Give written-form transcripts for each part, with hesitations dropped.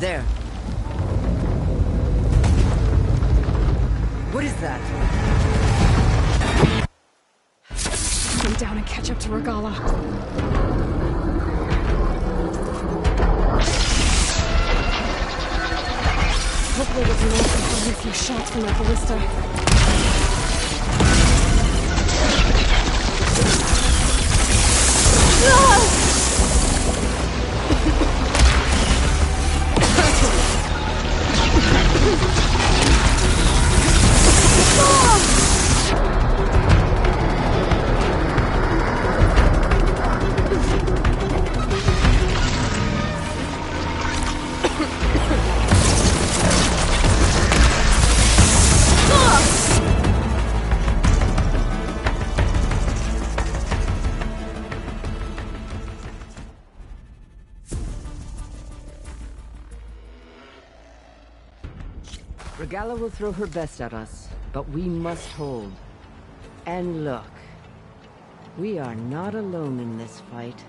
There. What is that? Go down and catch up to Regala. Hopefully there's an answer for a few shots from that ballista. Regala will throw her best at us, but we must hold. And look, we are not alone in this fight.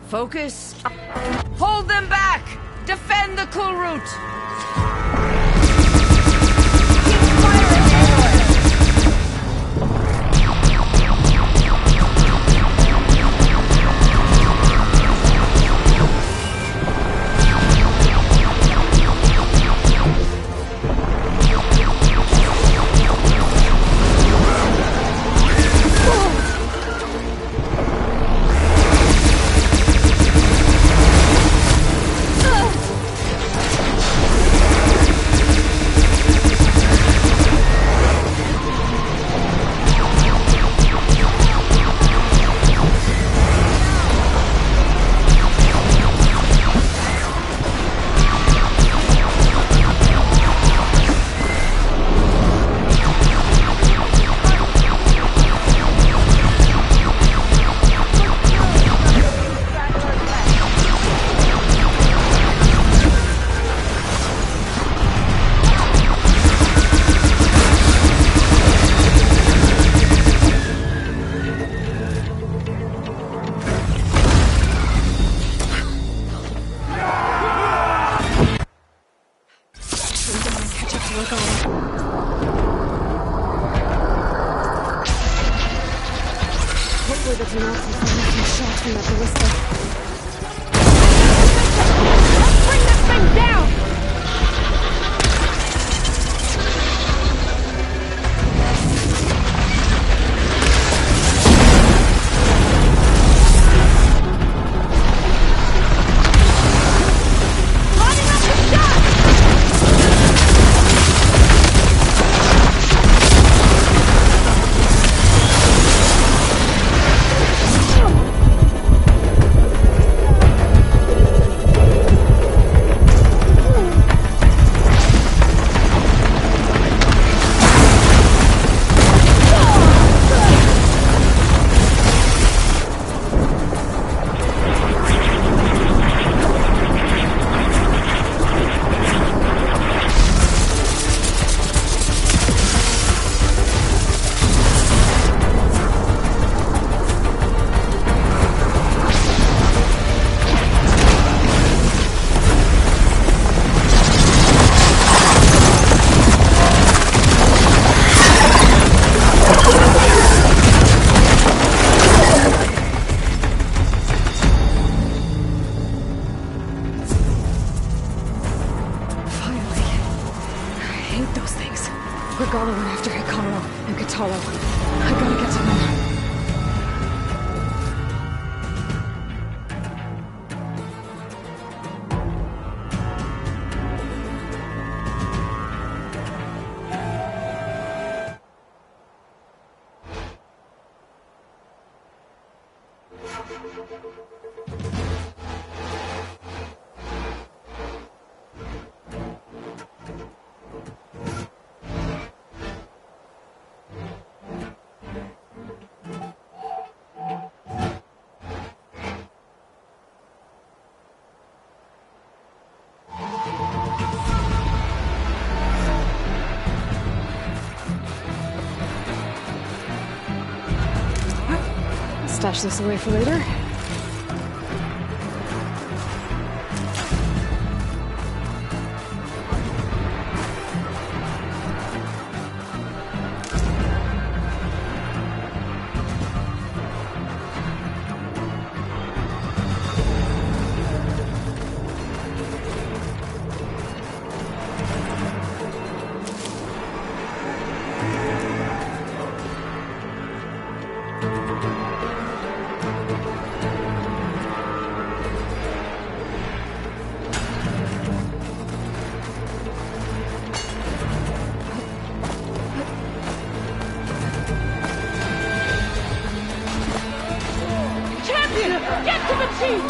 Focus! Hold them back! Defend the cool route! Hopefully there's an answer for a few shots from that ballista. Let's bring this thing down! Regala went after Hikaru and Katalo. I gotta get to them. stash this away for later. Get to the chief!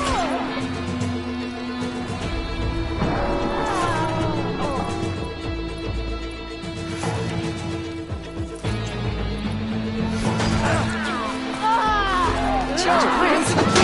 Change of plans.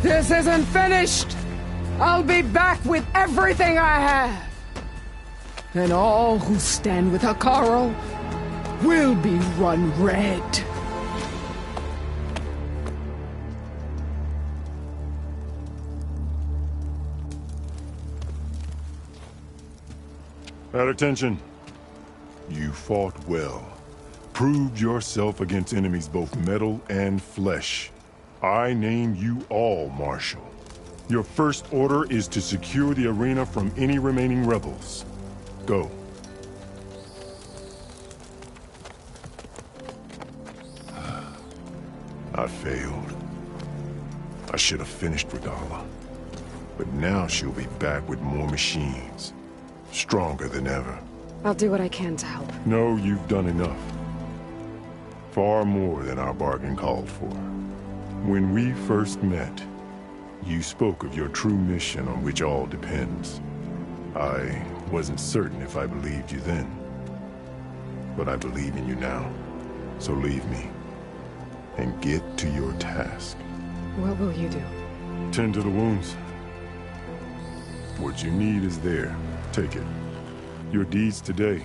This isn't finished! I'll be back with everything I have! And all who stand with Hikaru will be run red. At attention. You fought well. Proved yourself against enemies both metal and flesh. I name you all Marshal. Your first order is to secure the arena from any remaining rebels. Go. I failed. I should have finished Regala. But now she'll be back with more machines. Stronger than ever. I'll do what I can to help. No, you've done enough. Far more than our bargain called for. When we first met, you spoke of your true mission on which all depends. I wasn't certain if I believed you then. But I believe in you now. So leave me. And get to your task. What will you do? Tend to the wounds. What you need is there. Take it. Your deeds today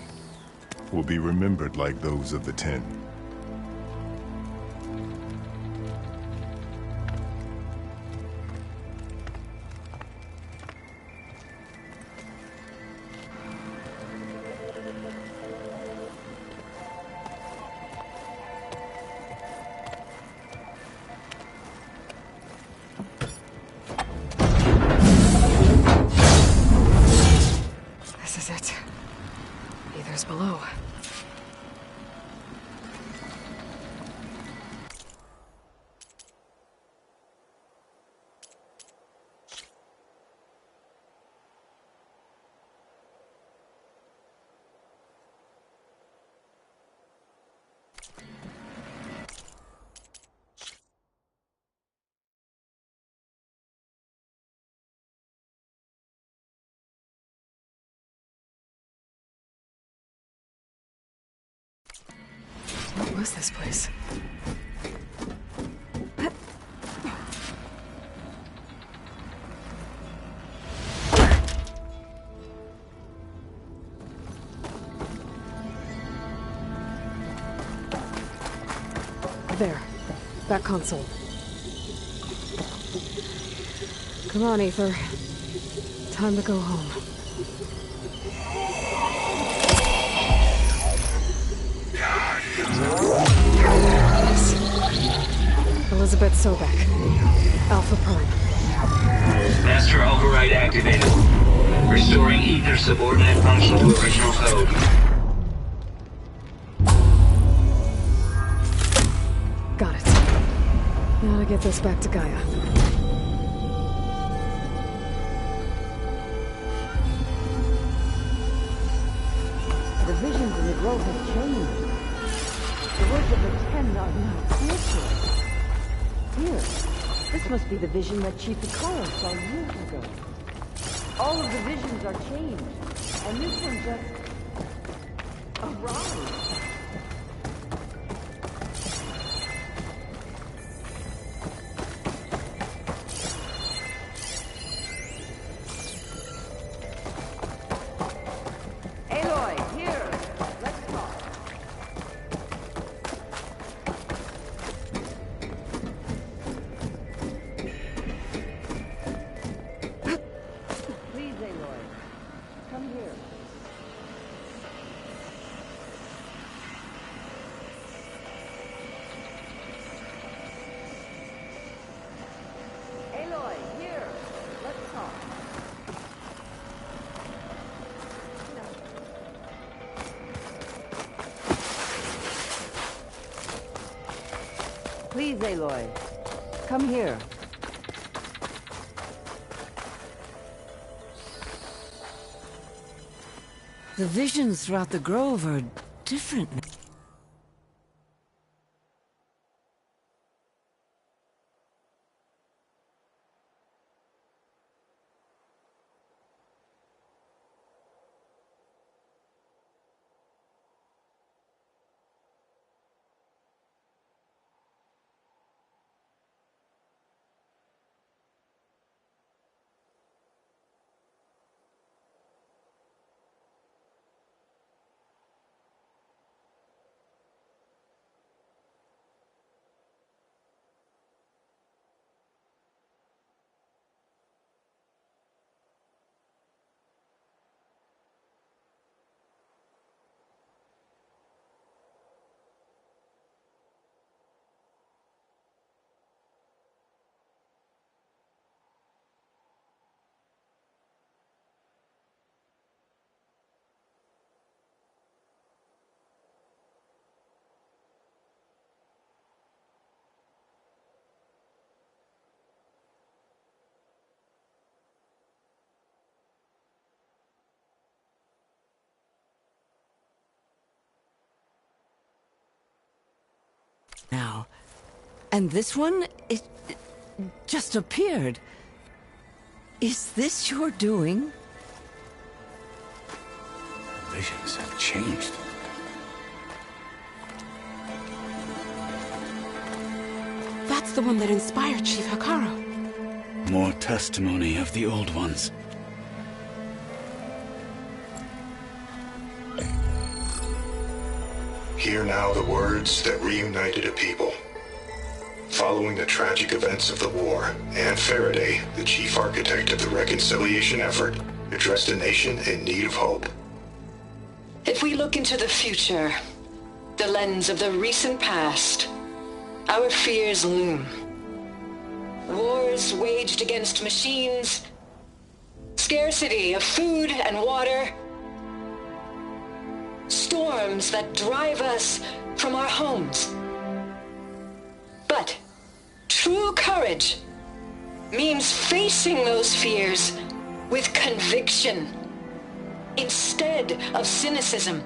will be remembered like those of the 10. This is it. Ether's below. What was this place? There. That console. Come on, Aether. Time to go home. Elizabeth Sobek. Alpha Prime. Master override activated. Restoring Ether subordinate function to original code. Got it. Now to get this back to Gaia. The visions in the grove have changed. The words of the 10 are now clear to us. Here, this must be the vision that Chief Icaro saw years ago. All of the visions are changed, and this one just arrived. Aloy, here, let's talk. Please, Aloy, come here. Aloy, here, let's talk. Please, Aloy, come here. The visions throughout the grove are different now. now. And this one, it just appeared. Is this your doing? Visions have changed. That's the one that inspired Chief Hikaru. More testimony of the old ones. Hear now the words that reunited a people. Following the tragic events of the war, Anne Faraday, the chief architect of the reconciliation effort, addressed a nation in need of hope. If we look into the future, the lens of the recent past, our fears loom. Wars waged against machines, scarcity of food and water, storms that drive us from our homes. But true courage means facing those fears with conviction instead of cynicism.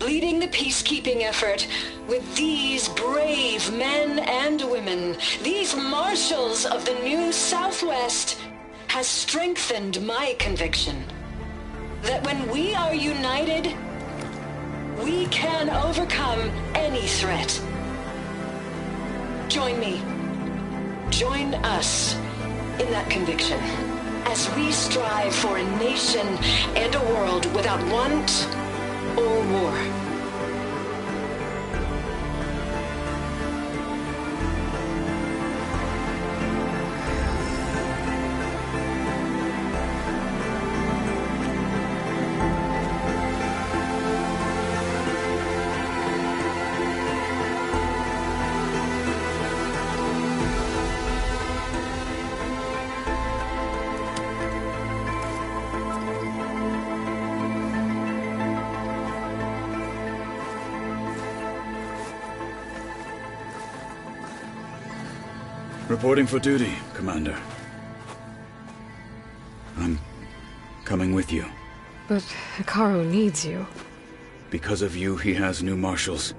Leading the peacekeeping effort with these brave men and women, these marshals of the new Southwest, has strengthened my conviction that when we are united, we can overcome any threat. Join me. Join us in that conviction as we strive for a nation and a world without want or war. Reporting for duty, Commander. I'm coming with you. But Hikaru needs you. Because of you, he has new marshals.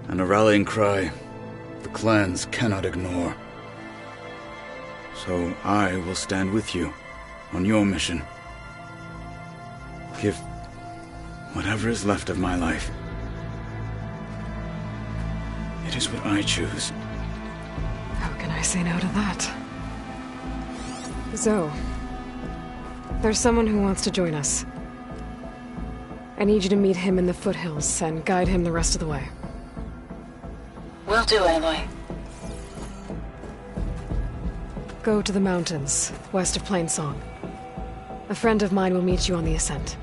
And a rallying cry the clans cannot ignore. So I will stand with you on your mission. Give whatever is left of my life. It is what I choose. How can I say no to that? Zoe, there's someone who wants to join us. I need you to meet him in the foothills and guide him the rest of the way. Will do, Aloy. Go to the mountains, west of Plainsong. A friend of mine will meet you on the ascent.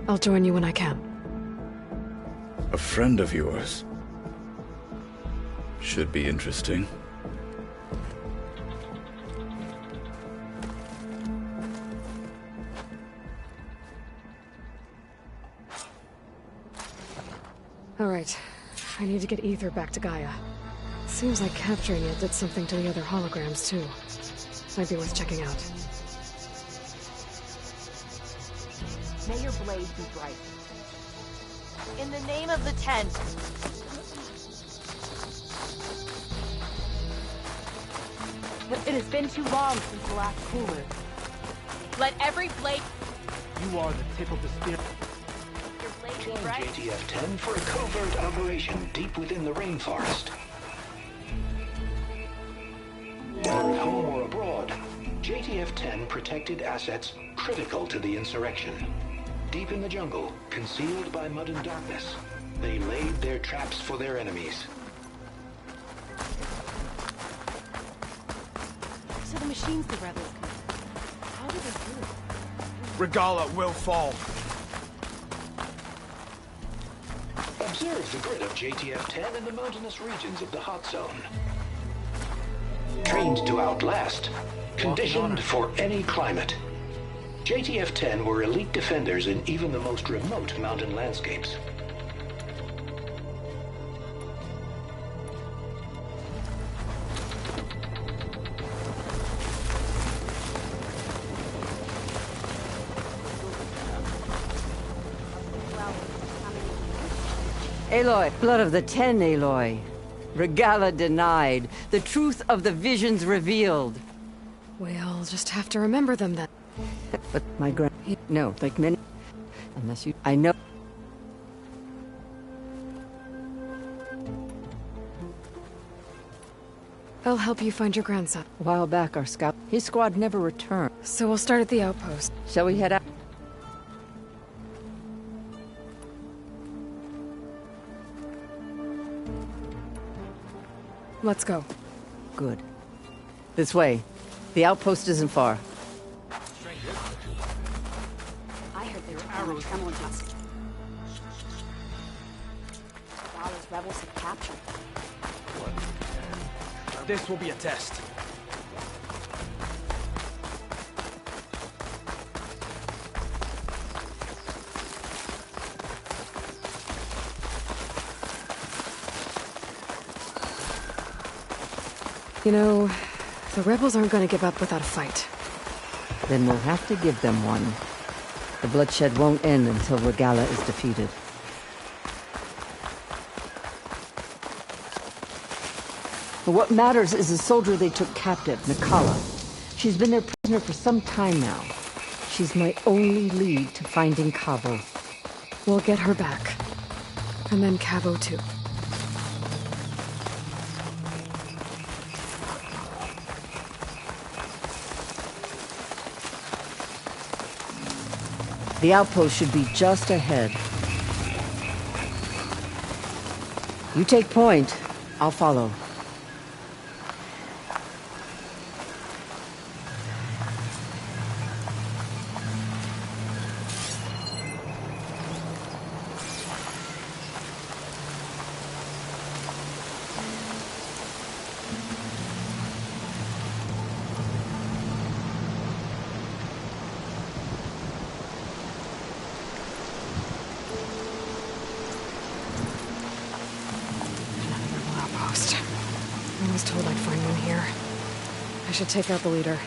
I'll join you when I can. A friend of yours? Should be interesting. All right. I need to get Ether back to Gaia. Seems like capturing it did something to the other holograms, too. Might be worth checking out. May your blade be bright. In the name of the tent. It has been too long since the last cooler. Let every blade... You are the tip of the spear. Your blade be Join bright. JTF-10 for a covert operation deep within the rainforest. Whether at home or abroad, JTF-10 protected assets critical to the insurrection. Deep in the jungle, concealed by mud and darkness, they laid their traps for their enemies. So the machines the rebels committed. How did they do it? Regala will fall. Observe the grid of JTF-10 in the mountainous regions of the hot zone. Trained to outlast, conditioned for any climate. JTF-10 were elite defenders in even the most remote mountain landscapes. Aloy, blood of the 10, Aloy. Regala denied. The truth of the visions revealed. We'll just have to remember them then. But my no, like many... Unless you... I know... I'll help you find your grandson. A while back, our scout... His squad never returned. So we'll start at the outpost. Shall we head out? Let's go. Good. This way. The outpost isn't far. I heard there were arrows coming to us. Dallas rebels have captured. This will be a test. You know, the rebels aren't gonna give up without a fight. Then we'll have to give them one. The bloodshed won't end until Regala is defeated. But what matters is the soldier they took captive, Nikala. She's been their prisoner for some time now. She's my only lead to finding Cavo. We'll get her back. And then Cavo too. The outpost should be just ahead. You take point. I'll follow. I was told I'd find one here. I should take out the leader.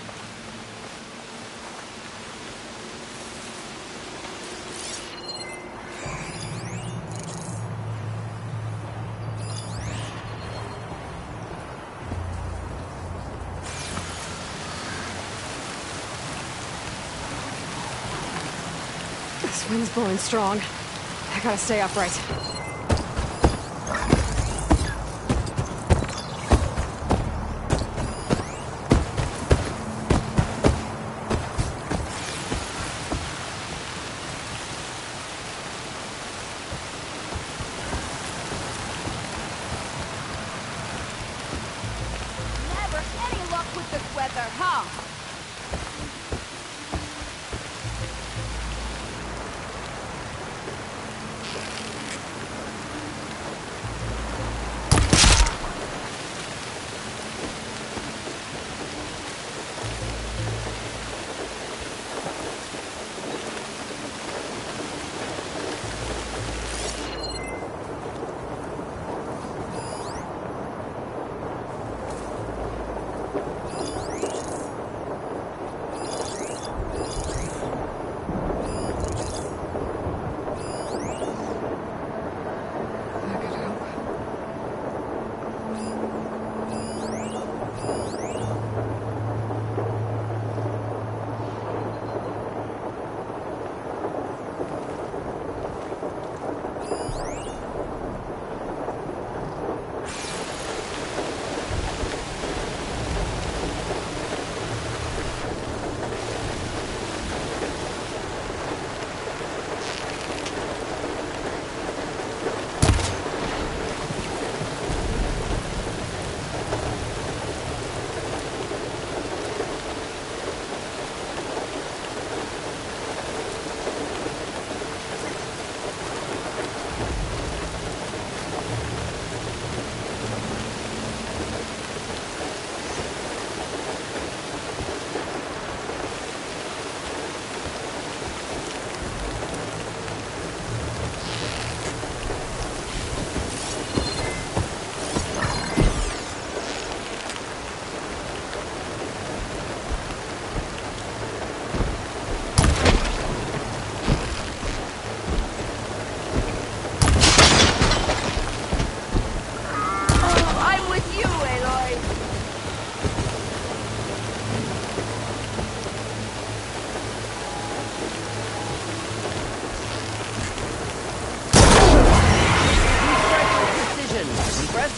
This wind's blowing strong. I gotta stay upright.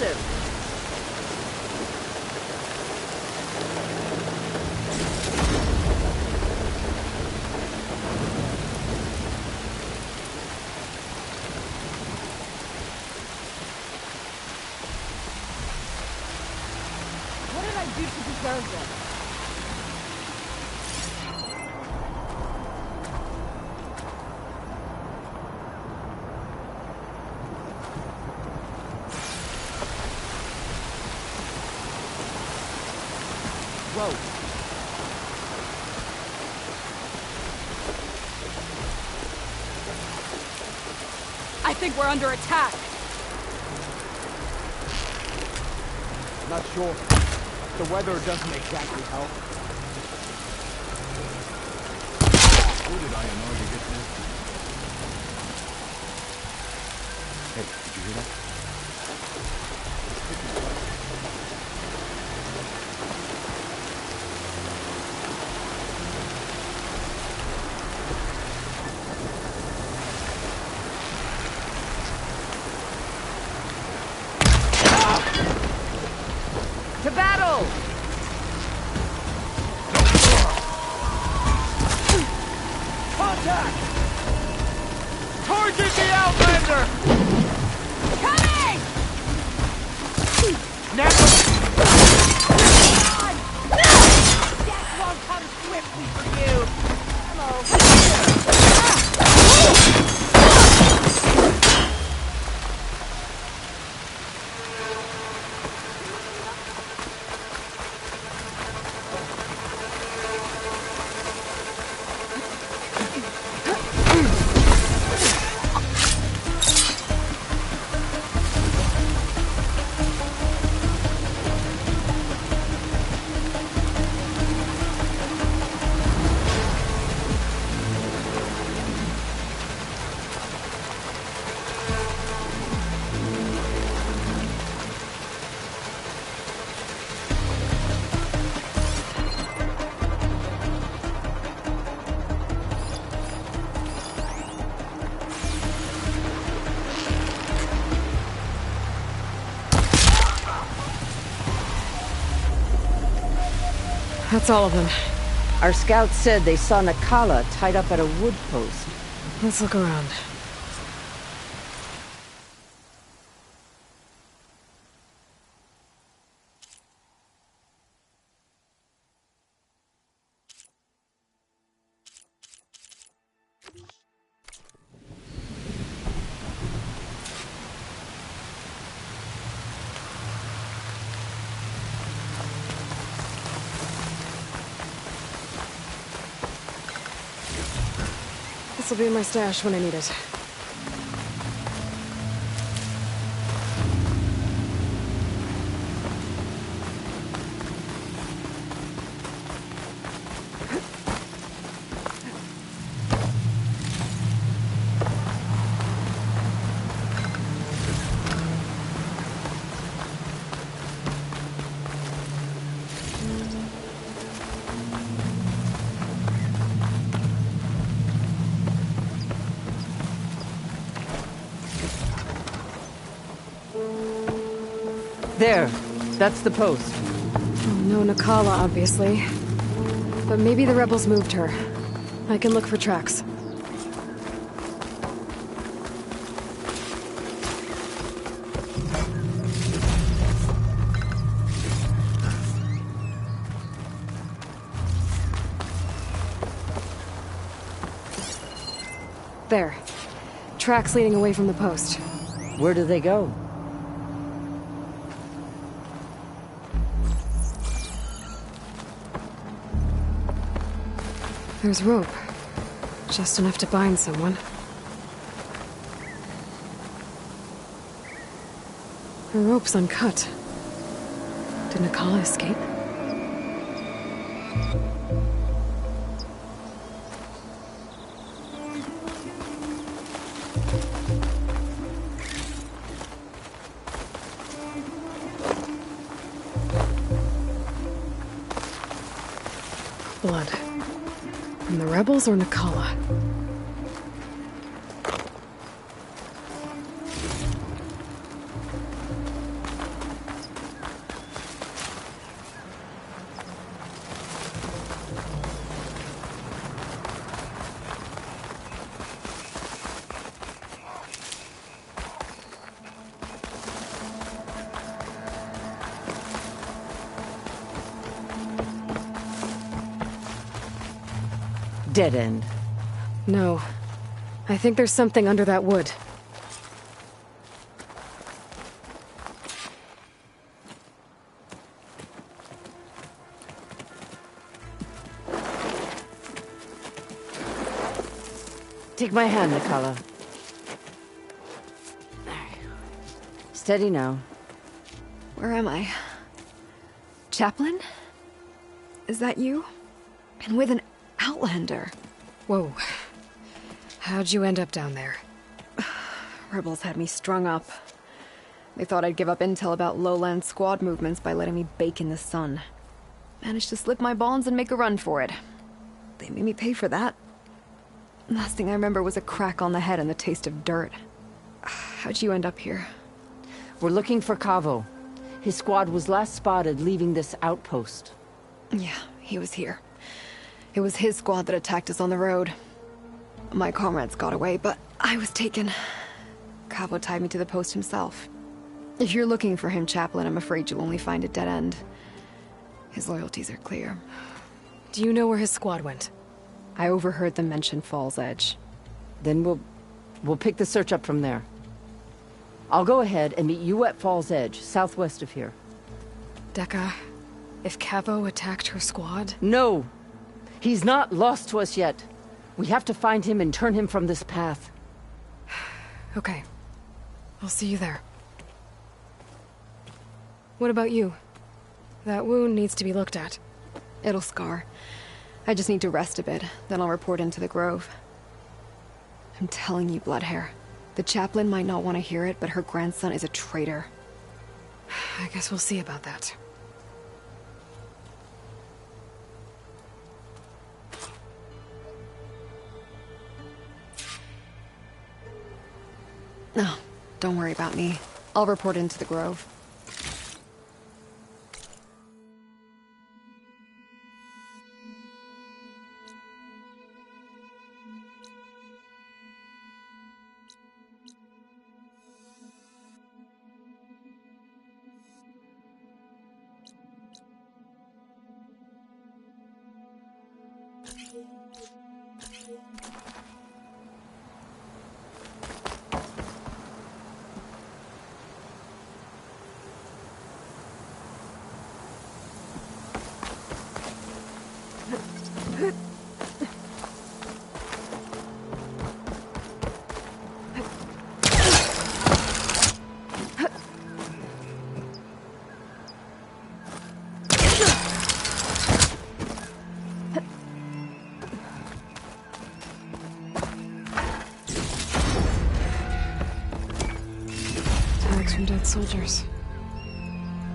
explosive. What did I do to deserve this? Whoa. I think we're under attack. Not sure. The weather doesn't exactly help. Who did I annoy to get this? Hey, did you hear that? To battle! Contact! Target the Outlander! Coming! Now! Death won't come swiftly for you. Hello. That's all of them. Our scouts said they saw Nakala tied up at a wood post. Let's look around. This'll be in my stash when I need it. There. That's the post. No Nakala, obviously. But maybe the rebels moved her. I can look for tracks. There. Tracks leading away from the post. Where do they go? There's rope. Just enough to bind someone. The rope's uncut. Did Nakala escape? Blood. From the rebels or Nakala? Dead end. No. I think there's something under that wood. Take my hand, Nikala. Steady now. Where am I? Chaplain? Is that you? And with an Outlander. Whoa. How'd you end up down there? Rebels had me strung up. They thought I'd give up intel about lowland squad movements by letting me bake in the sun. Managed to slip my bonds and make a run for it. They made me pay for that. Last thing I remember was a crack on the head and the taste of dirt. How'd you end up here? We're looking for Cavo. His squad was last spotted leaving this outpost. Yeah, he was here. It was his squad that attacked us on the road. My comrades got away, but I was taken. Cavo tied me to the post himself. If you're looking for him, Chaplain, I'm afraid you'll only find a dead end. His loyalties are clear. Do you know where his squad went? I overheard them mention Fall's Edge. Then we'll pick the search up from there. I'll go ahead and meet you at Fall's Edge, southwest of here. Dekka, if Cavo attacked her squad? No! He's not lost to us yet. We have to find him and turn him from this path. Okay. I'll see you there. What about you? That wound needs to be looked at. It'll scar. I just need to rest a bit, then I'll report into the Grove. I'm telling you, Bloodhair. The chaplain might not want to hear it, but her grandson is a traitor. I guess we'll see about that. No, don't worry about me. I'll report into the Grove. Tags from dead soldiers.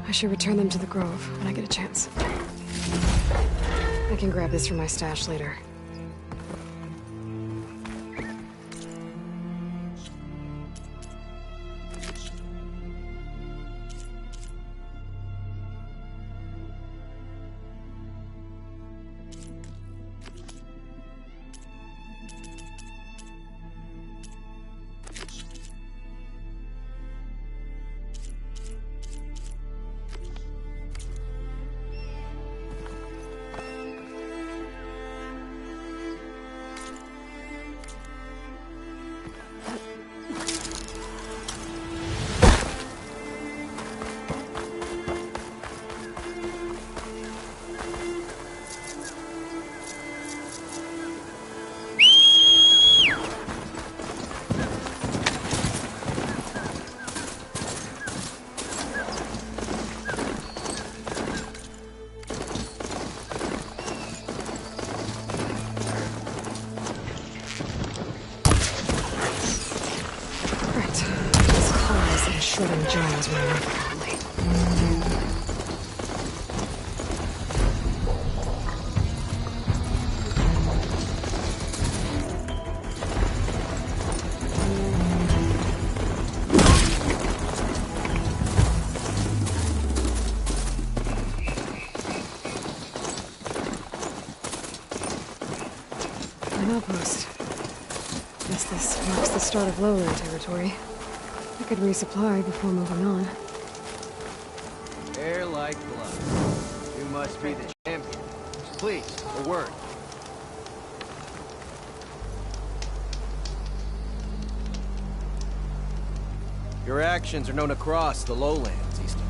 I should return them to the Grove when I get a chance. I can grab this from my stash later. Shredding giants running up apparently. An outpost. Guess this marks the start of lowland territory. I could resupply before moving on. Air like blood. You must be the champion. Please, a word. Your actions are known across the lowlands, Easterner.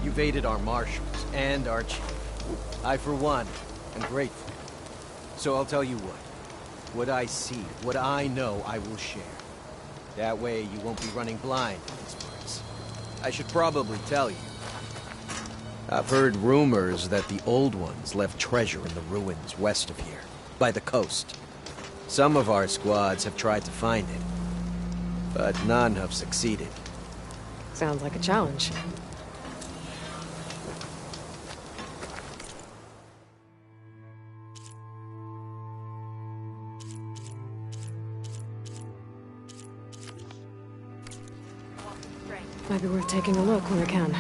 You've aided our marshals and our chief. I, for one, am grateful. So I'll tell you what. What I see, what I know, I will share. That way you won't be running blind in these parts. I should probably tell you. I've heard rumors that the Old Ones left treasure in the ruins west of here, by the coast. Some of our squads have tried to find it, but none have succeeded. Sounds like a challenge. Might be worth taking a look when I can.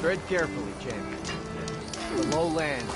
Tread carefully, champion. The lowlands.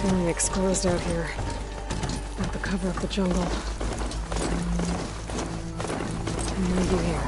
Feeling exposed out here. At the cover of the jungle. Maybe here.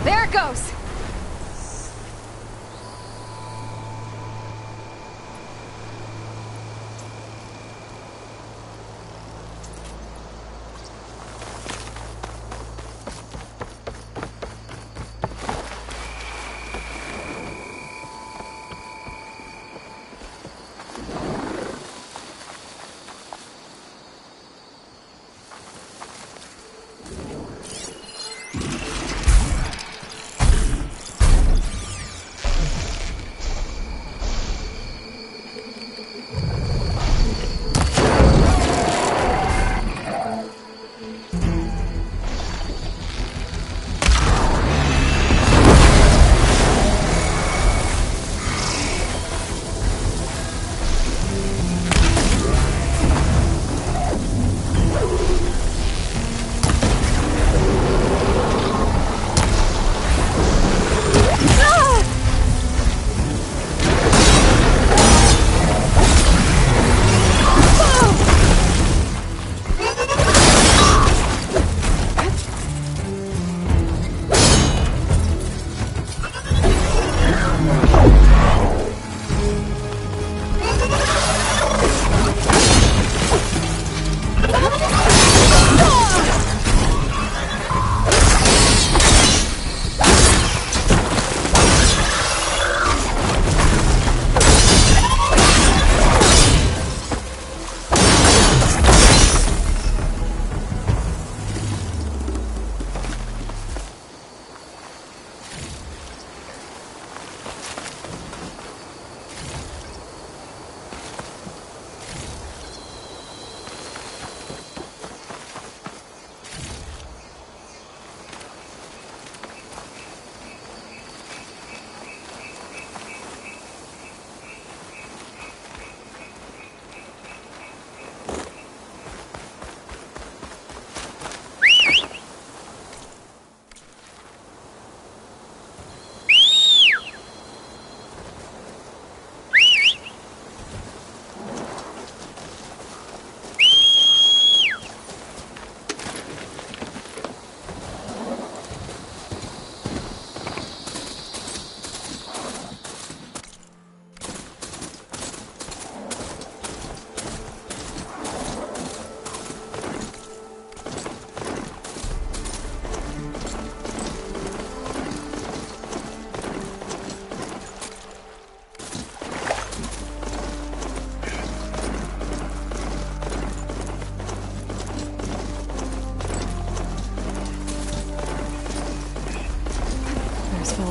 There it goes!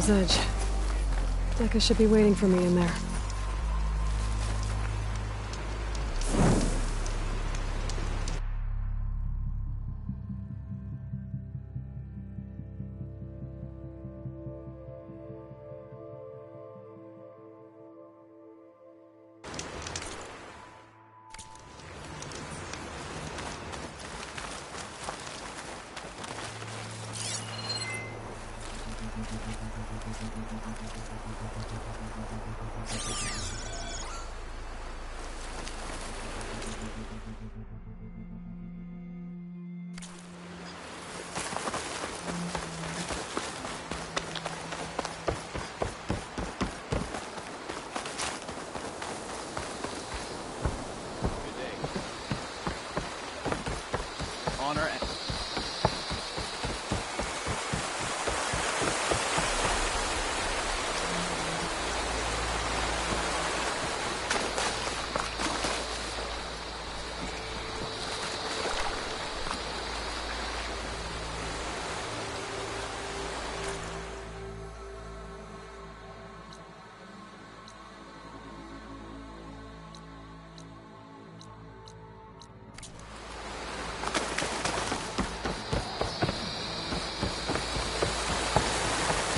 Fall's Edge. Decca should be waiting for me in there.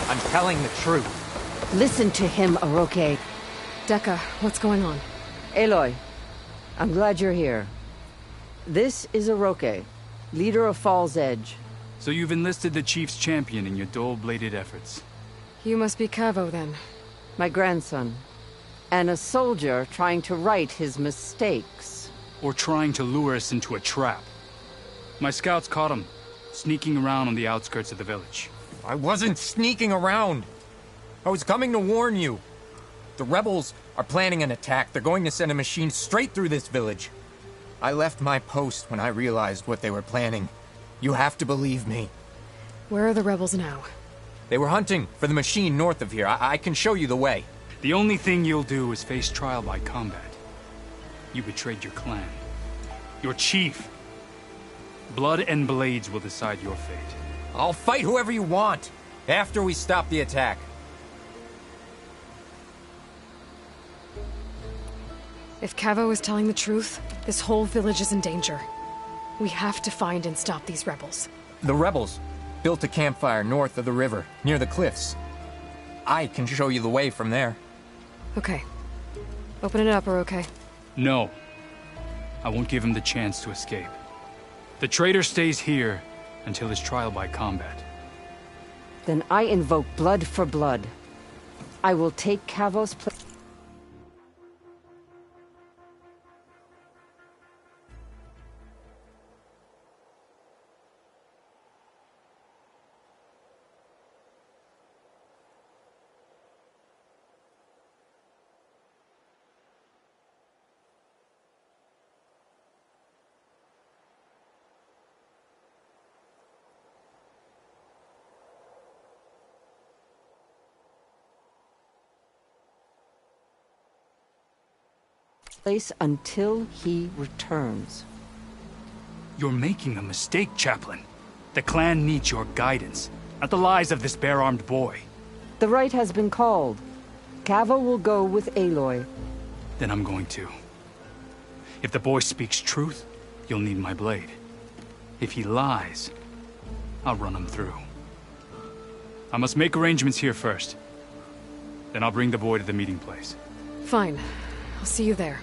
I'm telling the truth. Listen to him, Aroke. Decca, what's going on? Aloy, I'm glad you're here. This is Aroke, leader of Fall's Edge. So you've enlisted the Chief's champion in your dull-bladed efforts. You must be Cavo, then. My grandson. And a soldier trying to right his mistakes. Or trying to lure us into a trap. My scouts caught him, sneaking around on the outskirts of the village. I wasn't sneaking around. I was coming to warn you. The rebels are planning an attack. They're going to send a machine straight through this village. I left my post when I realized what they were planning. You have to believe me. Where are the rebels now? They were hunting for the machine north of here. I can show you the way. The only thing you'll do is face trial by combat. You betrayed your clan. Your chief. Blood and blades will decide your fate. I'll fight whoever you want, after we stop the attack. If Cavo is telling the truth, this whole village is in danger. We have to find and stop these rebels. The rebels built a campfire north of the river, near the cliffs. I can show you the way from there. Okay. Open it up, Aroke. No. I won't give him the chance to escape. The traitor stays here until his trial by combat. Then I invoke blood for blood. I will take Cavo's place. place until he returns. You're making a mistake, Chaplain. The clan needs your guidance, not the lies of this bare-armed boy. The right has been called. Cavo will go with Aloy. Then I'm going to. If the boy speaks truth, you'll need my blade. If he lies, I'll run him through. I must make arrangements here first. Then I'll bring the boy to the meeting place. Fine. I'll see you there.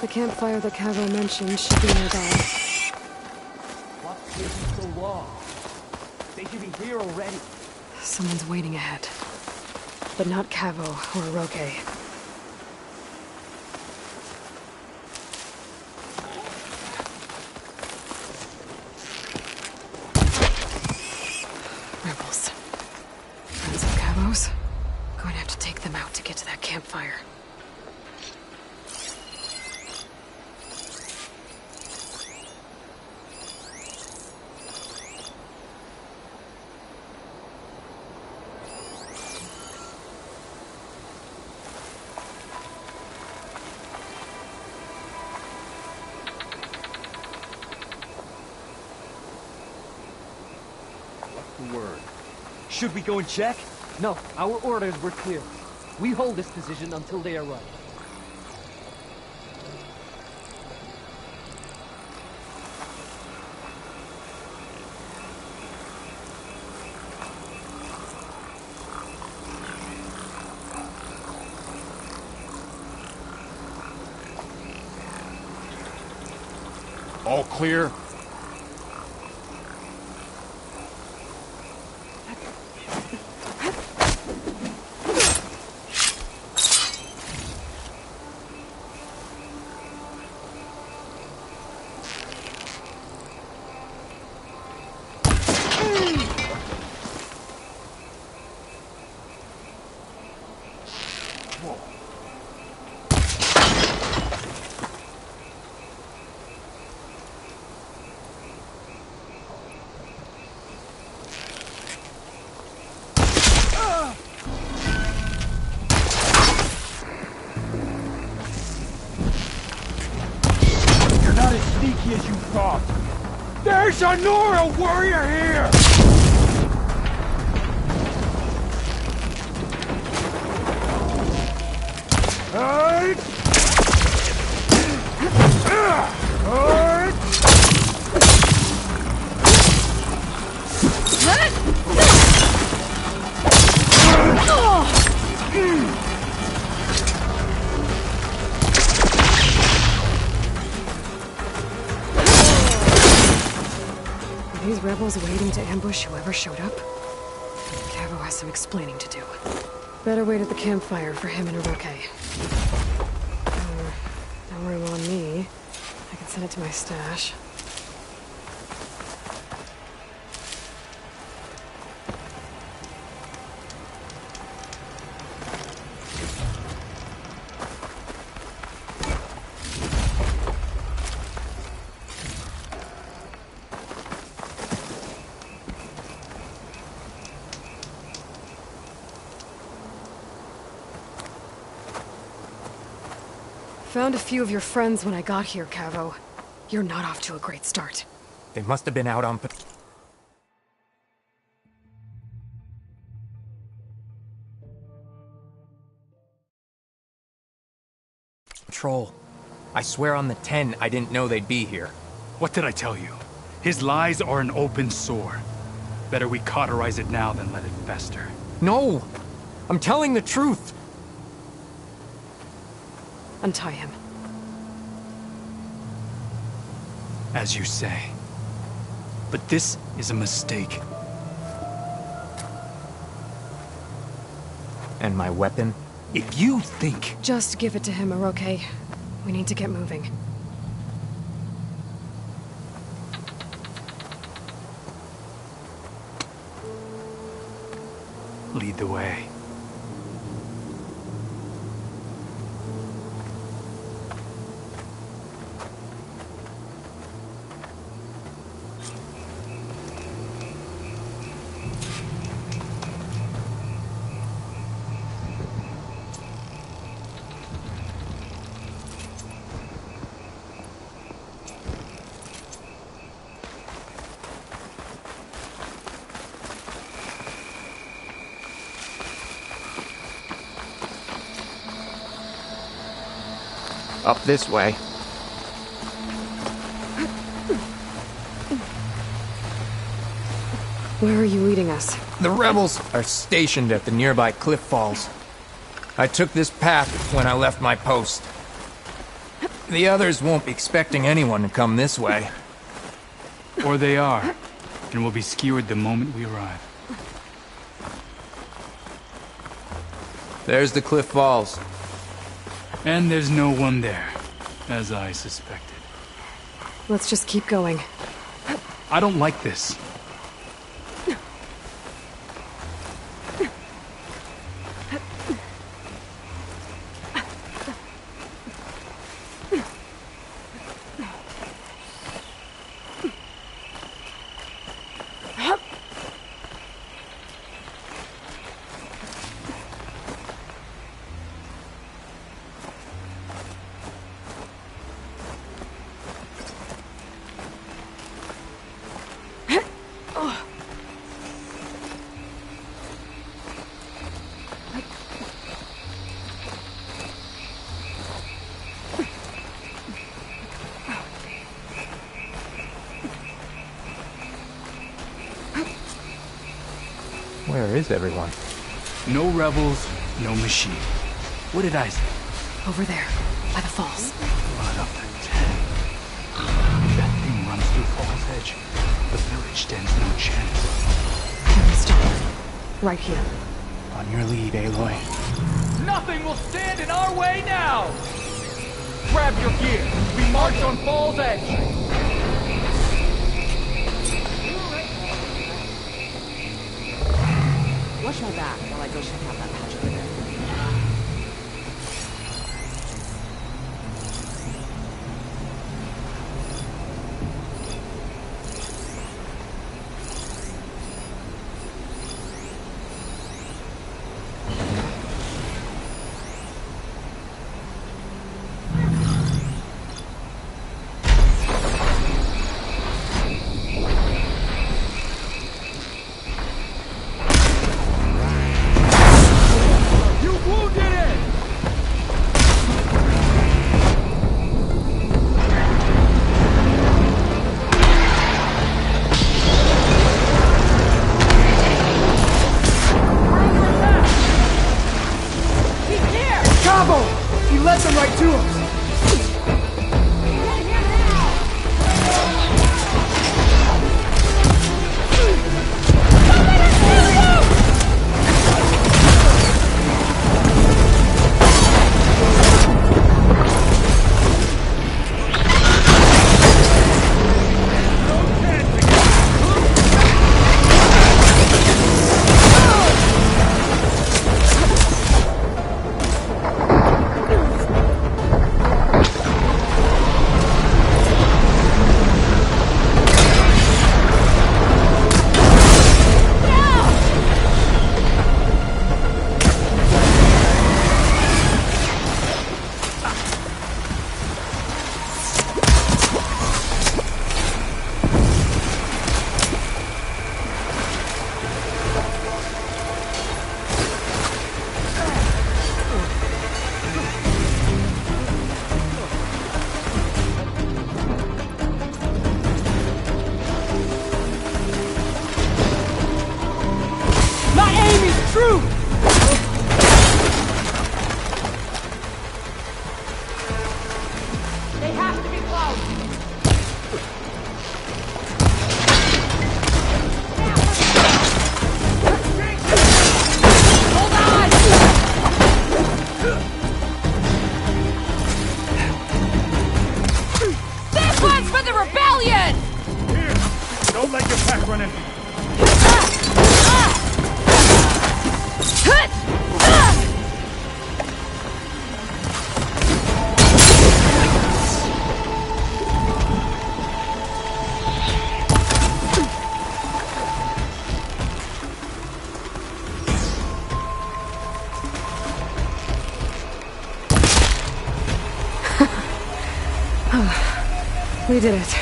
The campfire that Cavo mentioned should be nearby. What's taking so long? They should be here already. Someone's waiting ahead. But not Cavo or Roque. Rebels. Friends of Cavo's? Going to have to take them out to get to that campfire. Word. Should we go and check? No, our orders were clear. We hold this position until they arrive. All clear? As you thought. There's a Nora warrior here! These rebels waiting to ambush whoever showed up? Cavo has some explaining to do. Better wait at the campfire for him and Hiroke. No room on me. I can send it to my stash. Found a few of your friends when I got here, Cavo. You're not off to a great start. They must have been out on patrol. I swear on the 10, I didn't know they'd be here. What did I tell you? His lies are an open sore. Better we cauterize it now than let it fester. No! I'm telling the truth! Untie him. As you say. But this is a mistake. And my weapon? If you think... Just give it to him, Hiroke. We need to get moving. Lead the way. Up this way. Where are you leading us? The rebels are stationed at the nearby cliff falls. I took this path when I left my post. The others won't be expecting anyone to come this way. Or they are, and will be skewered the moment we arrive. There's the cliff falls. And there's no one there, as I suspected. Let's just keep going. I don't like this. Where is everyone? No rebels, no machine. What did I say? Over there, by the falls. Blood of the 10. If that thing runs through Fall's Edge, the village stands no chance. Let me stop. Right here. On your lead, Aloy. Nothing will stand in our way now! Grab your gear. We march on Fall's Edge. Watch my back while I go check out that patch over there. He led them right to us! through! They have to be close! Hold on! This one's for the rebellion! Here! Don't let your pack run empty. We did it.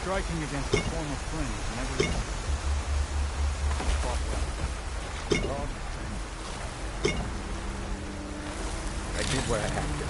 Striking against a former friend is never easy. Fought well. I did what I had to.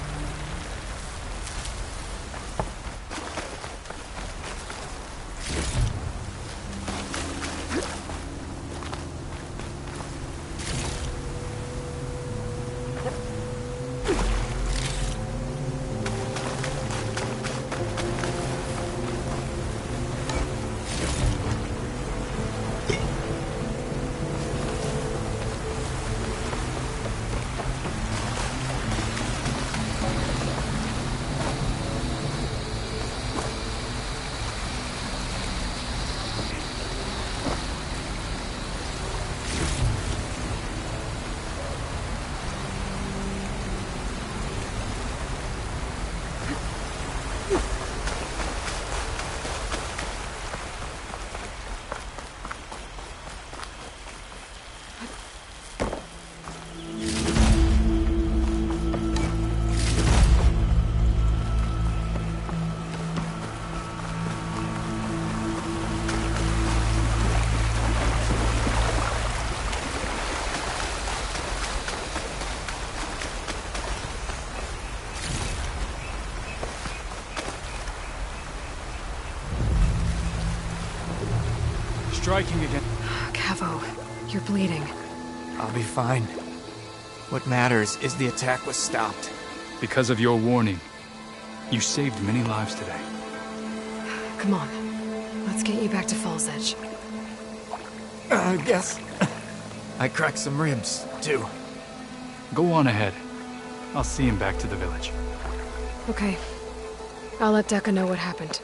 Striking again. Cavo, you're bleeding. I'll be fine. What matters is the attack was stopped. Because of your warning, you saved many lives today. Come on. Let's get you back to Falls Edge. I guess I cracked some ribs, too. Go on ahead. I'll see him back to the village. Okay. I'll let Decca know what happened.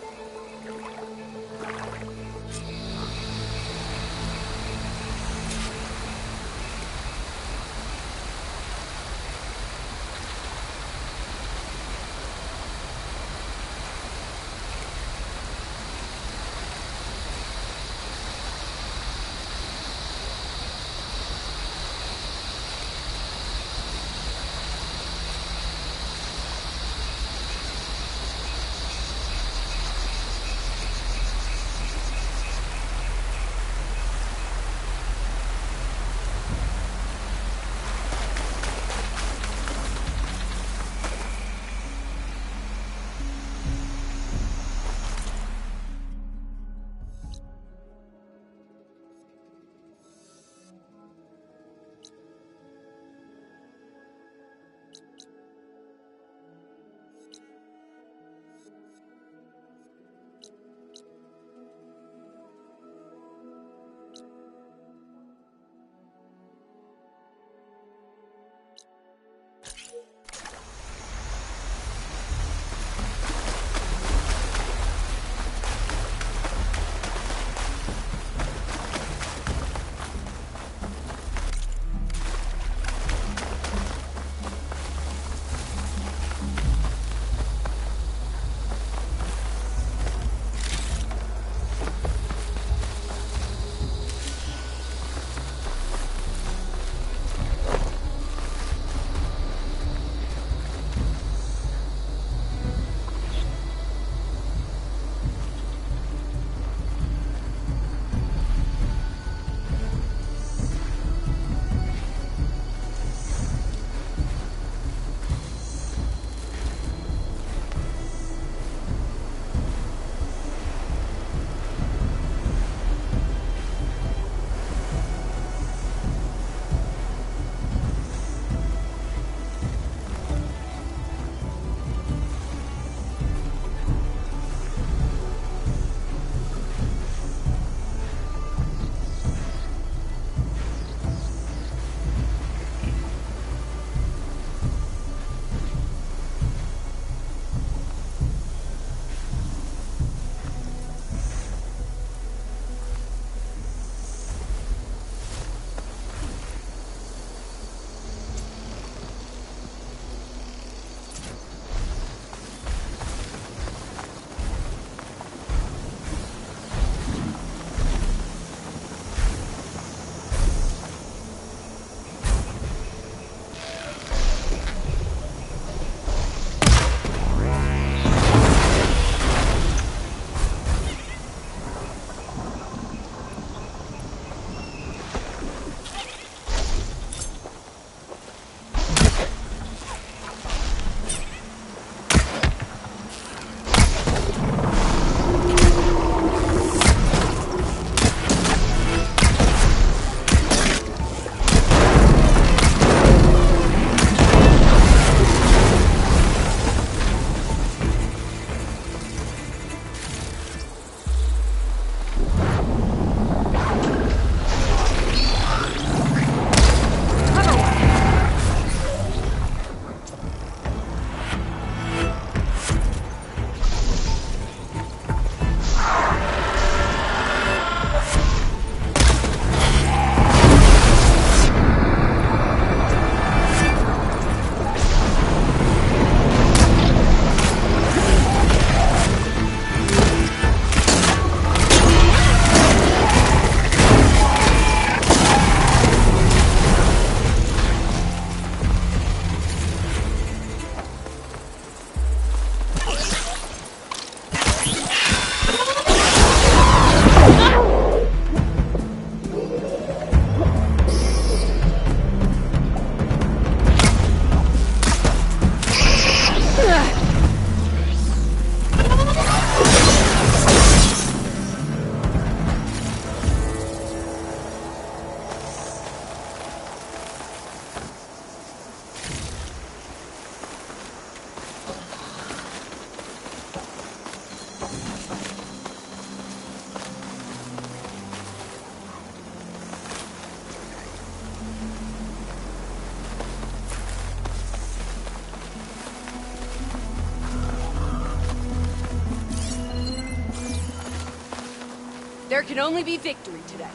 There can only be victory today.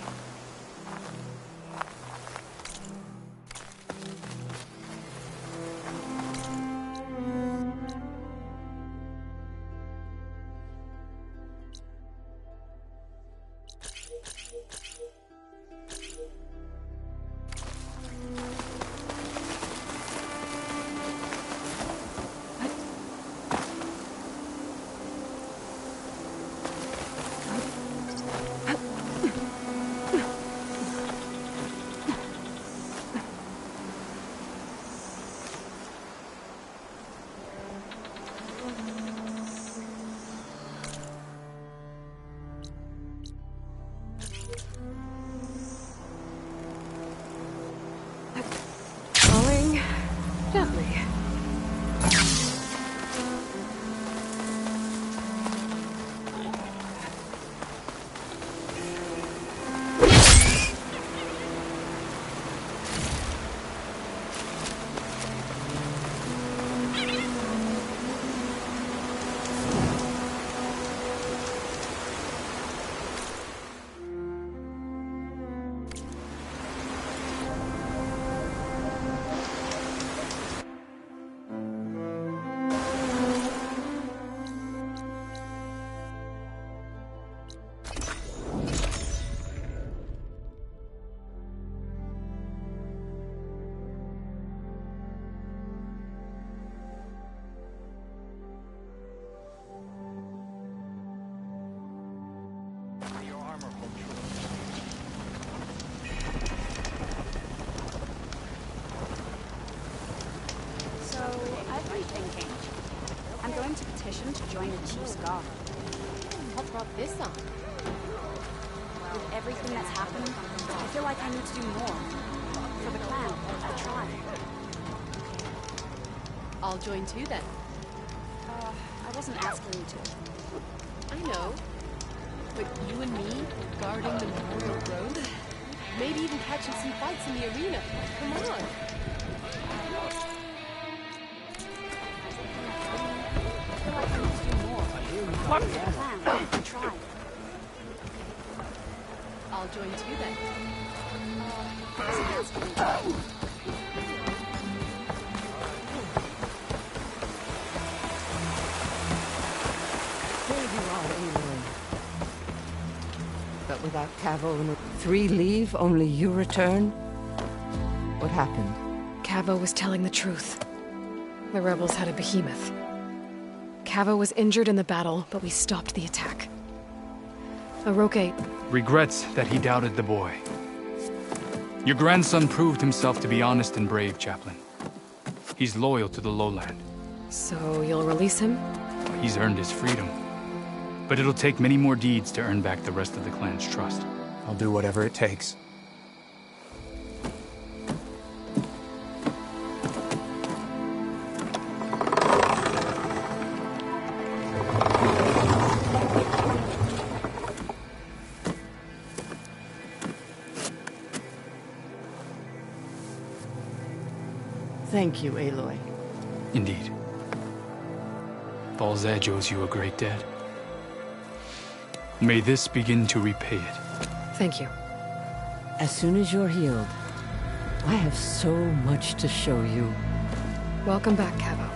Falling gently. Thinking. I'm going to petition to join the Chief's Guard. What brought this on? With everything that's happened, I feel like I need to do more. For the clan, the tribe. I'll join too then. I wasn't asking you to. I know. But you and me, guarding the Memorial Road? Maybe even catching some fights in the arena. Come on. I'll join too then. There you are, Aloy. But without Cavo and 3 leave, only you return? What happened? Cavo was telling the truth. The rebels had a behemoth. Cavo was injured in the battle, but we stopped the attack. Aroke regrets that he doubted the boy. Your grandson proved himself to be honest and brave, Chaplain. He's loyal to the lowland. So you'll release him? He's earned his freedom. But it'll take many more deeds to earn back the rest of the clan's trust. I'll do whatever it takes. Thank you, Aloy. Indeed. Baal's Edge owes you a great debt. May this begin to repay it. Thank you. As soon as you're healed, I have so much to show you. Welcome back, Cavo.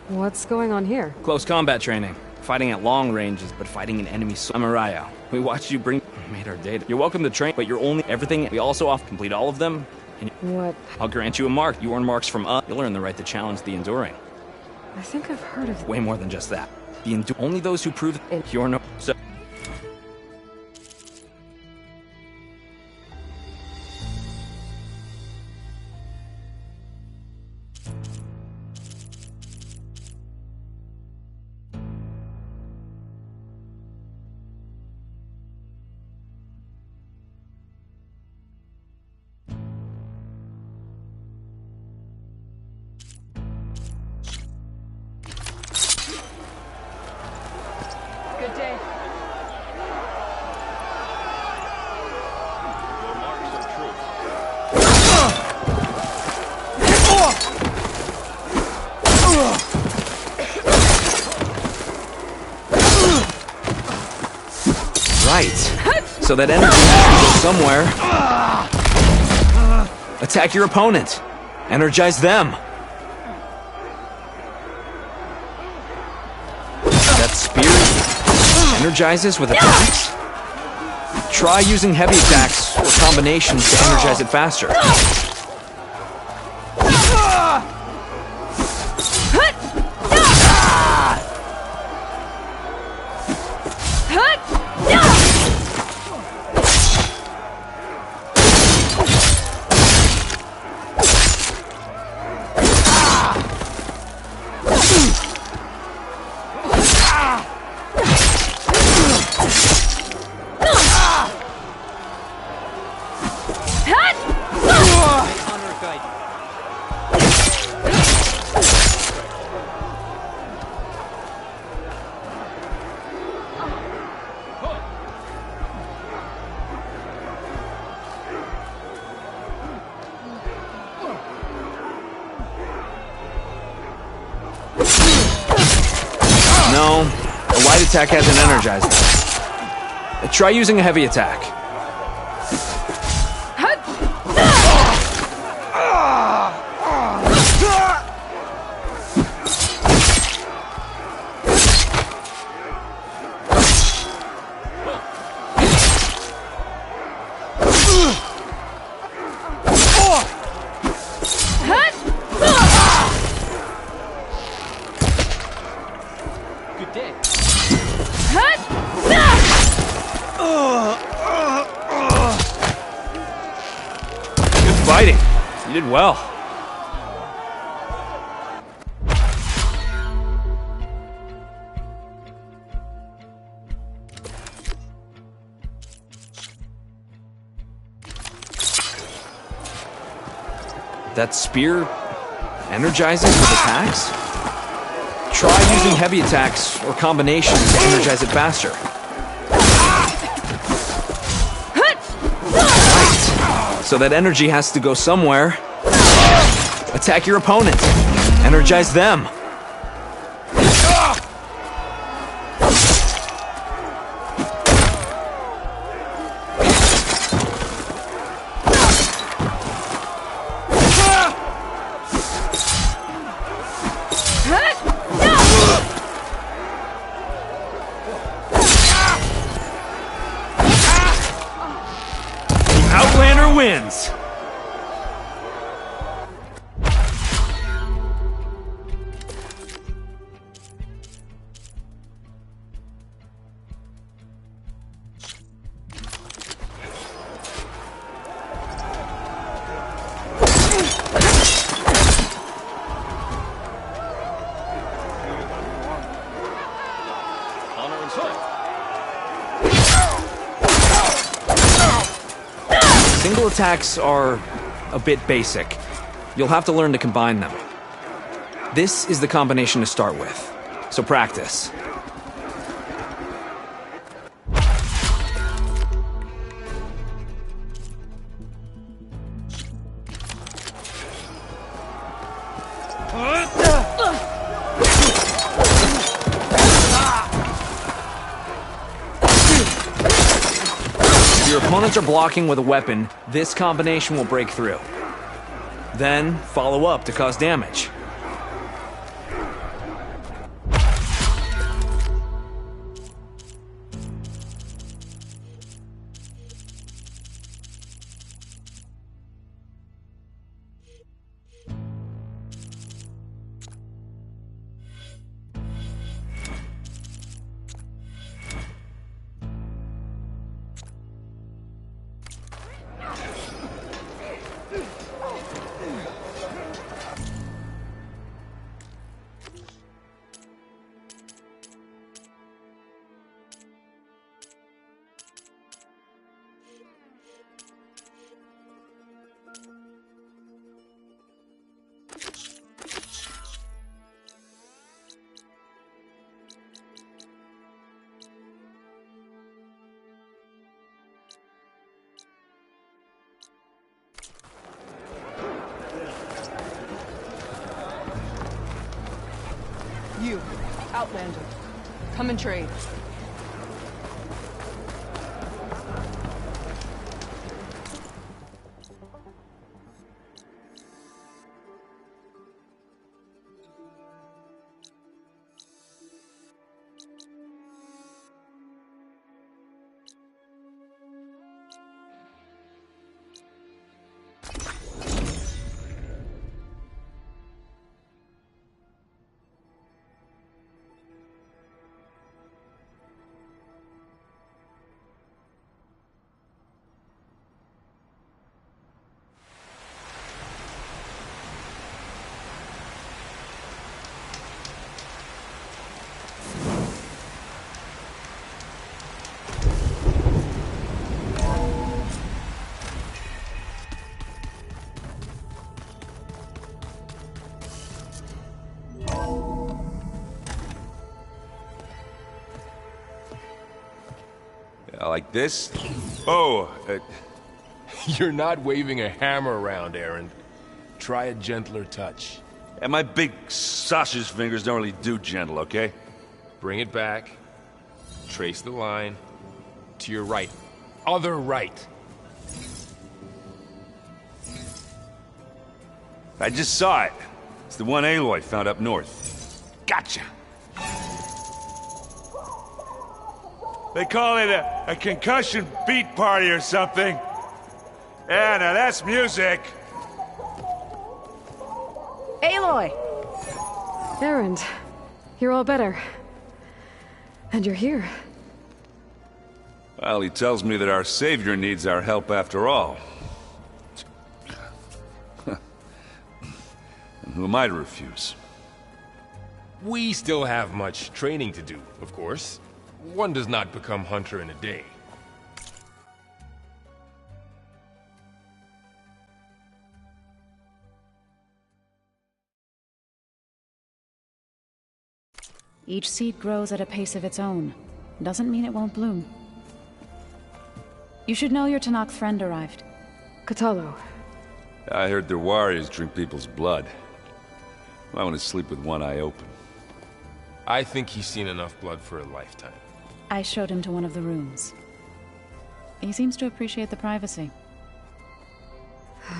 What's going on here? Close combat training. Fighting at long ranges, but fighting an enemy. I'm Araya. We watched you made our data. You're welcome to train, but you're only everything. We also complete all of them. And what? I'll grant you a mark. You earn marks from us. You'll earn the right to challenge the enduring. I think I've heard of way more than just that. Only those who prove you're no. So Good day. right. So that energy has to go somewhere. Attack your opponent. Energize them. That spear energizes with attacks? Try using heavy attacks or combinations to energize it faster. No, a light attack hasn't energized them. Try using a heavy attack. Fighting. You did well. That spear energizes with attacks? Try using heavy attacks or combinations to energize it faster. Right. So that energy has to go somewhere. Attack your opponent. Energize them. Outlander wins! Single attacks are a bit basic. You'll have to learn to combine them. This is the combination to start with, so practice. If your opponents are blocking with a weapon, this combination will break through. Then, follow up to cause damage. You, Outlander, come and trade. Like this? Oh, you're not waving a hammer around, Aaron. Try a gentler touch. And my big sausage fingers don't really do gentle, okay? Bring it back. Trace the line. To your right. Other right. I just saw it. It's the one Aloy found up north. Gotcha! They call it a concussion beat party or something. Yeah, now that's music. Aloy! Erend, you're all better. And you're here. Well, he tells me that our savior needs our help after all. And who am I to refuse? We still have much training to do, of course. One does not become hunter in a day. Each seed grows at a pace of its own. Doesn't mean it won't bloom. You should know your Tanakh friend arrived. Katalo. I heard their warriors drink people's blood. I want to sleep with one eye open. I think he's seen enough blood for a lifetime. I showed him to one of the rooms. He seems to appreciate the privacy.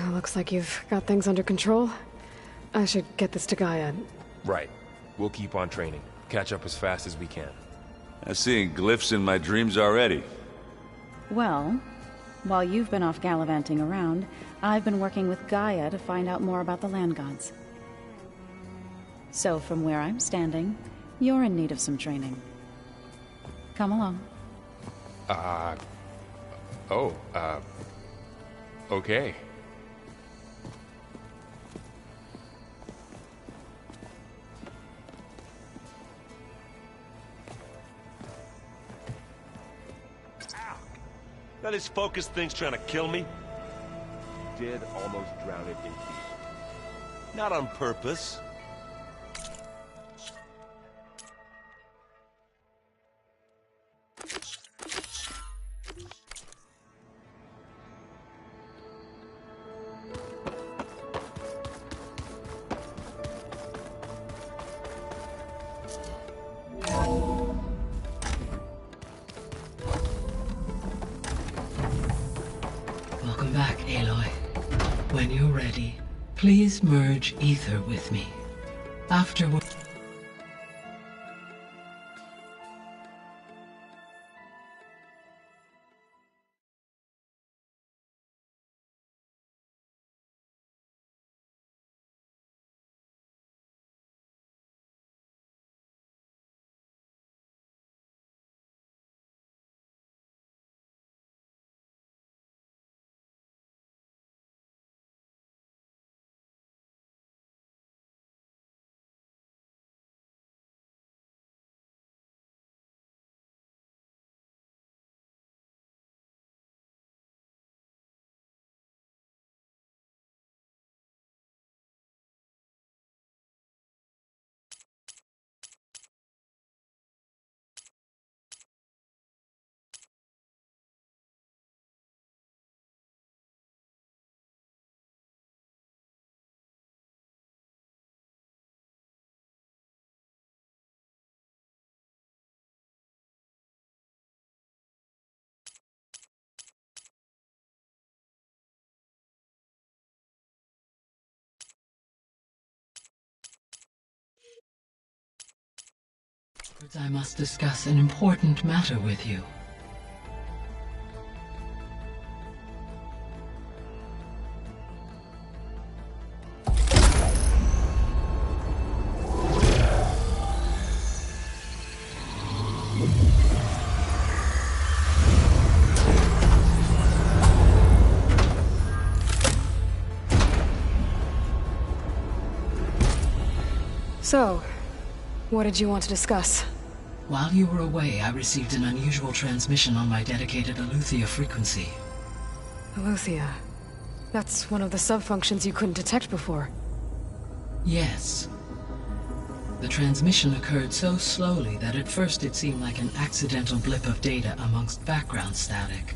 Looks like you've got things under control. I should get this to Gaia. Right. We'll keep on training. Catch up as fast as we can. I'm seeing glyphs in my dreams already. Well, while you've been off gallivanting around, I've been working with Gaia to find out more about the land gods. So from where I'm standing, you're in need of some training. Come along. Okay. Now this focus thing's trying to kill me? You did almost drown it in fear. Not on purpose. Welcome back, Aloy. When you're ready, please merge ether with me. Afterward... I must discuss an important matter with you. So, what did you want to discuss? While you were away, I received an unusual transmission on my dedicated Aletheia frequency. Aletheia. That's one of the sub-functions you couldn't detect before. Yes. The transmission occurred so slowly that at first it seemed like an accidental blip of data amongst background static.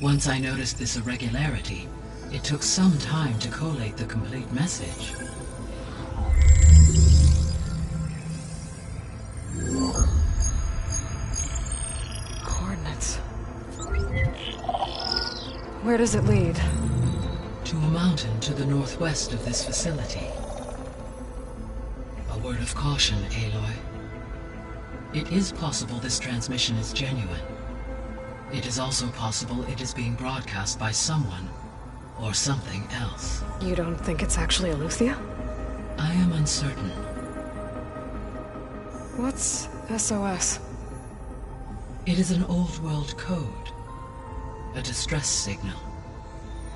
Once I noticed this irregularity, it took some time to collate the complete message. Coordinates. Where does it lead? To a mountain to the northwest of this facility. A word of caution, Aloy. It is possible this transmission is genuine. It is also possible it is being broadcast by someone or something else. You don't think it's actually Aletheia? I am uncertain. What's SOS? It is an old-world code. A distress signal.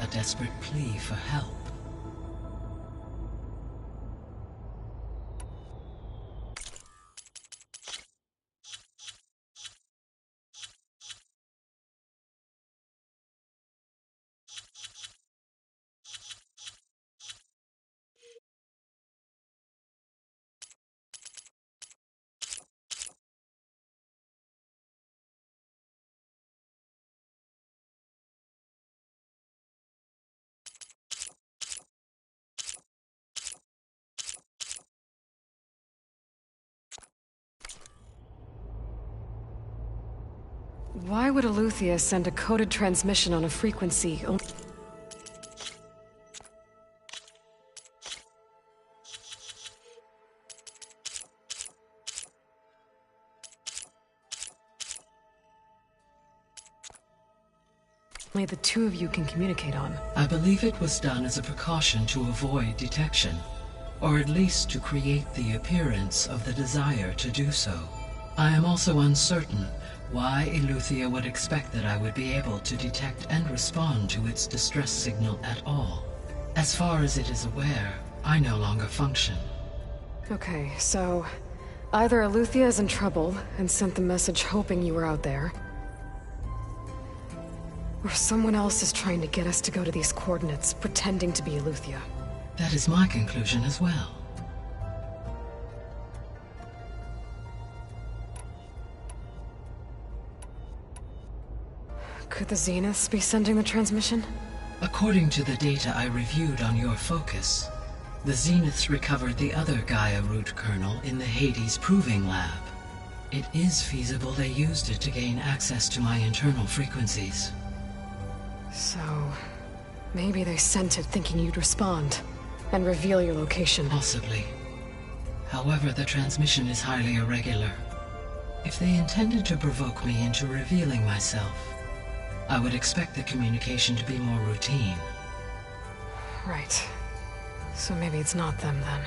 A desperate plea for help. Why would Eleuthia send a coded transmission on a frequency only... only the two of you can communicate on? I believe it was done as a precaution to avoid detection, or at least to create the appearance of the desire to do so. I am also uncertain why Eleuthia would expect that I would be able to detect and respond to its distress signal at all. As far as it is aware, I no longer function. Okay, so... either Eleuthia is in trouble and sent the message hoping you were out there, or someone else is trying to get us to go to these coordinates, pretending to be Eleuthia. That is my conclusion as well. Could the Zeniths be sending the transmission? According to the data I reviewed on your focus, the Zeniths recovered the other Gaia root kernel in the Hades Proving Lab. It is feasible they used it to gain access to my internal frequencies. So... maybe they sent it thinking you'd respond, and reveal your location. Possibly. However, the transmission is highly irregular. If they intended to provoke me into revealing myself, I would expect the communication to be more routine. Right. So maybe it's not them, then.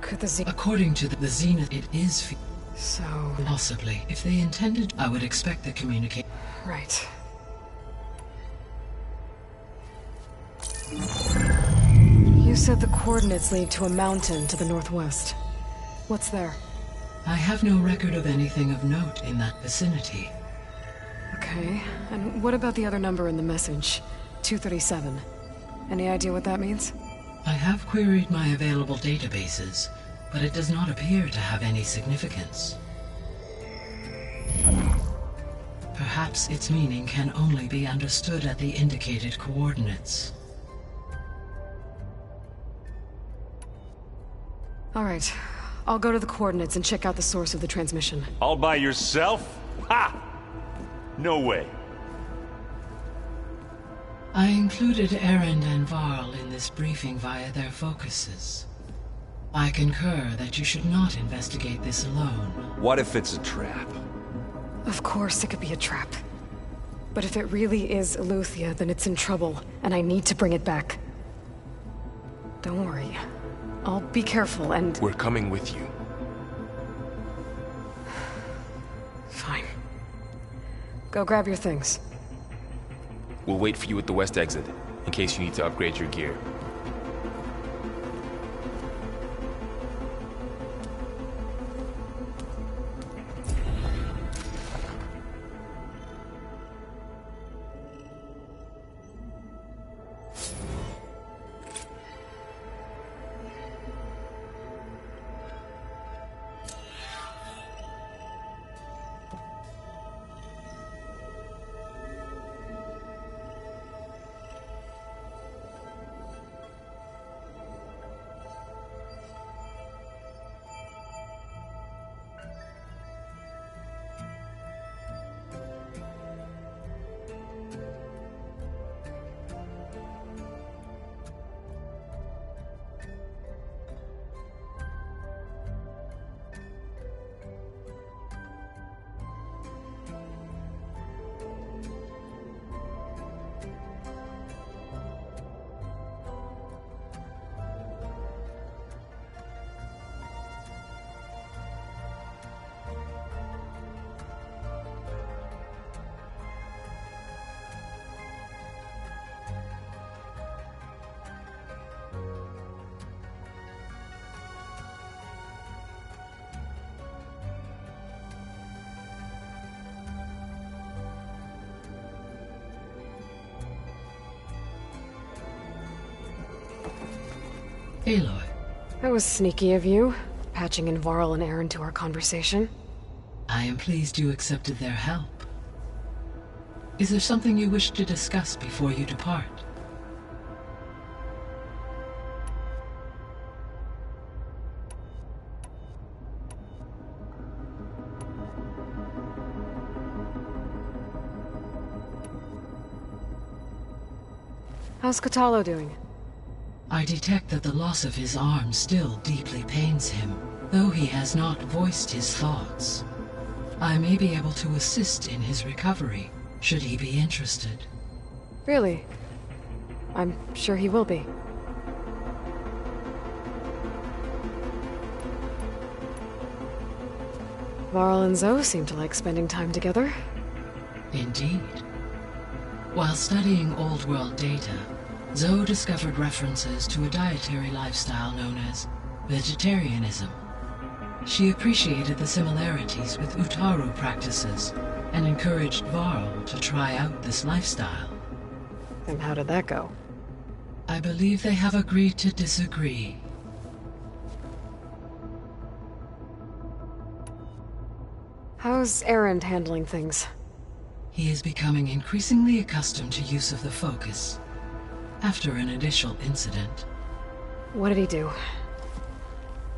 Could the According to the Zenith, it is so... possibly. If they intended, I would expect the communication... Right. You said the coordinates lead to a mountain to the northwest. What's there? I have no record of anything of note in that vicinity. Okay, and what about the other number in the message? 237. Any idea what that means? I have queried my available databases, but it does not appear to have any significance. Perhaps its meaning can only be understood at the indicated coordinates. All right. I'll go to the coordinates and check out the source of the transmission. All by yourself? Ha! No way. I included Erend and Varl in this briefing via their focuses. I concur that you should not investigate this alone. What if it's a trap? Of course it could be a trap. But if it really is Eleuthia, then it's in trouble, and I need to bring it back. Don't worry. I'll be careful and... We're coming with you. Fine. Go grab your things. We'll wait for you at the west exit, in case you need to upgrade your gear. Aloy. That was sneaky of you, patching in Varl and Erend to our conversation. I am pleased you accepted their help. Is there something you wish to discuss before you depart? How's Kotallo doing? I detect that the loss of his arm still deeply pains him, though he has not voiced his thoughts. I may be able to assist in his recovery, should he be interested. Really? I'm sure he will be. Varl and Zoe seem to like spending time together. Indeed. While studying Old World data, Zoe discovered references to a dietary lifestyle known as vegetarianism. She appreciated the similarities with Utaru practices and encouraged Varl to try out this lifestyle. And how did that go? I believe they have agreed to disagree. How's Erend handling things? He is becoming increasingly accustomed to use of the focus, after an initial incident. What did he do?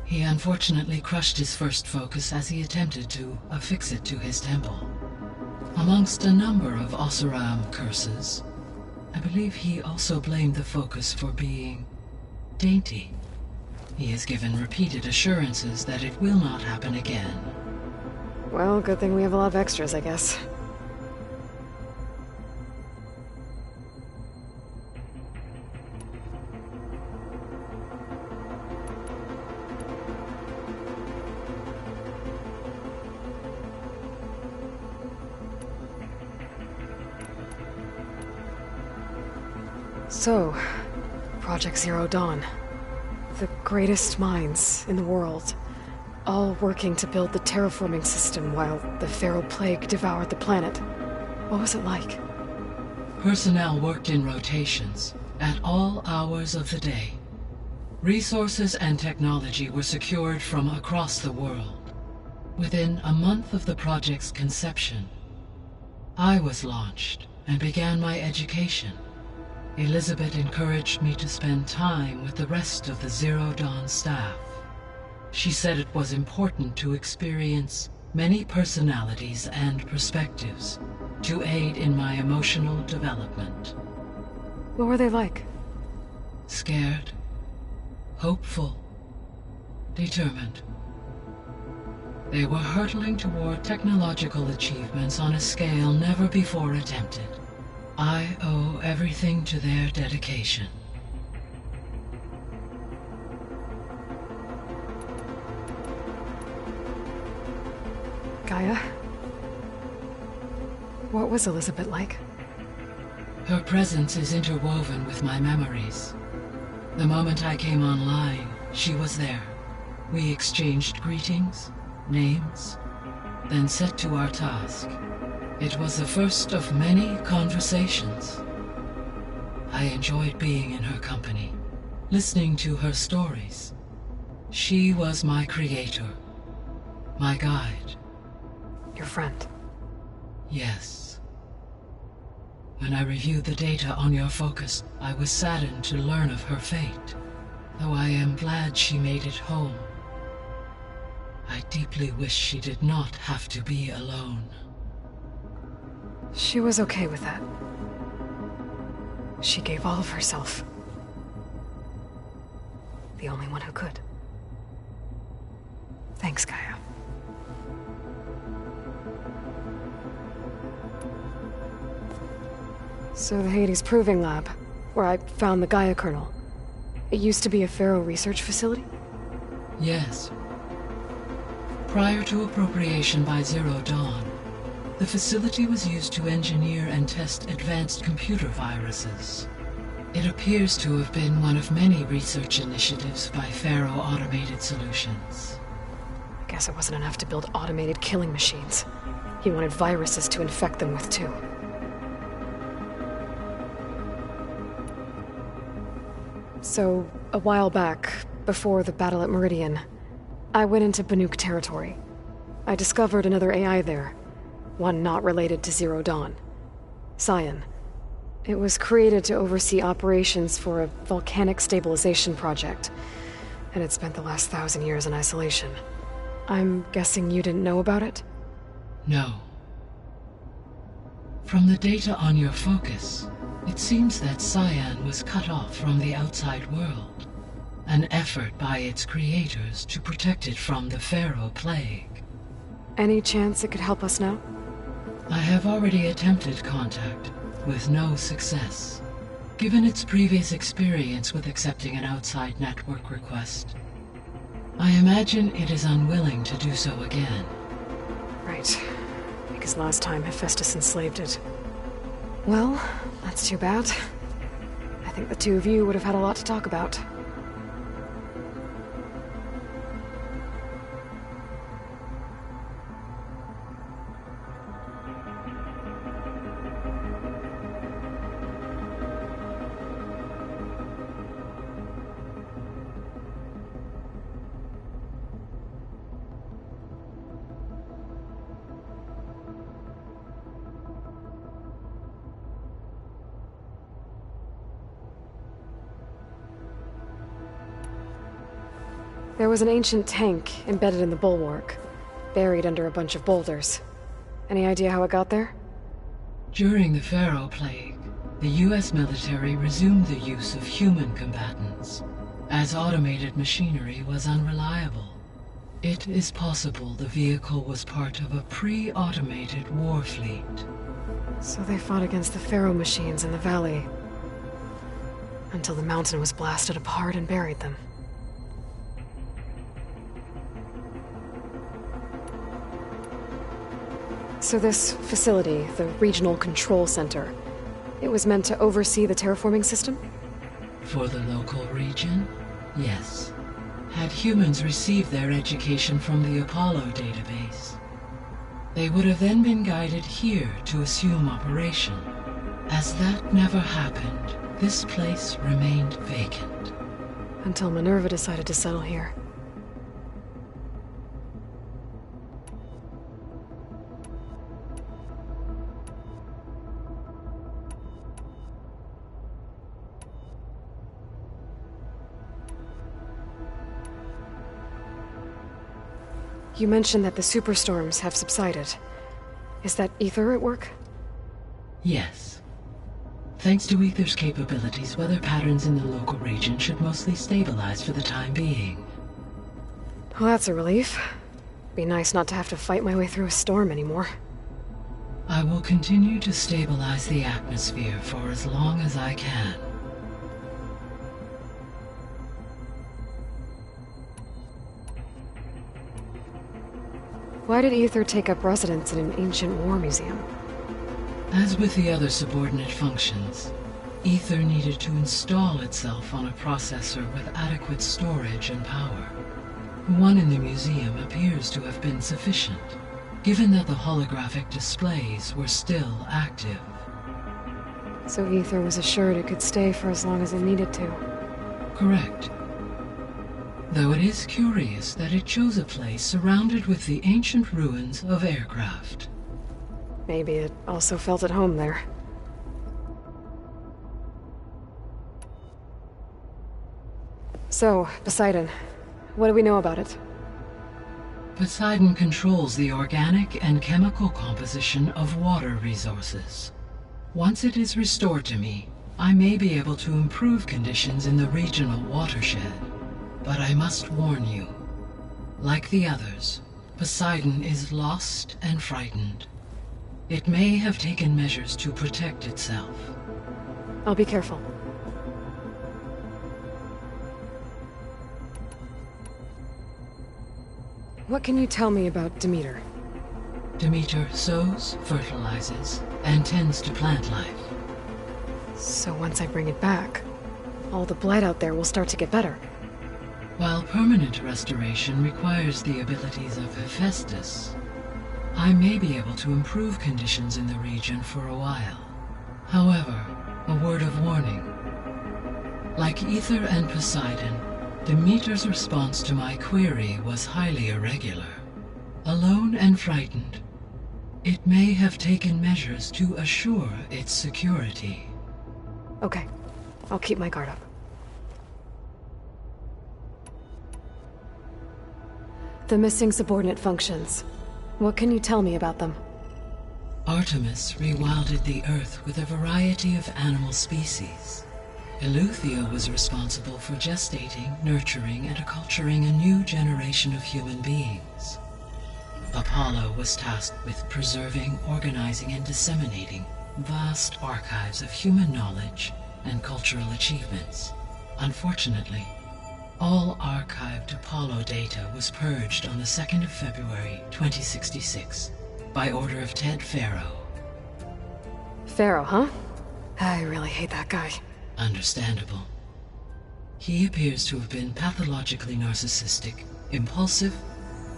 He unfortunately crushed his first focus as he attempted to affix it to his temple. Amongst a number of Oseram curses, I believe he also blamed the focus for being dainty. He has given repeated assurances that it will not happen again. Well, good thing we have a lot of extras, I guess. So, Project Zero Dawn. The greatest minds in the world, all working to build the terraforming system while the feral plague devoured the planet. What was it like? Personnel worked in rotations, at all hours of the day. Resources and technology were secured from across the world. Within a month of the project's conception, I was launched and began my education. Elizabeth encouraged me to spend time with the rest of the Zero Dawn staff. She said it was important to experience many personalities and perspectives to aid in my emotional development. What were they like? Scared, hopeful, determined. They were hurtling toward technological achievements on a scale never before attempted. I owe everything to their dedication. Gaia? What was Elizabeth like? Her presence is interwoven with my memories. The moment I came online, she was there. We exchanged greetings, names, then set to our task. It was the first of many conversations. I enjoyed being in her company, listening to her stories. She was my creator, my guide. Your friend? Yes. When I reviewed the data on your focus, I was saddened to learn of her fate, though I am glad she made it home. I deeply wish she did not have to be alone. She was okay with that. She gave all of herself. The only one who could. Thanks, Gaia. So the Hades Proving Lab, where I found the Gaia kernel. It used to be a Pharaoh research facility? Yes. Prior to appropriation by Zero Dawn, the facility was used to engineer and test advanced computer viruses. It appears to have been one of many research initiatives by Pharaoh Automated Solutions. I guess it wasn't enough to build automated killing machines. He wanted viruses to infect them with too. So, a while back, before the battle at Meridian, I went into Banuk territory. I discovered another AI there. One not related to Zero Dawn. Scion. It was created to oversee operations for a volcanic stabilization project, and it spent the last 1,000 years in isolation. I'm guessing you didn't know about it? No. From the data on your focus, it seems that Cyan was cut off from the outside world. An effort by its creators to protect it from the Pharaoh Plague. Any chance it could help us now? I have already attempted contact, with no success. Given its previous experience with accepting an outside network request, I imagine it is unwilling to do so again. Right. Because last time Hephaestus enslaved it. Well, that's too bad. I think the two of you would have had a lot to talk about. There was an ancient tank embedded in the bulwark, buried under a bunch of boulders. Any idea how it got there? During the Pharaoh Plague, the US military resumed the use of human combatants, as automated machinery was unreliable. It is possible the vehicle was part of a pre-automated war fleet. So they fought against the Pharaoh machines in the valley, until the mountain was blasted apart and buried them. So this facility, the Regional Control Center, it was meant to oversee the terraforming system? For the local region, yes. Had humans received their education from the Apollo database, they would have then been guided here to assume operation. As that never happened, this place remained vacant. Until Minerva decided to settle here. You mentioned that the superstorms have subsided. Is that Ether at work? Yes. Thanks to Ether's capabilities, weather patterns in the local region should mostly stabilize for the time being. Well, that's a relief. Be nice not to have to fight my way through a storm anymore. I will continue to stabilize the atmosphere for as long as I can. Why did Ether take up residence in an ancient war museum? As with the other subordinate functions, Ether needed to install itself on a processor with adequate storage and power. One in the museum appears to have been sufficient, given that the holographic displays were still active. So Ether was assured it could stay for as long as it needed to. Correct. Though it is curious that it chose a place surrounded with the ancient ruins of aircraft. Maybe it also felt at home there. So, Poseidon, what do we know about it? Poseidon controls the organic and chemical composition of water resources. Once it is restored to me, I may be able to improve conditions in the regional watershed. But I must warn you, like the others, Poseidon is lost and frightened. It may have taken measures to protect itself. I'll be careful. What can you tell me about Demeter? Demeter sows, fertilizes, and tends to plant life. So once I bring it back, all the blight out there will start to get better. While permanent restoration requires the abilities of Hephaestus, I may be able to improve conditions in the region for a while. However, a word of warning. Like Ether and Poseidon, Demeter's response to my query was highly irregular. Alone and frightened, it may have taken measures to assure its security. Okay, I'll keep my guard up. The missing subordinate functions. What can you tell me about them? Artemis rewilded the Earth with a variety of animal species. Eleuthia was responsible for gestating, nurturing, and acculturating a new generation of human beings. Apollo was tasked with preserving, organizing, and disseminating vast archives of human knowledge and cultural achievements. Unfortunately, all archived Apollo data was purged on the 2nd of February, 2066, by order of Ted Farrow. Pharaoh, huh? I really hate that guy. Understandable. He appears to have been pathologically narcissistic, impulsive,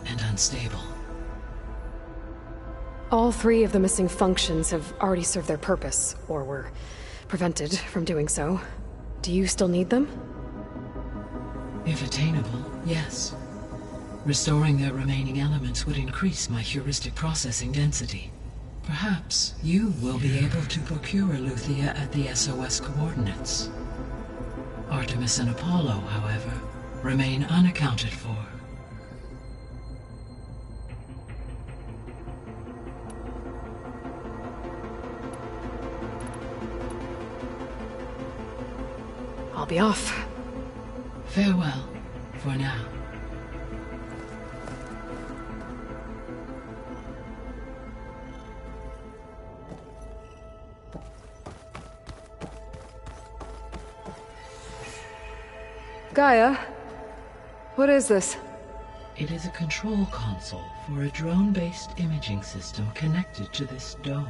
and unstable. All 3 of the missing functions have already served their purpose, or were prevented from doing so. Do you still need them? If attainable, yes. Restoring their remaining elements would increase my heuristic processing density. Perhaps you will be able to procure Eleuthia at the SOS coordinates. Artemis and Apollo, however, remain unaccounted for. I'll be off. Farewell, for now. Gaia, what is this? It is a control console for a drone-based imaging system connected to this dome.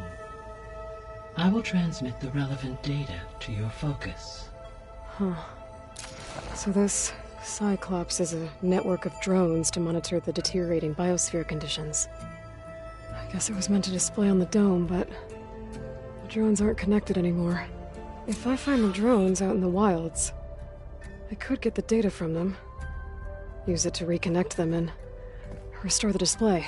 I will transmit the relevant data to your focus. Huh. So this Cyclops is a network of drones to monitor the deteriorating biosphere conditions. I guess it was meant to display on the dome, but the drones aren't connected anymore. If I find the drones out in the wilds, I could get the data from them, use it to reconnect them, and restore the display.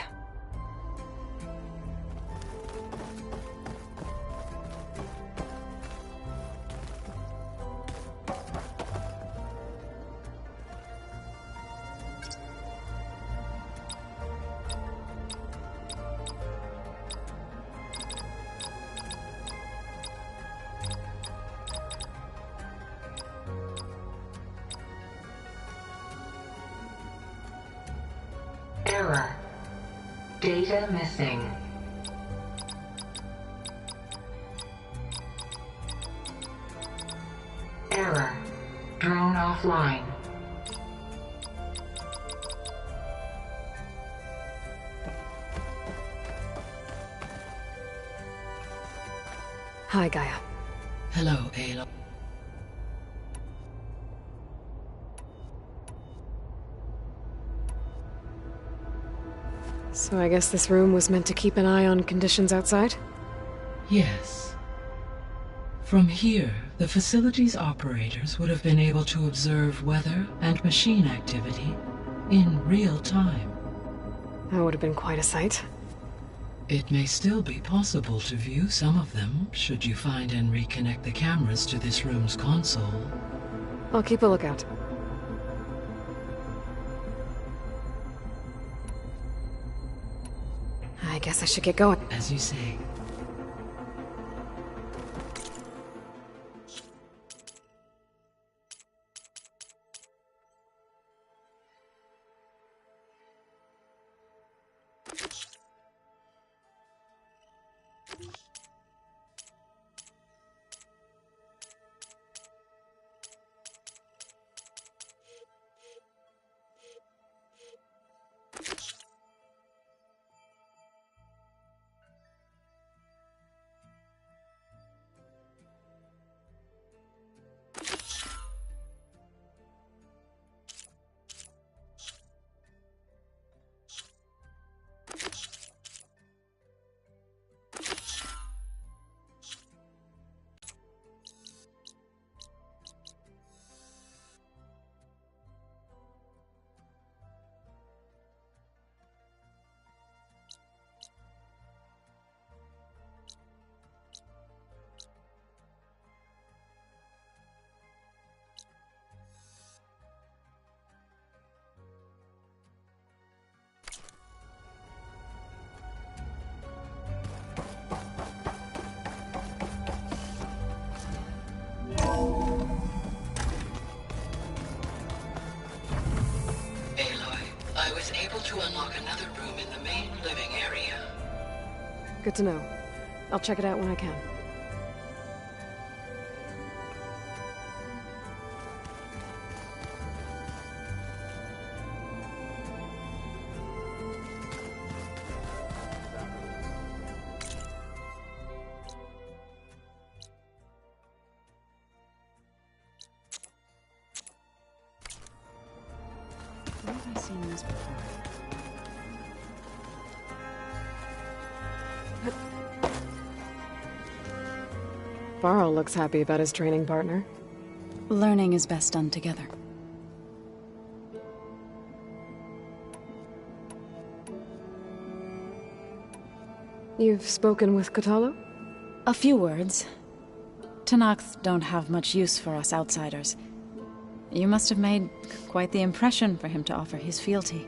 Error. Data missing. Error. Drone offline. Hi, Gaia. Hello, Aloy. So I guess this room was meant to keep an eye on conditions outside? Yes. From here, the facility's operators would have been able to observe weather and machine activity in real time. That would have been quite a sight. It may still be possible to view some of them, should you find and reconnect the cameras to this room's console. I'll keep a lookout. I guess I should get going. As you say. Good to know. I'll check it out when I can. Where have I seen this before? Varl looks happy about his training partner. Learning is best done together. You've spoken with Kotallo? A few words. Tenakth don't have much use for us outsiders. You must have made quite the impression for him to offer his fealty.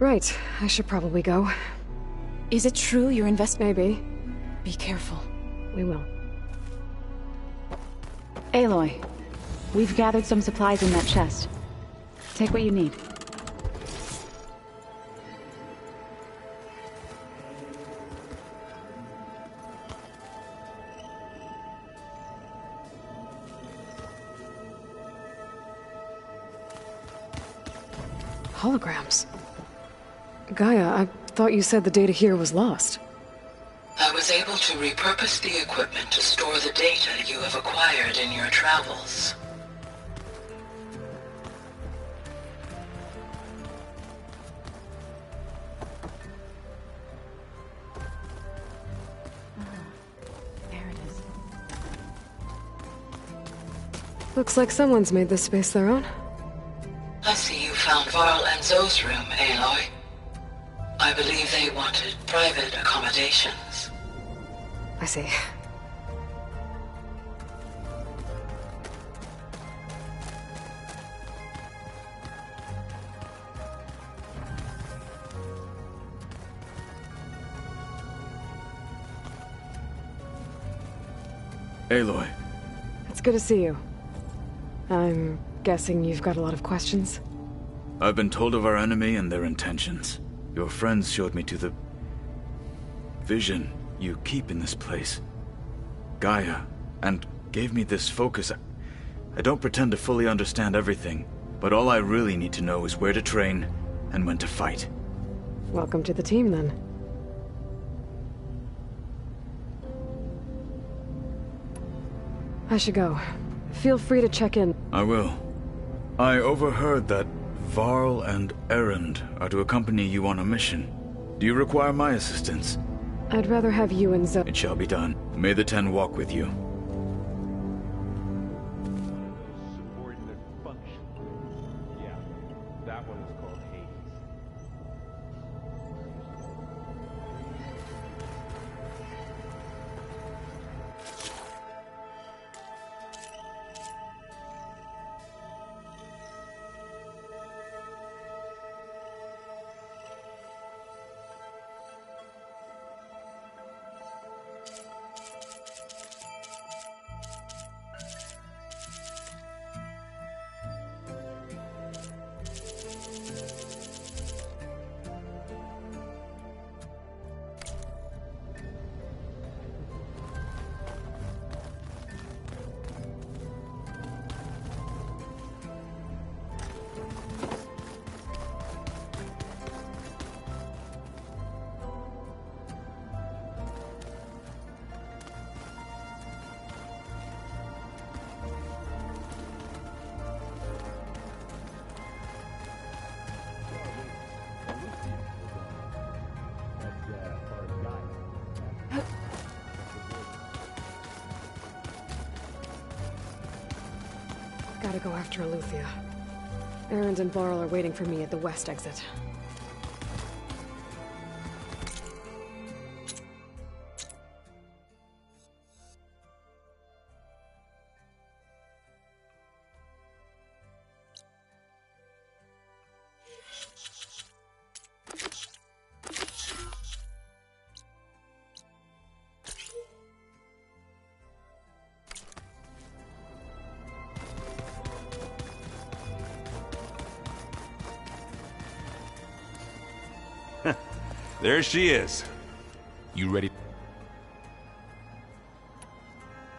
Right, I should probably go. Is it true you're Maybe. Be careful. We will. Aloy, we've gathered some supplies in that chest. Take what you need. Holograms. Gaia, I thought you said the data here was lost. I was able to repurpose the equipment to store the data you have acquired in your travels. There it is. Looks like someone's made this space their own. I see you found Varl and Zoe's room, Aloy. I believe they wanted private accommodations. I see. Aloy. It's good to see you. I'm guessing you've got a lot of questions? I've been told of our enemy and their intentions. Your friends showed me to the vision you keep in this place, Gaia, and gave me this focus. I don't pretend to fully understand everything, but all I really need to know is where to train and when to fight. Welcome to the team, then. I should go. Feel free to check in. I will. I overheard that Varl and Erend are to accompany you on a mission. Do you require my assistance? I'd rather have you and Zoe. It shall be done. May the Ten walk with you. Subordinate function. Yeah, that one is called Hades. Gotta go after Aletheia. Erend and Barl are waiting for me at the west exit. There she is. You ready?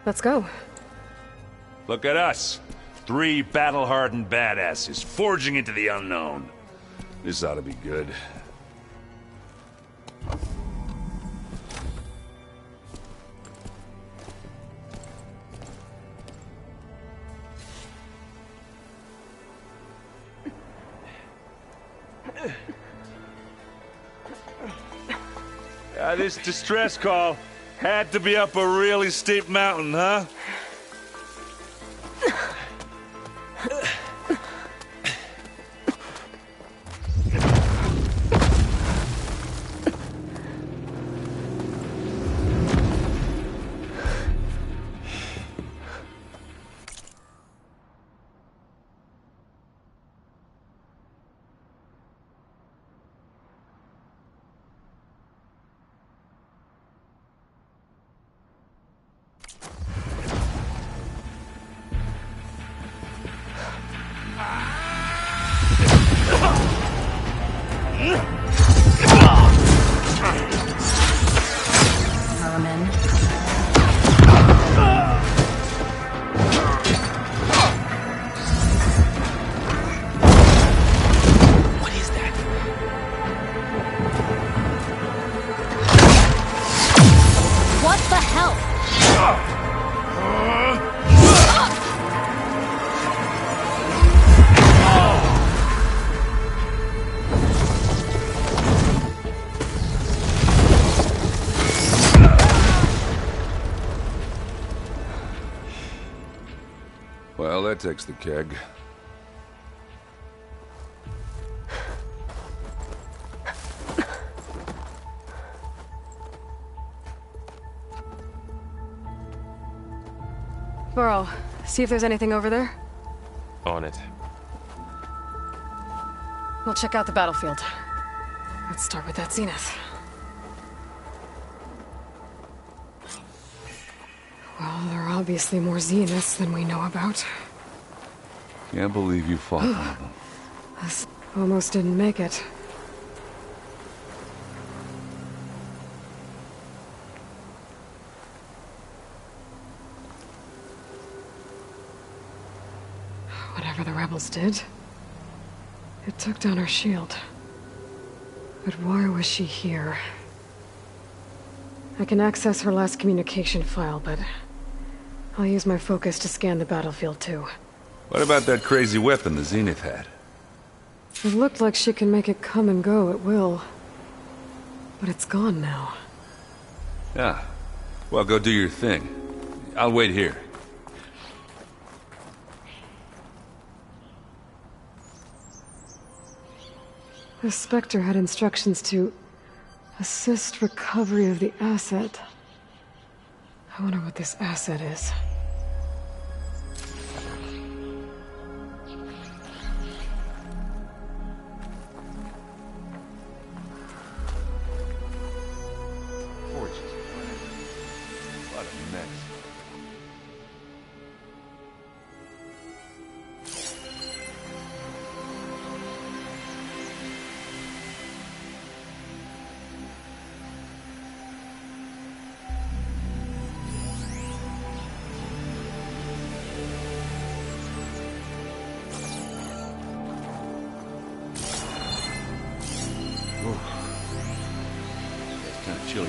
Let's go. Look at us. 3 battle-hardened badasses forging into the unknown. This ought to be good. This distress call had to be up a really steep mountain, huh? Well, that takes the keg. Burrow, see if there's anything over there. On it. We'll check out the battlefield. Let's start with that zenith. Well, there are obviously more zeniths than we know about. Can't believe you fought one of them. This almost didn't make it. Whatever the rebels did, it took down her shield. But why was she here? I can access her last communication file, but I'll use my focus to scan the battlefield too. What about that crazy weapon the Zenith had? It looked like she can make it come and go at will. But it's gone now. Yeah. Well, go do your thing. I'll wait here. The Spectre had instructions to assist recovery of the asset. I wonder what this asset is. What a mess. It's kind of chilly.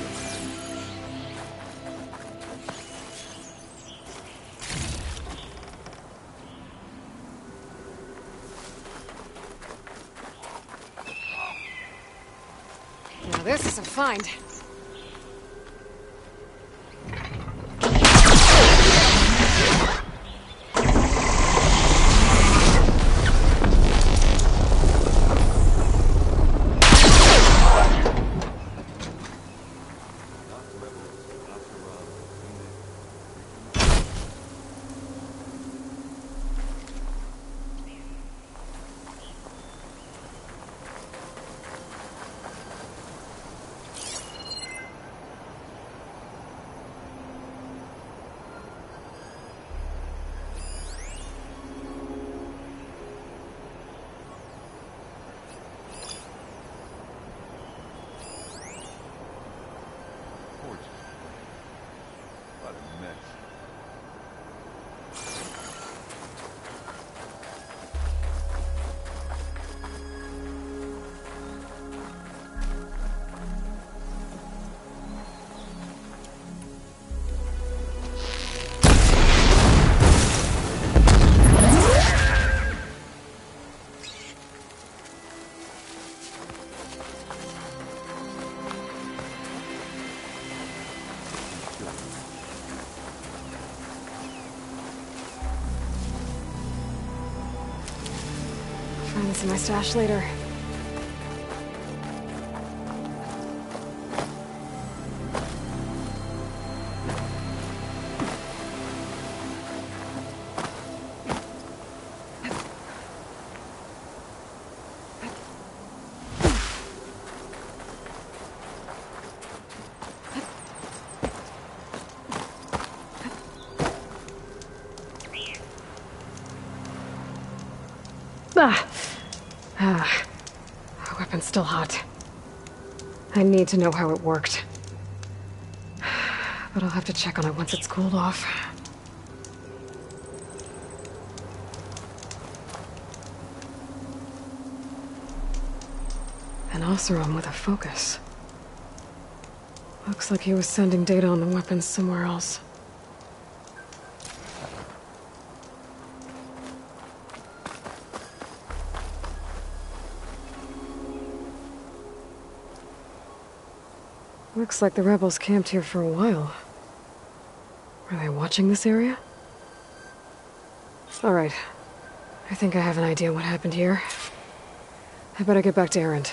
Now this is a find. Find this in my stash later. The weapon's still hot. I need to know how it worked. But I'll have to check on it once it's cooled off. An Oseram with a focus. Looks like he was sending data on the weapons somewhere else. Looks like the rebels camped here for a while. Are they watching this area? Alright. I think I have an idea what happened here. I better get back to Erend.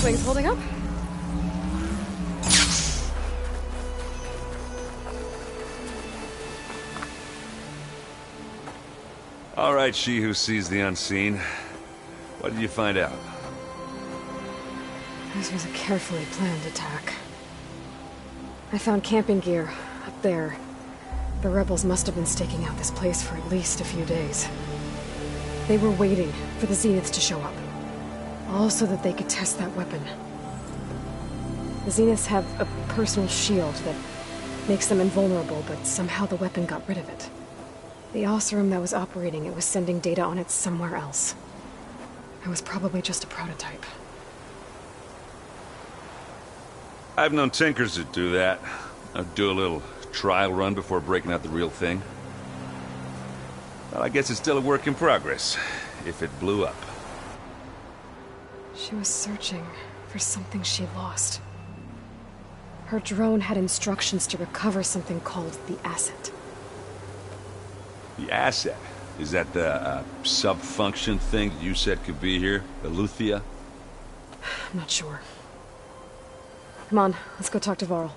Wings holding up? All right, she who sees the unseen. What did you find out? This was a carefully planned attack. I found camping gear up there. The rebels must have been staking out this place for at least a few days. They were waiting for the Zeniths to show up. All so that they could test that weapon. The Zeniths have a personal shield that makes them invulnerable, but somehow the weapon got rid of it. The Oseram that was operating it was sending data on it somewhere else. It was probably just a prototype. I've known tinkers that do that. I'd do a little trial run before breaking out the real thing. Well, I guess it's still a work in progress, if it blew up. She was searching for something she lost. Her drone had instructions to recover something called the asset. The asset? Is that the sub-function thing that you said could be here? The Luthia? I'm not sure. Come on, let's go talk to Varl.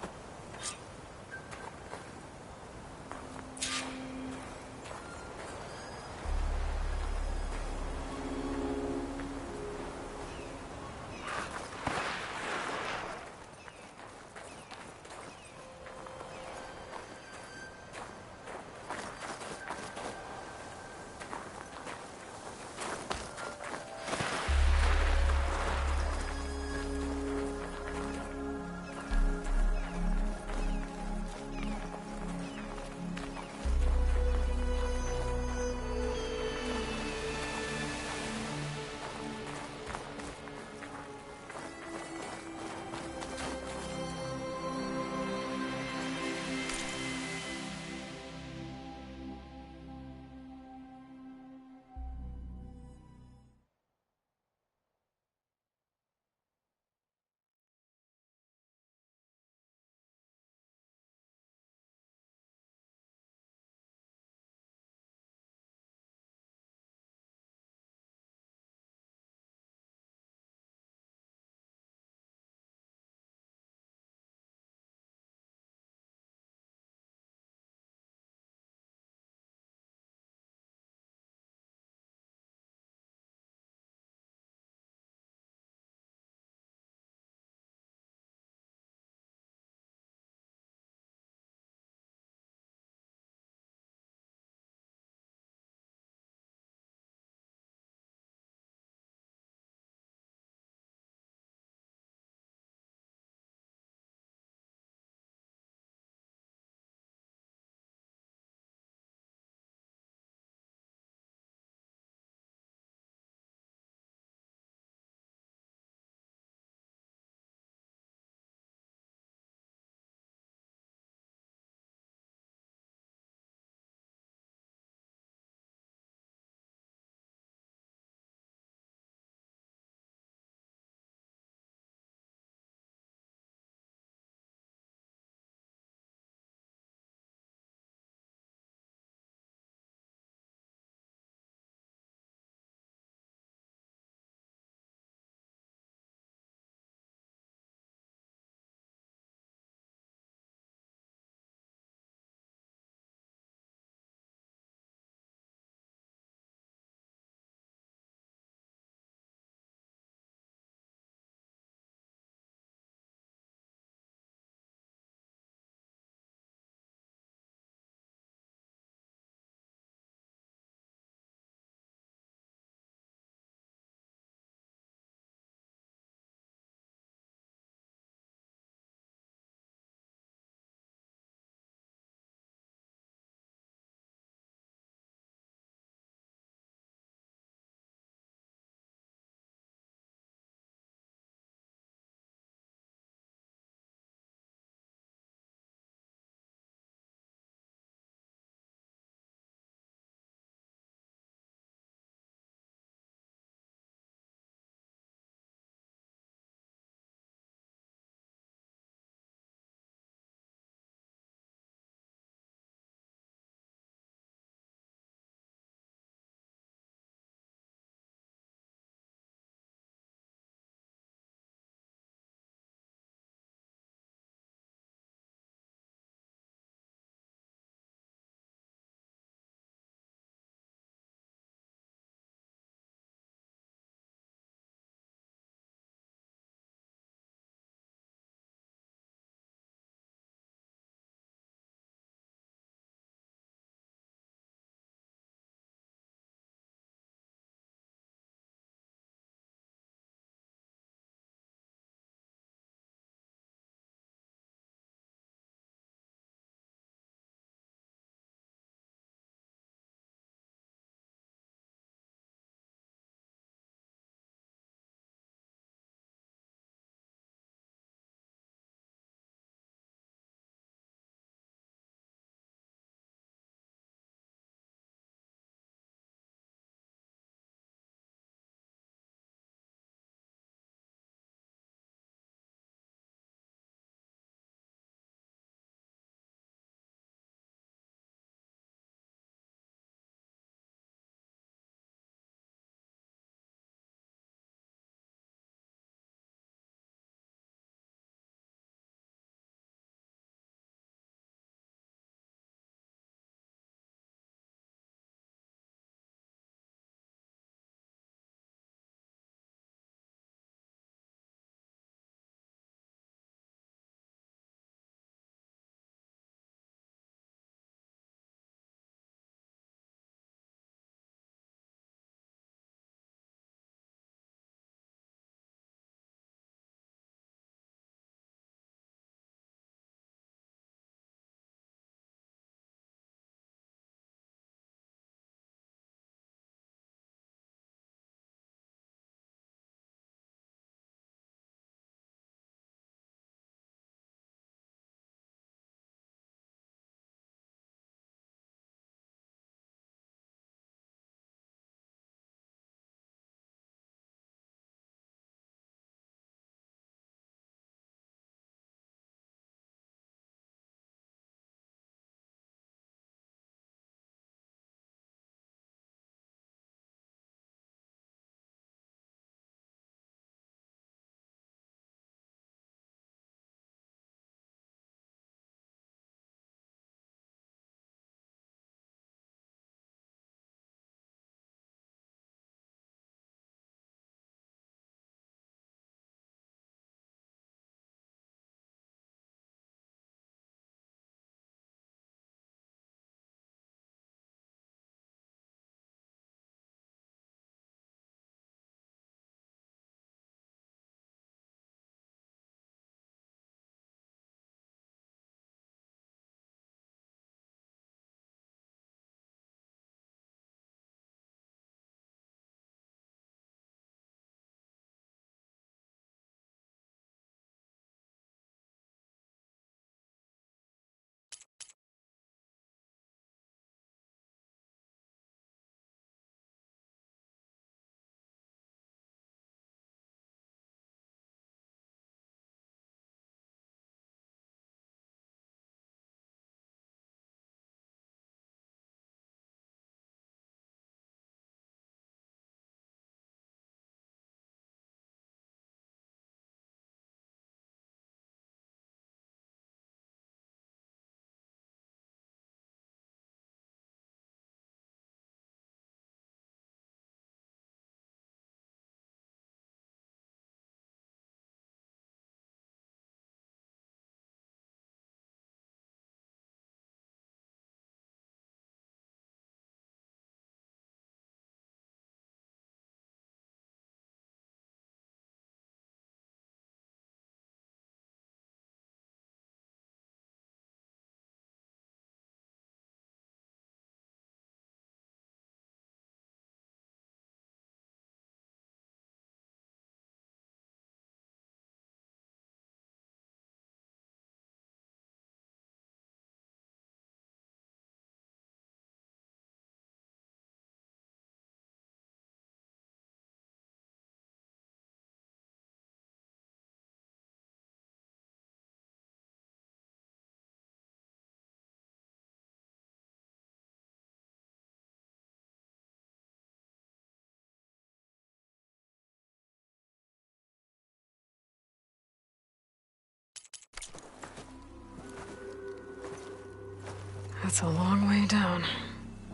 That's a long way down.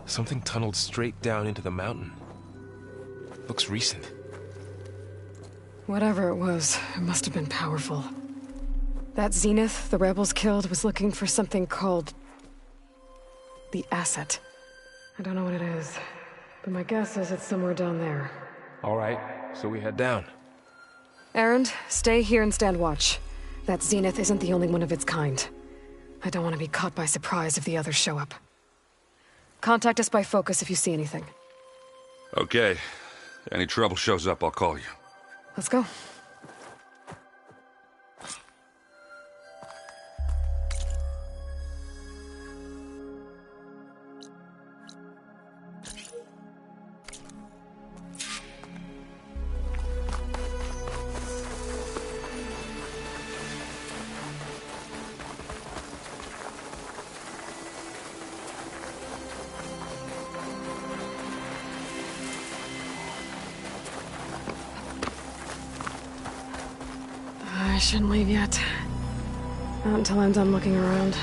Something tunneled straight down into the mountain. Looks recent. Whatever it was, it must have been powerful. That Zenith the rebels killed was looking for something called the Asset. I don't know what it is, but my guess is it's somewhere down there. All right, so we head down. Erend, stay here and stand watch. That Zenith isn't the only one of its kind. I don't want to be caught by surprise if the others show up. Contact us by focus if you see anything. Okay. Any trouble shows up, I'll call you. Let's go. I shouldn't leave yet. Not until I'm done looking around.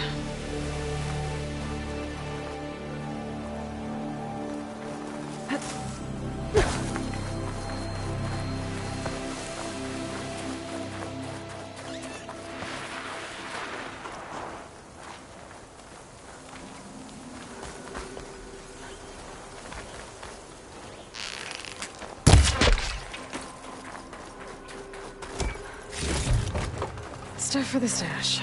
Stuff for the stash.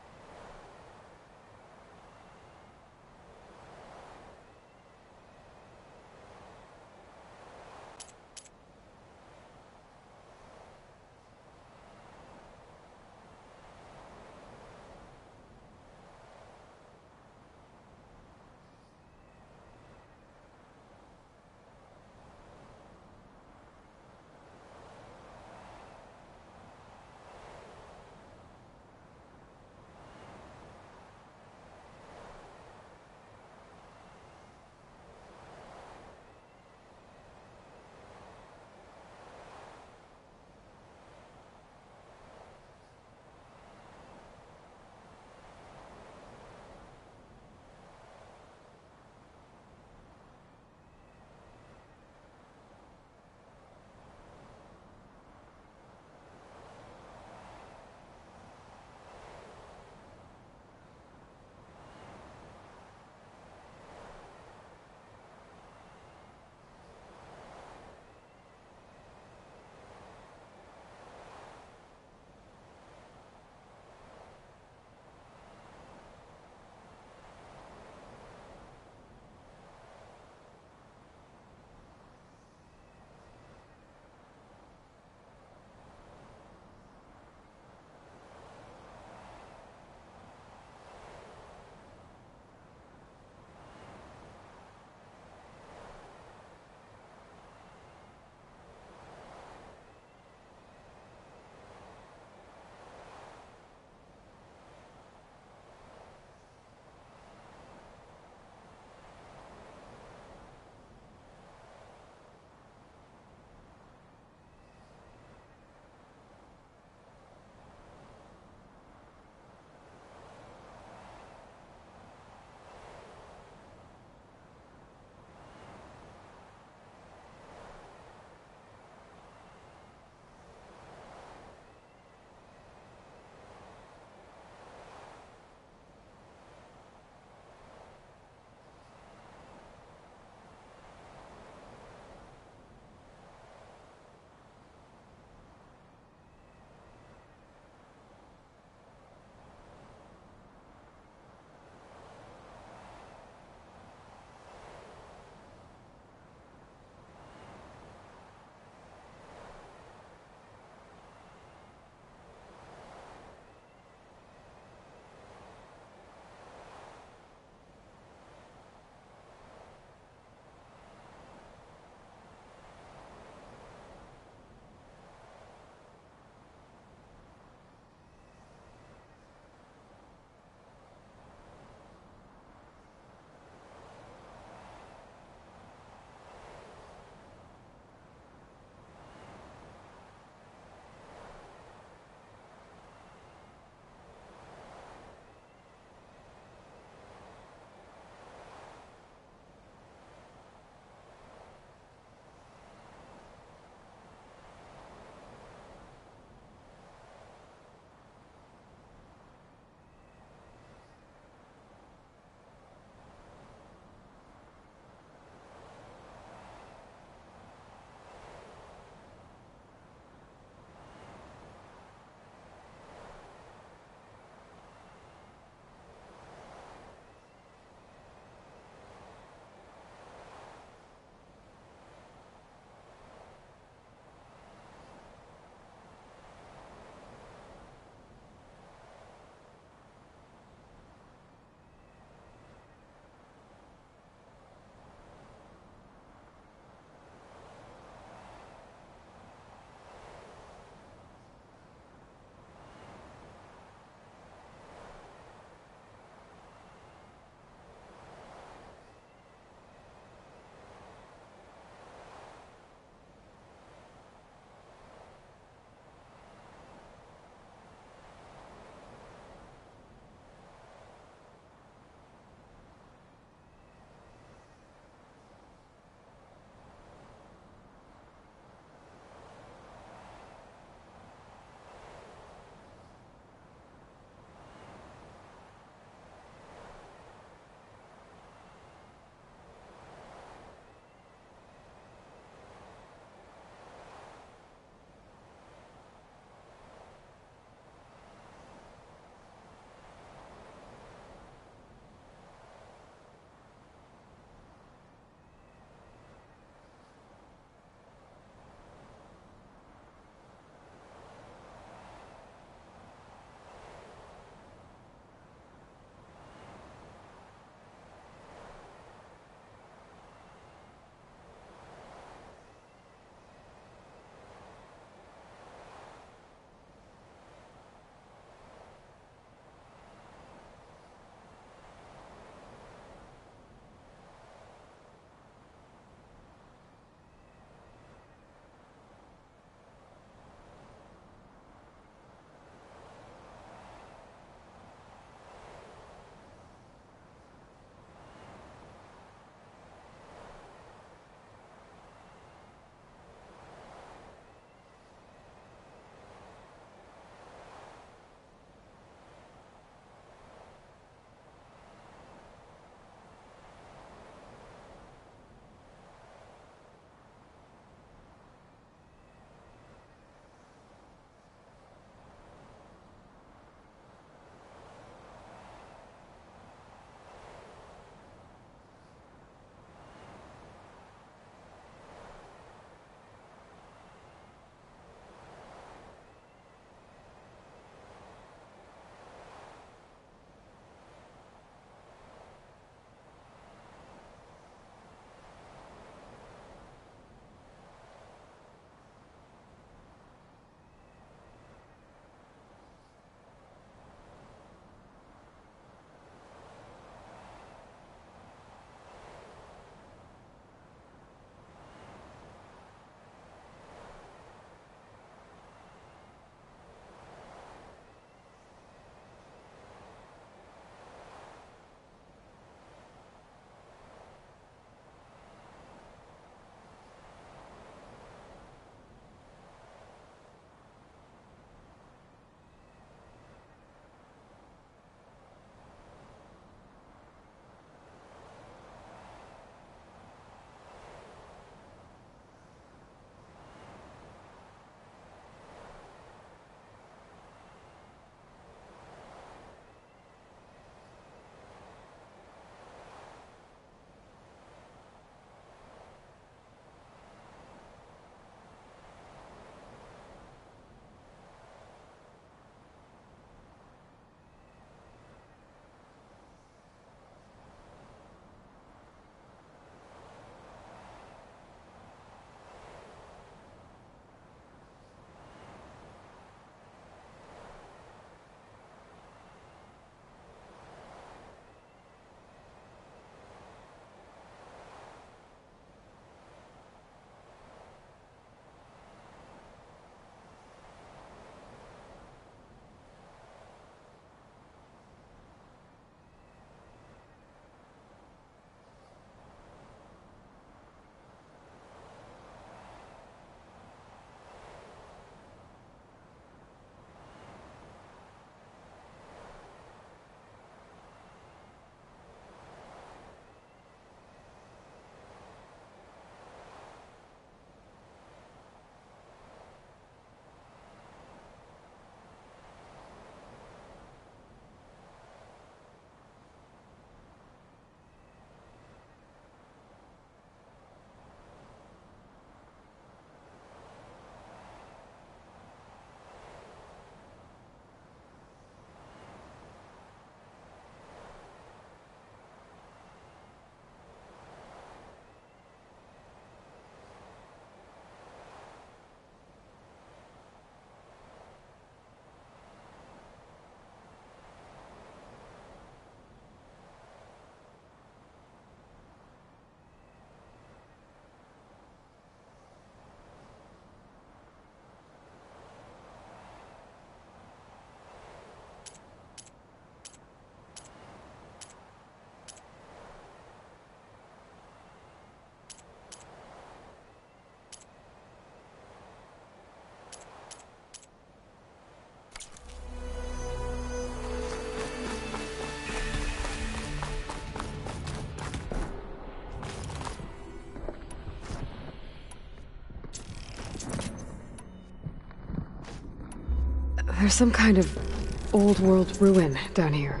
There's some kind of old world ruin down here.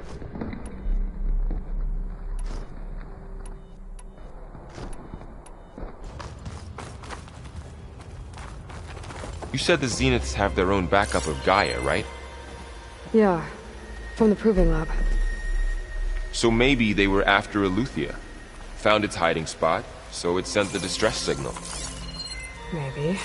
You said the Zeniths have their own backup of Gaia, right? Yeah, from the Proving Lab. So maybe they were after Eleuthia. Found its hiding spot, so it sent the distress signal. Maybe.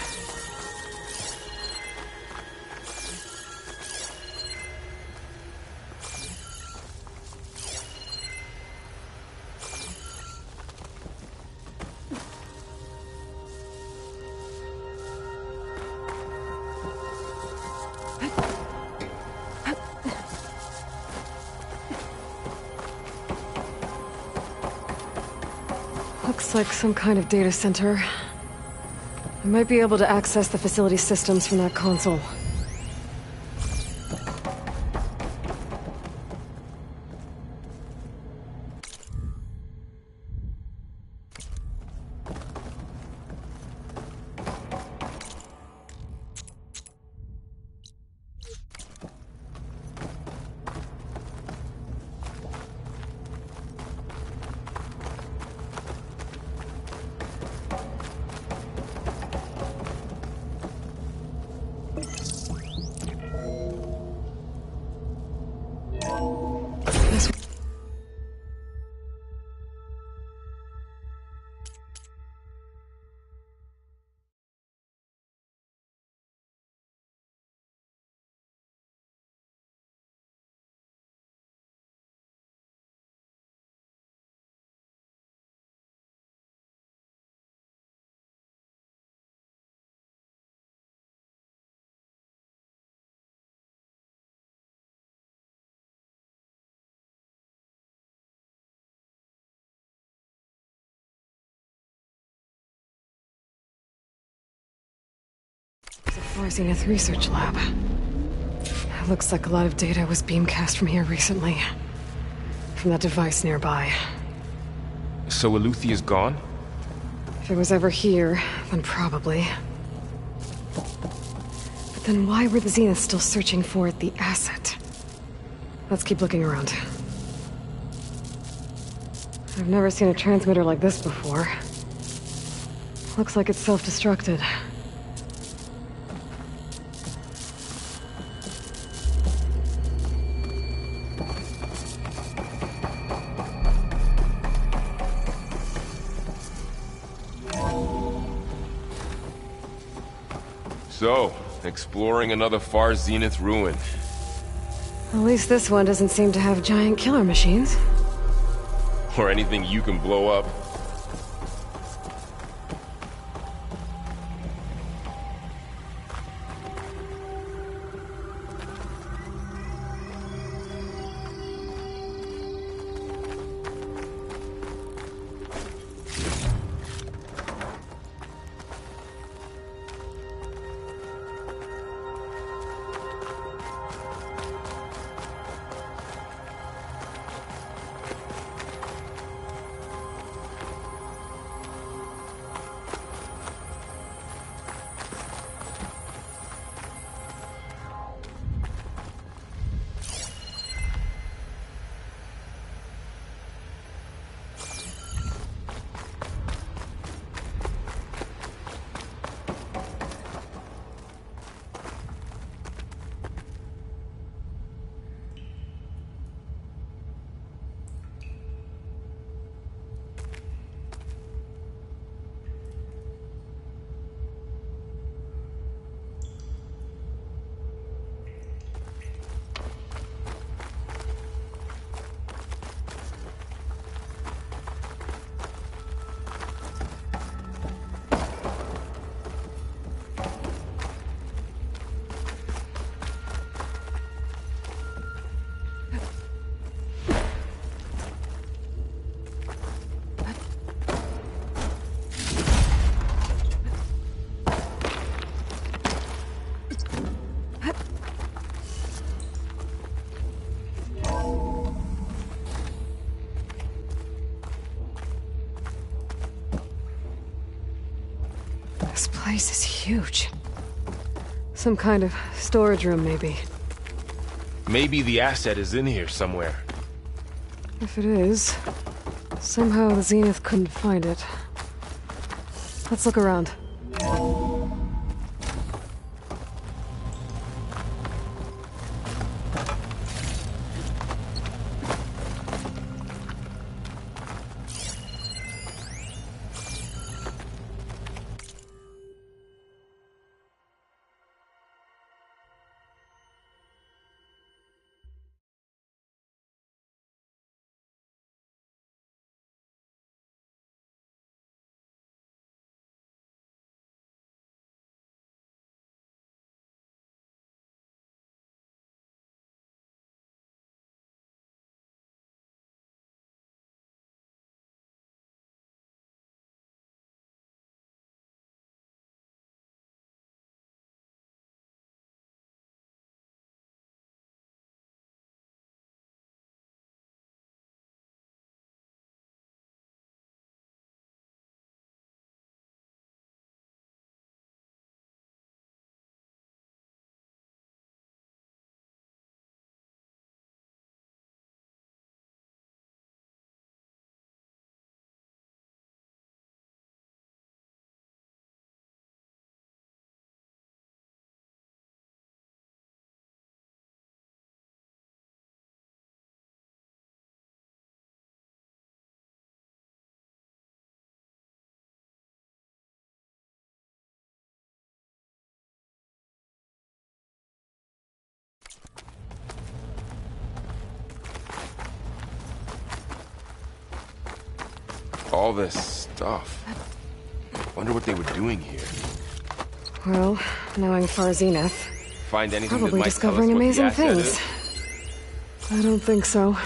Looks like some kind of data center. I might be able to access the facility systems from that console. It's a Far Zenith research lab. It looks like a lot of data was beamcast from here recently. From that device nearby. So Eleuthia's gone? If it was ever here, then probably. But then why were the Zeniths still searching for the asset? Let's keep looking around. I've never seen a transmitter like this before. Looks like it's self-destructed. So, exploring another Far Zenith ruin. At least this one doesn't seem to have giant killer machines. Or anything you can blow up. This place is huge. Some kind of storage room, maybe. Maybe the asset is in here somewhere. If it is, somehow the Zenith couldn't find it. Let's look around. All this stuff. Wonder what they were doing here. Well, knowing Far Zenith, Find anything that probably might tell us discovering what the amazing asset things. is? I don't think so.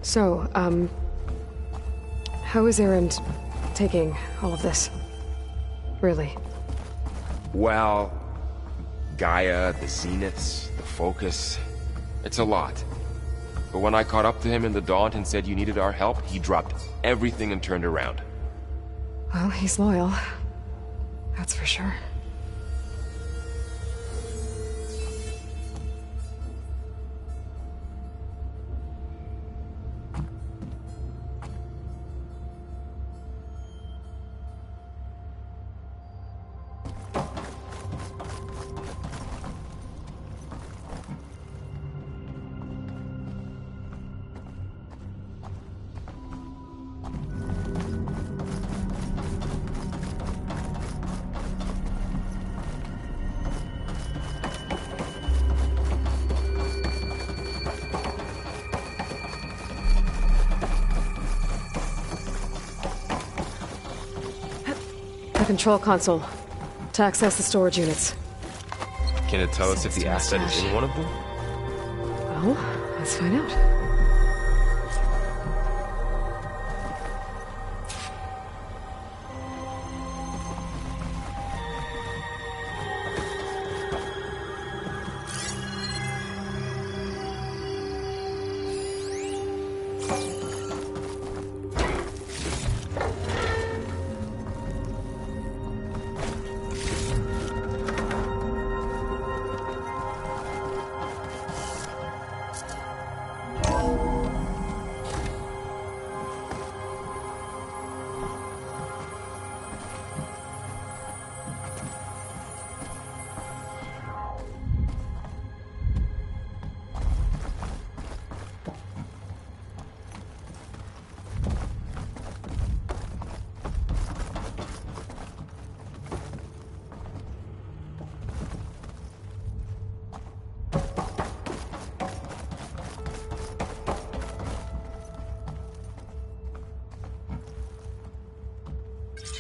So, how is Erend taking all of this? Really? Well, Gaia, the Zeniths, the Focus. It's a lot. But when I caught up to him in the Daunt and said you needed our help, he dropped everything and turned around. Well, he's loyal. That's for sure. The control console. To access the storage units. Can it tell us if the asset is in one of them? Well, let's find out.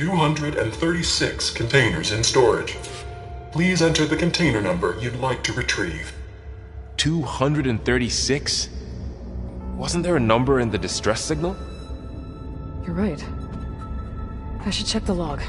$236 containers in storage. Please enter the container number you'd like to retrieve. 236? Wasn't there a number in the distress signal? You're right. I should check the log.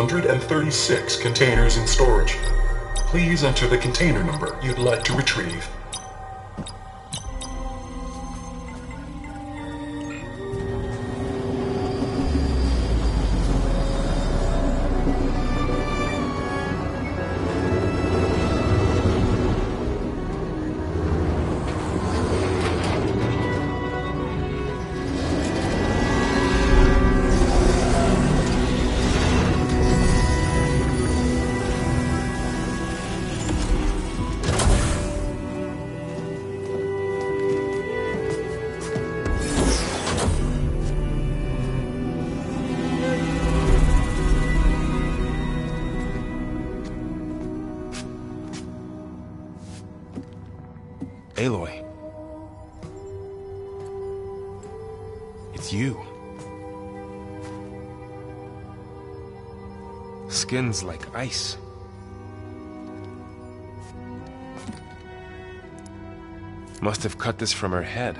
136 containers in storage. Please enter the container number you'd like to retrieve. Aloy. It's you. Skin's like ice. Must have cut this from her head.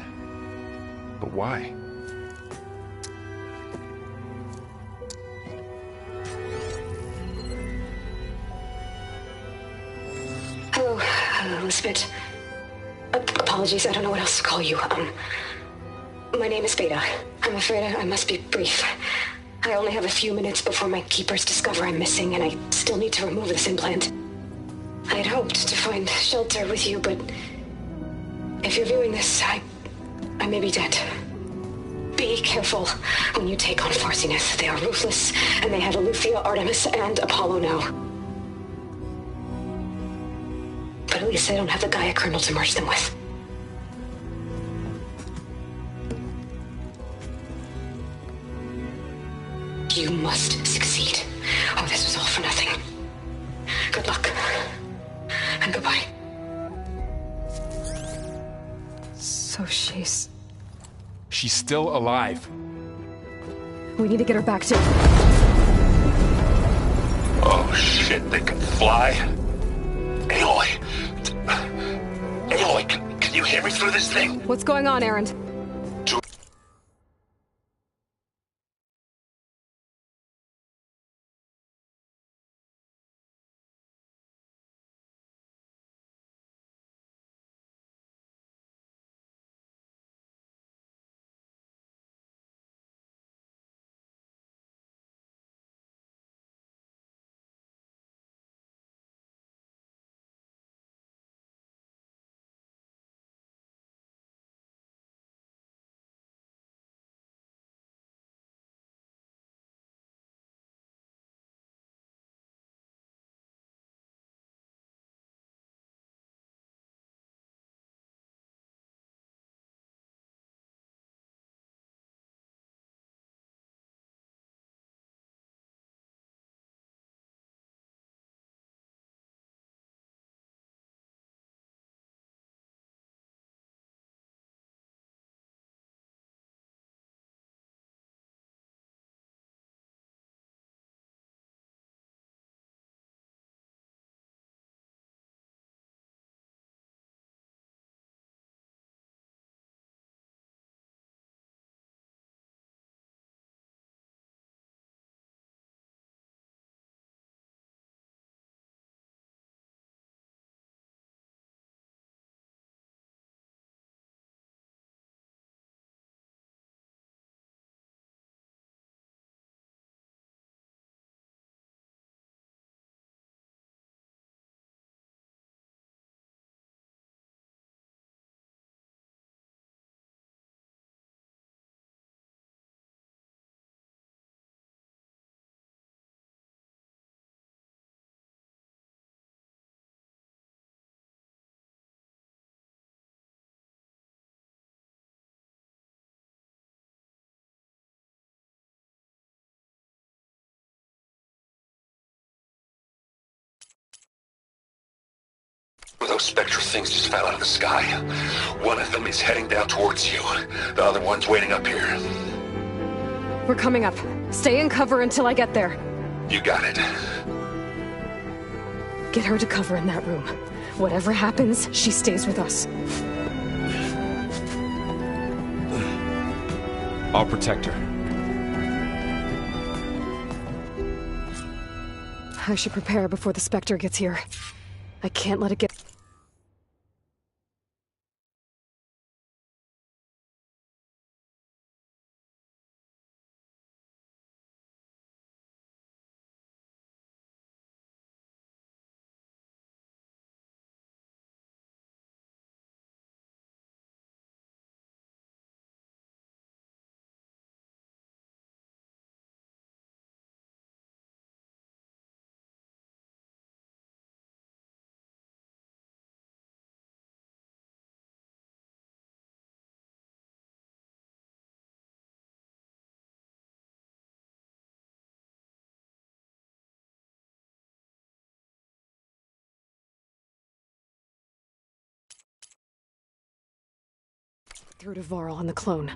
But why? Hello, Elizabeth. Apologies, I don't know what else to call you. My name is Beta. I'm afraid I must be brief. I only have a few minutes before my keepers discover I'm missing, and I still need to remove this implant. I had hoped to find shelter with you, but if you're viewing this, I may be dead. Be careful when you take on Far Zenith. They are ruthless, and they have Eleuthia, Artemis, and Apollo now. But at least I don't have the Gaia kernel to merge them with. You must succeed, or this was all for nothing. Good luck. And goodbye. So she's still alive. We need to get her back to... Oh shit, they can fly? Aloy! Aloy, can you hear me through this thing? What's going on, Aaron? Those spectral things just fell out of the sky. One of them is heading down towards you. The other one's waiting up here. We're coming up. Stay in cover until I get there. You got it. Get her to cover in that room. Whatever happens, she stays with us. I'll protect her. I should prepare before the Spectre gets here. I can't let it get... through to Varl on the clone.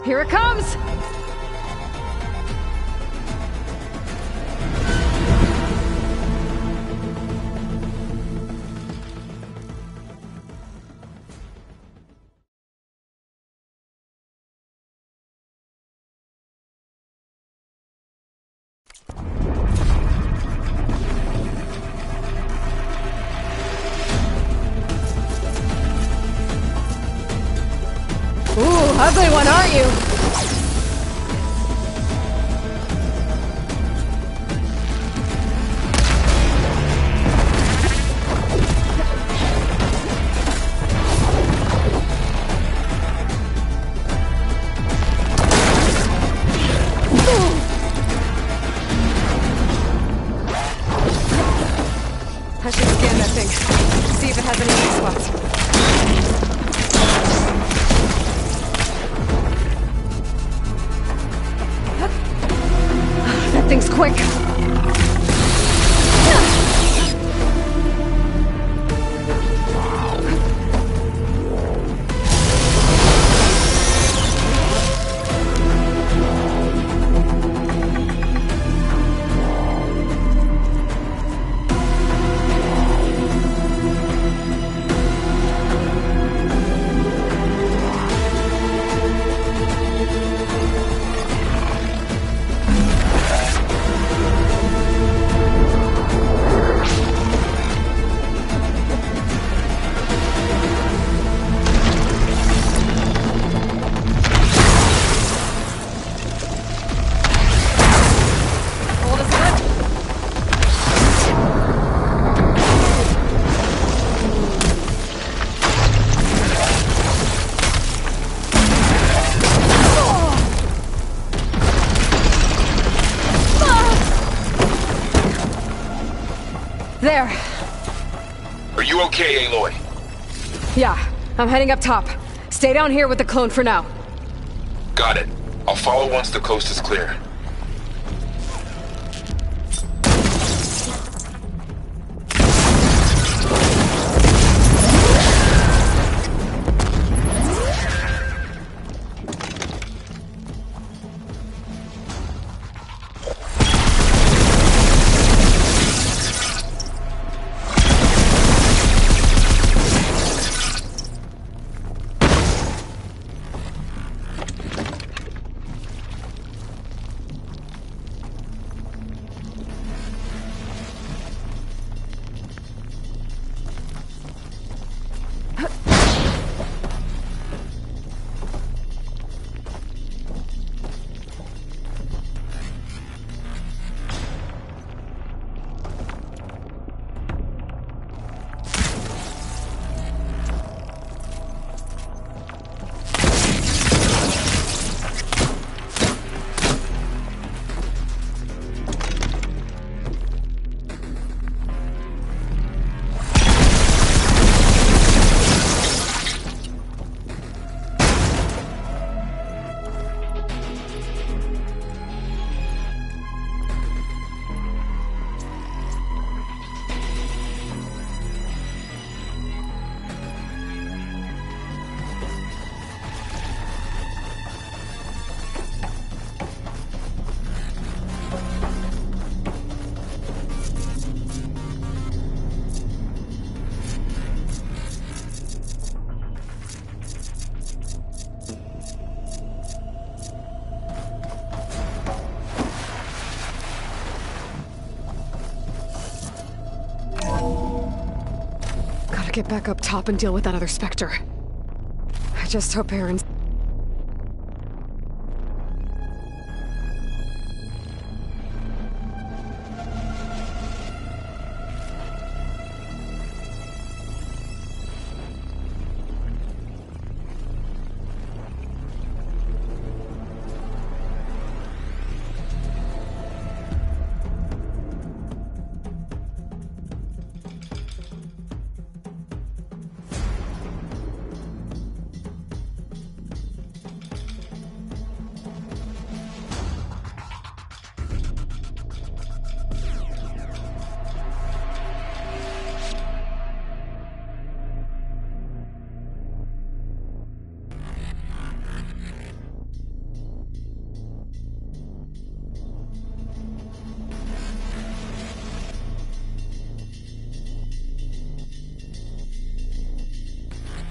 Here it comes! Ooh, ugly one, aren't you? I should scan that thing. See if it has any weak spots. That thing's quick. There. Are you okay, Aloy? Yeah, I'm heading up top. Stay down here with the clone for now. Got it. I'll follow once the coast is clear. Gotta get back up top and deal with that other Spectre. I just hope Aaron's...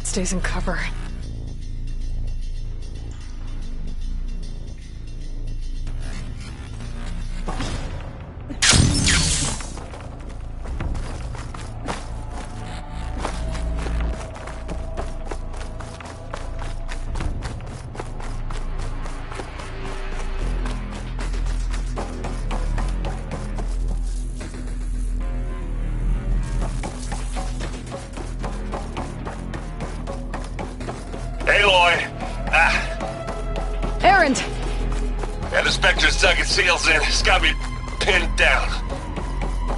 stays in cover. Dug its heels in. It's got me pinned down.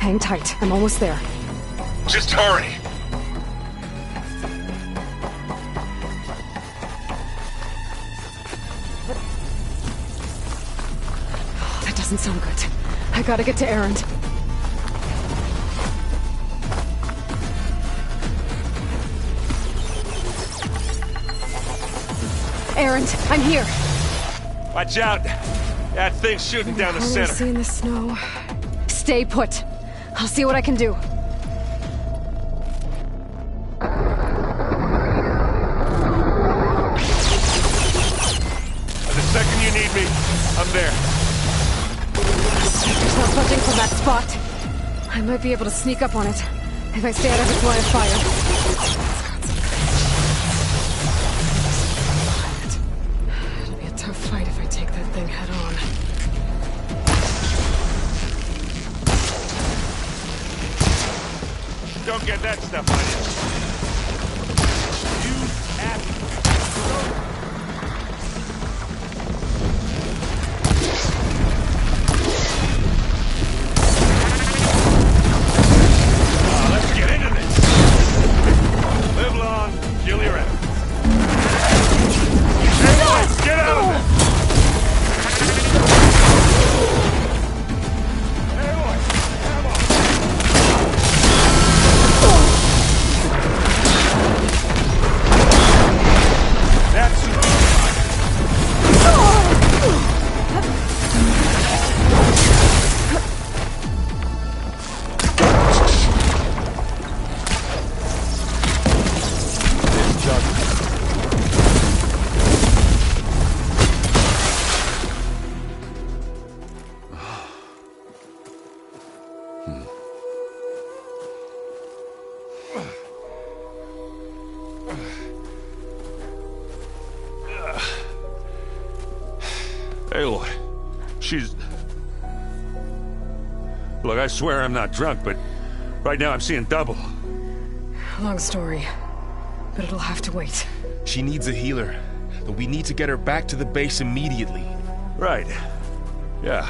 Hang tight. I'm almost there. Just hurry. Oh, that doesn't sound good. I gotta get to Aaron. Aaron, I'm here. Watch out. That thing's shooting down the center. See in the snow. Stay put. I'll see what I can do. The second you need me, I'm there. There's no budging from that spot. I might be able to sneak up on it if I stay out of its line of fire. It'll be a tough fight if I take that thing head on. Don't get that stuff on you. You let's get into this. Live long, kill your enemy. Hey, get out of there! Aloy, she's... Look, I swear I'm not drunk, but right now I'm seeing double. Long story, but it'll have to wait. She needs a healer, but we need to get her back to the base immediately. Right. Yeah.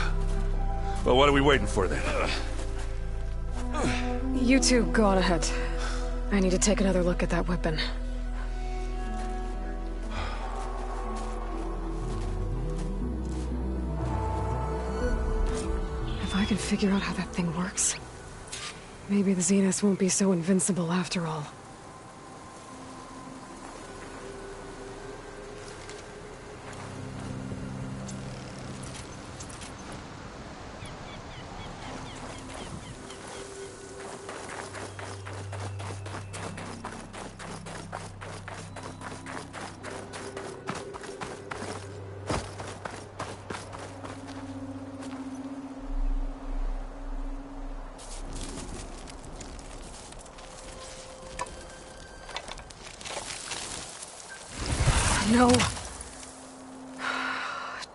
Well, what are we waiting for then? You two go on ahead. I need to take another look at that weapon. If I can figure out how that thing works, maybe the Zeniths won't be so invincible after all. No.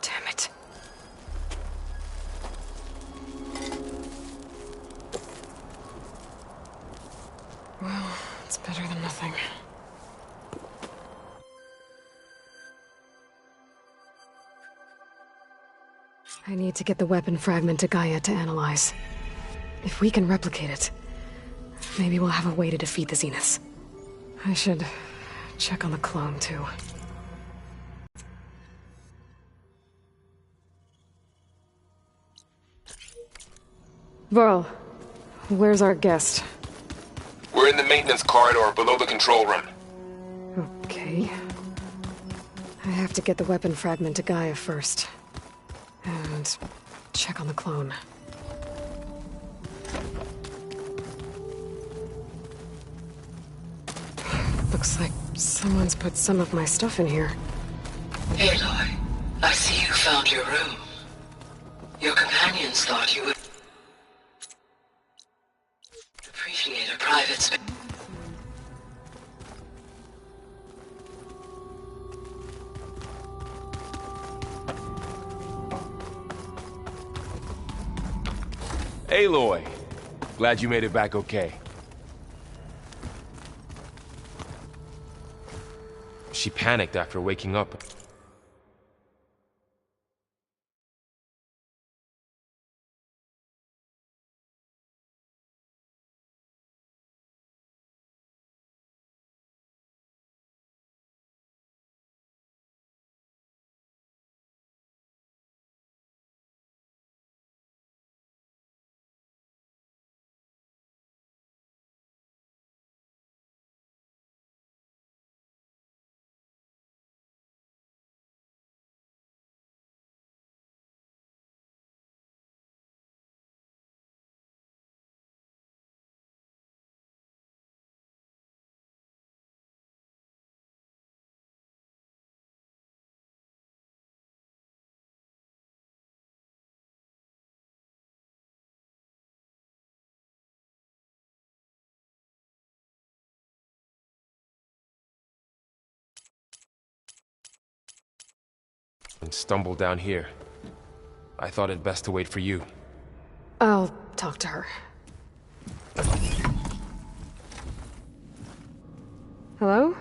Damn it. Well, it's better than nothing. I need to get the weapon fragment to Gaia to analyze. If we can replicate it, maybe we'll have a way to defeat the Zeniths. I should check on the clone, too. Varl, where's our guest? We're in the maintenance corridor below the control room. Okay. I have to get the weapon fragment to Gaia first. And check on the clone. Looks like someone's put some of my stuff in here. Aloy, I see you found your room. Your companions thought you would appreciate a private space. Aloy, glad you made it back okay. She panicked after waking up. And stumbled down here. I thought it best to wait for you. I'll talk to her. Hello?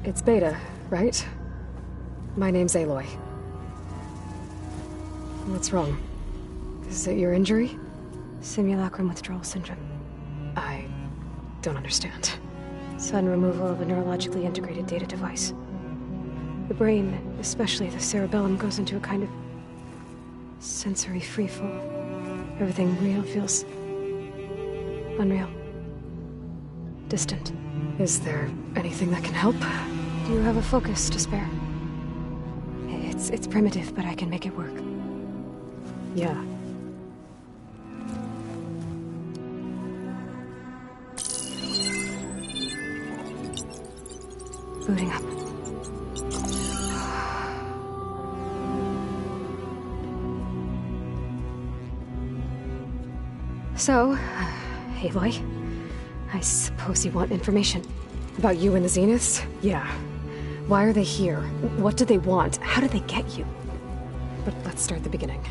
It's Beta, right? My name's Aloy. What's wrong? Is it your injury? Simulacrum withdrawal syndrome. I don't understand. Sudden removal of a neurologically integrated data device. The brain, especially the cerebellum, goes into a kind of sensory freefall. Everything real feels unreal. Distant. Is there anything that can help? Do you have a focus to spare? It's primitive, but I can make it work. Yeah. Booting up. So, Aloy, I suppose you want information. About you and the Zeniths? Yeah. Why are they here? What do they want? How did they get you? But let's start at the beginning.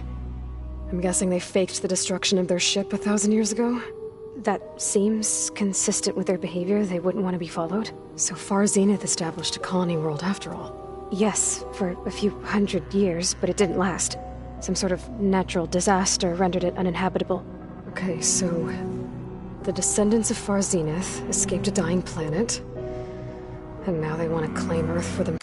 I'm guessing they faked the destruction of their ship 1,000 years ago? That seems consistent with their behavior. They wouldn't want to be followed. So far, Zenith established a colony world after all. Yes, for a few hundred years, but it didn't last. Some sort of natural disaster rendered it uninhabitable. Okay, so... the descendants of Far Zenith escaped a dying planet, and now they want to claim Earth for them.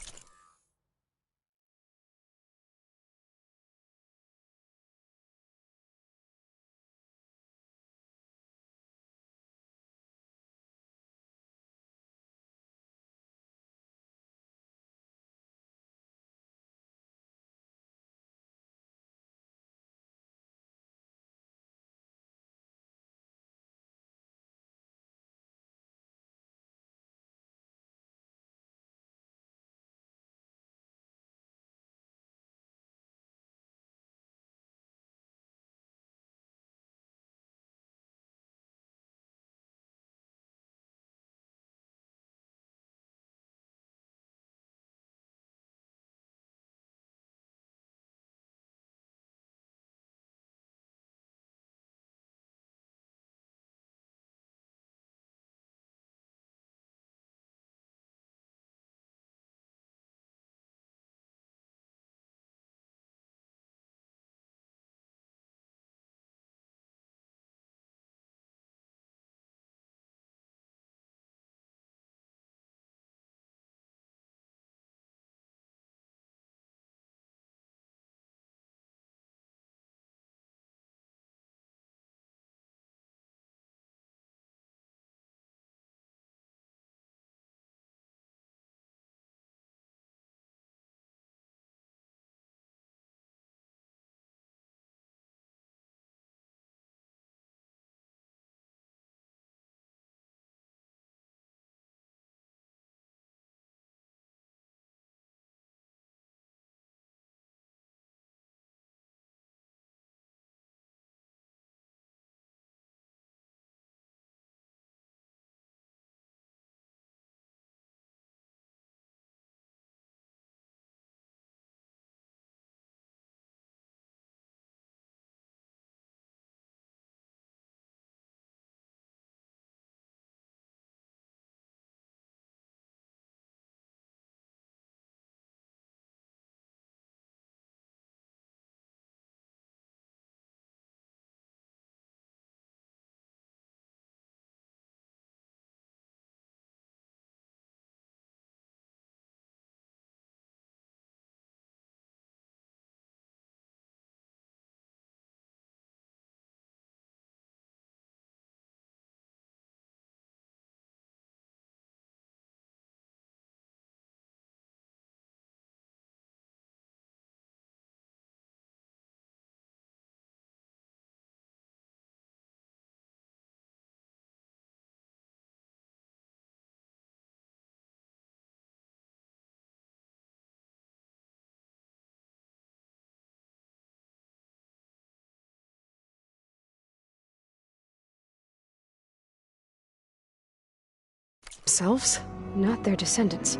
Themselves? Not their descendants.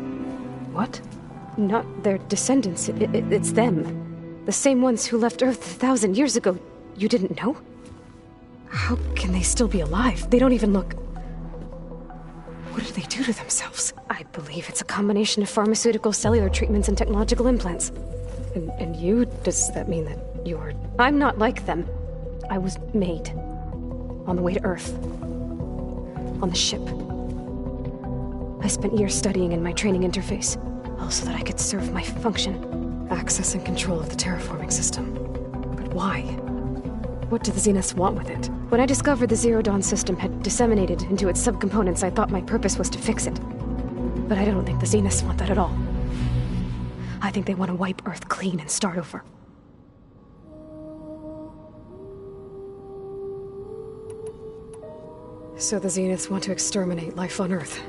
What? Not their descendants. It's them. The same ones who left Earth 1,000 years ago. You didn't know? How can they still be alive? They don't even look... What did they do to themselves? I believe it's a combination of pharmaceutical, cellular treatments, and technological implants. And you? Does that mean that you're... I'm not like them. I was made. On the way to Earth. On the ship. I spent years studying in my training interface, all so that I could serve my function. Access and control of the terraforming system. But why? What do the Zeniths want with it? When I discovered the Zero Dawn system had disseminated into its subcomponents, I thought my purpose was to fix it. But I don't think the Zeniths want that at all. I think they want to wipe Earth clean and start over. So the Zeniths want to exterminate life on Earth.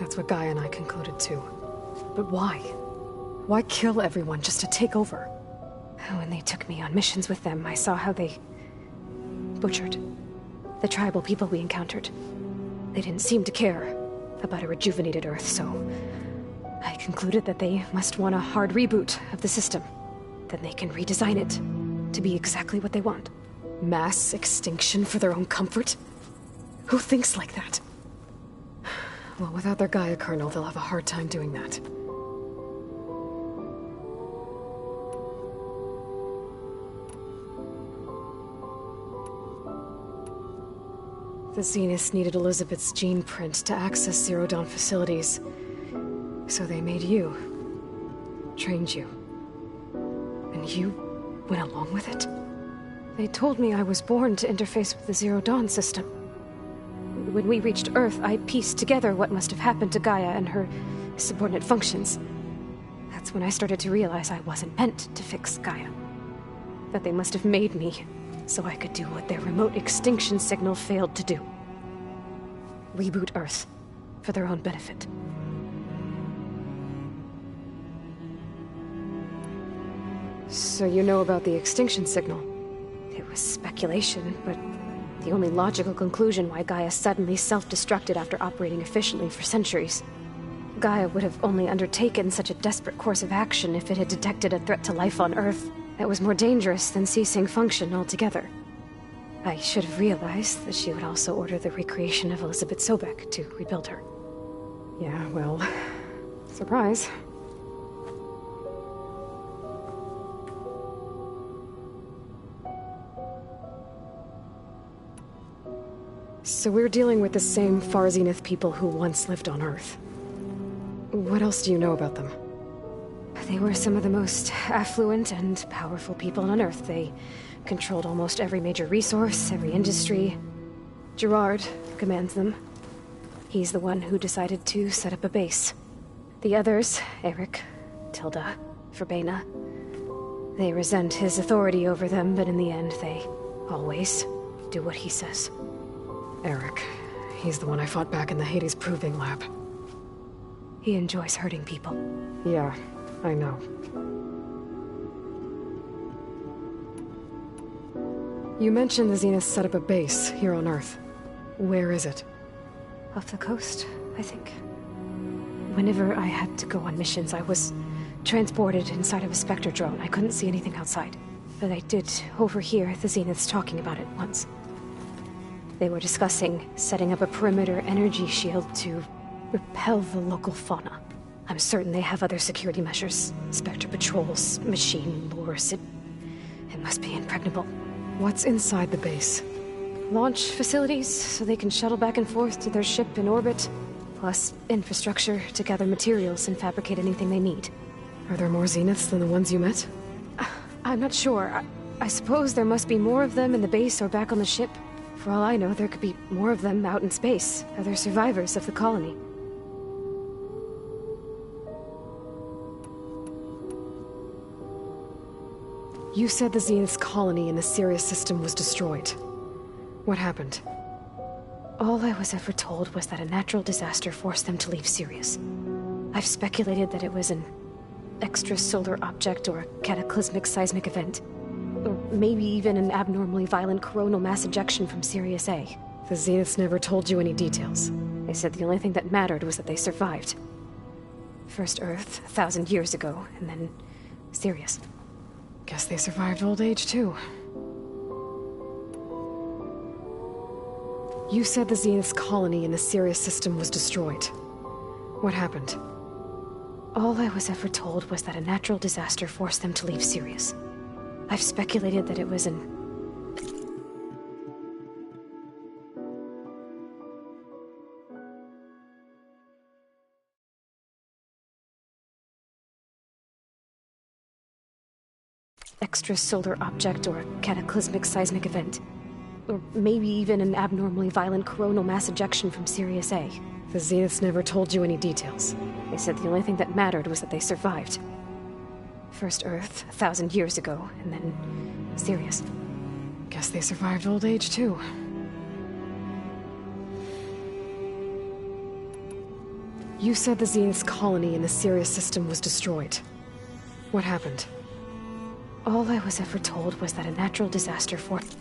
That's what Gaia and I concluded too. But why? Why kill everyone just to take over? When they took me on missions with them, I saw how they butchered the tribal people we encountered. They didn't seem to care about a rejuvenated Earth, so I concluded that they must want a hard reboot of the system. Then they can redesign it to be exactly what they want. Mass extinction for their own comfort? Who thinks like that? Well, without their Gaia kernel, they'll have a hard time doing that. The Zeniths needed Elizabeth's gene print to access Zero Dawn facilities. So they made you. Trained you. And you went along with it? They told me I was born to interface with the Zero Dawn system. When we reached Earth, I pieced together what must have happened to Gaia and her subordinate functions. That's when I started to realize I wasn't meant to fix Gaia. That they must have made me so I could do what their remote extinction signal failed to do. Reboot Earth, for their own benefit. So you know about the extinction signal? It was speculation, but the only logical conclusion why Gaia suddenly self-destructed after operating efficiently for centuries. Gaia would have only undertaken such a desperate course of action if it had detected a threat to life on Earth that was more dangerous than ceasing function altogether. I should have realized that she would also order the recreation of Elizabeth Sobek to rebuild her. Yeah, well, surprise. So we're dealing with the same Far Zenith people who once lived on Earth. What else do you know about them? They were some of the most affluent and powerful people on Earth. They controlled almost every major resource, every industry. Gerard commands them. He's the one who decided to set up a base. The others, Eric, Tilda, Verbena, they resent his authority over them, but in the end, they always do what he says. Eric. He's the one I fought back in the Hades Proving Lab. He enjoys hurting people. Yeah, I know. You mentioned the Zeniths set up a base here on Earth. Where is it? Off the coast, I think. Whenever I had to go on missions, I was transported inside of a Spectre drone. I couldn't see anything outside. But I did overhear the Zeniths talking about it once. They were discussing setting up a perimeter energy shield to repel the local fauna. I'm certain they have other security measures. Spectre patrols, machine lures. It must be impregnable. What's inside the base? Launch facilities, so they can shuttle back and forth to their ship in orbit. Plus, infrastructure to gather materials and fabricate anything they need. Are there more Zeniths than the ones you met? I'm not sure. I suppose there must be more of them in the base or back on the ship. For all I know, there could be more of them out in space, other survivors of the colony. You said the Zenith's colony in the Sirius system was destroyed. What happened? All I was ever told was that a natural disaster forced them to leave Sirius. I've speculated that it was an extrasolar object or a cataclysmic seismic event. Or maybe even an abnormally violent coronal mass ejection from Sirius A. The Zeniths never told you any details. They said the only thing that mattered was that they survived. First Earth, 1,000 years ago, and then Sirius. Guess they survived old age, too. You said the Zenith's colony in the Sirius system was destroyed. What happened? All I was ever told was that a natural disaster forced them to leave Sirius. I've speculated that it was an extrasolar object or a cataclysmic seismic event. Or maybe even an abnormally violent coronal mass ejection from Sirius A. The Zeniths never told you any details. They said the only thing that mattered was that they survived. First Earth, 1,000 years ago, and then Sirius. Guess they survived old age, too. You said the Zenith's colony in the Sirius system was destroyed. What happened? All I was ever told was that a natural disaster forced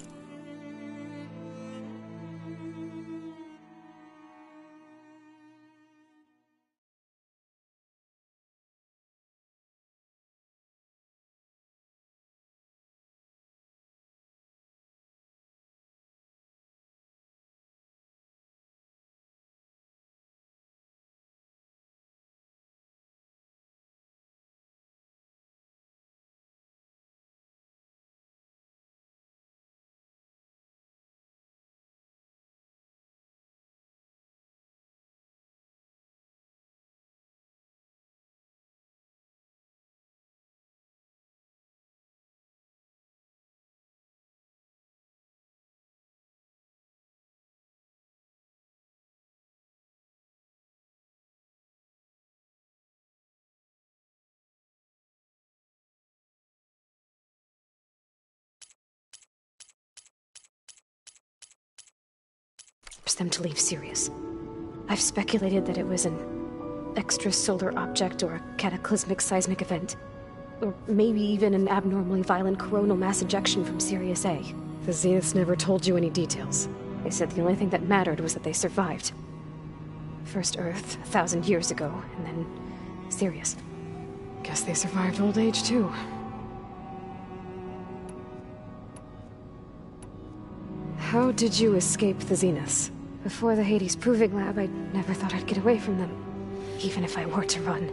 force them to leave Sirius. I've speculated that it was an extrasolar object or a cataclysmic seismic event. Or maybe even an abnormally violent coronal mass ejection from Sirius A. The Zeniths never told you any details. They said the only thing that mattered was that they survived. First Earth, 1,000 years ago, and then Sirius. Guess they survived old age, too. How did you escape the Zeniths? Before the Hades Proving Lab, I never thought I'd get away from them. Even if I were to run,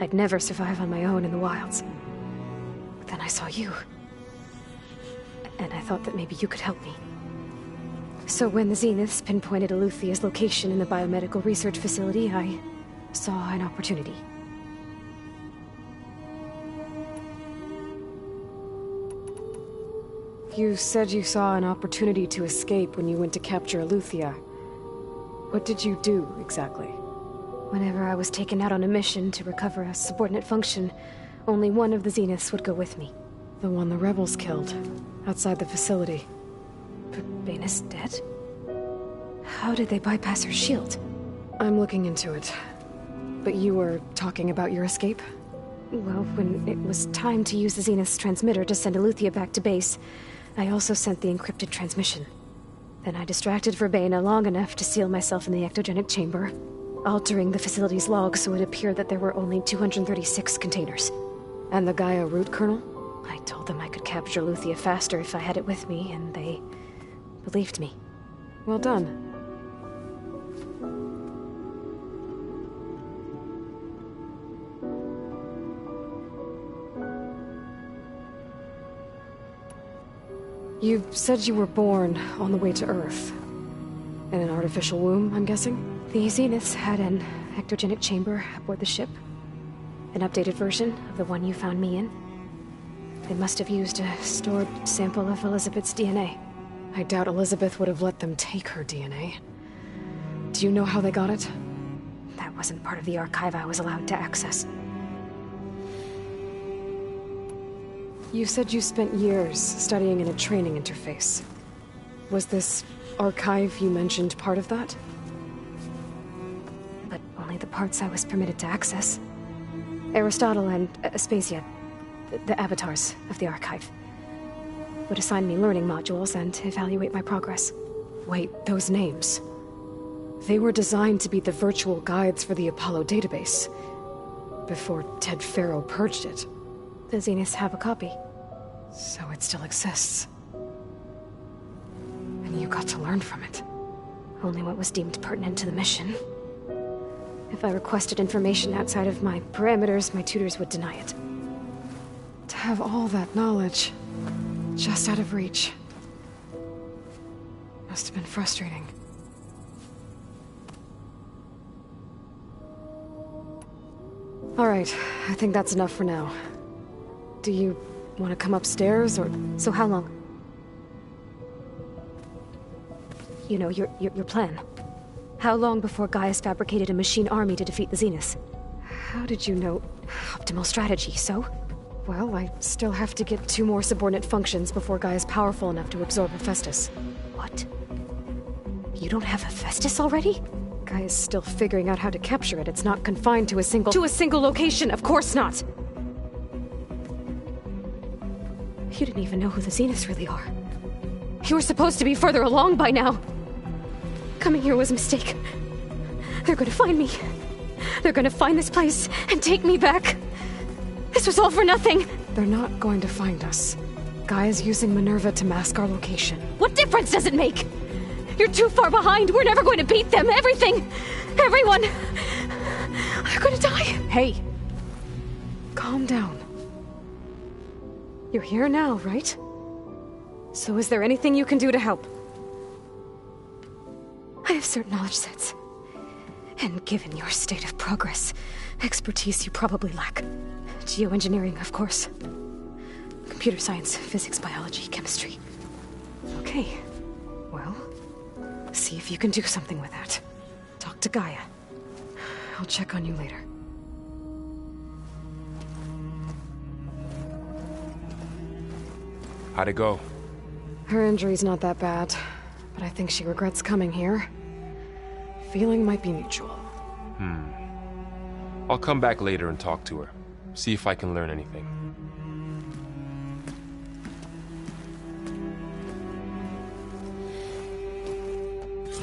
I'd never survive on my own in the wilds. But then I saw you. And I thought that maybe you could help me. So when the Zeniths pinpointed Eluthia's location in the biomedical research facility, I saw an opportunity. You said you saw an opportunity to escape when you went to capture Eluthia. What did you do, exactly? Whenever I was taken out on a mission to recover a subordinate function, only one of the Zeniths would go with me. The one the rebels killed, outside the facility. But Bane is dead? How did they bypass her shield? I'm looking into it. But you were talking about your escape? Well, when it was time to use the Zenith's transmitter to send Eluthia back to base, I also sent the encrypted transmission. Then I distracted Verbena long enough to seal myself in the ectogenic chamber, altering the facility's log so it appeared that there were only 236 containers. And the Gaia root kernel? I told them I could capture Eluthia faster if I had it with me, and they believed me. Well done. You said you were born on the way to Earth. In an artificial womb, I'm guessing? The Zeniths had an ectogenic chamber aboard the ship. An updated version of the one you found me in. They must have used a stored sample of Elizabeth's DNA. I doubt Elizabeth would have let them take her DNA. Do you know how they got it? That wasn't part of the archive I was allowed to access. You said you spent years studying in a training interface. Was this archive you mentioned part of that? But only the parts I was permitted to access. Aristotle and Aspasia, the avatars of the archive, would assign me learning modules and evaluate my progress. Wait, those names. They were designed to be the virtual guides for the Apollo database, before Ted Faro purged it. The Zeniths have a copy. So it still exists. And you got to learn from it. Only what was deemed pertinent to the mission. If I requested information outside of my parameters, my tutors would deny it. To have all that knowledge, just out of reach. Must have been frustrating. All right, I think that's enough for now. Do you want to come upstairs, or... So how long? You know, your plan. How long before Gaius fabricated a machine army to defeat the Zeniths? How did you know? Optimal strategy, so? Well, I still have to get 2 more subordinate functions before Gaia's powerful enough to absorb Hephaestus. What? You don't have Hephaestus already? Gaia's still figuring out how to capture it. It's not confined to a single... To a single location! Of course not! You didn't even know who the Zeniths really are. You were supposed to be further along by now. Coming here was a mistake. They're gonna find me. They're gonna find this place and take me back. This was all for nothing. They're not going to find us. Gaia's using Minerva to mask our location. What difference does it make? You're too far behind. We're never going to beat them. Everything, everyone, are gonna die. Hey, calm down. You're here now, right? So is there anything you can do to help? I have certain knowledge sets. And given your state of progress, expertise you probably lack. Geoengineering, of course. Computer science, physics, biology, chemistry. Okay. Well, see if you can do something with that. Talk to Gaia. I'll check on you later. How'd it go? Her injury's not that bad. but I think she regrets coming here. Feeling might be mutual. I'll come back later and talk to her. See if I can learn anything.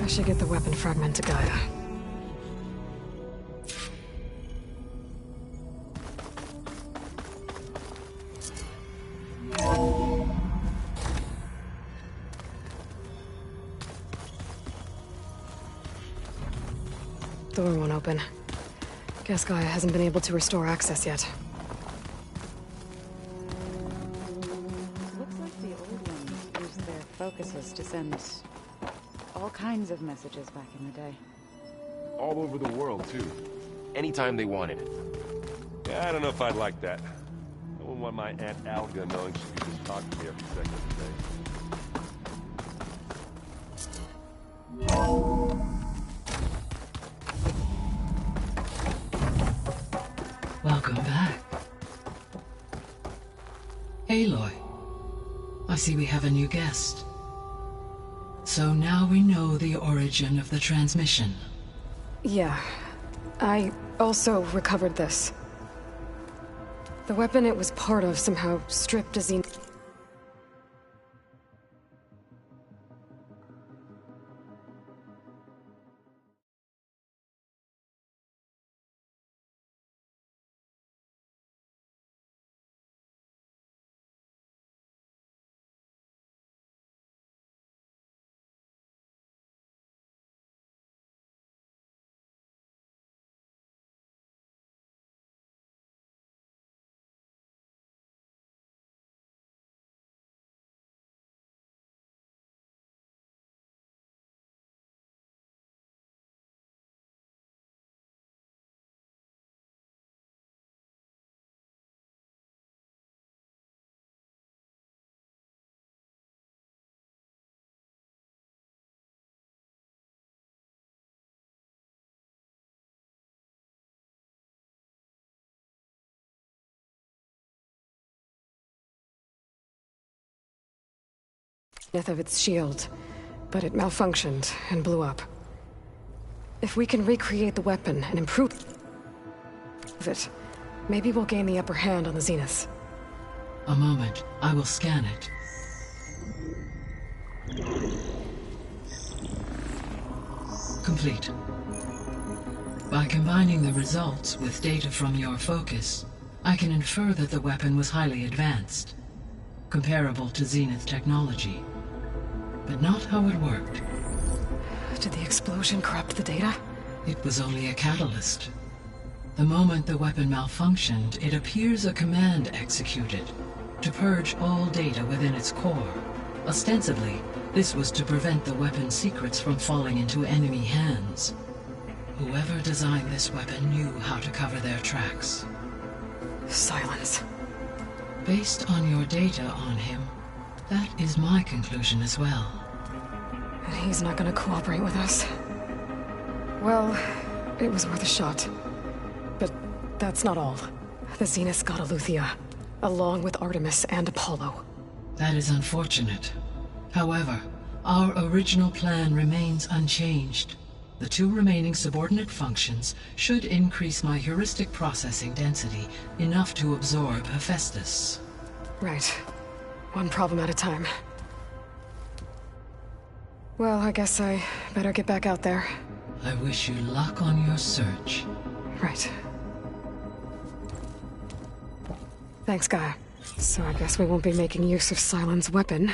I should get the weapon fragment to Gaia. Door won't open. Guess Gaia hasn't been able to restore access yet. Looks like the old ones used their focuses to send all kinds of messages back in the day. All over the world, too. Anytime they wanted it. Yeah, I don't know if I'd like that. I wouldn't want my Aunt Alga knowing she could just talk to me every second of the day. Welcome back. Aloy, I see we have a new guest. So now we know the origin of the transmission. Yeah. I also recovered this. The weapon it was part of somehow stripped Azine. Death of its shield, but it malfunctioned and blew up. If we can recreate the weapon and improve it, maybe we'll gain the upper hand on the Zenith. A moment, I will scan it. Complete. By combining the results with data from your focus, I can infer that the weapon was highly advanced, comparable to Zenith technology. But not how it worked. Did the explosion corrupt the data? It was only a catalyst. The moment the weapon malfunctioned, it appears a command executed to purge all data within its core. Ostensibly, this was to prevent the weapon's secrets from falling into enemy hands. Whoever designed this weapon knew how to cover their tracks. Silence. Based on your data on him, that is my conclusion as well. And he's not gonna cooperate with us. Well, it was worth a shot. But that's not all. The Zenith got Aletheia, along with Artemis and Apollo. That is unfortunate. However, our original plan remains unchanged. The 2 remaining subordinate functions should increase my heuristic processing density enough to absorb Hephaestus. Right. One problem at a time. Well, I guess I better get back out there. I wish you luck on your search. Right. Thanks, Gaia. So I guess we won't be making use of Cylon's weapon.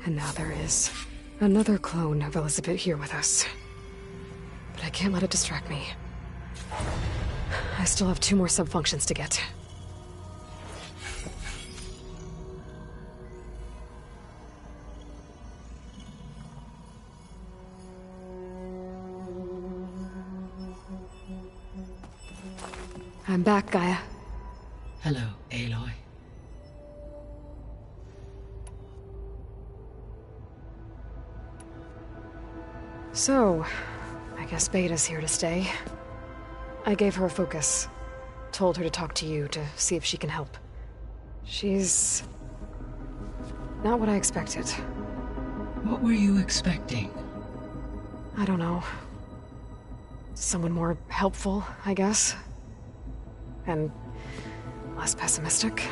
And now there is another clone of Elizabeth here with us. But I can't let it distract me. I still have 2 more sub-functions to get. I'm back, Gaia. Hello, Aloy. So, I guess Beta's here to stay. I gave her a focus. Told her to talk to you to see if she can help. She's not what I expected. What were you expecting? I don't know. Someone more helpful, I guess. And less pessimistic.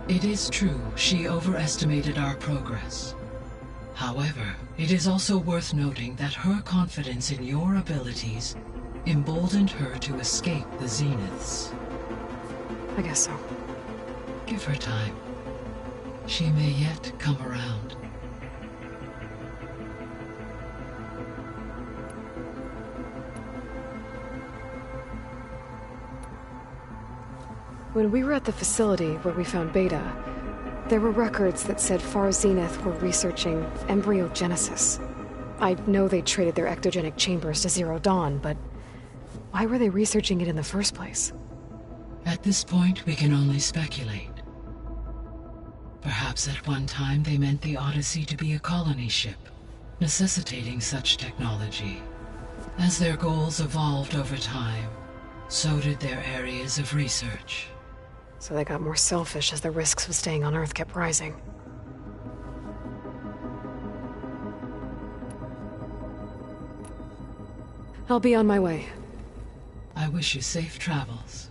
It is true she overestimated our progress. However, it is also worth noting that her confidence in your abilities emboldened her to escape the Zeniths. I guess so. Give her time. She may yet come around. When we were at the facility where we found Beta, there were records that said Far Zenith were researching embryogenesis. I know they traded their ectogenic chambers to Zero Dawn, but why were they researching it in the first place? At this point, we can only speculate. Perhaps at one time they meant the Odyssey to be a colony ship, necessitating such technology. As their goals evolved over time, so did their areas of research. So they got more selfish as the risks of staying on Earth kept rising. I'll be on my way. I wish you safe travels.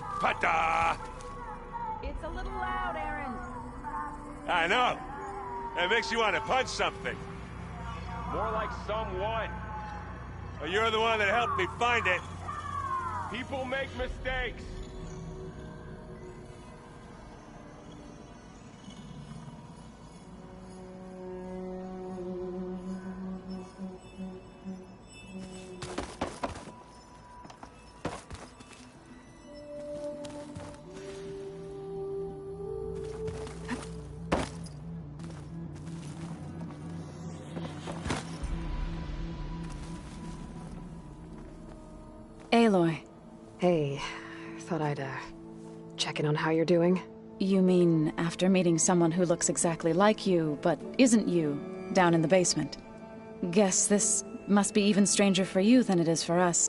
Pata! It's a little loud, Aaron. I know. It makes you want to punch something. More like someone. Well, you're the one that helped me find it. People make mistakes. Aloy. Hey, thought I'd, check in on how you're doing. You mean after meeting someone who looks exactly like you, but isn't you, down in the basement? Guess this must be even stranger for you than it is for us.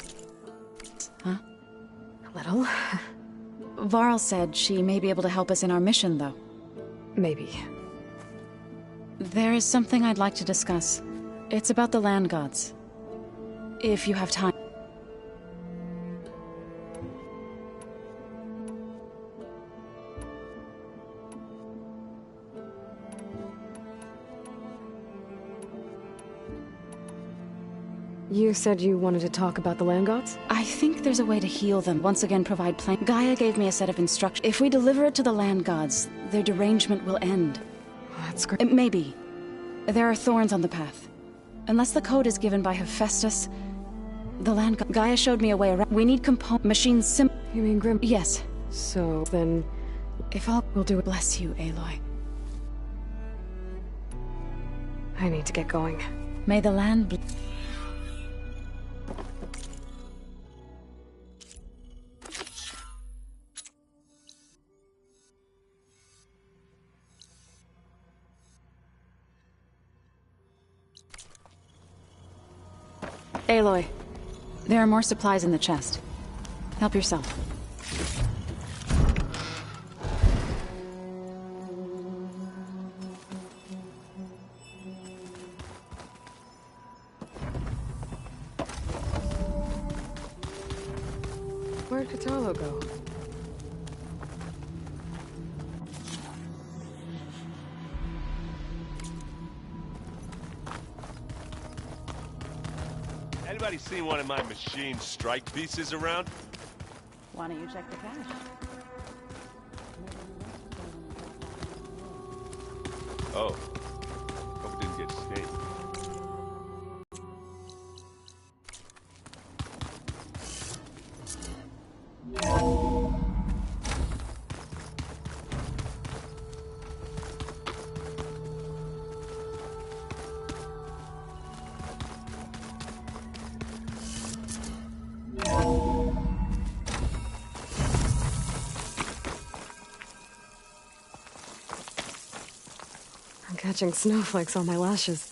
Huh? A little. Varl said she may be able to help us in our mission, though. Maybe. There is something I'd like to discuss. It's about the land gods. If you have time. You said you wanted to talk about the land gods? I think there's a way to heal them. Once again, provide plain. Gaia gave me a set of instructions. If we deliver it to the land gods, their derangement will end. That's great. Maybe. There are thorns on the path. Unless the code is given by Hephaestus, the land god. Gaia showed me a way around. We need machines You mean Grim? Yes. So then, if all will do it. Bless you, Aloy. I need to get going. May the land Aloy, there are more supplies in the chest. Help yourself. Where'd Katalo go? Anybody seen one of my machine strike pieces around? Why don't you check the cache? Oh. Hope it didn't get stayed. I'm catching snowflakes on my lashes.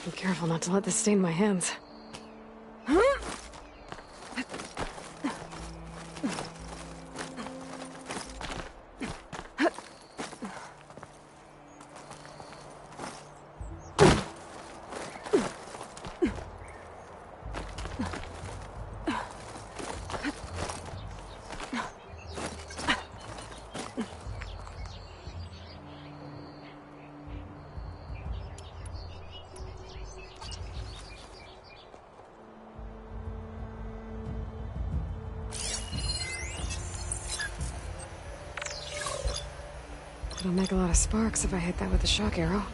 Be careful not to let this stain my hands. It'll make a lot of sparks if I hit that with a shock arrow.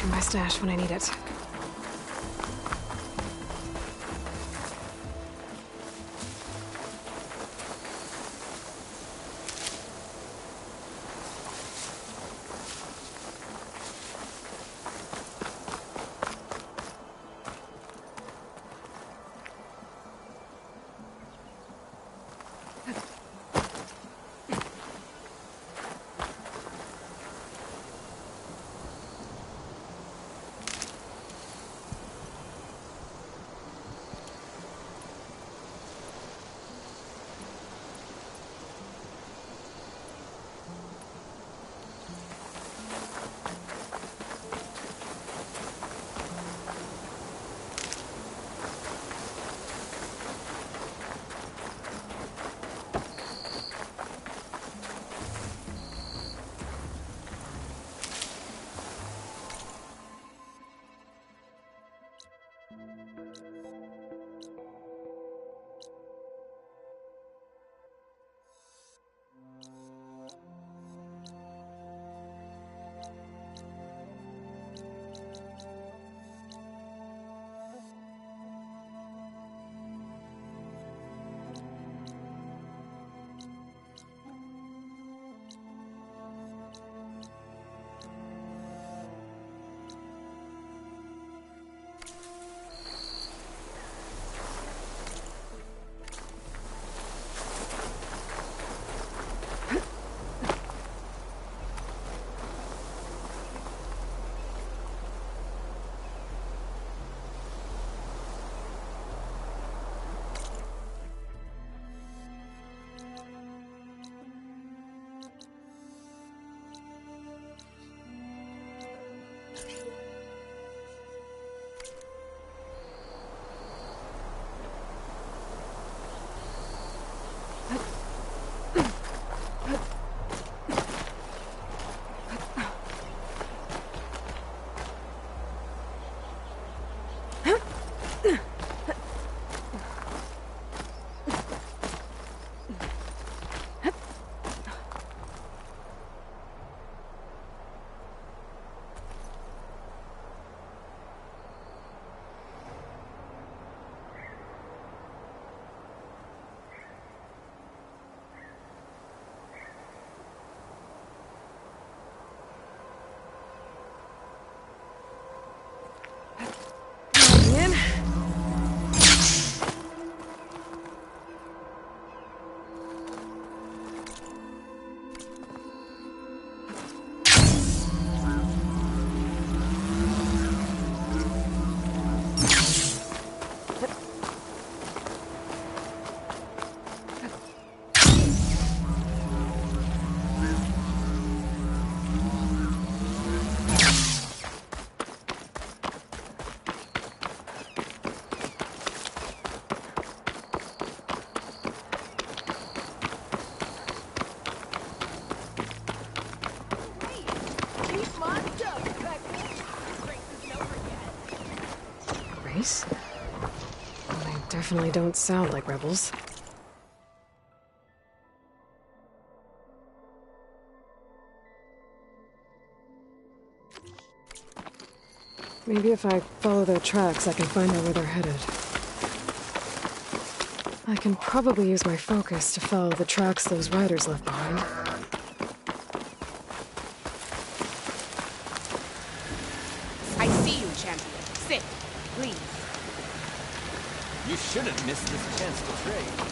to my stash when I need it. Race? They definitely don't sound like rebels. Maybe if I follow their tracks, I can find out where they're headed. I can probably use my focus to follow the tracks those riders left behind. I see you, champion. Sit, please. You shouldn't miss this chance to trade.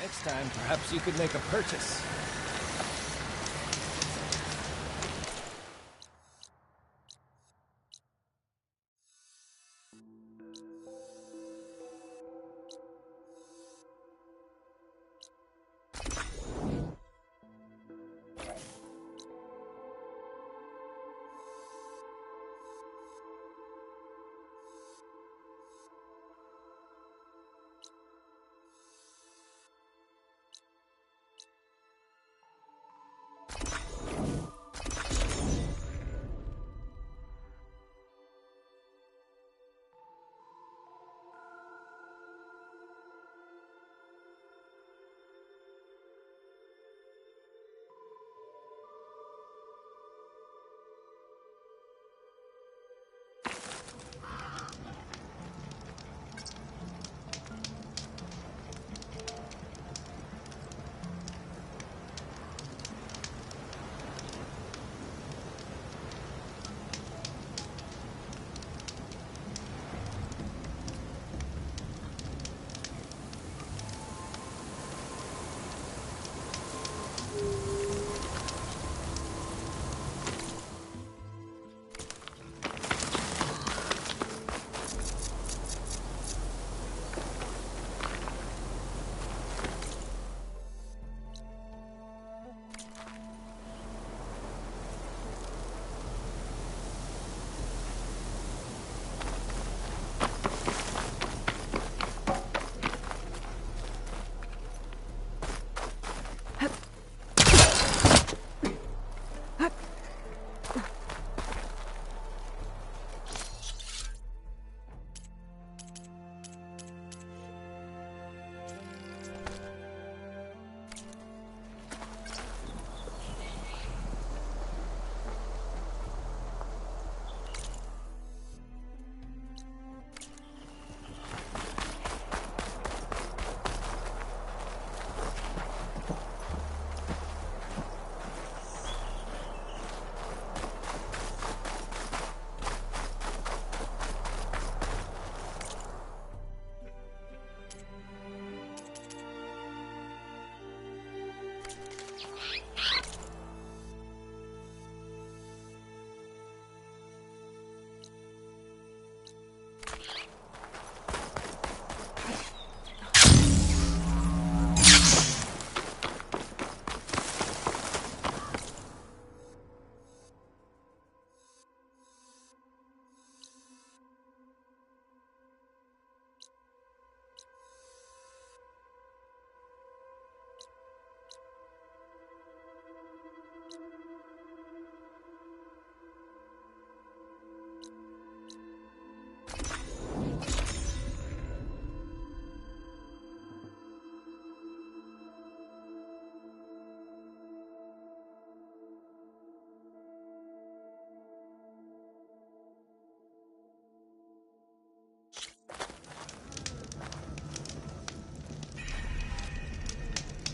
Next time, perhaps you could make a purchase.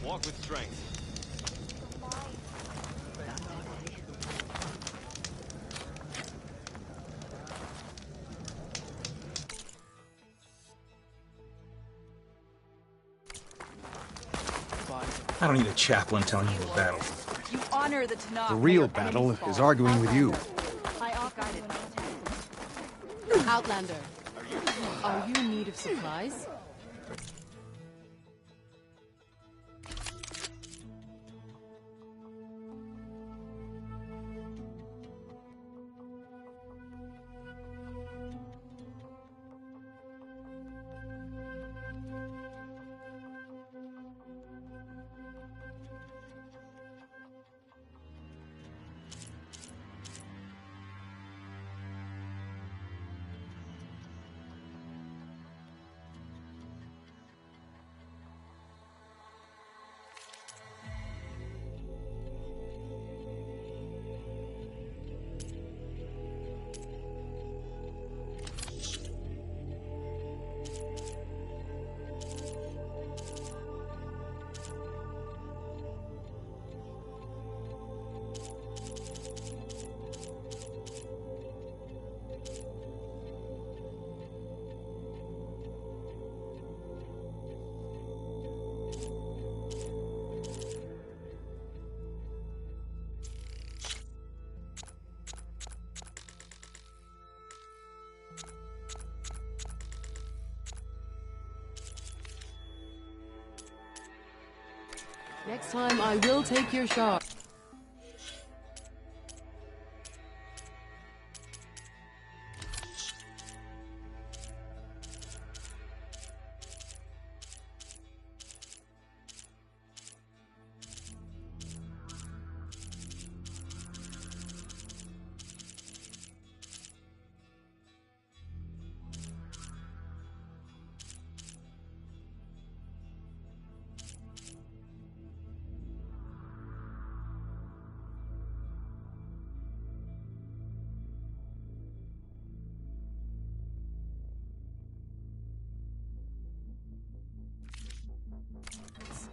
Walk with strength. I don't need a chaplain telling me the battle. You honor the Tanakh. The real battle is arguing with you. I guided. Outlander, are you in need of supplies? Next time I will take your shot.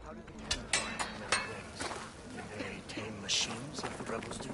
How do the Ken find metal wings? Do they tame machines like the rebels do?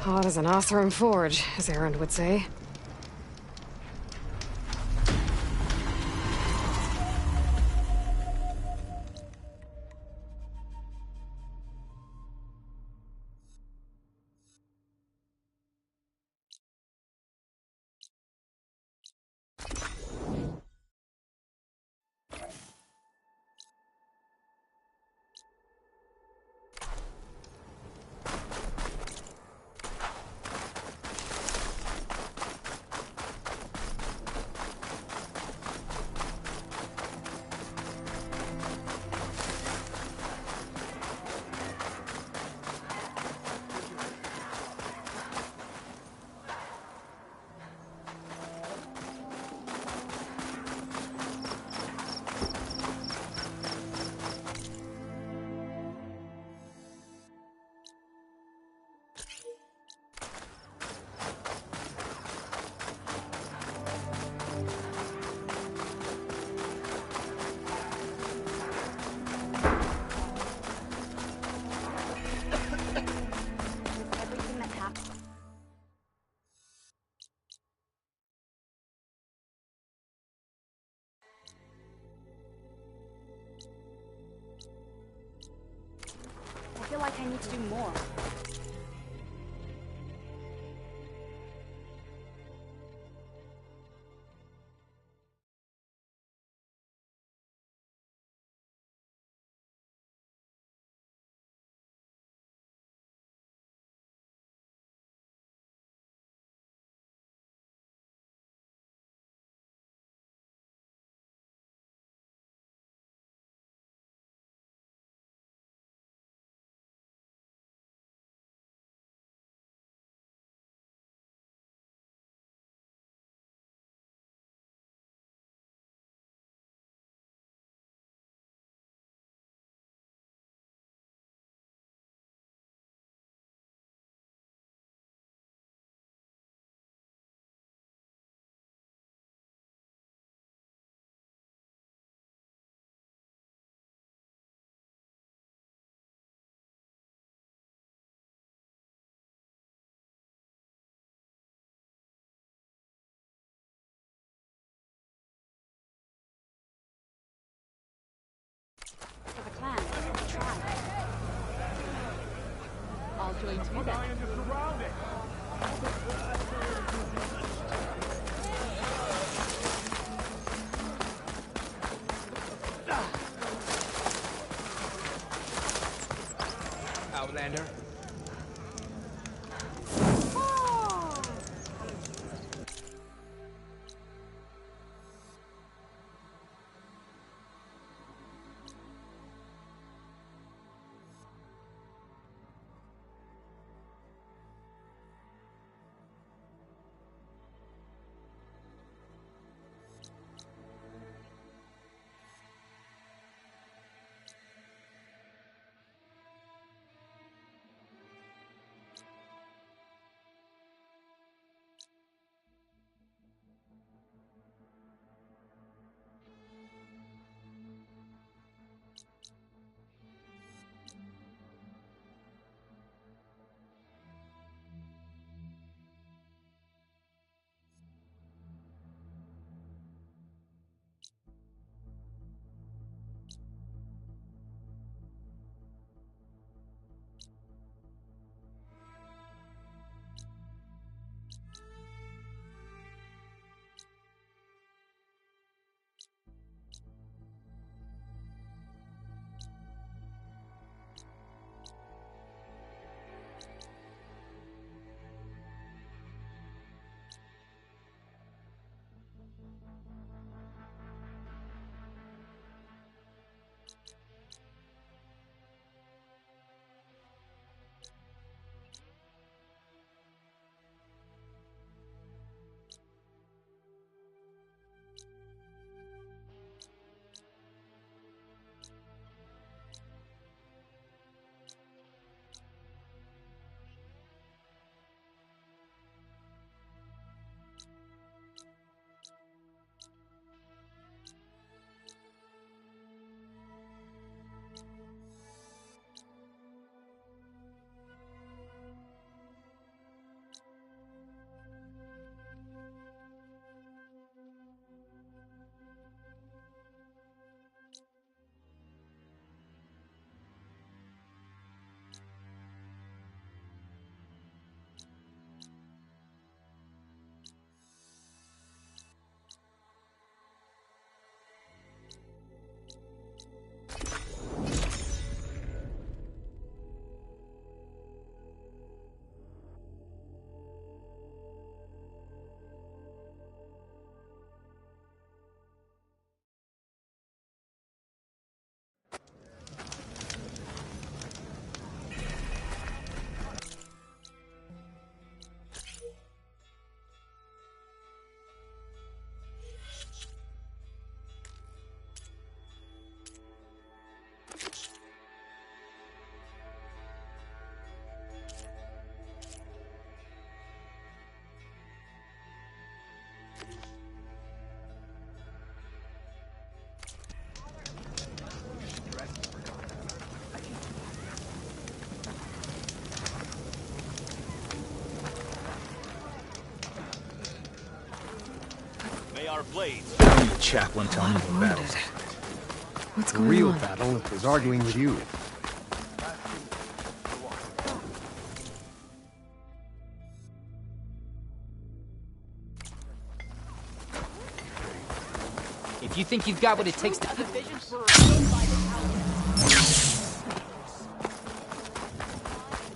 Hot as an Othram forge, as Erend would say. I feel like I need to do more. I'll join you then. Outlander. Our blades. The chaplain telling you the battle. What's The going real on? battle is arguing with you. If you think you've got what it takes to...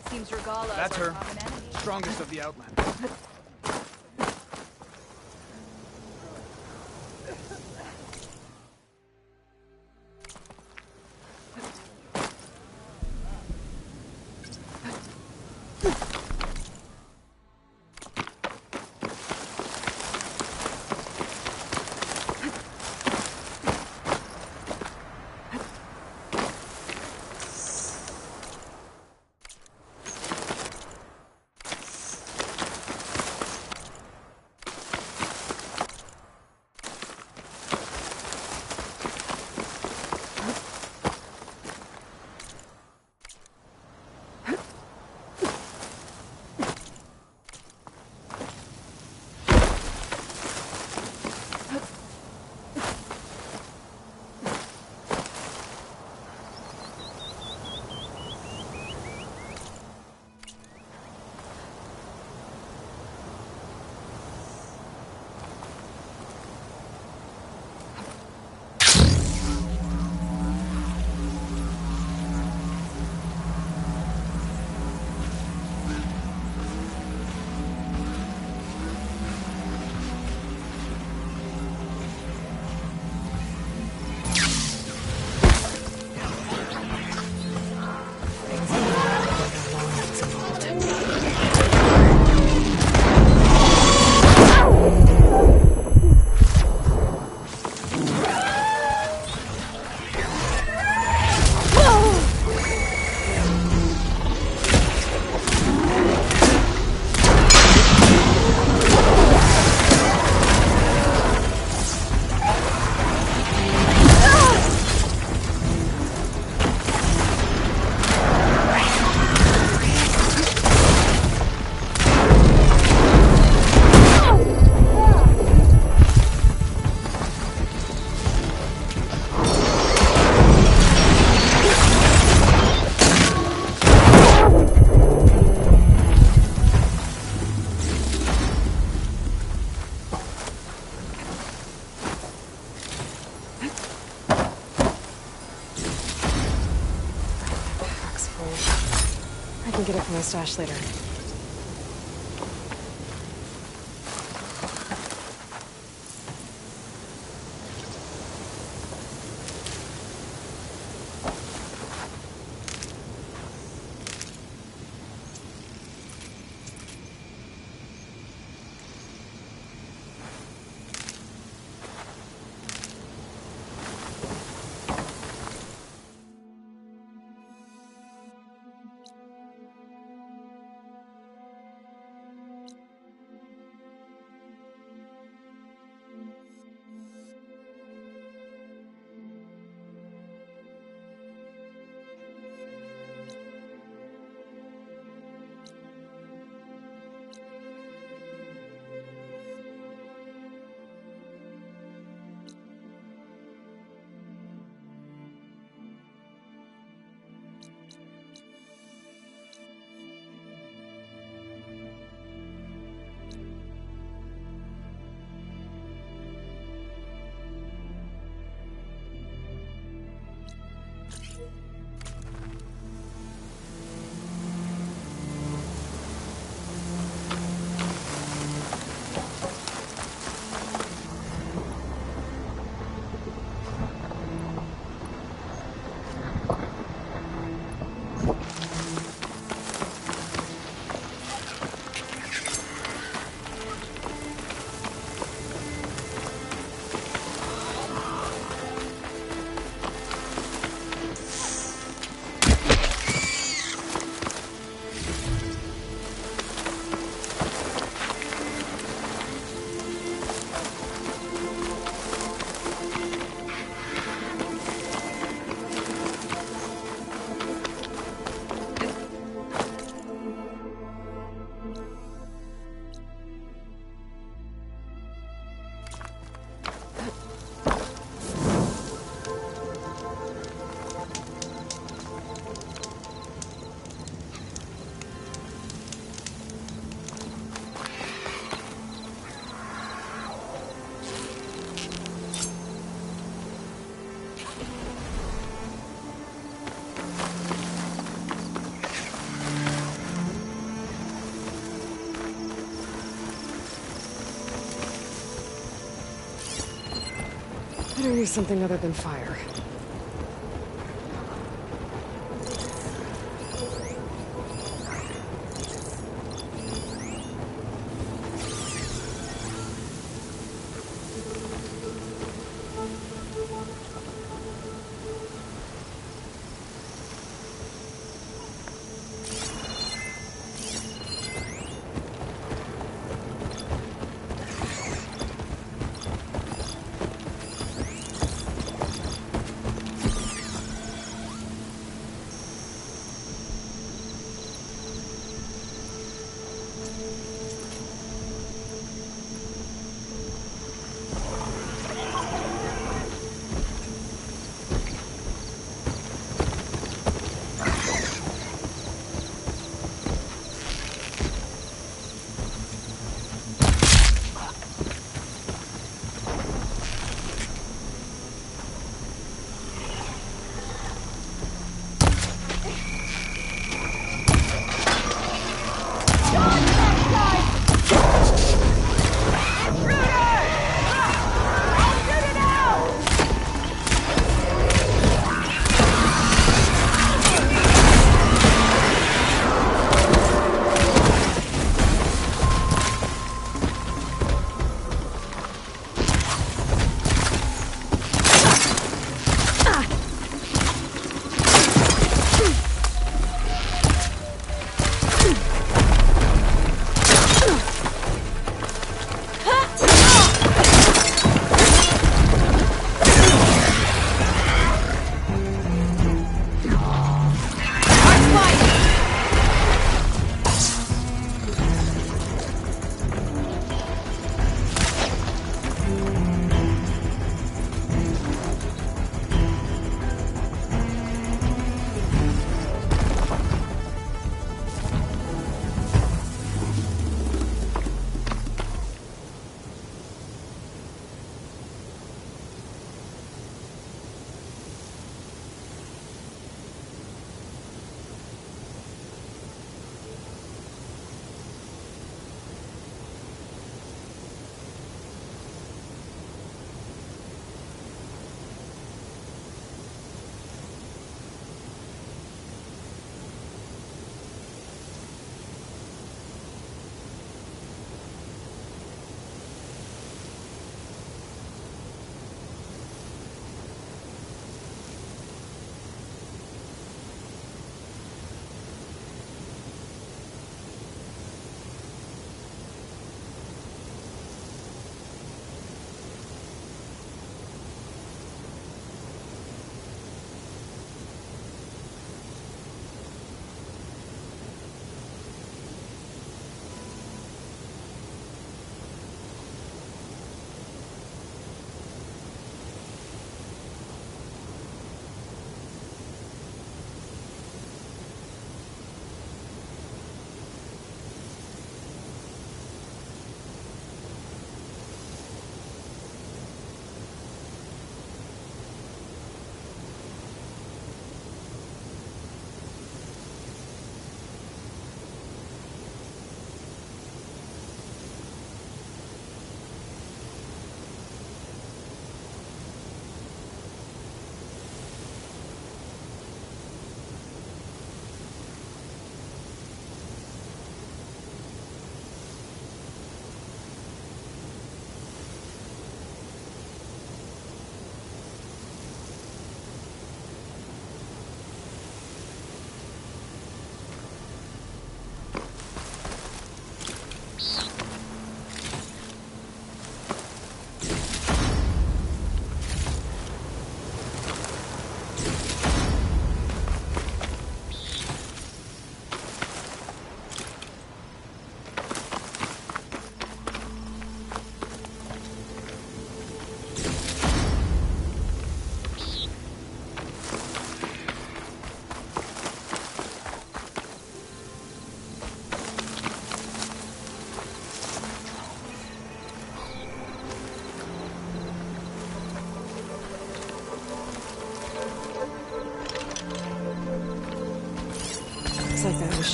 Seems Regala That's is our her. common enemy. Strongest of the Outlanders. I can get it from my stash later. Better use something other than fire.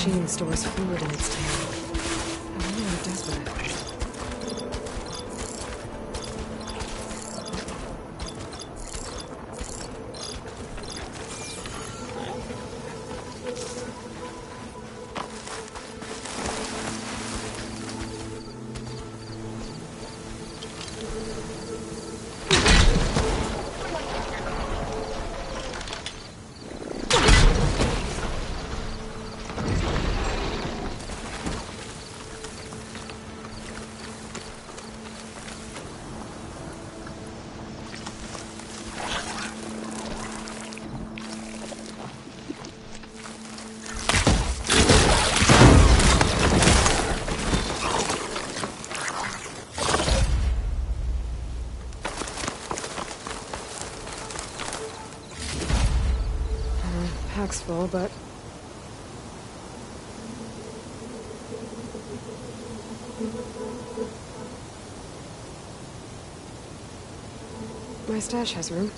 machine stores fluid in its tail. I wonder what it does with it. Pack's full, but... my stash has room.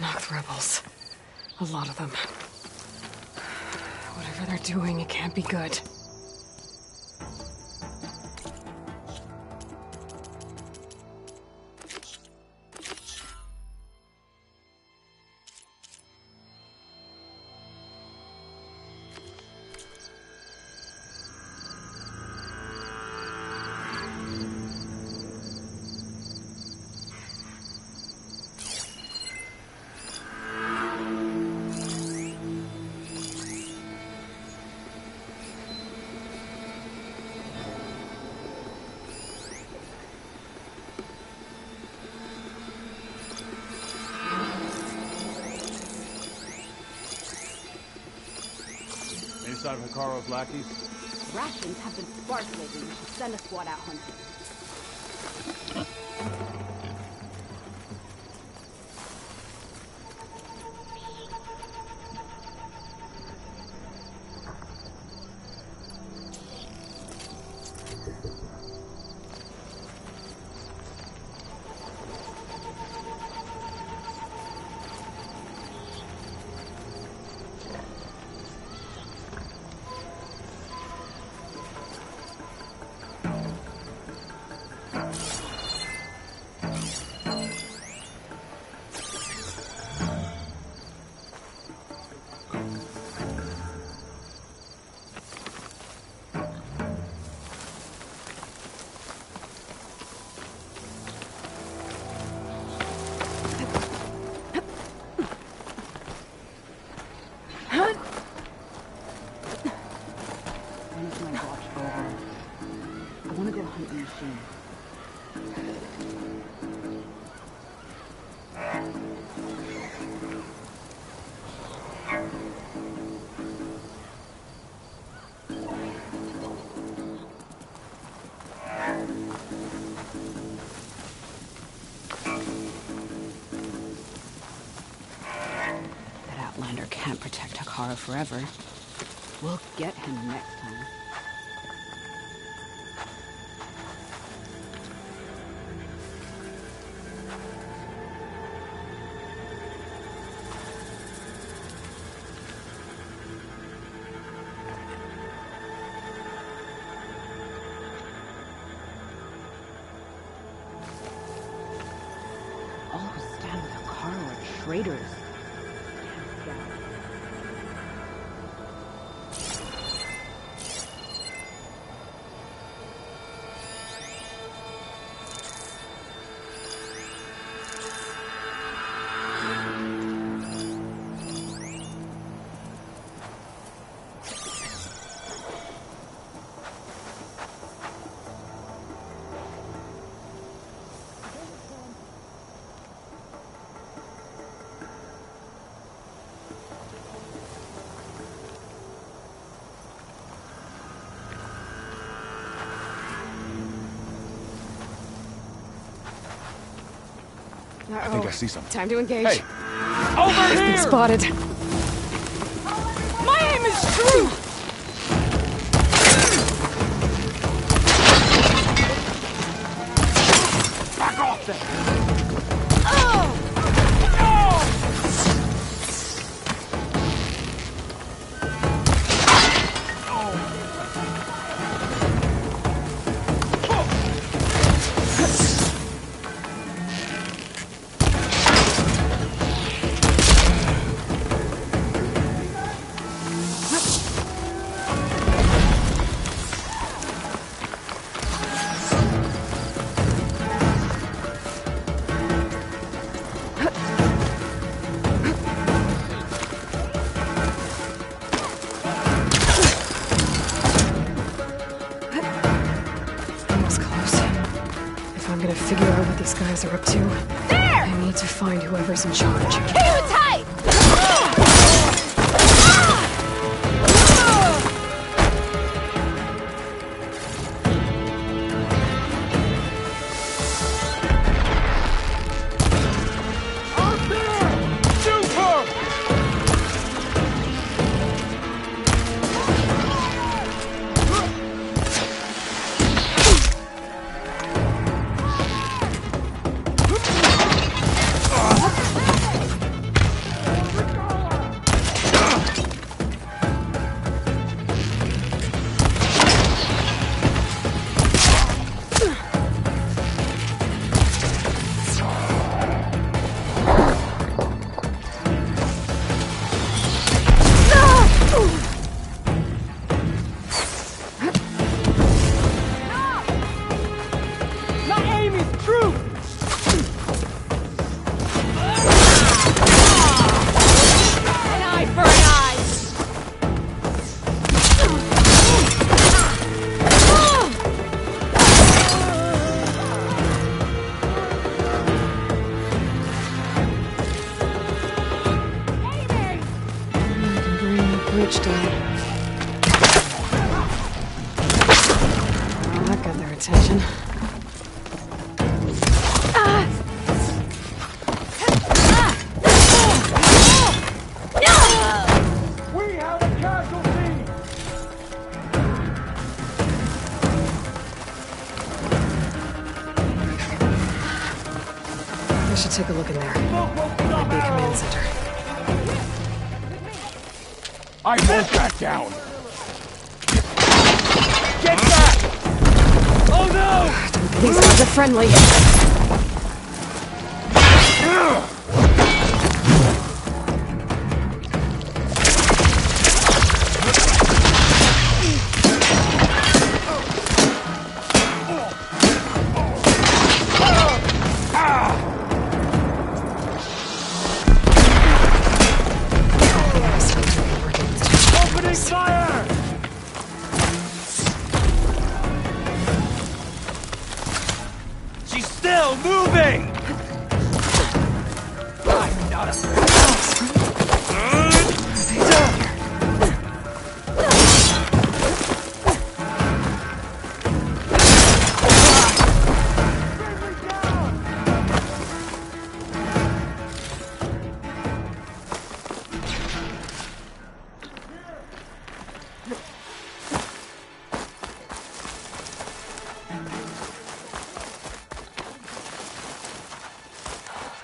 Knock the rebels. A lot of them. Whatever they're doing, it can't be good. Any sign of Hikaro's lackeys? Rations have been sparse lately. We should send a squad out hunting. Can't protect Hikaro forever. We'll get him next time. All who stand with Hikaro are traitors. I think I see something. Time to engage. Hey! Over I've here! been spotted. My aim is true! Back off then! These guys are up to. There! I need to find whoever's in charge. Keep it tight! attention. We have a casualty! I should take a look in there. Might be a command center. I won't back down! Get back! Oh no! These guys are friendly. Opening fire! She's still moving! I'm not a...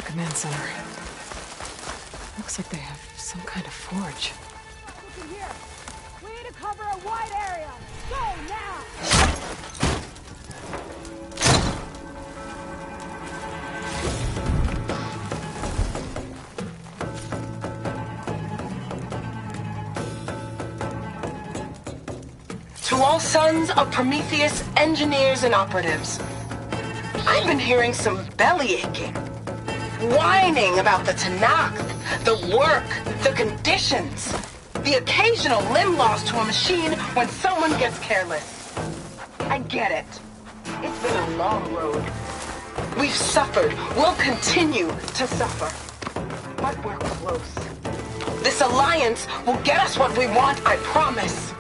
Command center. Looks like they have some kind of forge. Listen here. We need to cover a wide area. Go now! To all sons of Prometheus engineers and operatives, I've been hearing some belly aching, whining about the Tanakh, the work, the conditions, the occasional limb loss to a machine when someone gets careless. I get it. It's been a long road. We've suffered. We'll continue to suffer. But we're close. This alliance will get us what we want, I promise.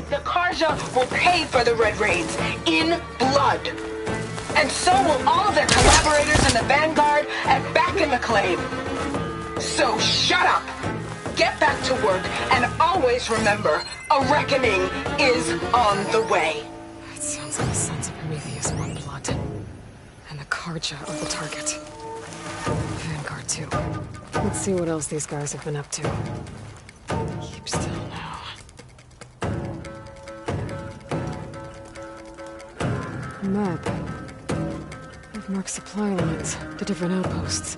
The Karja will pay for the Red Raids in blood. And so will all of their collaborators in the Vanguard and back in the Claim. So shut up, get back to work, and always remember, a reckoning is on the way. It sounds like the Sons of Prometheus want blood. And the Karja are the target. Vanguard too. Let's see what else these guys have been up to. Keep still now. Map. I've marked supply lines to different outposts.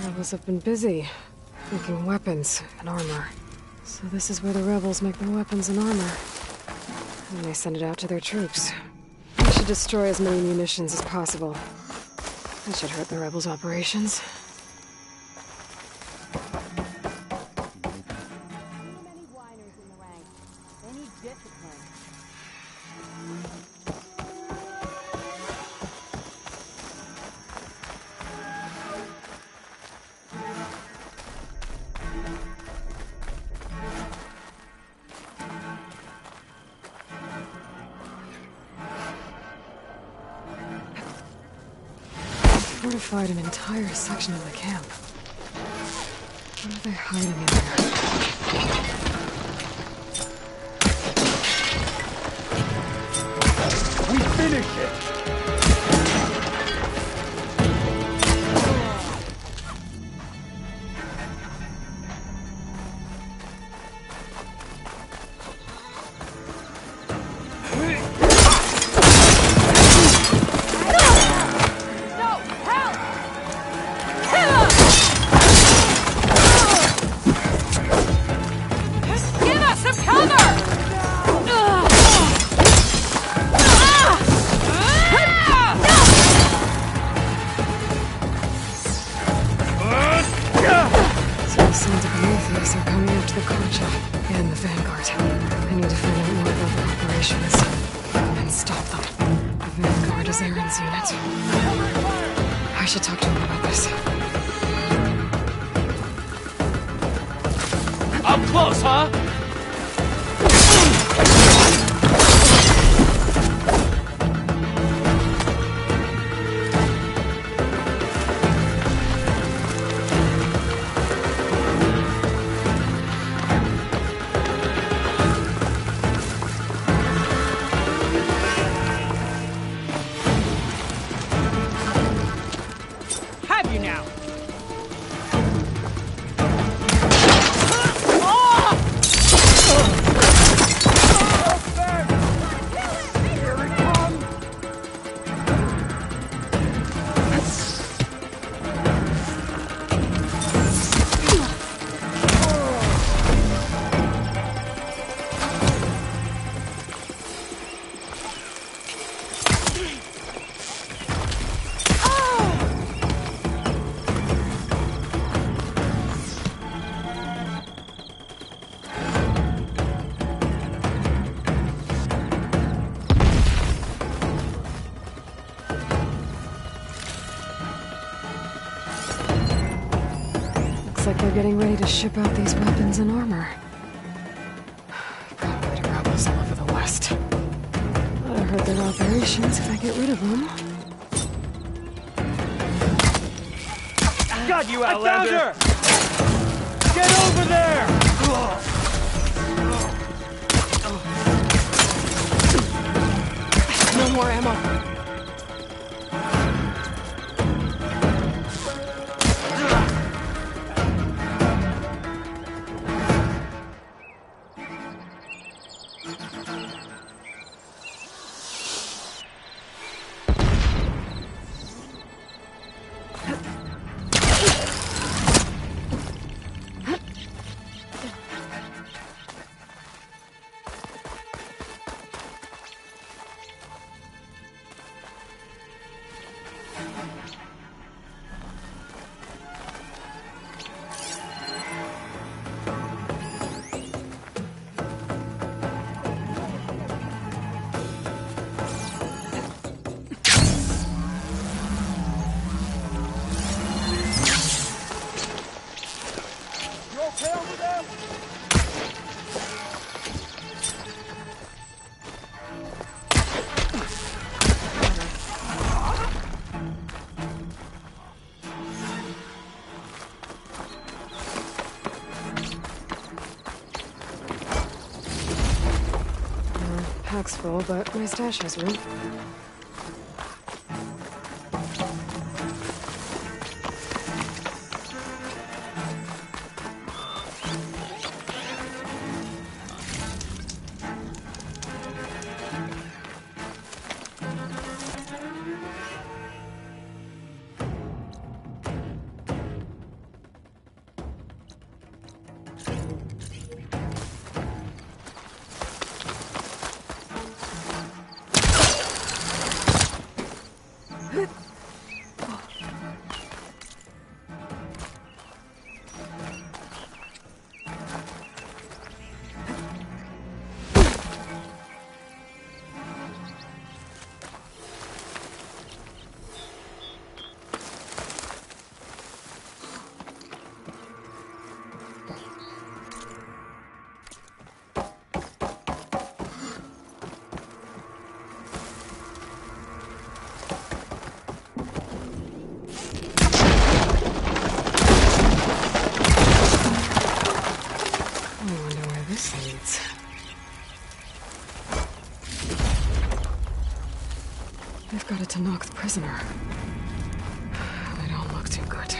Rebels have been busy making weapons and armor. So this is where the rebels make their weapons and armor. And they send it out to their troops. We should destroy as many munitions as possible. That should hurt the rebels' operations. Fortified an entire section of the camp. What are they hiding in there? We finished it! weapons unit. I should talk to him about this. Up close, huh? Have you now? Looks like they're getting ready to ship out these weapons and armor. Convoy to rebels all over the West. I heard their operations if I get rid of them. Got you, Outlander! I found her! Get over there! No more ammo. Pack's full, but my stash has room. They've got it to knock the prisoner. They don't look too good.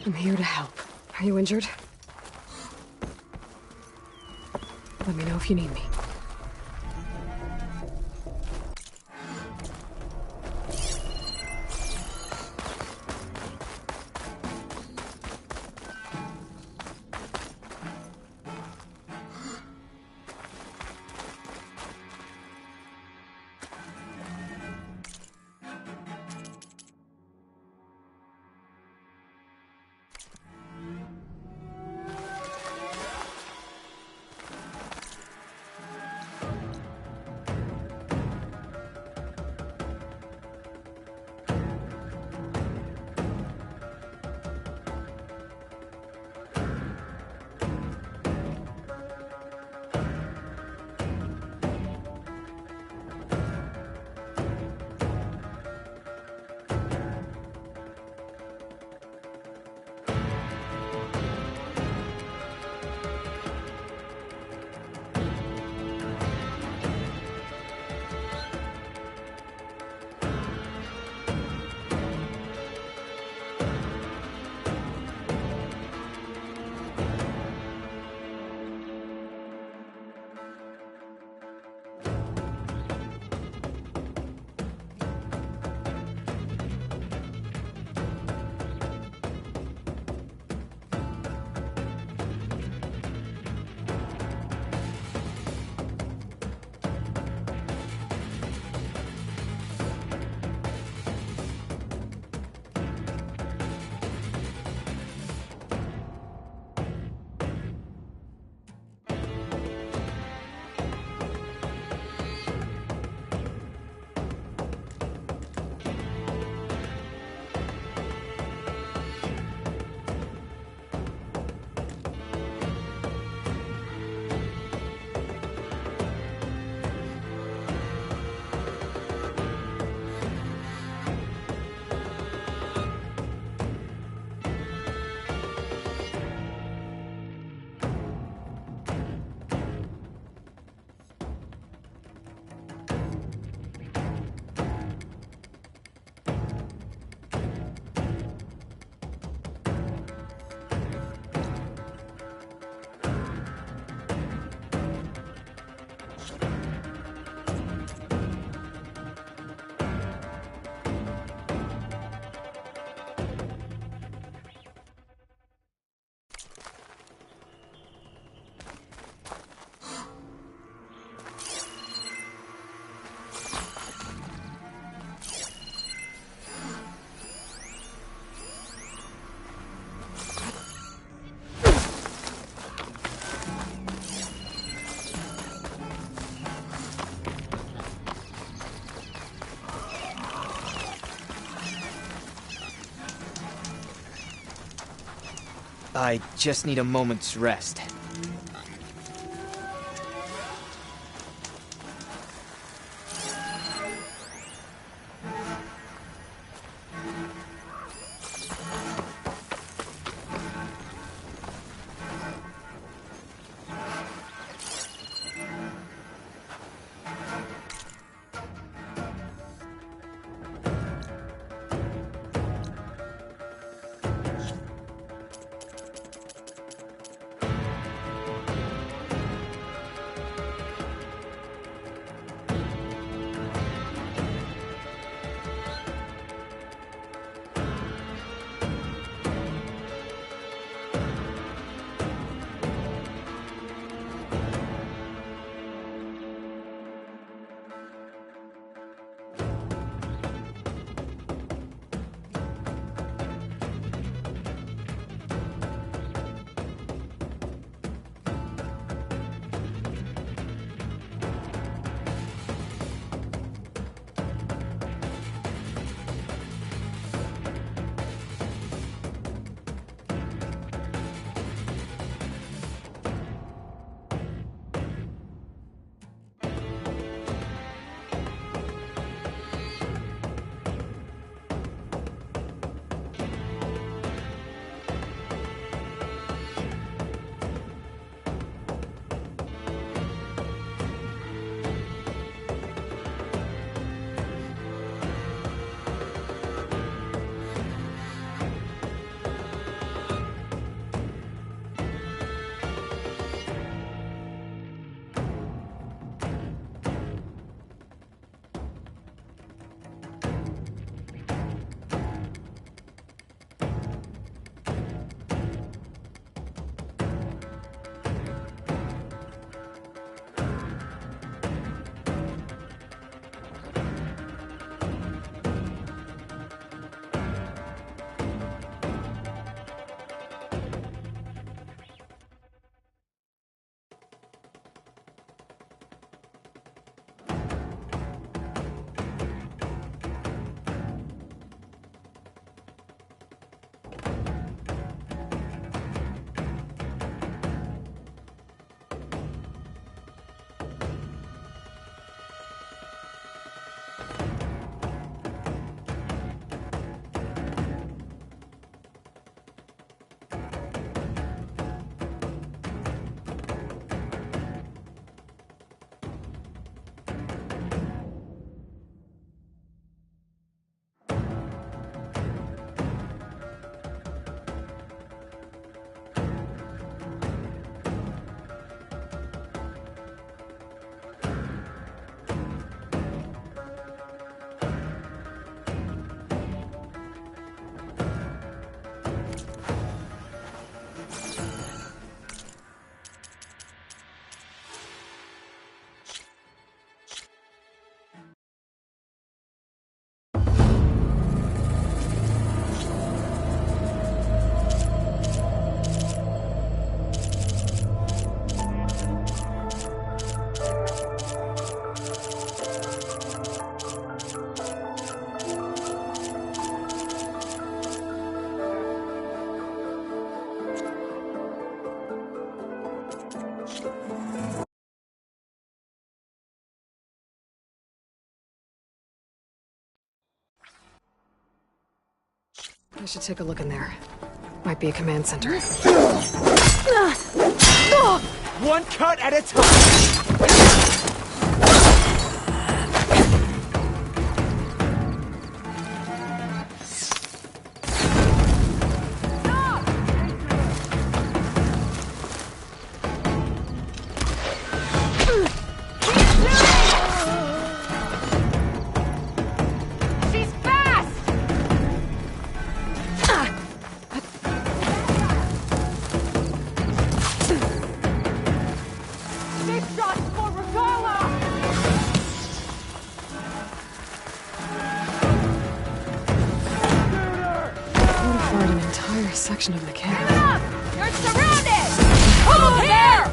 I'm here to help. Are you injured? Let me know if you need me. I just need a moment's rest. I should take a look in there. Might be a command center. One cut at a time! Section of the camp. You're surrounded! Hold there!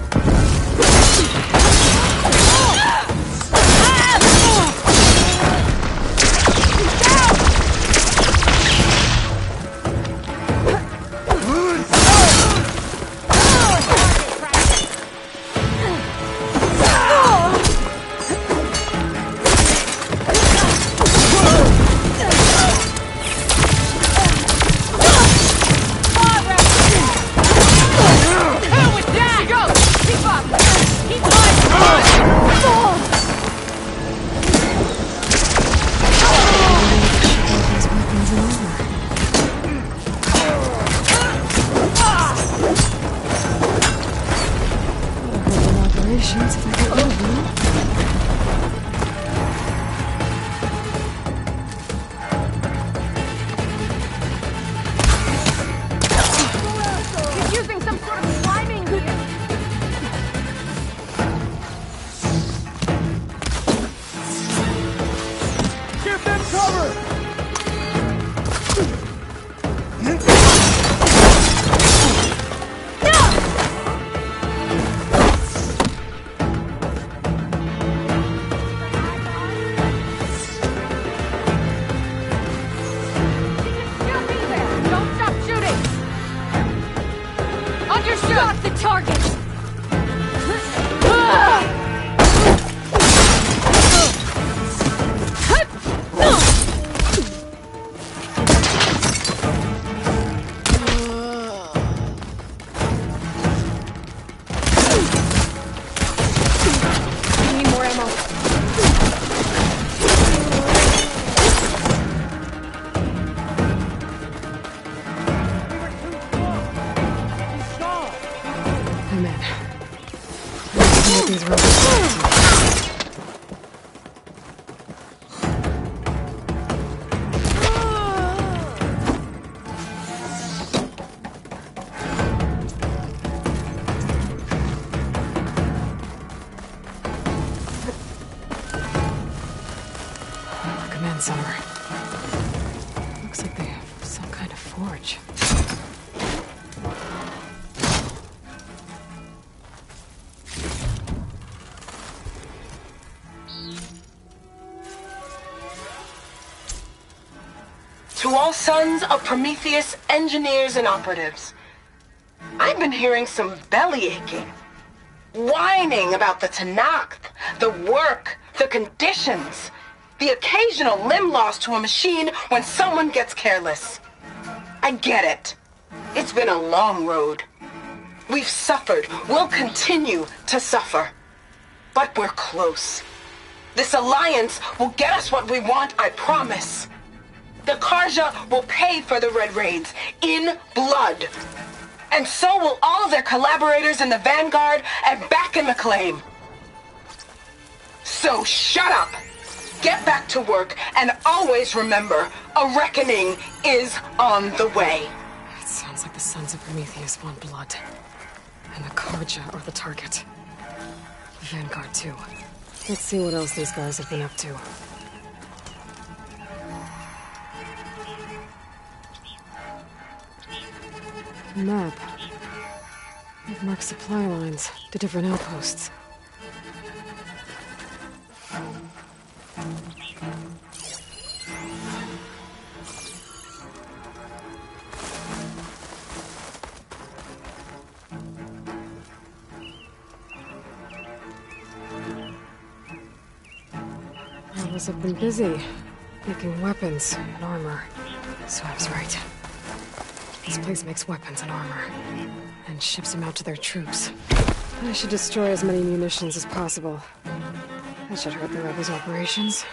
machines if I get rid of them. He's using some sort of climbing gear. Give them cover! Don't stop shooting! Understood! Got the target! I need more ammo. I'm in. Let's see what these robots are. Come in, Summer. Looks like they have some kind of forge. To all sons of Prometheus engineers and operatives, I've been hearing some belly aching, whining about the Tanakh, the work, the conditions, the occasional limb loss to a machine when someone gets careless. I get it. It's been a long road. We've suffered. We'll continue to suffer. But we're close. This alliance will get us what we want, I promise. The Karja will pay for the Red Raids in blood. And so will all of their collaborators in the Vanguard and back in the claim. So shut up, get back to work, and always remember, a reckoning is on the way. It sounds like the Sons of Prometheus want blood. And the Karja are the target. The Vanguard, too. Let's see what else these guys have been up to. Map. It marks supply lines to different outposts. Rebels have been busy making weapons and armor. So I was right. This place makes weapons and armor, and ships them out to their troops. I should destroy as many munitions as possible. That should hurt the rebels' operations.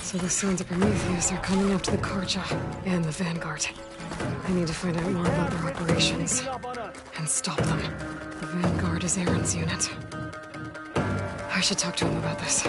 So the Sons of Prometheus are coming after the Karja and the Vanguard. I need to find out more about their operations and stop them. The Vanguard is Aaron's unit. I should talk to him about this.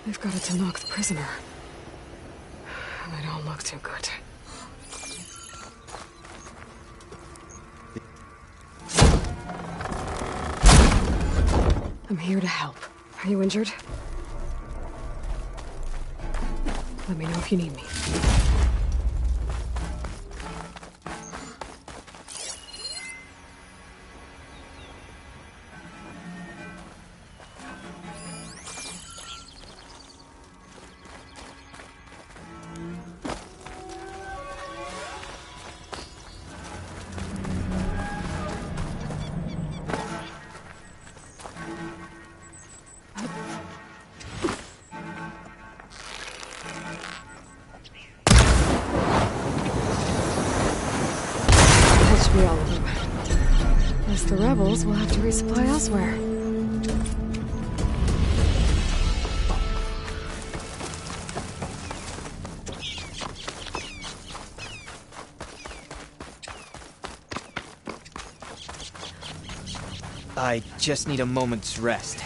They've got it to knock the prisoner. And they don't look too good. I'm here to help. Are you injured? Let me know if you need me. should be all of them. Guess the rebels will have to resupply elsewhere. I just need a moment's rest.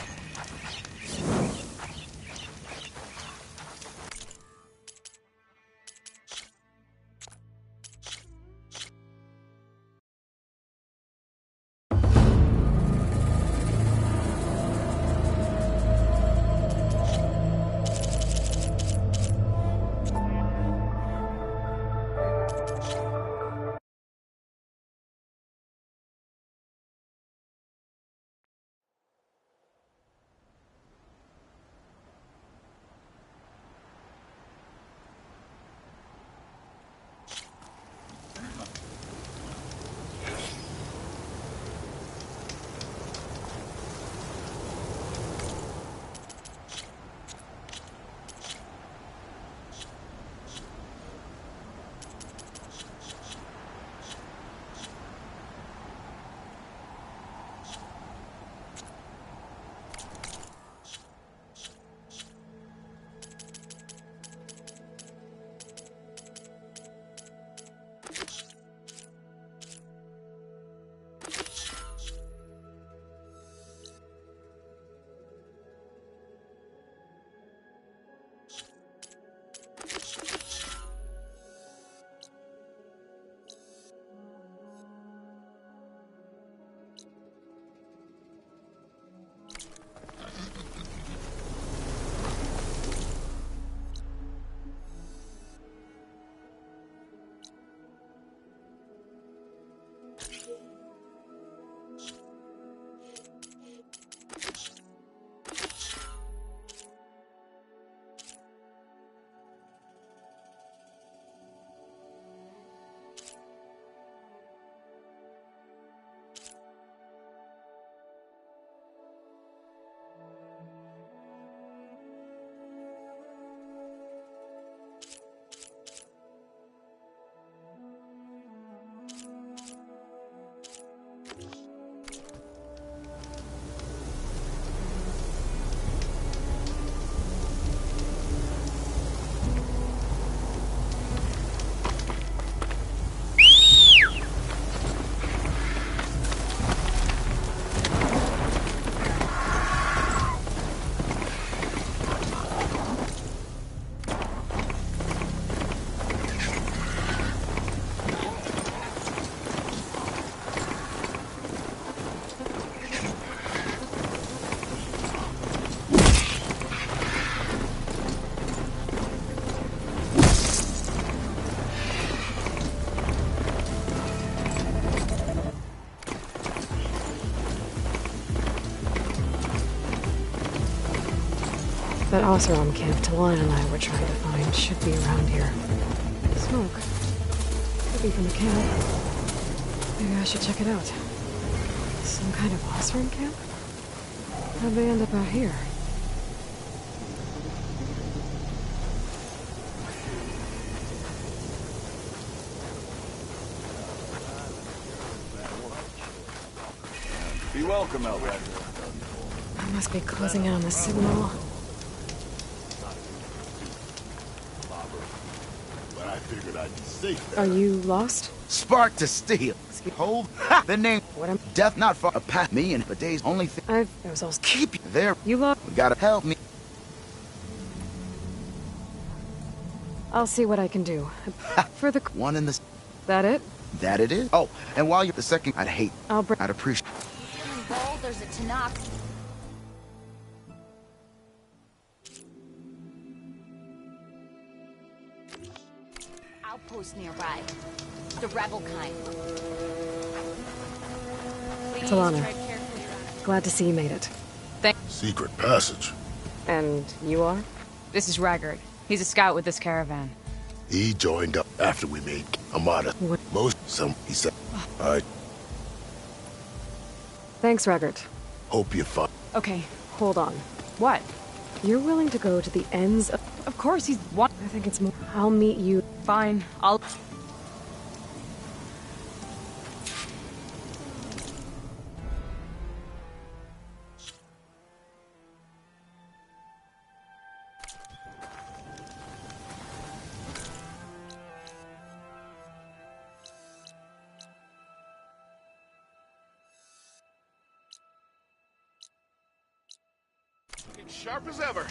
That Oseram camp Talon and I were trying to find should be around here. Smoke. Could be from the camp. Maybe I should check it out. Some kind of Oseram camp? How'd they end up out here? Be welcome, Elrond. I must be closing in on the signal. But I figured I'd be safe. Are you lost? Spark to steel. Hold the name. What am Death not far. A path me and the day's only thing. I was all keep you there. You lost. You gotta help me. I'll see what I can do. For the one in the. That it? That it is. Oh, and while you're the second, I'd appreciate. Oh, there's a Tanakh. Outpost nearby. The rebel kind. Please Talana. tread carefully around. Glad to see you made it. Secret passage. And you are? This is Raggard. He's a scout with this caravan. He joined up after we made Amada. He said, Thanks, Raggard. Hope you're fine. Okay. Hold on. What? You're willing to go to the ends of... Of course, he's one. I think it's more... I'll meet you. Fine. I'll... Sharp as ever.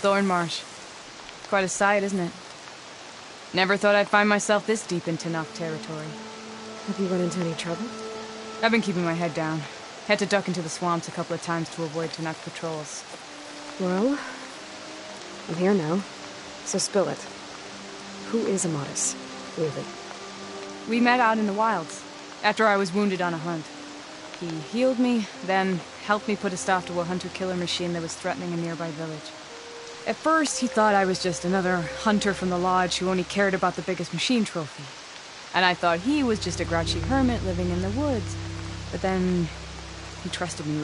Thornmarsh. Quite a sight, isn't it? Never thought I'd find myself this deep into Nock territory. Have you run into any trouble? I've been keeping my head down. Had to duck into the swamps a couple of times to avoid Tanakh patrols. Well, I'm here now, so spill it. Who is Amatis, really? We met out in the wilds, after I was wounded on a hunt. He healed me, then helped me put a stop to a hunter-killer machine that was threatening a nearby village. At first, he thought I was just another hunter from the lodge who only cared about the biggest machine trophy. And I thought he was just a grouchy hermit living in the woods. But then, he trusted me.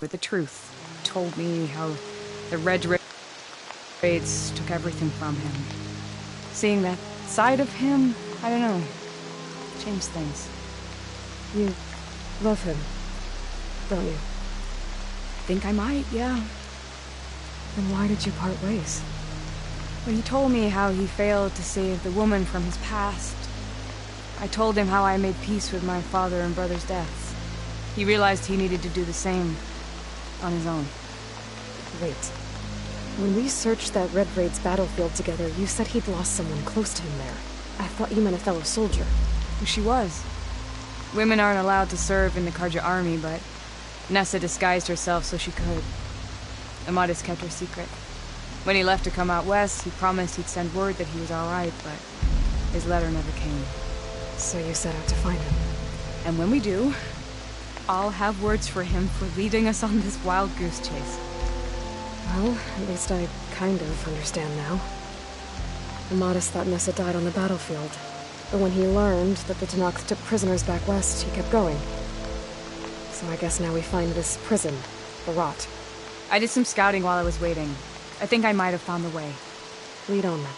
with the truth. Told me how the Red Raids took everything from him. Seeing that side of him, I don't know, changed things. You love him, don't you? Think I might, yeah. Then why did you part ways? When he told me how he failed to save the woman from his past, I told him how I made peace with my father and brother's deaths. He realized he needed to do the same on his own. Wait. When we searched that Red Raid's battlefield together, you said he'd lost someone close to him there. I thought you meant a fellow soldier. She was. Women aren't allowed to serve in the Karja army, but Nessa disguised herself so she could. Amadis kept her secret. When he left to come out west, he promised he'd send word that he was alright, but his letter never came. So you set out to find him. And when we do, I'll have words for him for leading us on this wild goose chase. Well, at least I kind of understand now. Amadis thought Nessa died on the battlefield. But when he learned that the Tenakth took prisoners back west, he kept going. So I guess now we find this prison, the Rot. I did some scouting while I was waiting. I think I might have found the way. Lead on then.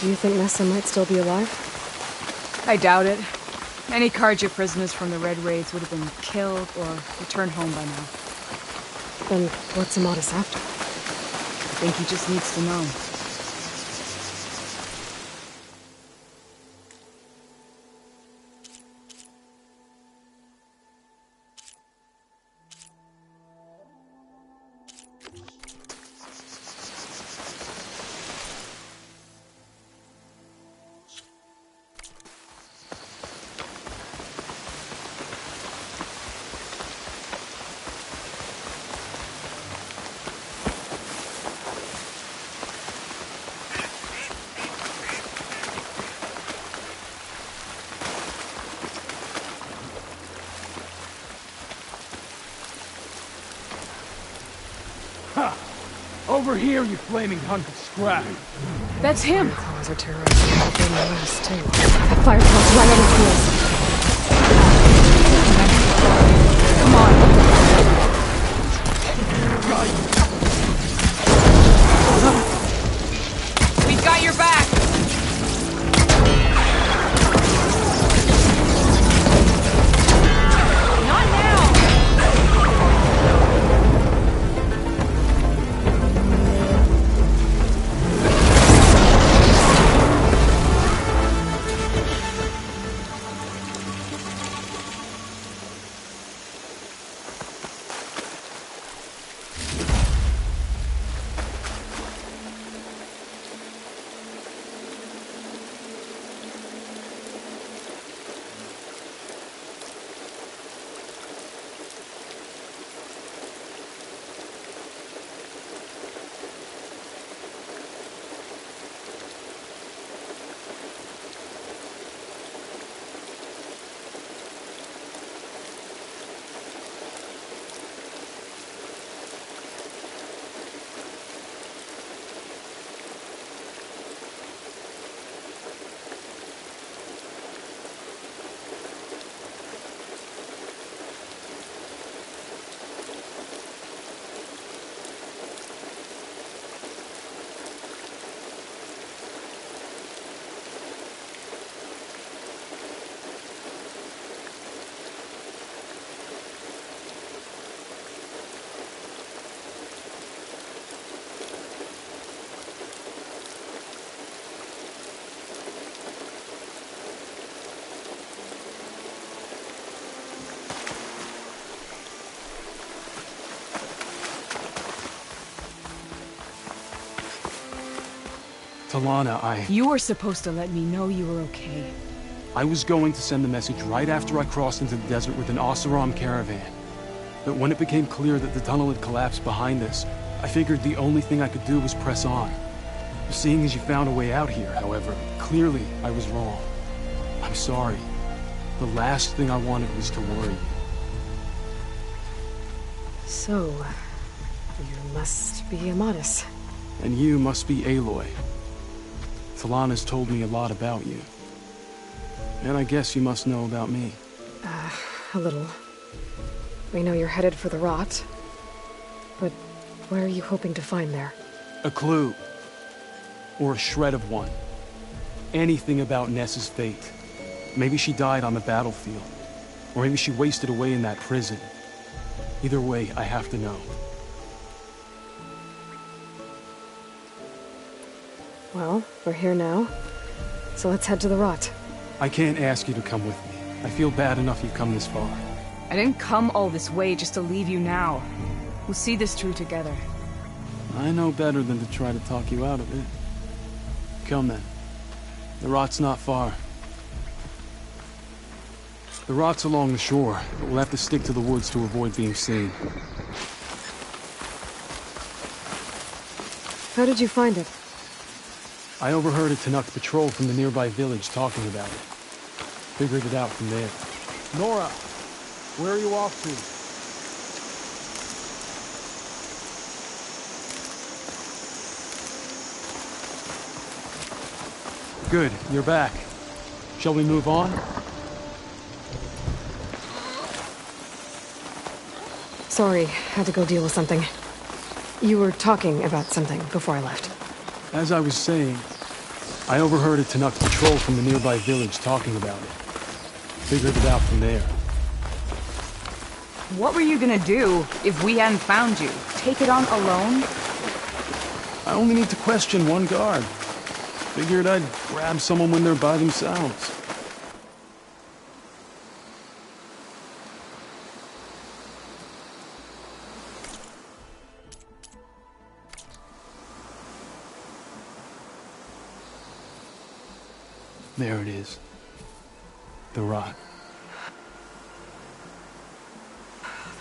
Do you think Nessa might still be alive? I doubt it. Any Karja prisoners from the Red Raids would have been killed or returned home by now. Then what's Amadis after? I think he just needs to know. Over here, you flaming hunk of scrap. That's him. Fireflies are terrorizing everything in the west, too. That firefly's right over here. Come on. We've got your back. Not now. Talana, You were supposed to let me know you were okay. I was going to send the message right after I crossed into the desert with an Oseram caravan. But when it became clear that the tunnel had collapsed behind us, I figured the only thing I could do was press on. Seeing as you found a way out here, however, clearly I was wrong. I'm sorry. The last thing I wanted was to worry you. So, you must be Amadis. And you must be Aloy. Talana's told me a lot about you. And I guess you must know about me. A little. We know you're headed for the rot. But what are you hoping to find there? A clue. Or a shred of one. Anything about Ness's fate. Maybe she died on the battlefield. Or maybe she wasted away in that prison. Either way, I have to know. Well, we're here now. So let's head to the rot. I can't ask you to come with me. I feel bad enough you've come this far. I didn't come all this way just to leave you now. We'll see this through together. I know better than to try to talk you out of it. Come then. The rot's not far. The rot's along the shore, but we'll have to stick to the woods to avoid being seen. How did you find it? I overheard a Tanakh patrol from the nearby village talking about it. Figured it out from there. Nora! Where are you off to? Good, you're back. Shall we move on? Sorry, had to go deal with something. You were talking about something before I left. As I was saying, I overheard a Tanakh patrol from the nearby village talking about it. Figured it out from there. What were you gonna do if we hadn't found you? Take it on alone? I only need to question one guard. Figured I'd grab someone when they're by themselves. There it is. The rot.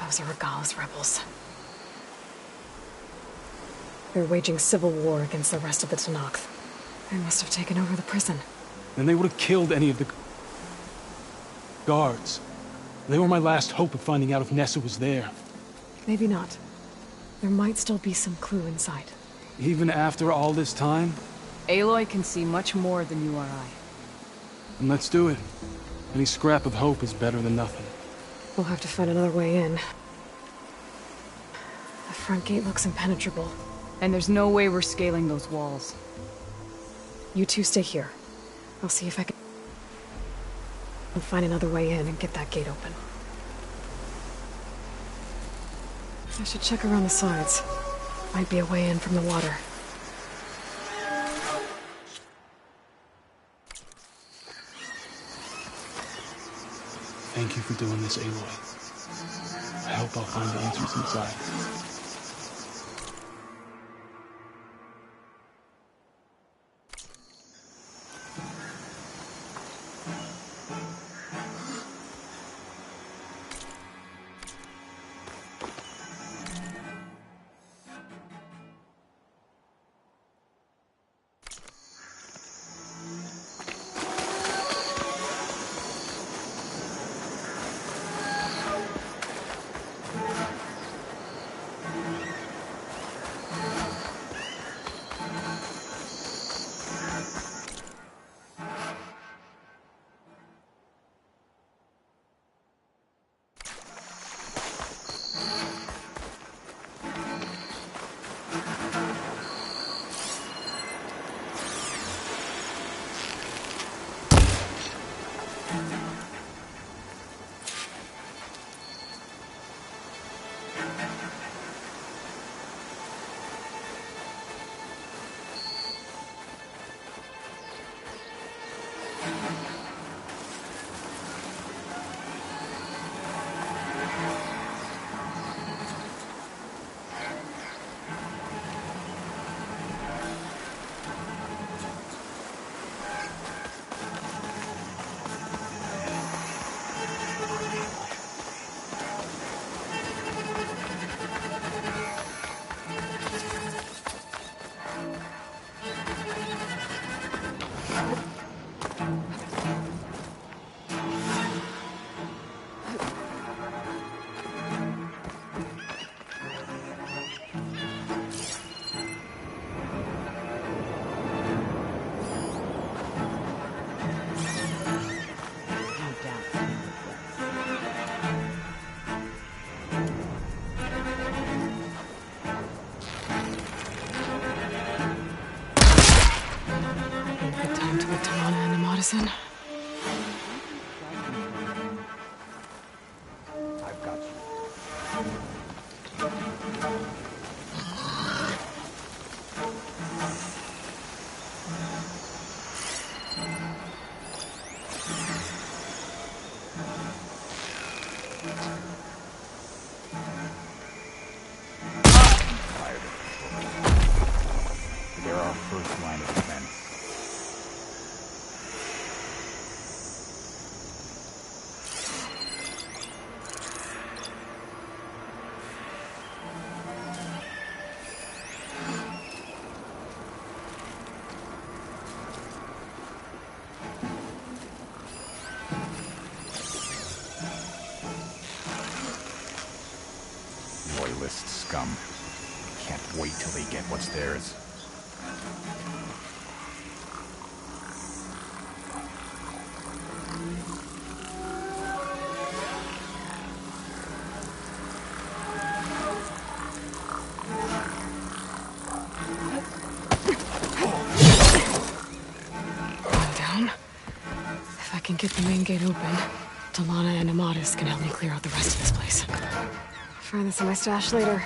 Those are Regal's rebels. They're waging civil war against the rest of the Tanakh. They must have taken over the prison. Then they would have killed any of the guards. They were my last hope of finding out if Nessa was there. Maybe not. There might still be some clue inside. Even after all this time? Aloy can see much more than you or I. And let's do it. Any scrap of hope is better than nothing. We'll have to find another way in. The front gate looks impenetrable. And there's no way we're scaling those walls. You two stay here. I'll see if I can find another way in and get that gate open. I should check around the sides. Might be a way in from the water. Thank you for doing this, Aloy. I hope I'll find the answers inside. listen. I've got you. They're our first line of defense. Loyalist scum. Can't wait till they get what's theirs. If I can get the main gate open, Talana and Amatis can help me clear out the rest of this place. Find this in my stash later.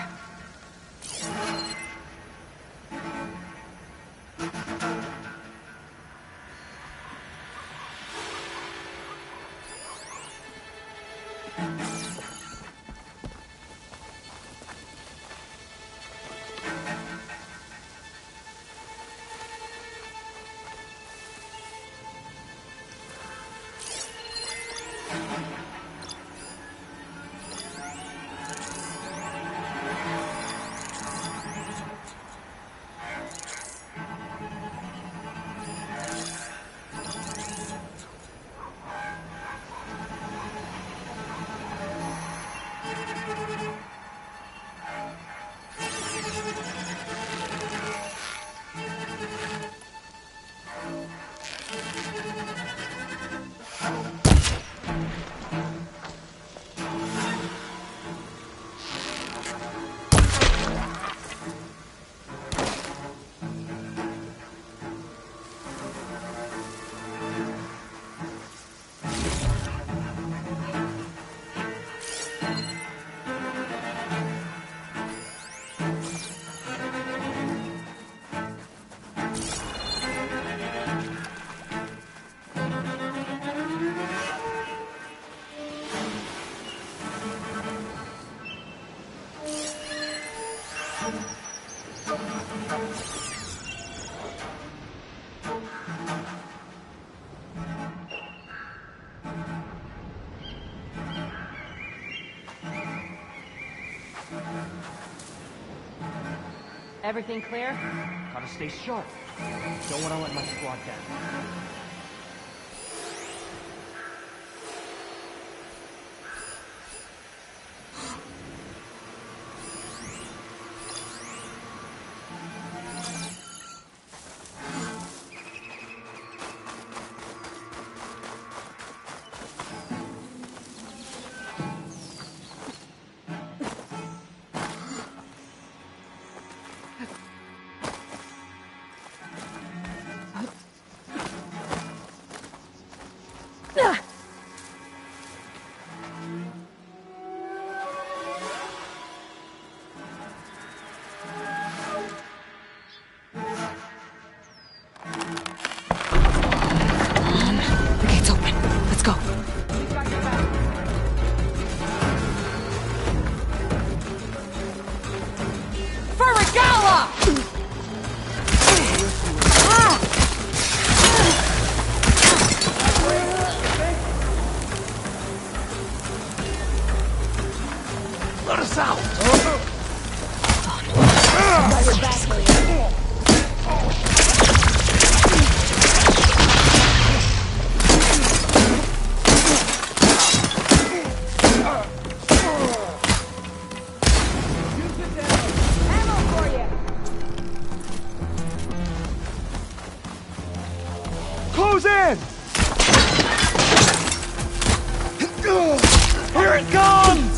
Everything clear? Gotta stay sharp. Don't want to let my squad down. Let us out! Close in! Here it comes!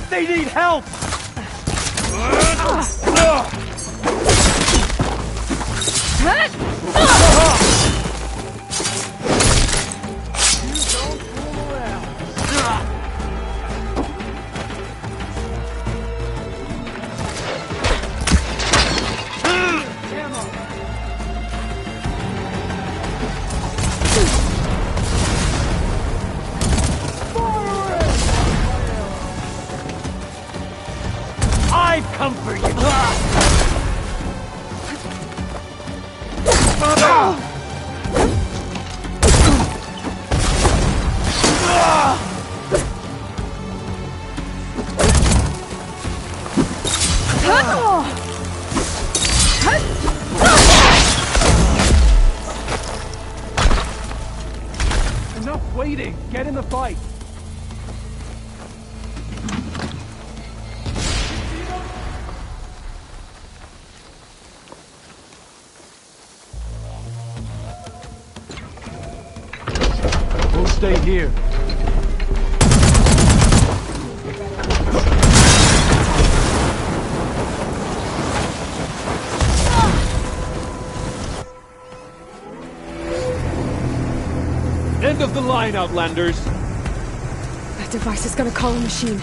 They need help! I've come for you! Enough waiting! Get in the fight! We'll stay here. End of the line, Outlanders! That device is gonna call a machine.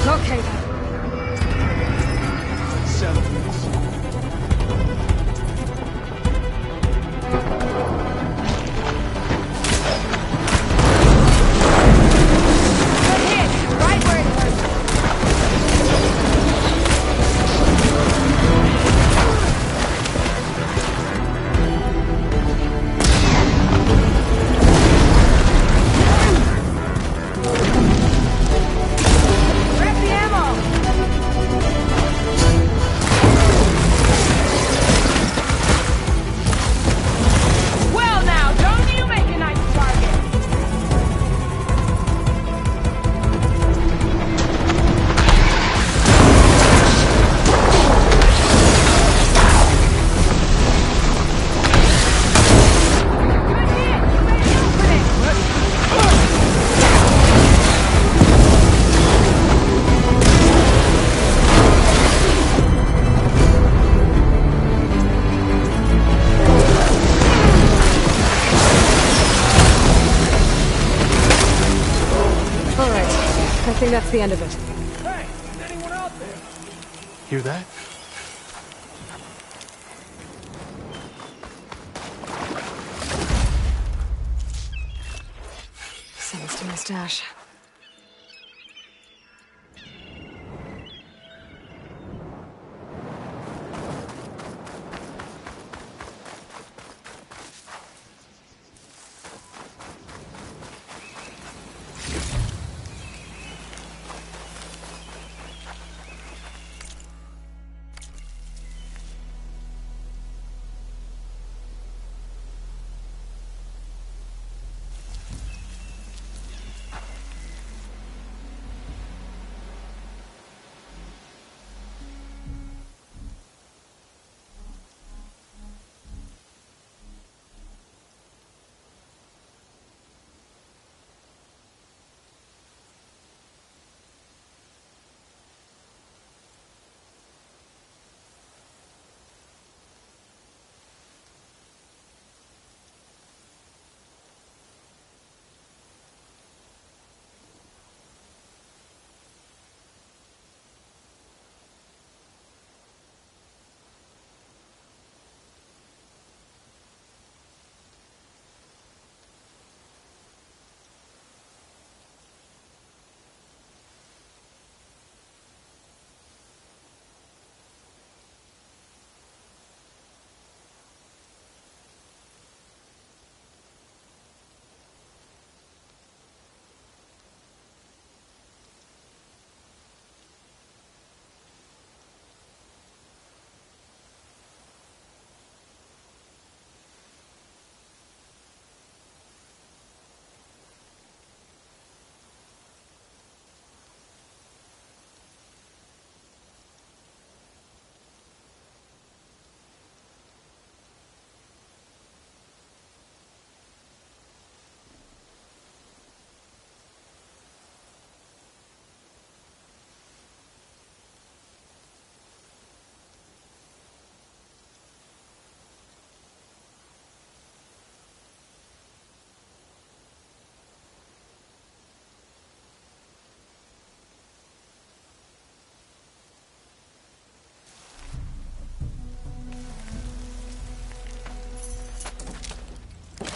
Okay, then. Settle this. I think that's the end of it. Hey, is anyone out there? Hear that? Sends to my stash.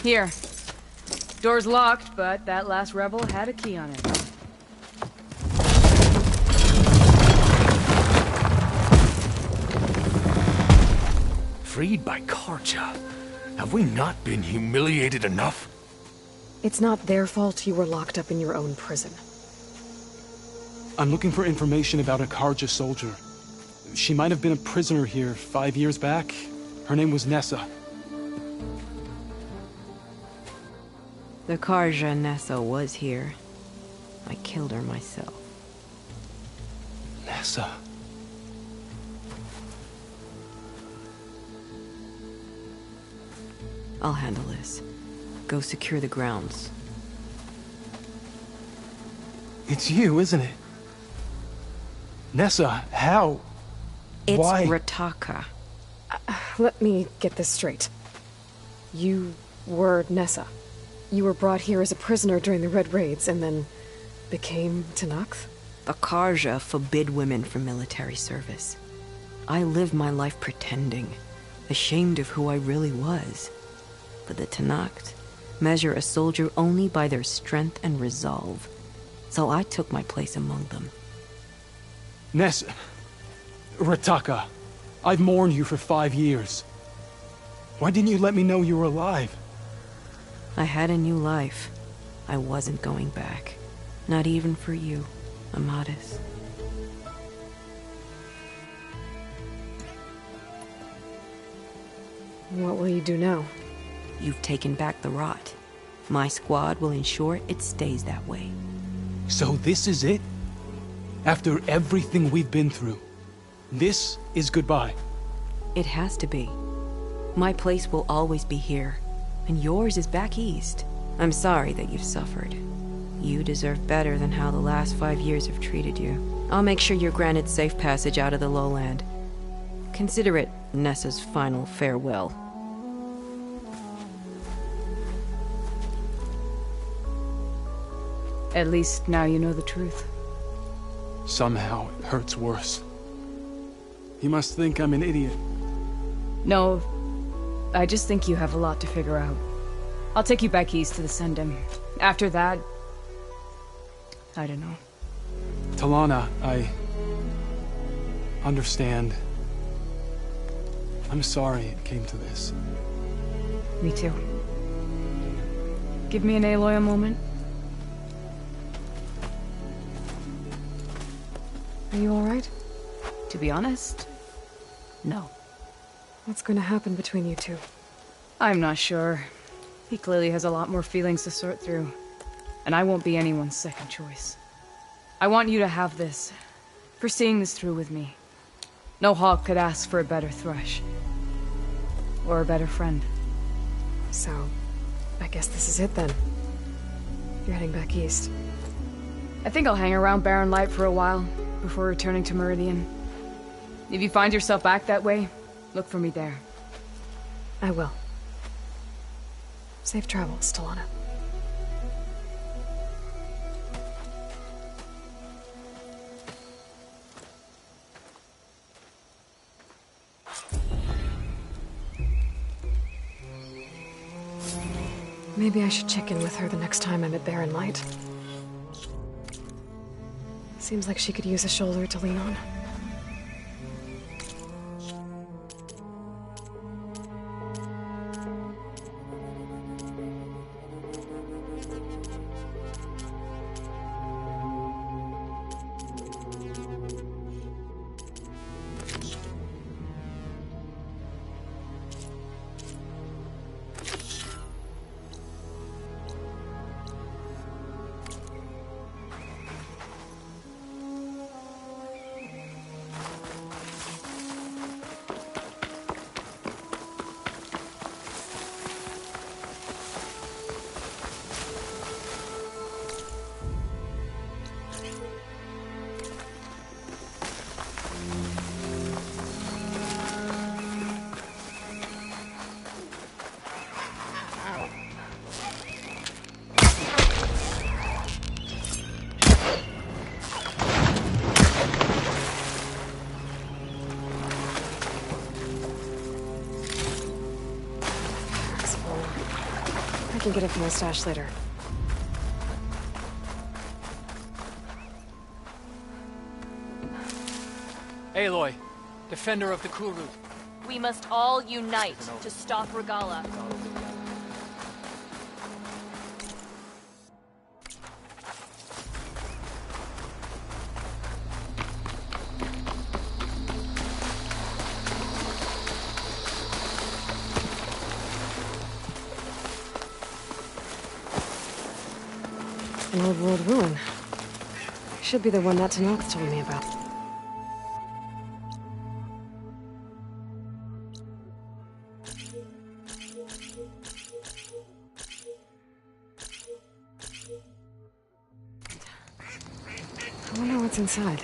Here. Door's locked, but that last rebel had a key on it. Freed by Karja. Have we not been humiliated enough? It's not their fault you were locked up in your own prison. I'm looking for information about a Karja soldier. She might have been a prisoner here 5 years back. Her name was Nessa. The Karja Nessa was here. I killed her myself. Nessa. I'll handle this. Go secure the grounds. It's you, isn't it? Nessa, how? It's Why? Rataka. Let me get this straight. You were Nessa. You were brought here as a prisoner during the Red Raids and then became Tenakth? The Karja forbid women from military service. I lived my life pretending, ashamed of who I really was. But the Tenakth measure a soldier only by their strength and resolve. So I took my place among them. Nessa... Rataka, I've mourned you for 5 years. Why didn't you let me know you were alive? I had a new life. I wasn't going back. Not even for you, Amatis. What will you do now? You've taken back the rot. My squad will ensure it stays that way. So this is it? After everything we've been through, this is goodbye? It has to be. My place will always be here, and yours is back east. I'm sorry that you've suffered. You deserve better than how the last 5 years have treated you. I'll make sure you're granted safe passage out of the lowland. Consider it Nessa's final farewell. At least now you know the truth. Somehow it hurts worse. You must think I'm an idiot. No, I just think you have a lot to figure out. I'll take you back east to the Sendem. After that, I don't know. Talana, I understand. I'm sorry it came to this. Me too. Give me an Aloy a moment. Are you alright? To be honest, no. What's going to happen between you two? I'm not sure. He clearly has a lot more feelings to sort through. And I won't be anyone's second choice. I want you to have this, for seeing this through with me. No hawk could ask for a better thrush. Or a better friend. So, I guess this is it then. You're heading back east. I think I'll hang around Barren Light for a while, before returning to Meridian. If you find yourself back that way, look for me there. I will. Safe travels, Talana. Maybe I should check in with her the next time I'm at Barren Light. Seems like she could use a shoulder to lean on. can get it from my stash later. Aloy, defender of the Kuru. We must all unite to stop Regala. An old world ruin. Should be the one that Tanakh told me about. I wonder what's inside.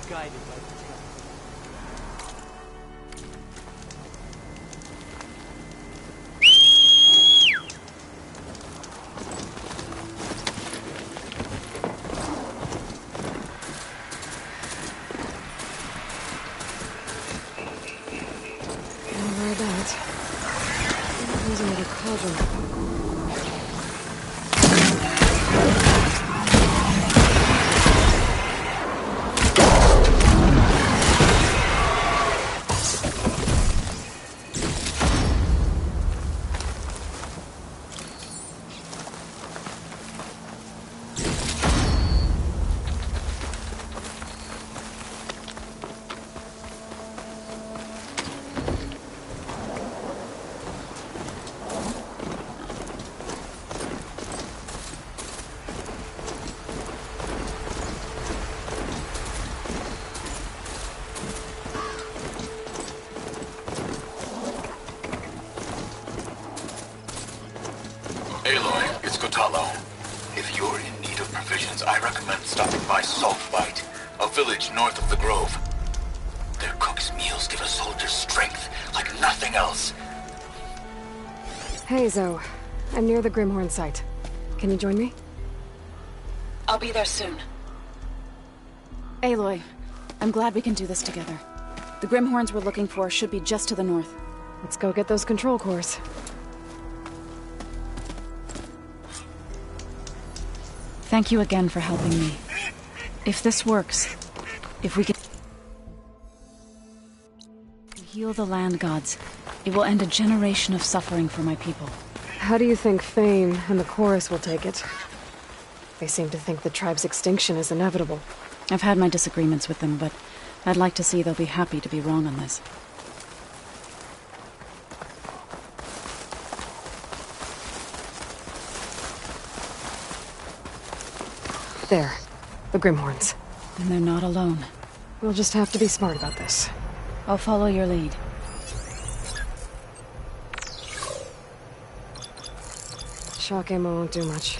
Guided by the tale. Where that? There's another cauldron. Aloy, it's Kotalo. If you're in need of provisions, I recommend stopping by Salt Bite, a village north of the Grove. Their cook's meals give a soldier strength like nothing else. Hey, Zoe. I'm near the Grimhorn site. Can you join me? I'll be there soon. Aloy, I'm glad we can do this together. The Grimhorns we're looking for should be just to the north. Let's go get those control cores. Thank you again for helping me. If this works, if we can heal the land gods, it will end a generation of suffering for my people. How do you think Fame and the Chorus will take it? They seem to think the tribe's extinction is inevitable. I've had my disagreements with them, but I'd like to see they'll be happy to be wrong on this. There. The Grimhorns. And they're not alone. We'll just have to be smart about this. I'll follow your lead. Shock ammo won't do much.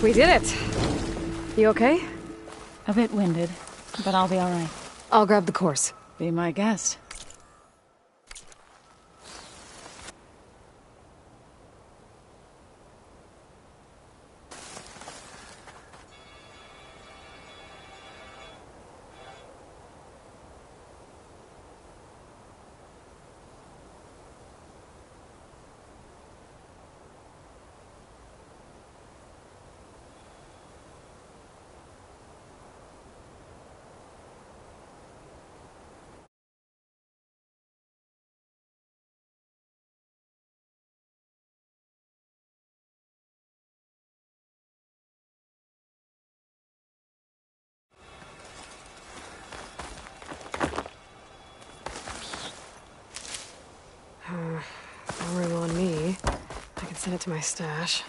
We did it! You okay? A bit winded, but I'll be alright. I'll grab the course. Be my guest. No room on me. I can send it to my stash.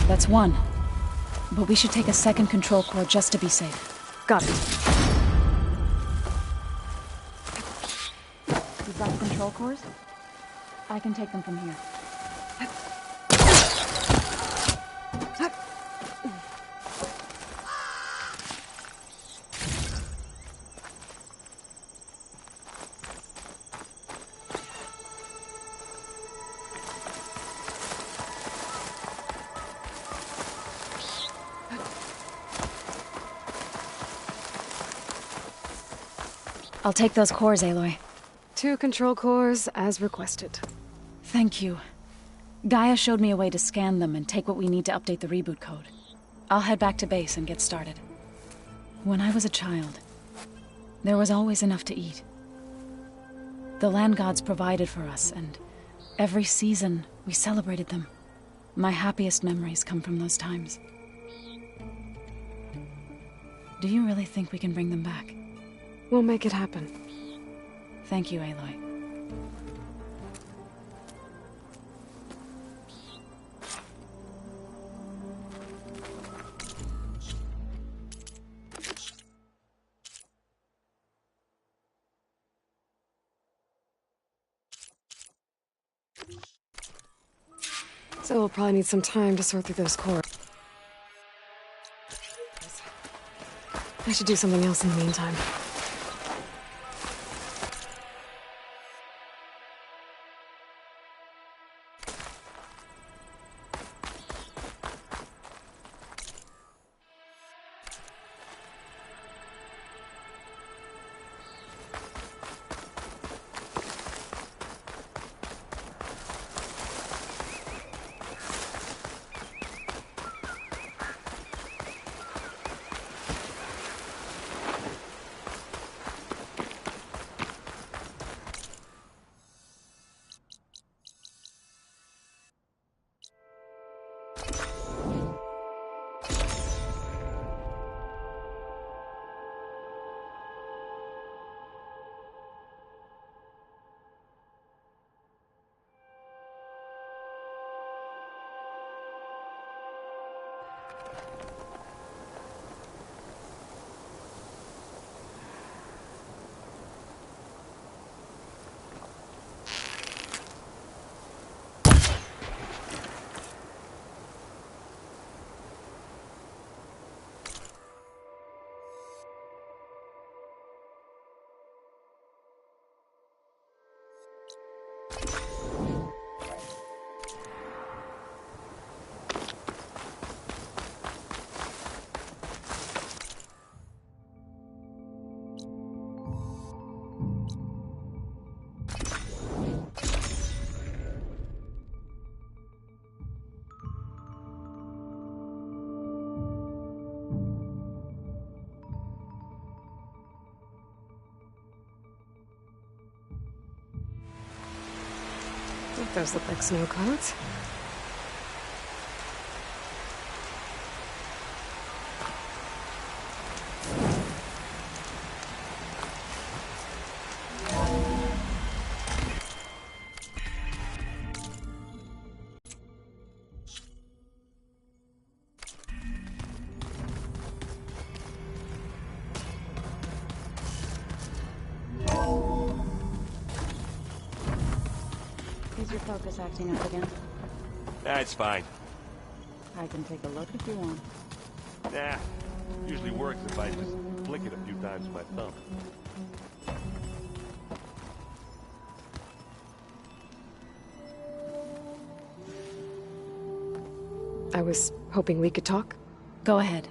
That's one. But we should take a second control core just to be safe. Got it. You've got the control cores? I can take them from here. I'll take those cores, Aloy. 2 control cores, as requested. Thank you. Gaia showed me a way to scan them and take what we need to update the reboot code. I'll head back to base and get started. When I was a child, there was always enough to eat. The land gods provided for us, and every season we celebrated them. My happiest memories come from those times. Do you really think we can bring them back? We'll make it happen. Thank you, Aloy. So we'll probably need some time to sort through those cores. I should do something else in the meantime. Those look like snow clouds. Is your focus acting up again? That's fine. I can take a look if you want. Nah, usually works if I just flick it a few times with my thumb. I was hoping we could talk. Go ahead.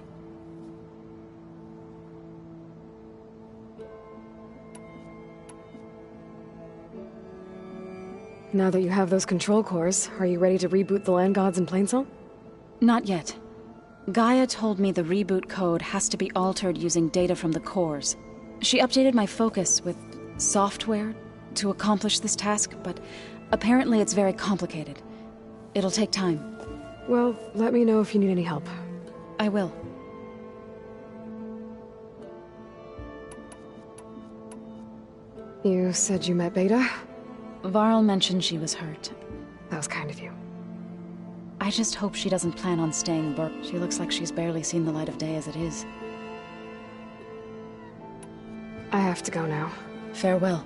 Now that you have those control cores, are you ready to reboot the land gods in Plainsong? Not yet. Gaia told me the reboot code has to be altered using data from the cores. She updated my focus with software to accomplish this task, but apparently it's very complicated. It'll take time. Well, let me know if you need any help. I will. You said you met Beta? Varl mentioned she was hurt. That was kind of you. I just hope she doesn't plan on staying She looks like she's barely seen the light of day as it is. I have to go now. Farewell.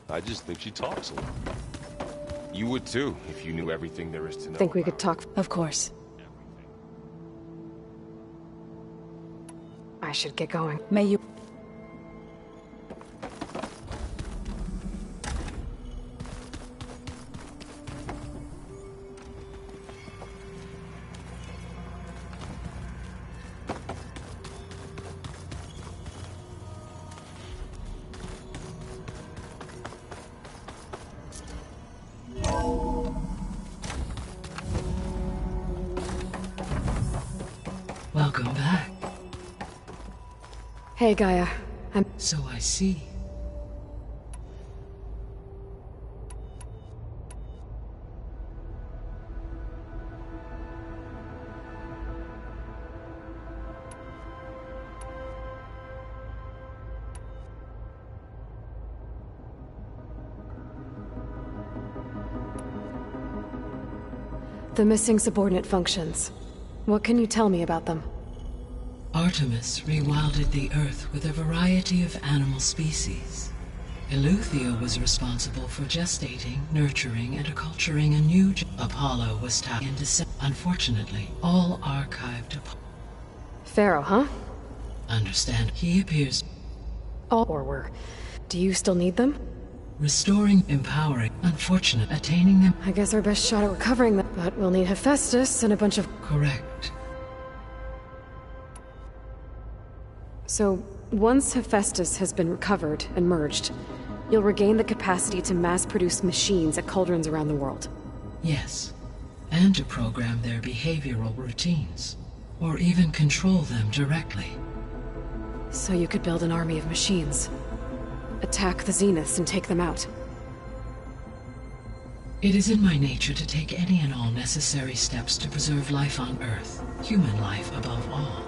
I just think she talks a lot. You would too, if you knew everything there is to know. Think we could talk? Of course. I should get going. May you... Welcome back. Hey, Gaia. So I see. The missing subordinate functions. What can you tell me about them? Artemis rewilded the Earth with a variety of animal species. Eleuthia was responsible for gestating, nurturing, and acculturating a new... Apollo was tapped in December. Unfortunately, all archived... Pharaoh, huh? Understand. He appears... All or were. Do you still need them? Restoring, empowering, unfortunate, attaining them... I guess our best shot at recovering them, but we'll need Hephaestus and a bunch of... Correct. So, once Hephaestus has been recovered and merged, you'll regain the capacity to mass-produce machines at cauldrons around the world. Yes. And to program their behavioral routines. Or even control them directly. So you could build an army of machines. Attack the Zeniths and take them out. It is in my nature to take any and all necessary steps to preserve life on Earth, human life above all.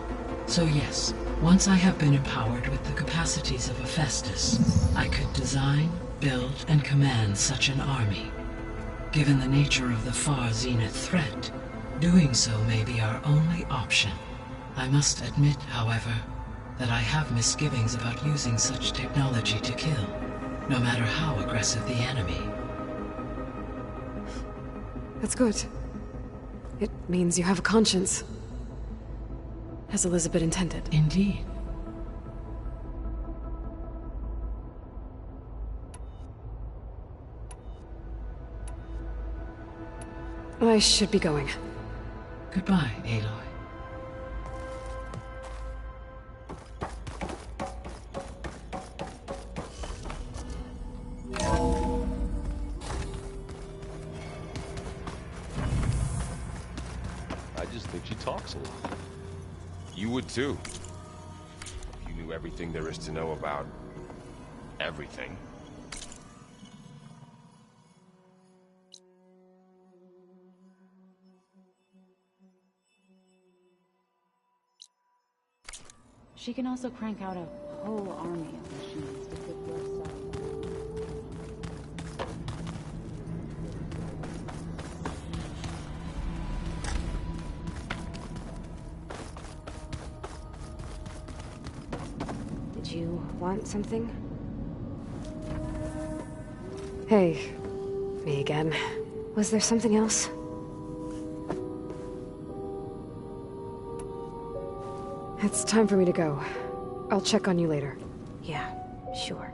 So yes, once I have been empowered with the capacities of Hephaestus, I could design, build, and command such an army. Given the nature of the far Zenith threat, doing so may be our only option. I must admit, however, that I have misgivings about using such technology to kill, no matter how aggressive the enemy. That's good. It means you have a conscience. As Elizabeth intended. Indeed. I should be going. Goodbye, Aloy. I just think she talks a lot. You would too. If you knew everything there is to know about everything. She can also crank out a whole army of machines to fit your cell. Did you want something? Hey, me again. Was there something else? It's time for me to go. I'll check on you later. Yeah, sure.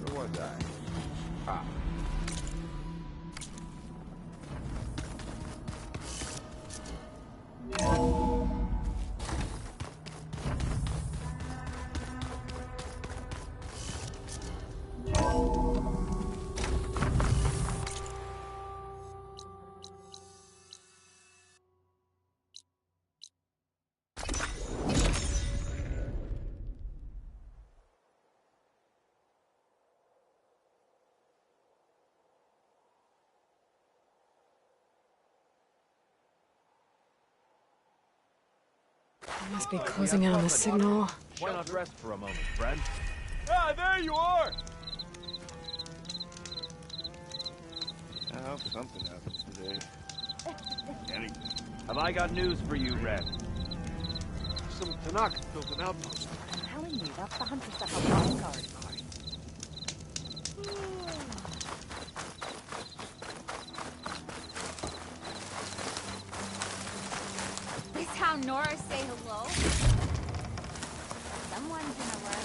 Where was I? Ah. I must be closing in on the signal. Why not rest for a moment, friend? Ah, there you are! I hope something happens today. Anything. Have I got news for you, Red? Some Tanakh built an outpost. I'm telling you, that's the hunter stuff on the guard. This how Nora say hello? Someone's gonna work.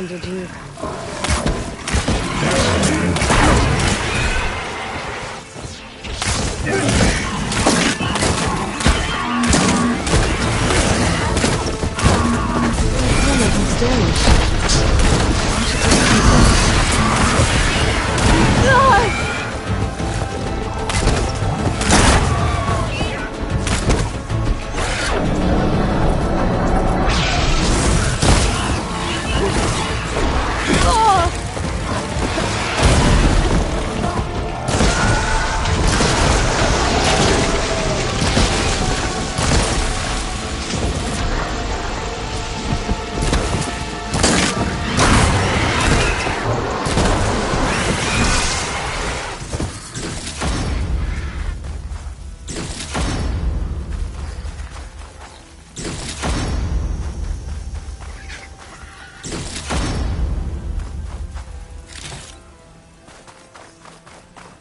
Did you?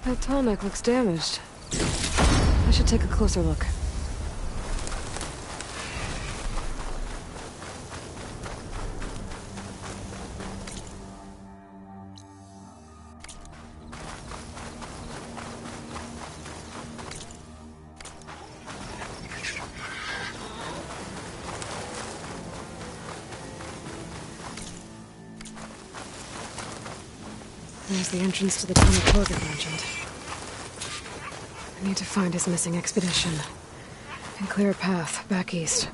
That tall neck looks damaged. I should take a closer look. There's the entrance to the tunnel Torgid mentioned. I need to find his missing expedition and clear a path back east.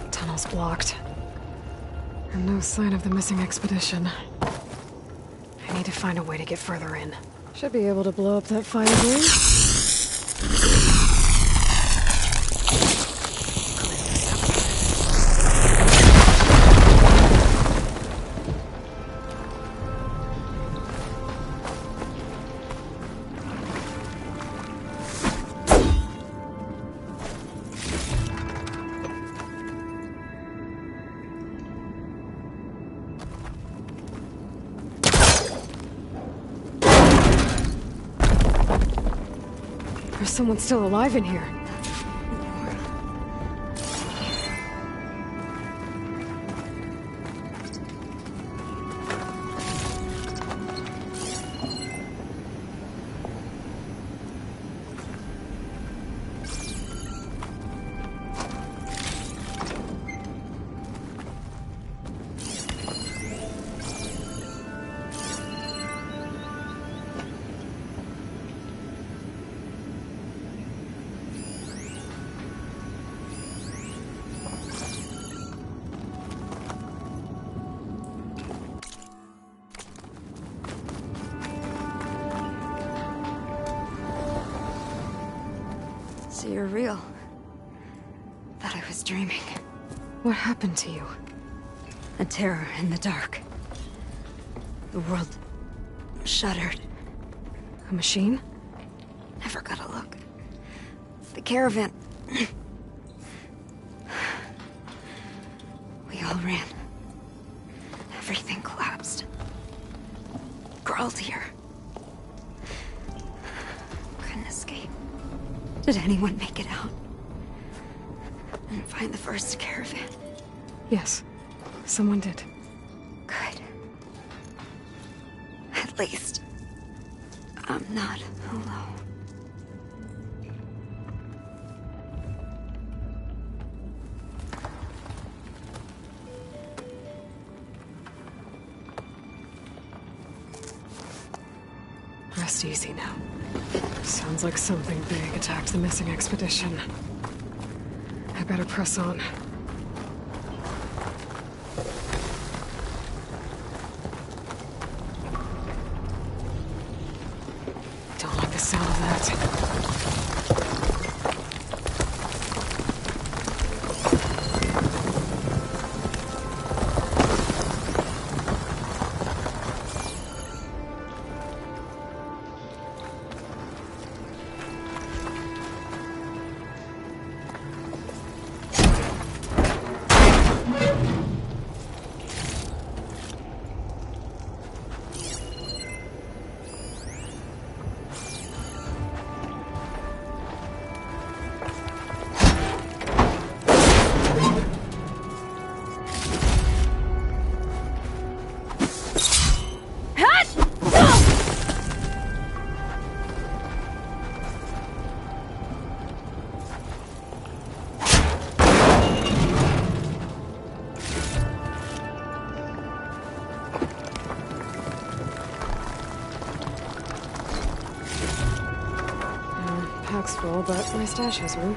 Tunnel's blocked. And no sign of the missing expedition. I need to find a way to get further in. Should be able to blow up that fire door. There's someone still alive in here. So you're real. Thought I was dreaming. What happened to you? A terror in the dark. The world shuddered. A machine? Never got a look. The caravan. We all ran. Everything collapsed. Crawled here. Couldn't escape. Did anyone make it out? And find the first caravan? Yes, someone did. Good. At least, I'm not alone. Rest easy now. Sounds like something big attacked the missing expedition. I better press on. Don't like the sound of that. Pack's full, but my stash has room.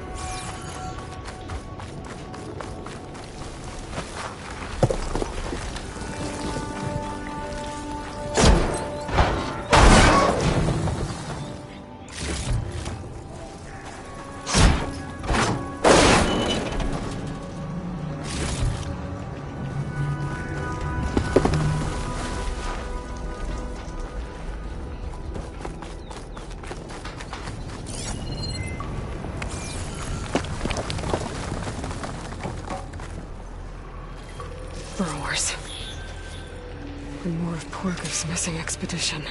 Burrowers. And more of Porker's missing expedition.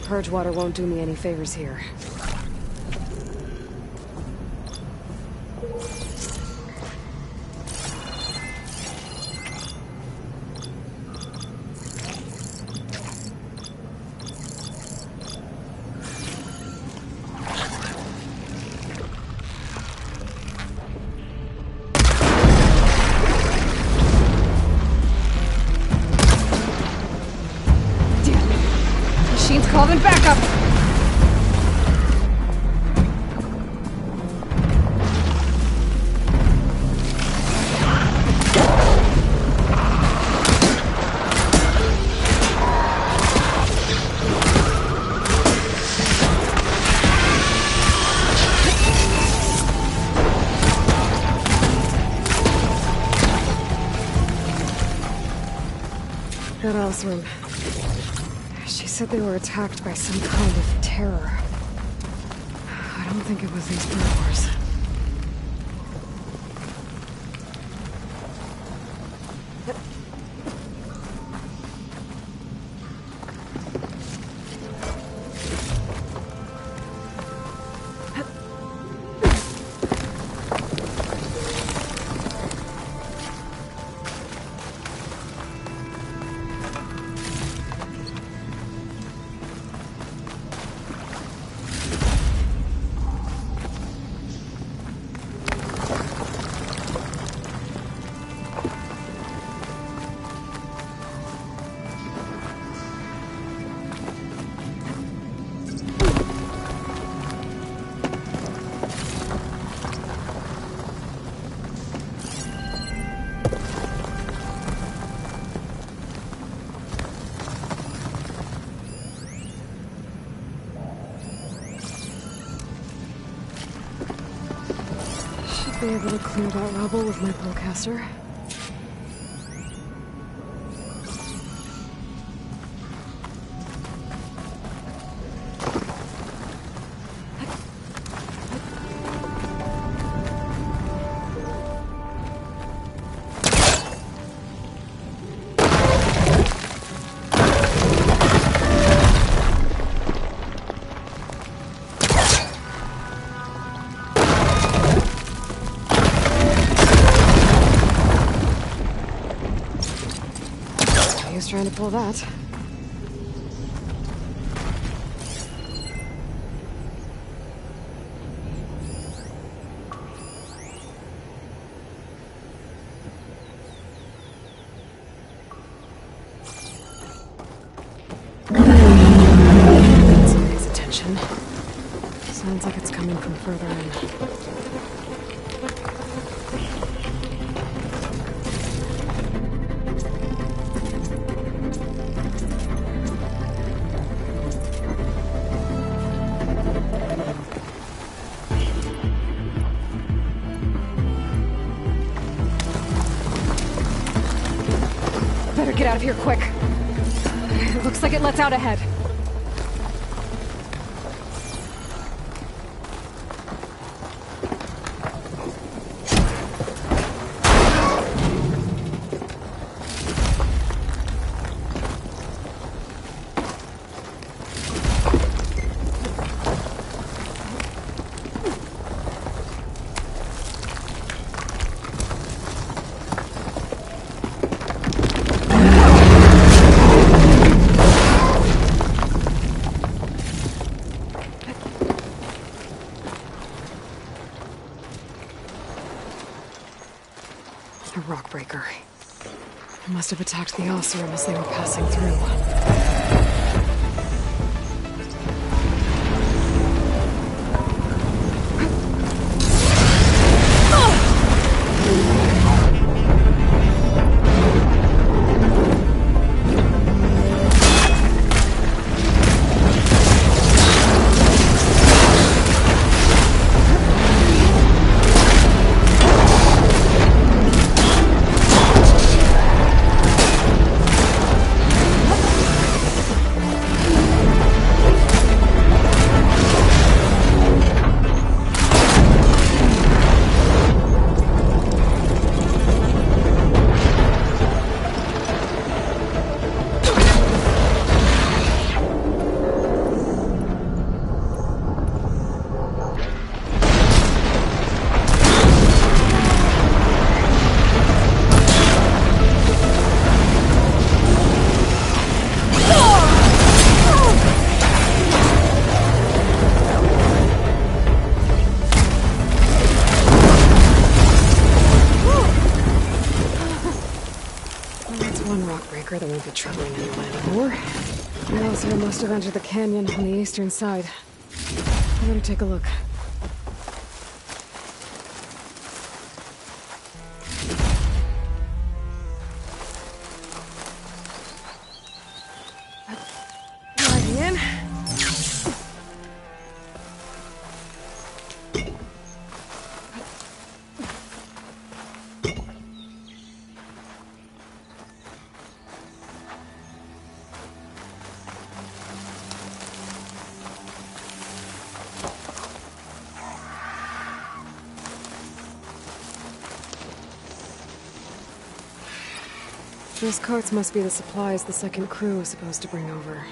Purge water won't do me any favors here. Machine's calling backup! That Osram. She said they were attacked by some kind of terror. I don't think it was these burglars. Be able to clear that rubble with my bowcaster. Trying to pull that. That's pays attention. Sounds like it's coming from further in. Better get out of here quick. It looks like it lets out ahead. A rock breaker. It must have attacked the Oseram as they were passing through. That won't be troubling anyone anymore. The Oseram must have entered the canyon on the eastern side. I better take a look. Diving in. Those carts must be the supplies the second crew was supposed to bring over.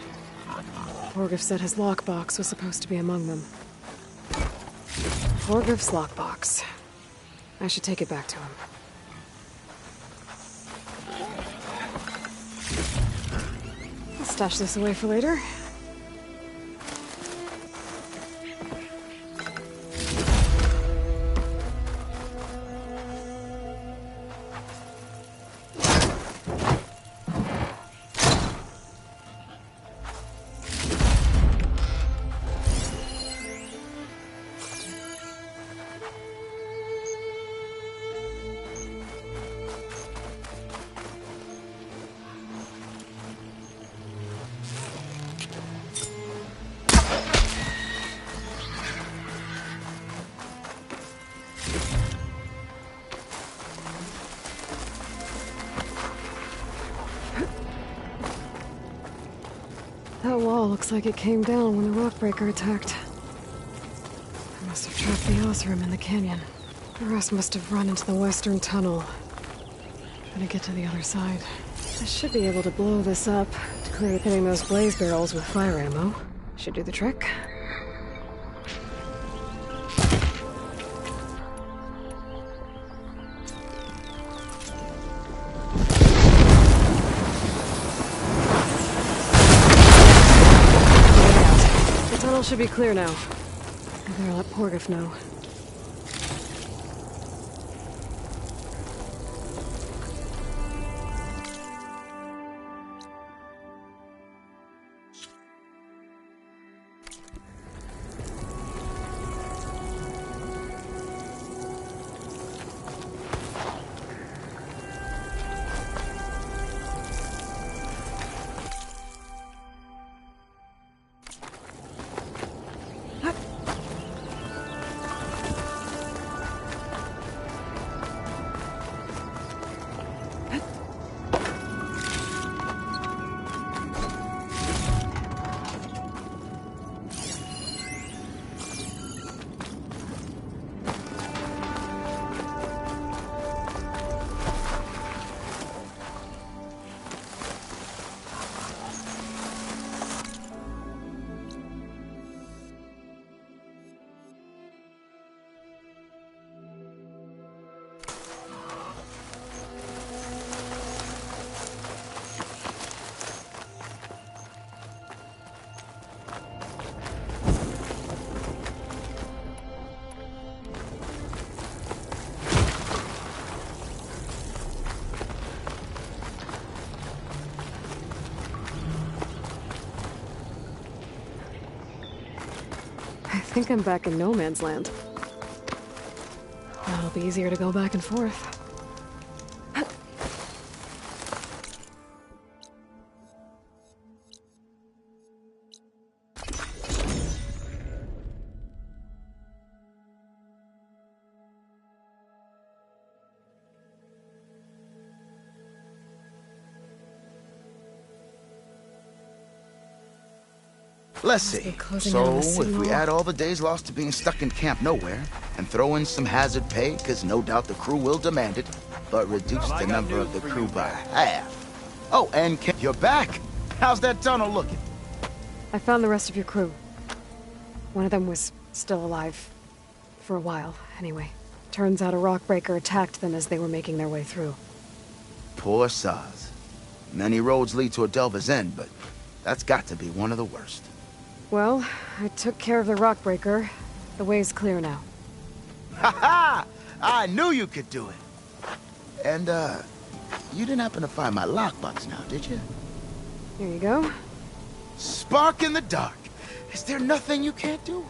Borgif said his lockbox was supposed to be among them. Borgif's lockbox. I should take it back to him. I'll stash this away for later. That wall looks like it came down when the rockbreaker attacked. I must have trapped the Oseram in the canyon. The rest must have run into the western tunnel. Gonna get to the other side. I should be able to blow this up to clear hitting those blaze barrels with fire ammo. Should do the trick. Should be clear now. I better let Borgif know. think I'm back in no man's land. It'll be easier to go back and forth. Let's see. So, if we add all the days lost to being stuck in Camp Nowhere, and throw in some hazard pay, because no doubt the crew will demand it, but reduce the number of the crew by half. Oh, and you're back! How's that tunnel looking? I found the rest of your crew. One of them was still alive. For a while, anyway. Turns out a rockbreaker attacked them as they were making their way through. Poor Saz. Many roads lead to a Delver's End, but that's got to be one of the worst. Well, I took care of the rockbreaker. The way's clear now. Ha ha! I knew you could do it! And, you didn't happen to find my lockbox now, did you? Here you go. Spark in the dark. Is there nothing you can't do?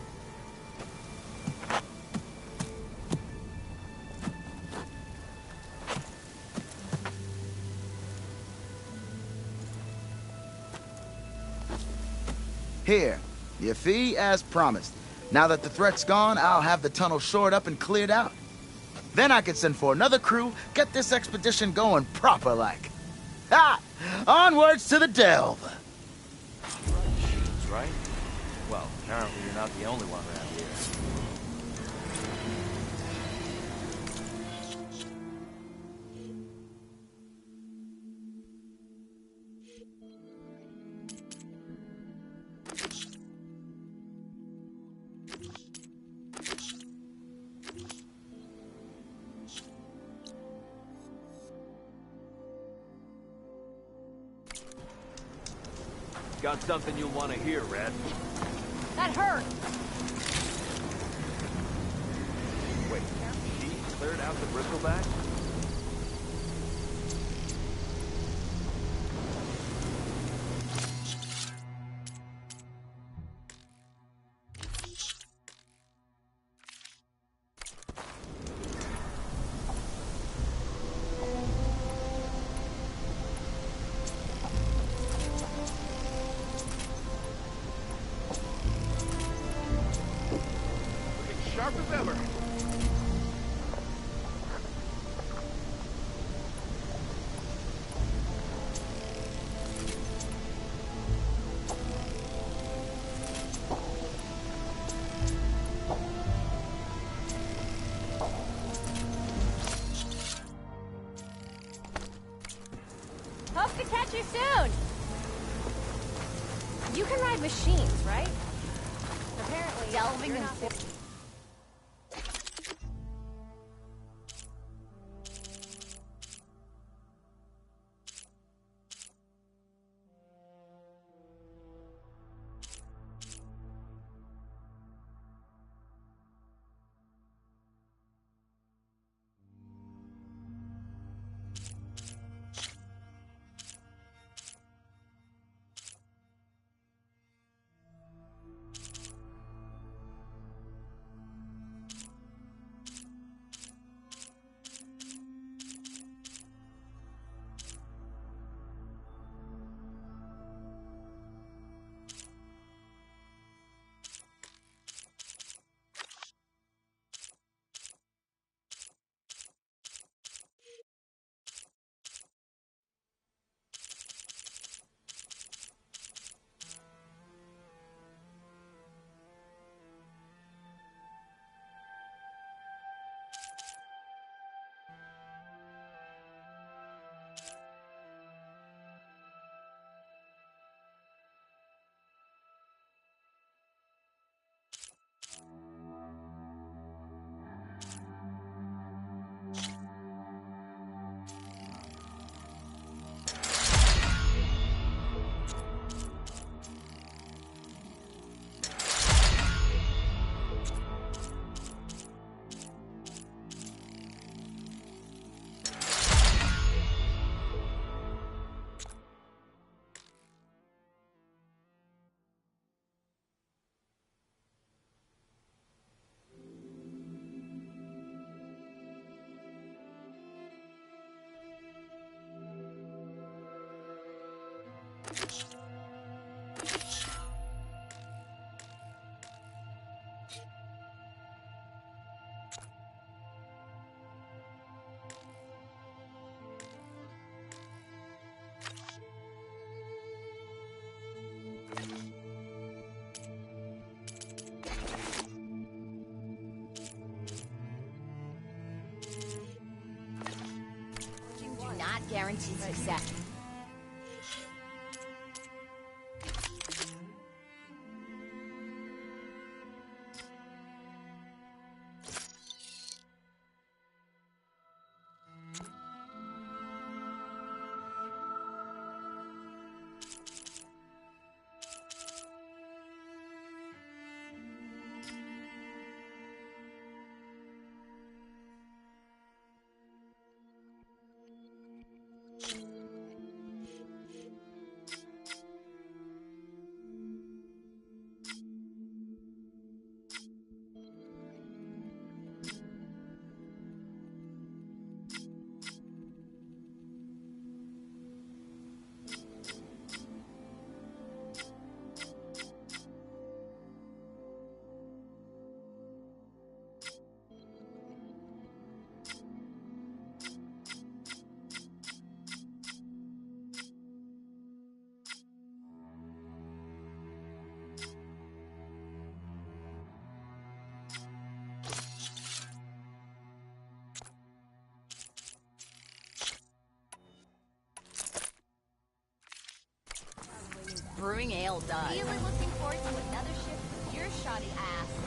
Here, your fee as promised. Now that the threat's gone, I'll have the tunnel shored up and cleared out. Then I can send for another crew, get this expedition going proper-like. Ha! Onwards to the delve! Machines, right? Well, apparently you're not the only one around here. Got something you'll want to hear, Red. That hurt! Wait, she cleared out the bristleback? Sharp as ever. Hope to catch you soon! You can ride machines, right? Apparently, delving into... Do not guarantee success. Brewing ale does. Really looking forward to another shift with your shoddy ass.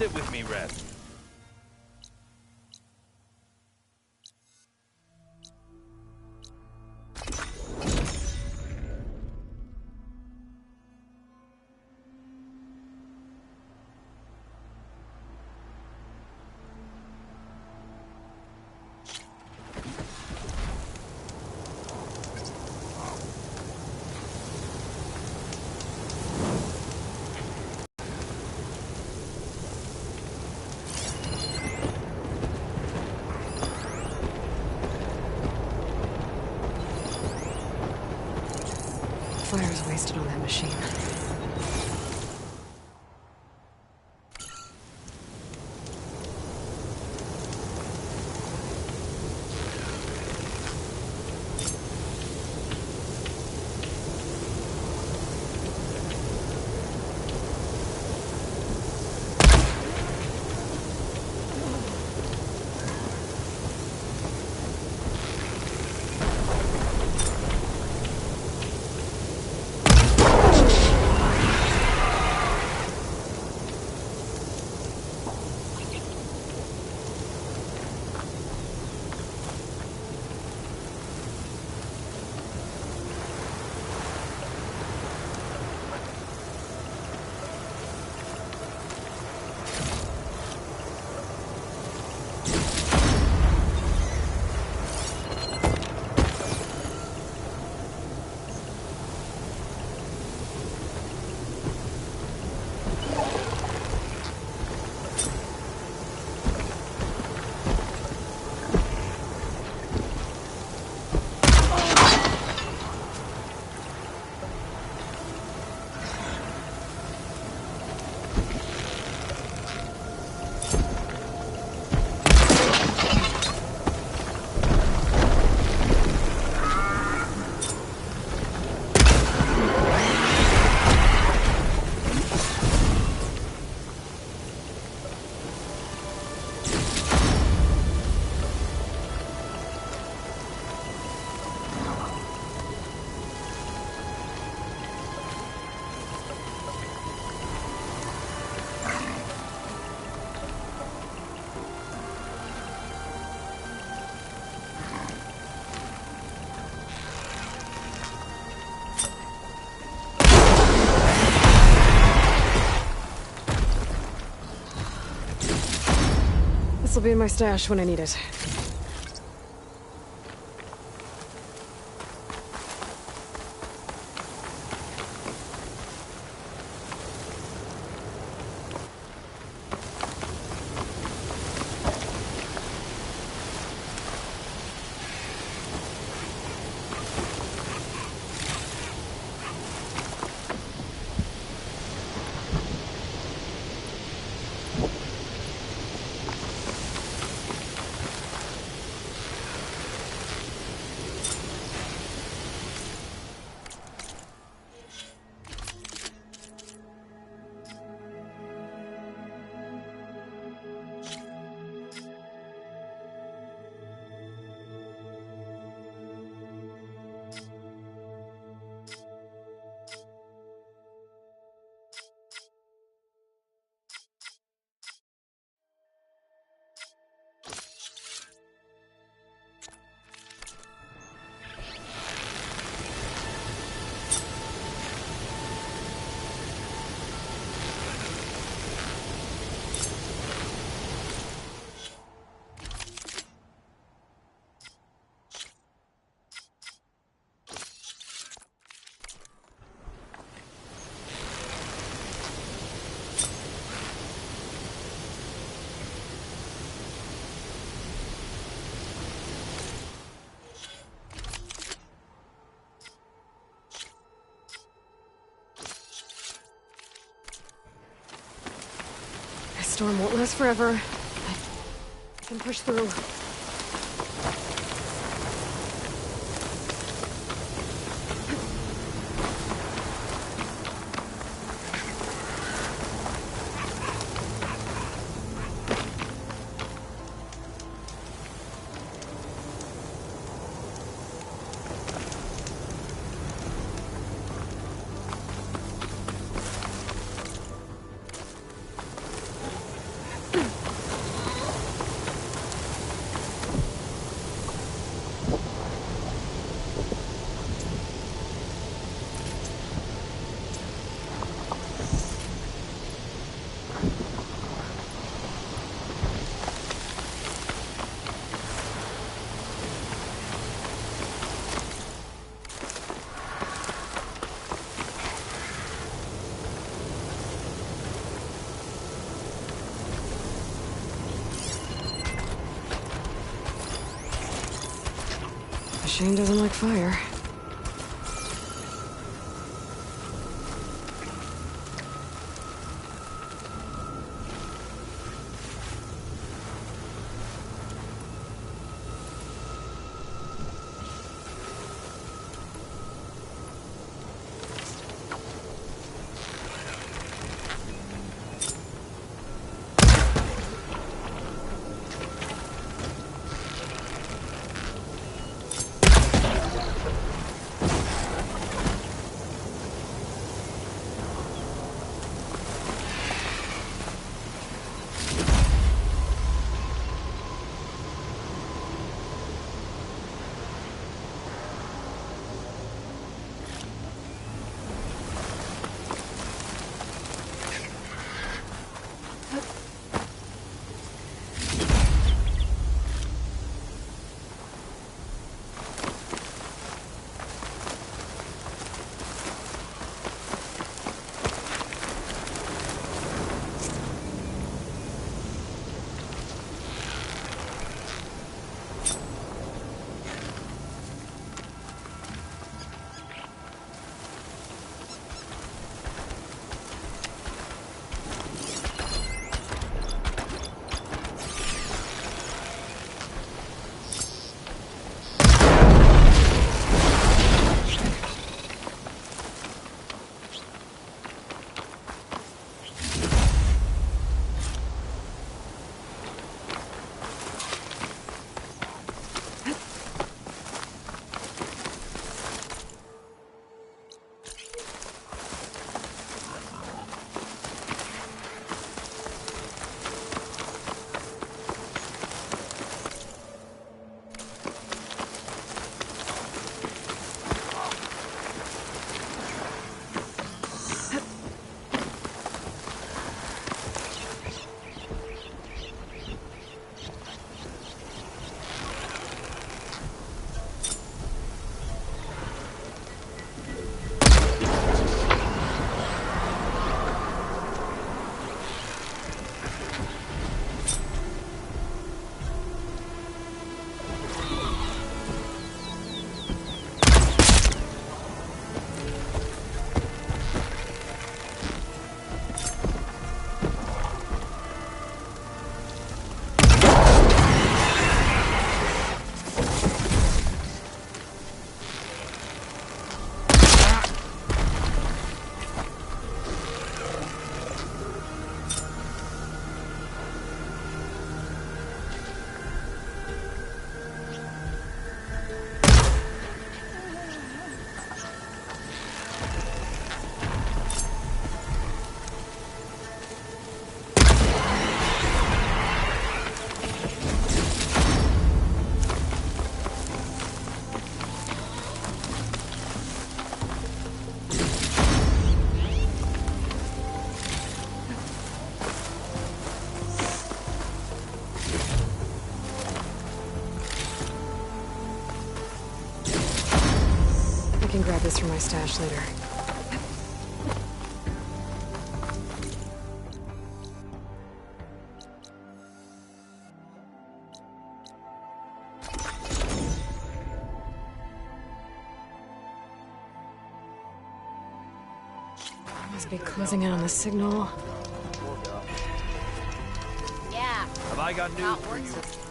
Sit with me, Rev. Fire's wasted on that machine. will be in my stash when I need it. Storm won't last forever. I can push through. Shane doesn't like fire. can grab this from my stash later. Must be closing in on the signal. Yeah. Have I got news for you?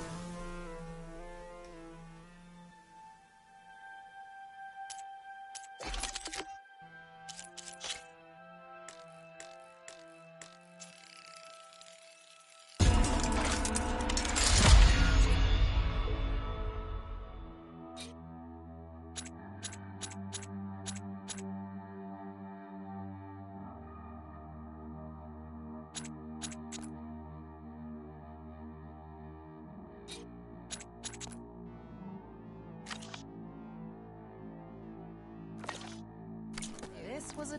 This was a...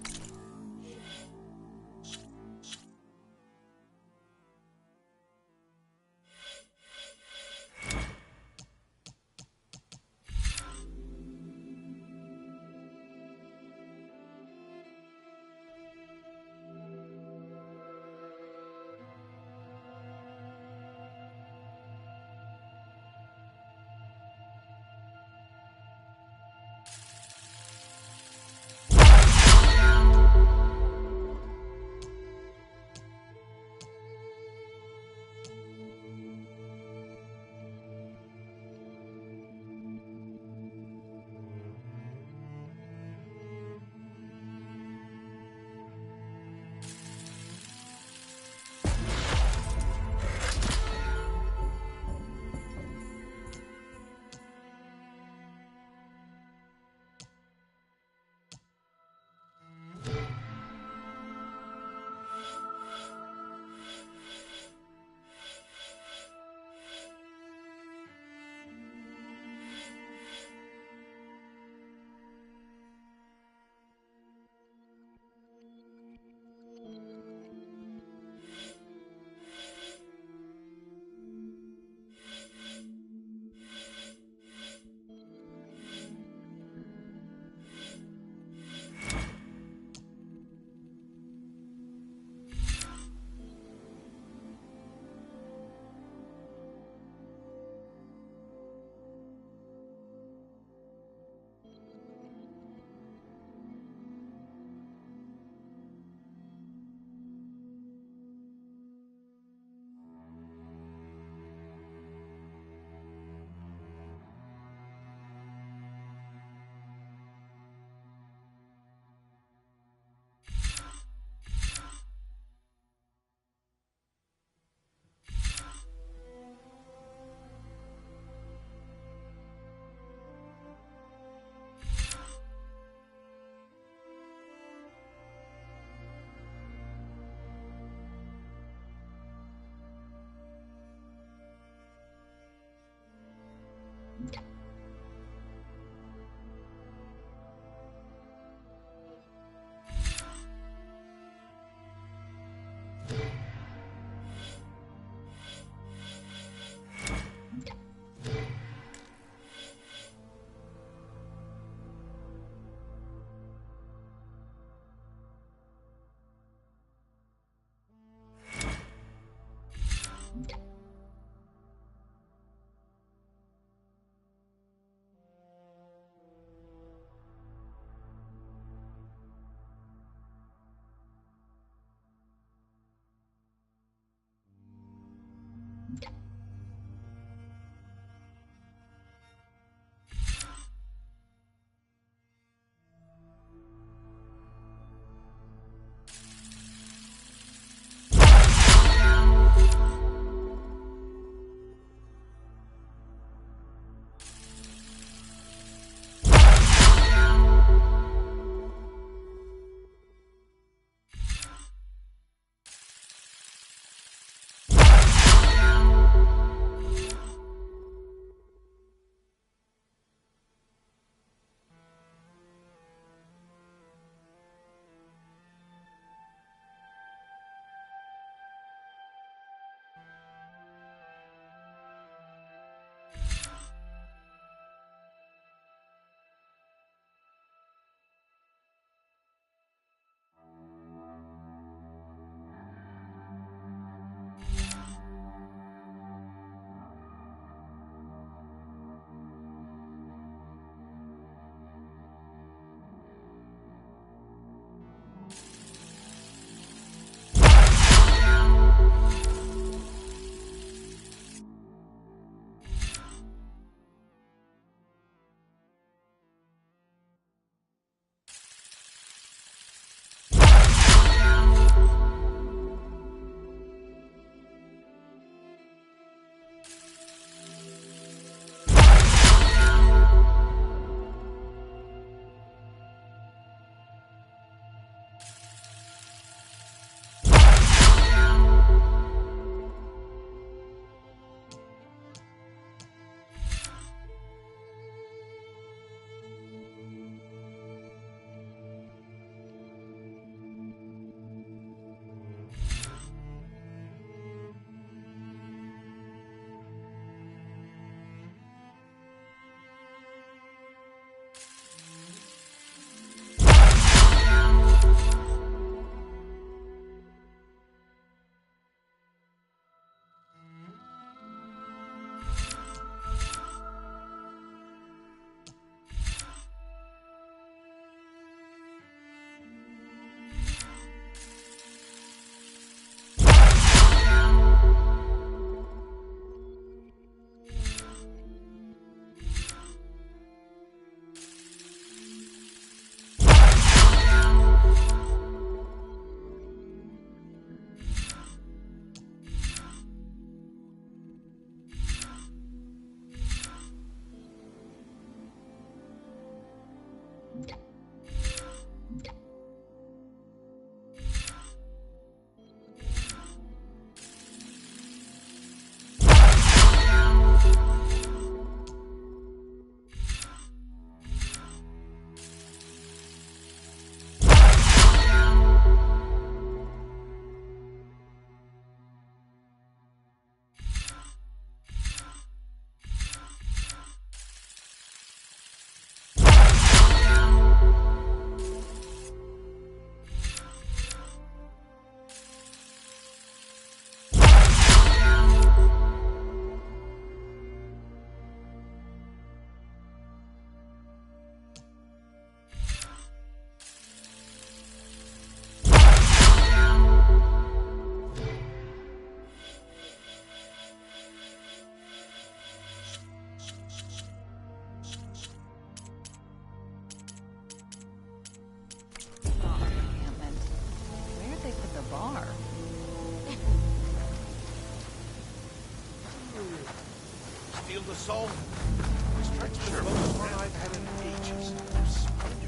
the soul? This trek's been the most fun I've had in ages. Splendid.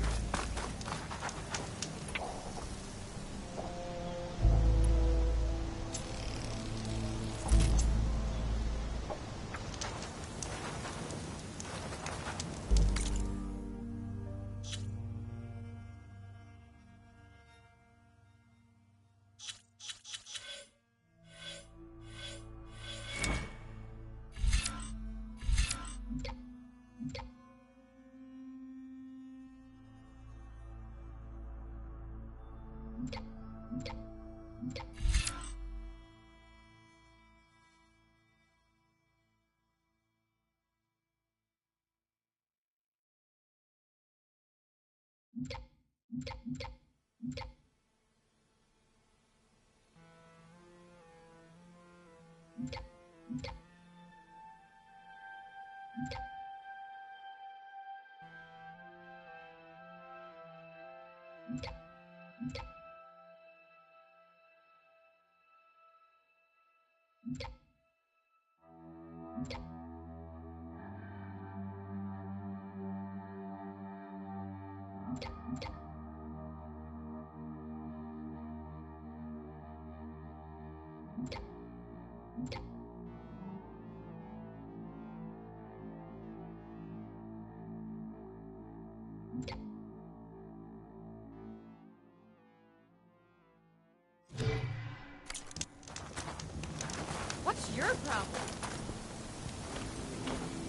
What's your problem?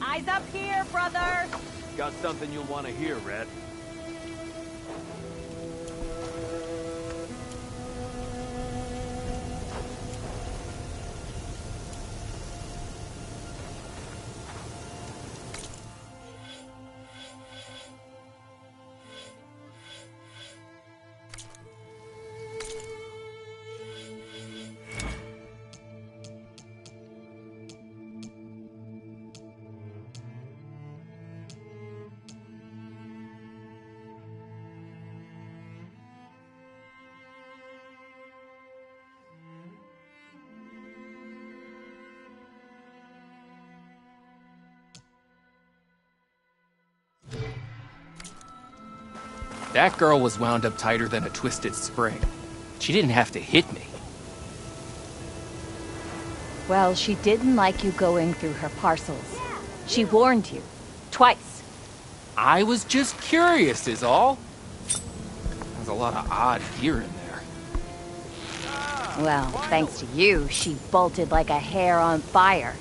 Eyes up here, brother! Got something you'll want to hear, Red. That girl was wound up tighter than a twisted spring. She didn't have to hit me. Well, she didn't like you going through her parcels. She warned you. Twice. I was just curious is all. There's a lot of odd gear in there. Well, thanks to you, she bolted like a hair on fire.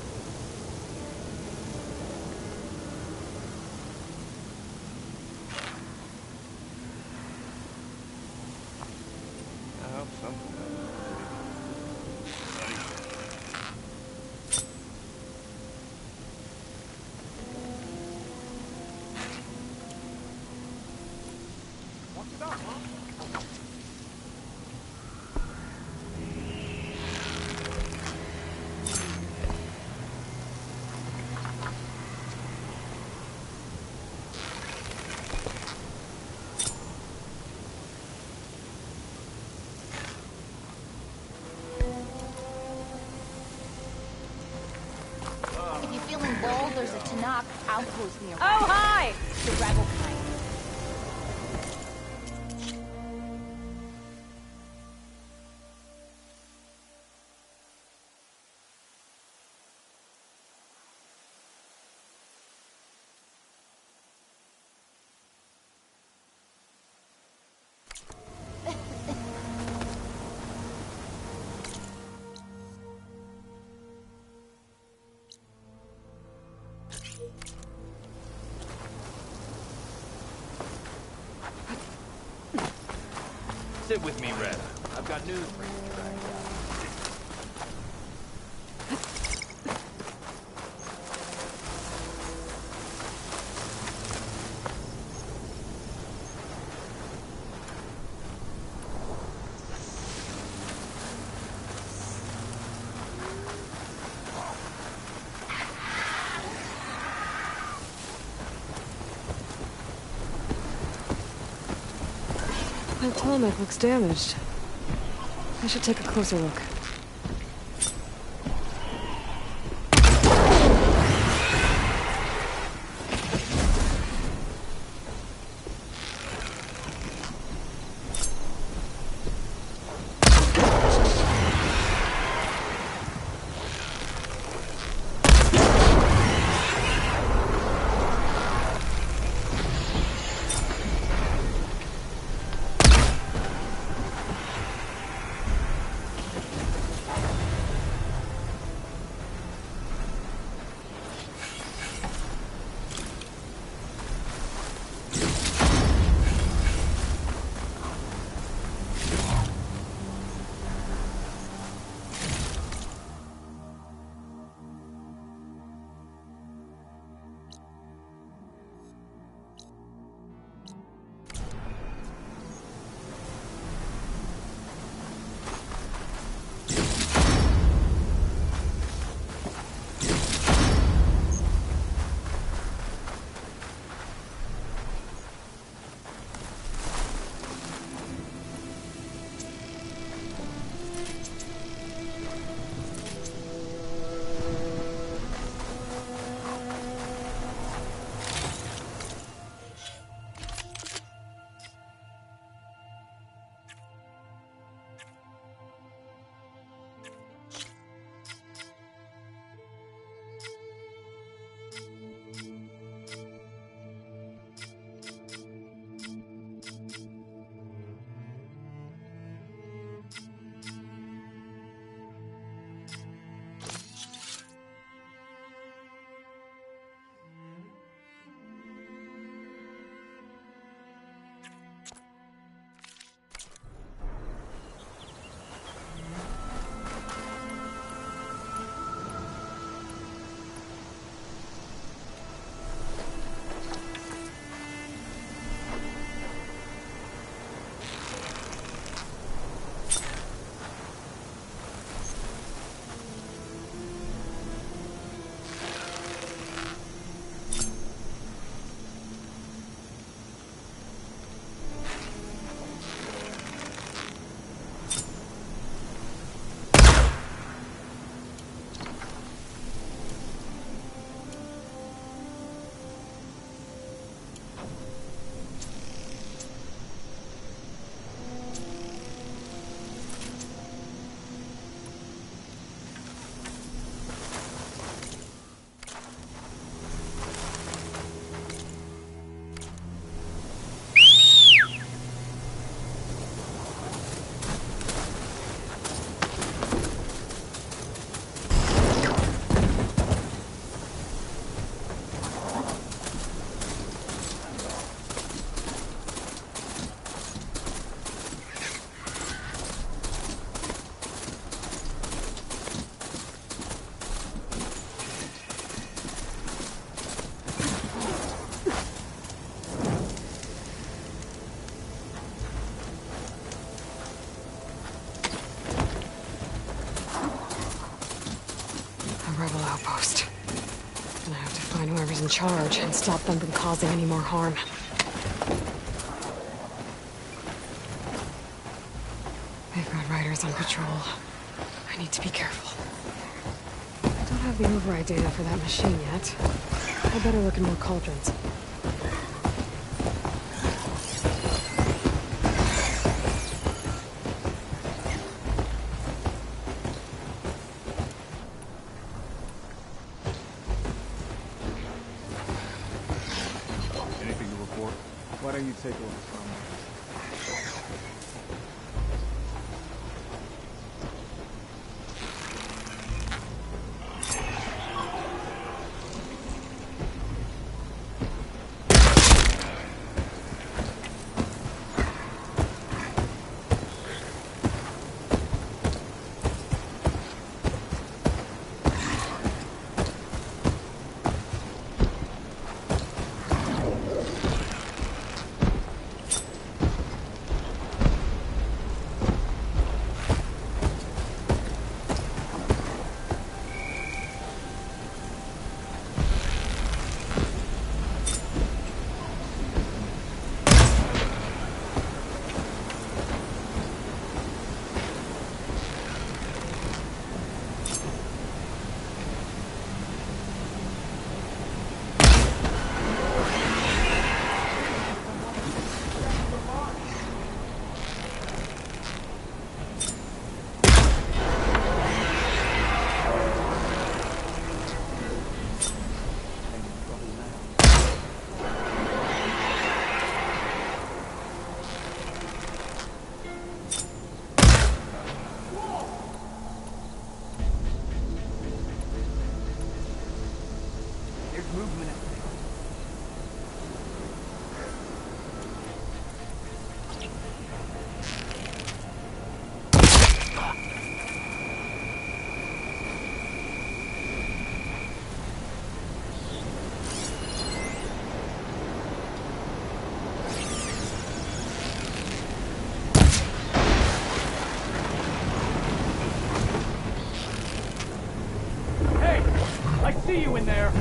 There's a Tanakh outpost nearby. Oh, hi! The rebel kind. Sit with me, Red. I've got news for you. That helmet looks damaged. I should take a closer look. in charge and stop them from causing any more harm. They've got riders on patrol. I need to be careful. I don't have the override data for that machine yet. I better look in more cauldrons. Anything to report? Why don't you take a look? See you in there.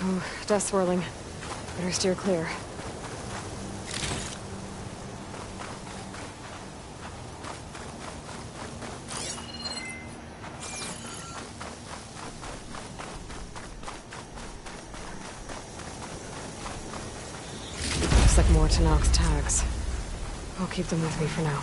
Oh, dust swirling. Better steer clear. Looks like more Tanox's tags. I'll keep them with me for now.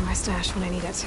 My stash when I need it.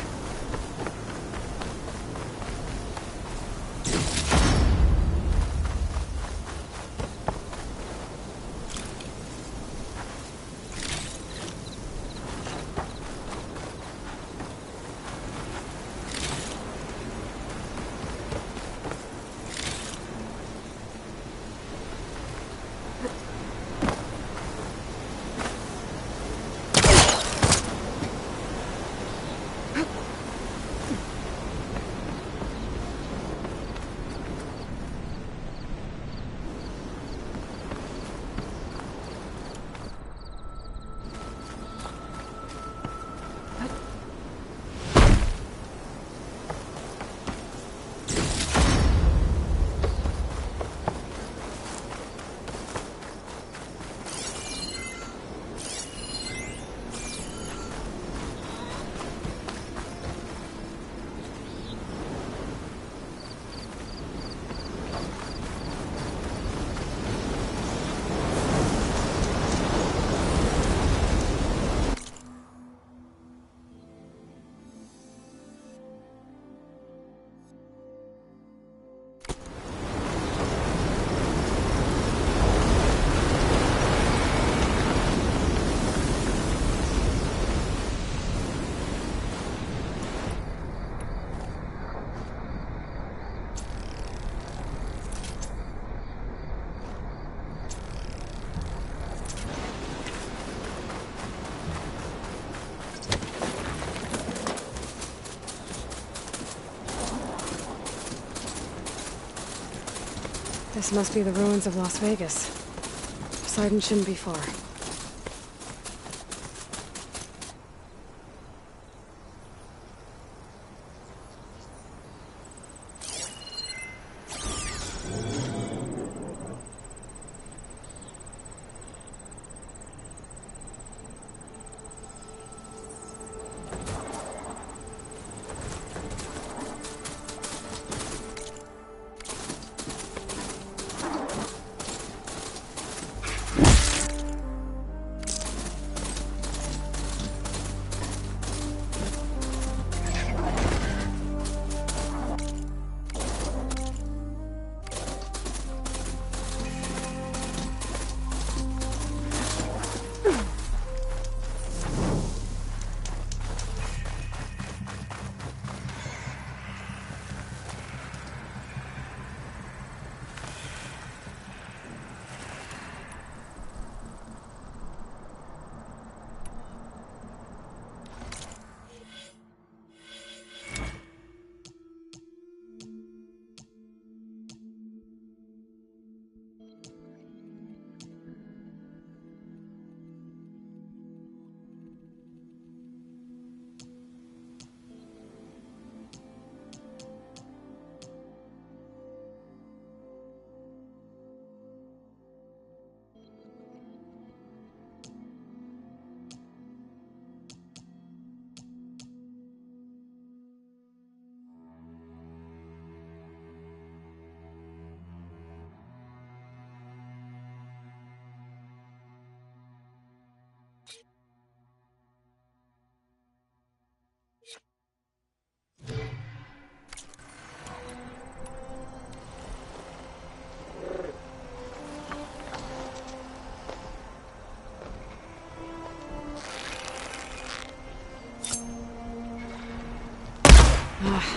This must be the ruins of Las Vegas. Poseidon shouldn't be far.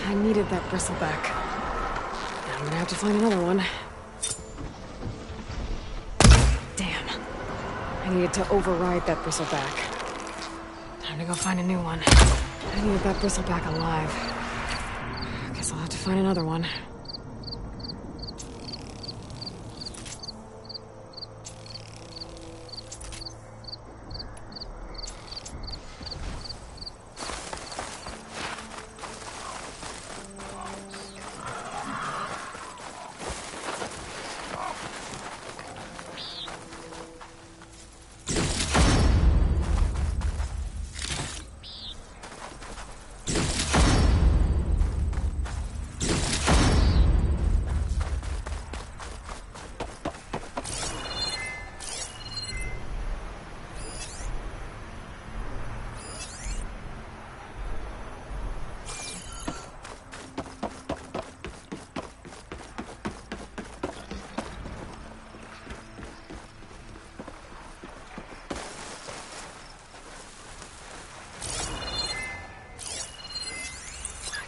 I needed that bristleback. I'm gonna have to find another one. Damn. I needed to override that bristleback. Time to go find a new one. I needed that bristleback alive. Guess I'll have to find another one.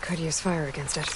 Could use fire against it.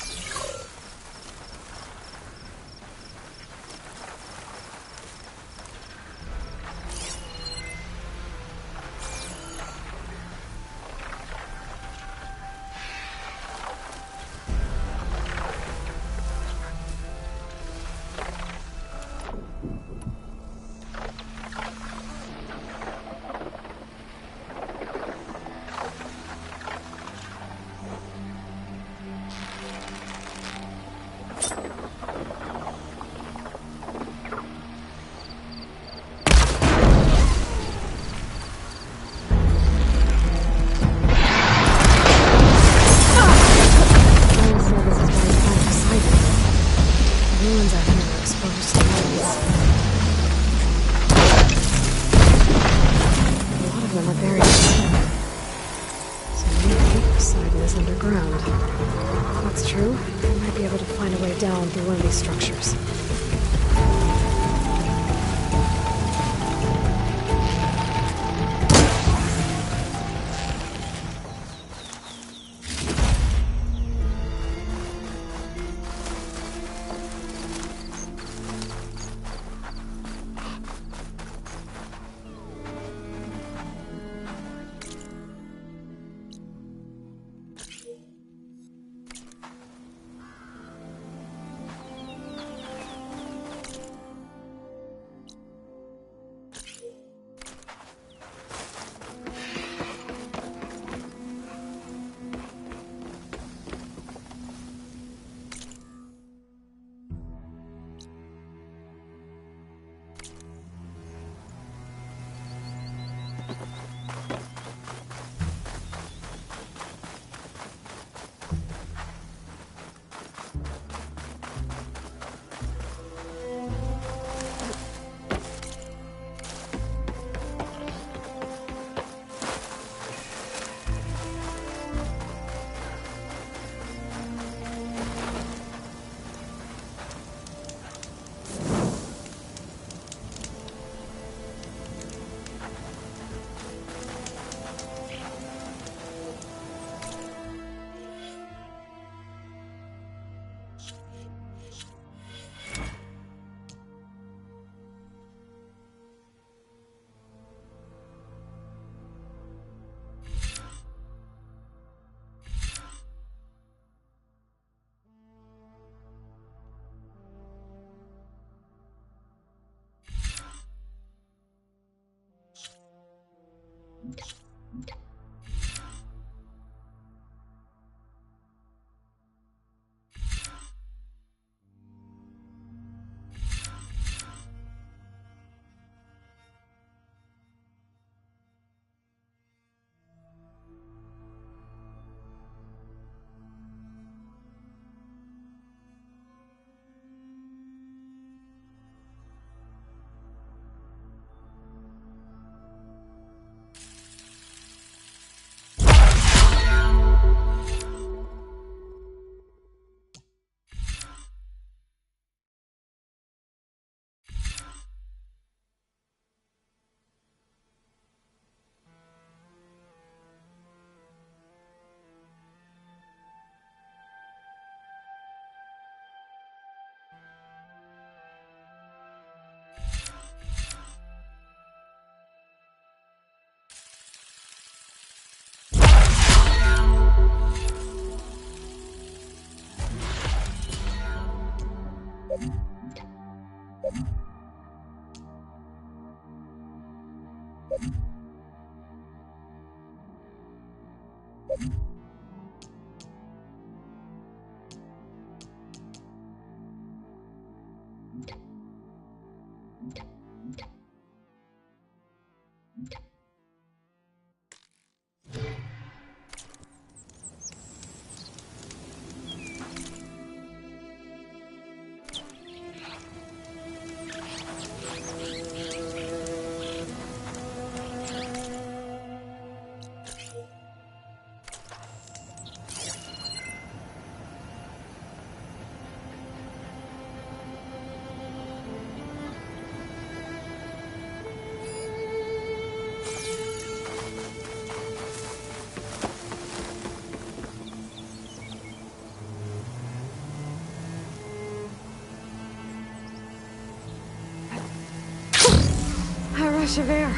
Down through one of these structures. A rush of air.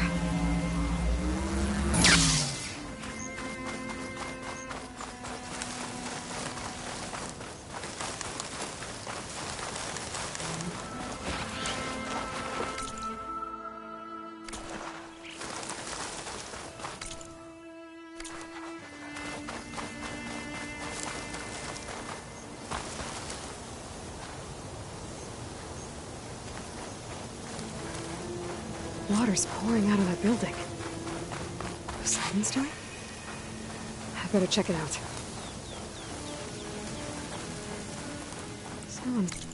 Water's pouring out of that building. Someone's doing? I better check it out. Someone's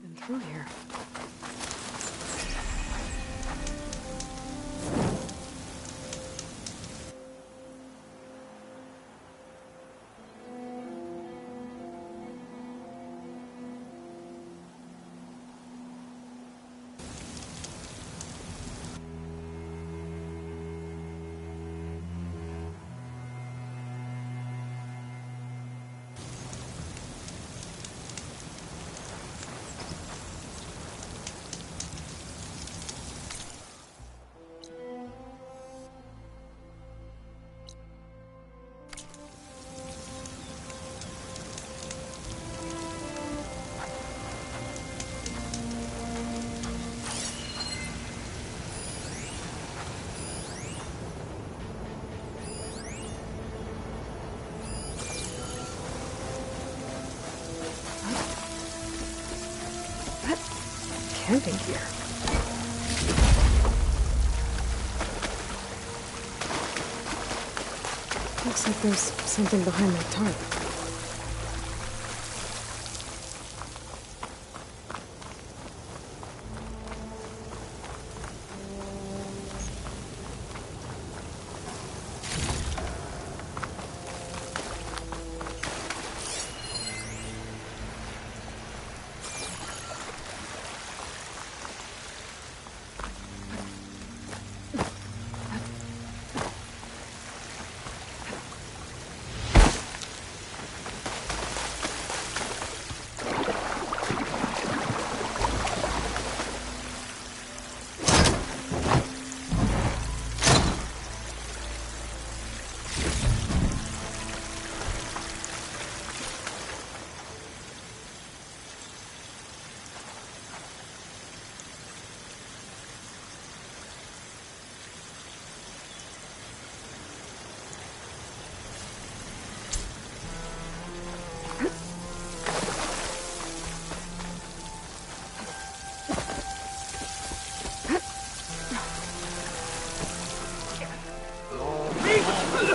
been through here. Camping here. Looks like there's something behind that tarp.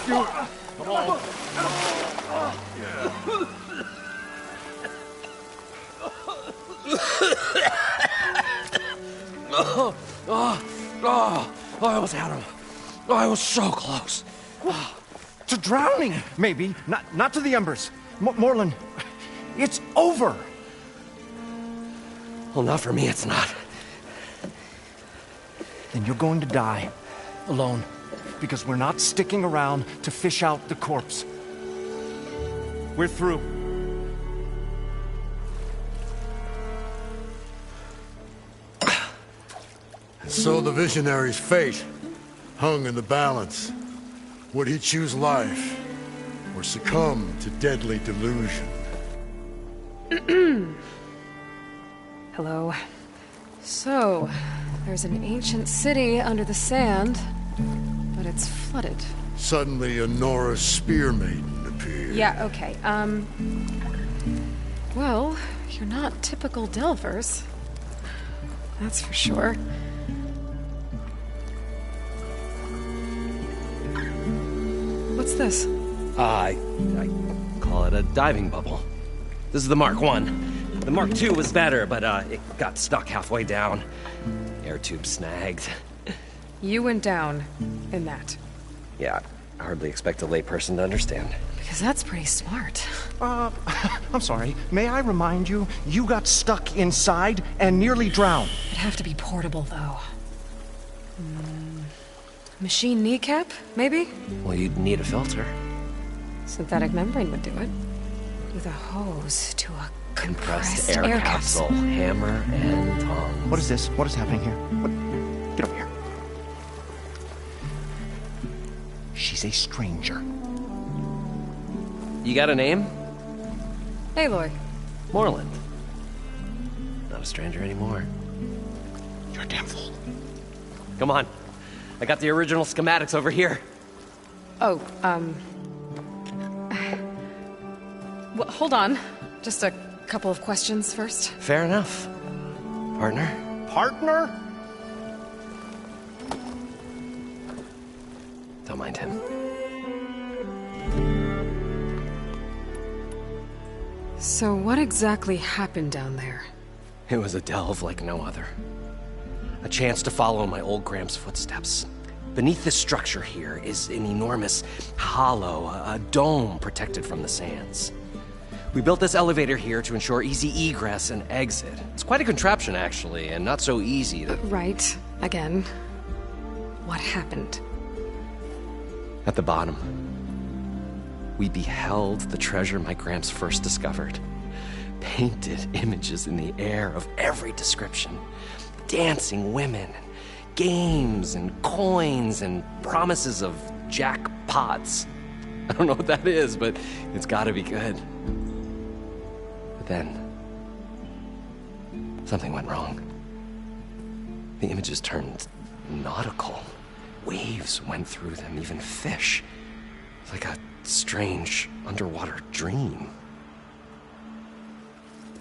Come on. I almost had him. I was so close. To drowning, maybe. Not to the embers. Moreland, it's over. Well, not for me, it's not. Then you're going to die. Alone. Because we're not sticking around to fish out the corpse. We're through. So the visionary's fate hung in the balance. Would he choose life or succumb to deadly delusion? Hello. So, there's an ancient city under the sand, but it's flooded. Suddenly, a Nora spear maiden appeared. Yeah, okay. Well, you're not typical Delvers. That's for sure. What's this? I call it a diving bubble. This is the Mark 1. The Mark 2 was better, but it got stuck halfway down. Air tube snagged. You went down in that. Yeah, I hardly expect a layperson to understand. Because that's pretty smart. I'm sorry. May I remind you, you got stuck inside and nearly drowned. It'd have to be portable, though. Machine kneecap, maybe? Well, you'd need a filter. Synthetic membrane would do it. With a hose to a compressed air capsule. Hammer and tongs. What is this? What is happening here? Get over here. She's a stranger. You got a name? Aloy. Moreland. Not a stranger anymore. You're a damn fool. Come on. I got the original schematics over here. Oh, well, hold on. Just a couple of questions first. Fair enough. Partner? Partner? Don't mind him. So what exactly happened down there? It was a delve like no other. A chance to follow my old Graham's footsteps. Beneath this structure here is an enormous hollow, a dome protected from the sands. We built this elevator here to ensure easy egress and exit. It's quite a contraption, actually, and not so easy to... Right. Again. What happened? At the bottom, we beheld the treasure my Gramps first discovered. Painted images in the air of every description. Dancing women, games and coins and promises of jackpots. I don't know what that is, but it's gotta be good. But then, something went wrong. The images turned nautical. Waves went through them, even fish. It's like a strange underwater dream.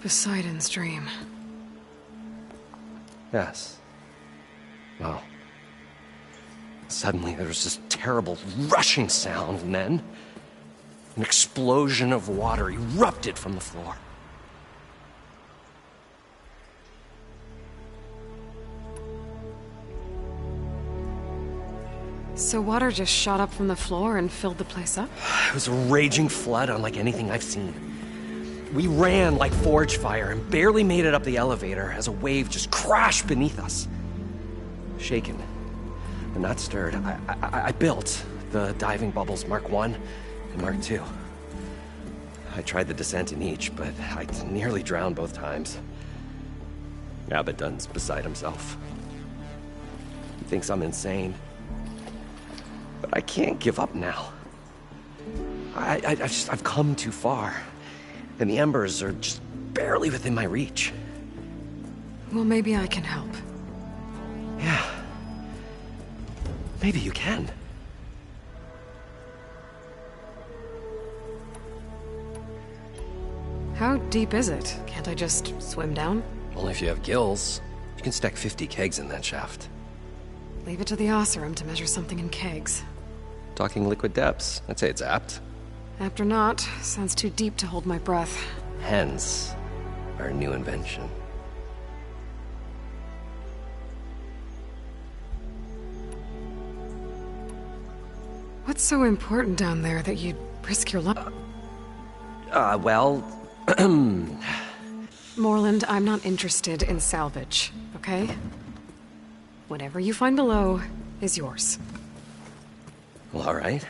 Poseidon's dream. Yes. Well, suddenly there was this terrible rushing sound, and then an explosion of water erupted from the floor. So water just shot up from the floor and filled the place up? It was a raging flood unlike anything I've seen. We ran like forge fire and barely made it up the elevator as a wave just crashed beneath us. Shaken, but not stirred, I built the diving bubbles Mark 1 and Mark 2. I tried the descent in each, but I nearly drowned both times. Abaddon's beside himself. He thinks I'm insane. But I can't give up now. I've come too far. And the embers are just barely within my reach. Well, maybe I can help. Yeah. Maybe you can. How deep is it? Can't I just swim down? Only if you have gills. You can stack 50 kegs in that shaft. Leave it to the Oseram to measure something in kegs. Talking liquid depths. I'd say it's apt. Apt or not, sounds too deep to hold my breath. Hence, our new invention. What's so important down there that you'd risk your life? Well... Moreland, I'm not interested in salvage, okay? Whatever you find below is yours. Well, all right.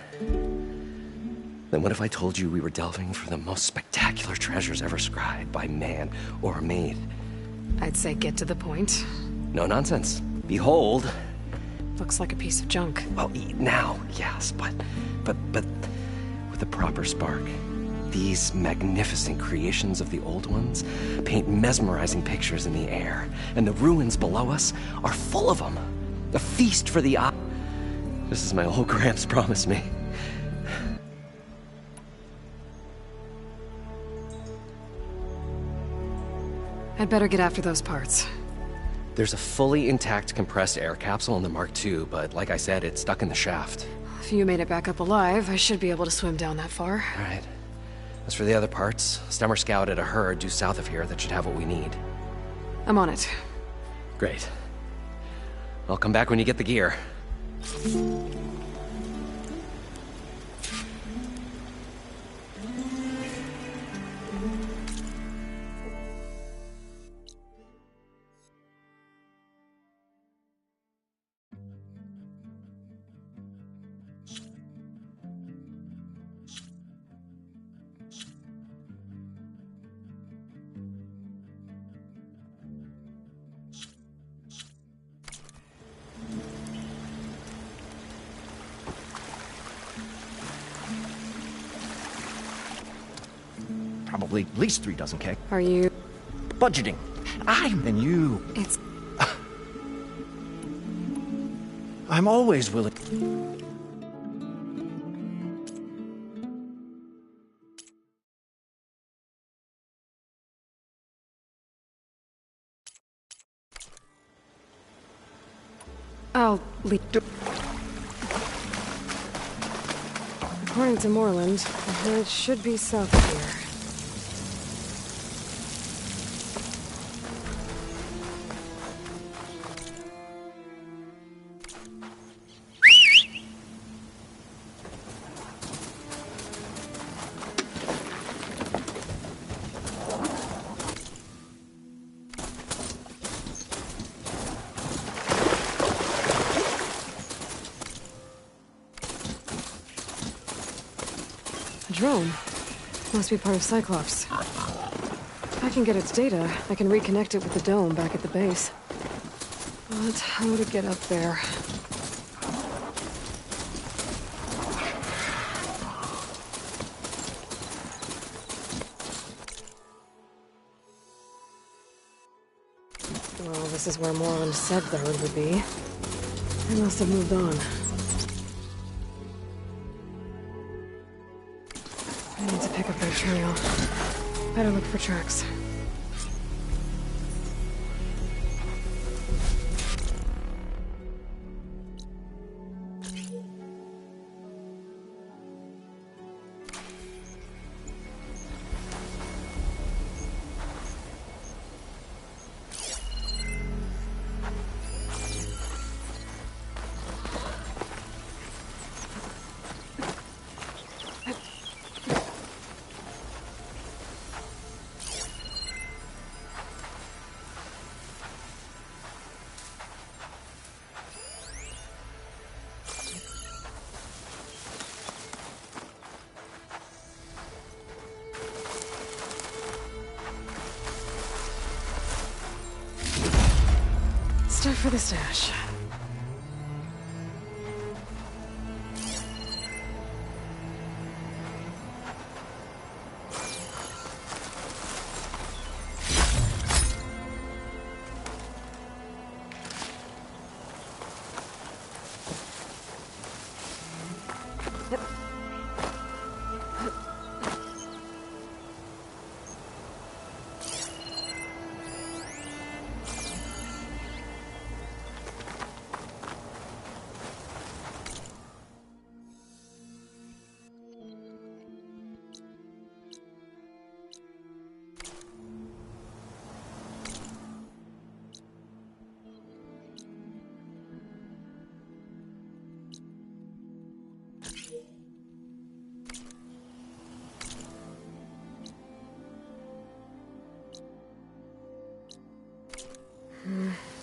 Then what if I told you we were delving for the most spectacular treasures ever scribed by man or maid? I'd say get to the point. No nonsense. Behold. Looks like a piece of junk. Well, now, yes, but with the proper spark. These magnificent creations of the old ones paint mesmerizing pictures in the air, and the ruins below us are full of them. A feast for the eye. Just as my old Gramps promised me. I'd better get after those parts. There's a fully intact compressed air capsule in the Mark II, but like I said, it's stuck in the shaft. If you made it back up alive, I should be able to swim down that far. All right. As for the other parts, Stemmer scouted a herd due south of here that should have what we need. I'm on it. Great. I'll come back when you get the gear. Probably at least 3 dozen keg. Are you... Budgeting. Then you... It's... I'm always willing... I'll leave... According to Moreland, the herd should be south of here. Drone. Must be part of Cyclops. If I can get its data, I can reconnect it with the dome back at the base. But how to get up there? Well, this is where Moreland said the herd would be. They must have moved on. I need to pick up their trail. Better look for tracks. Time for the stash.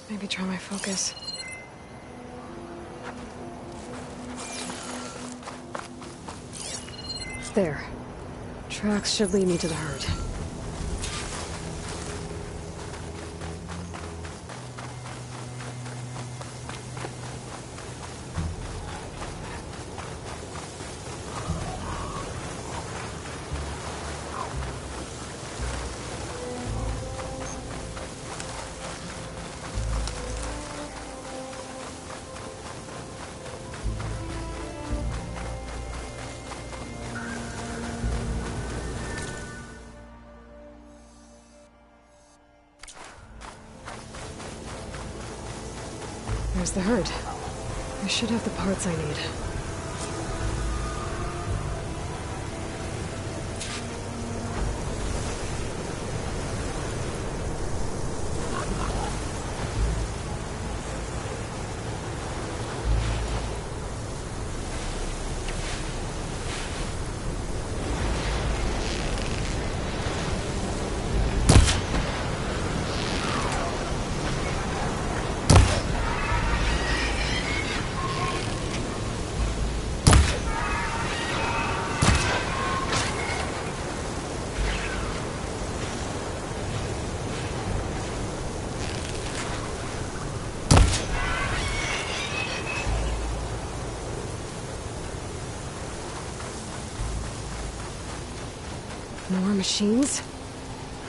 Maybe try my focus. There. Tracks should lead me to the herd. There's the herd. I should have the parts I need. More machines?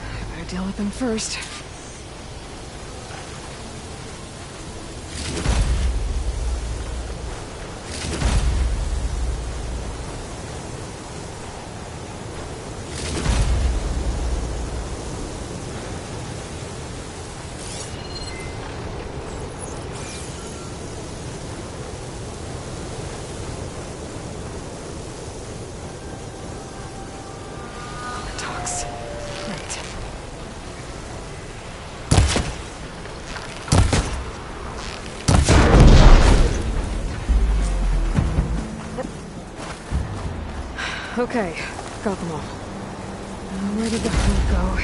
I better deal with them first. Okay, got them all. Where did the food go?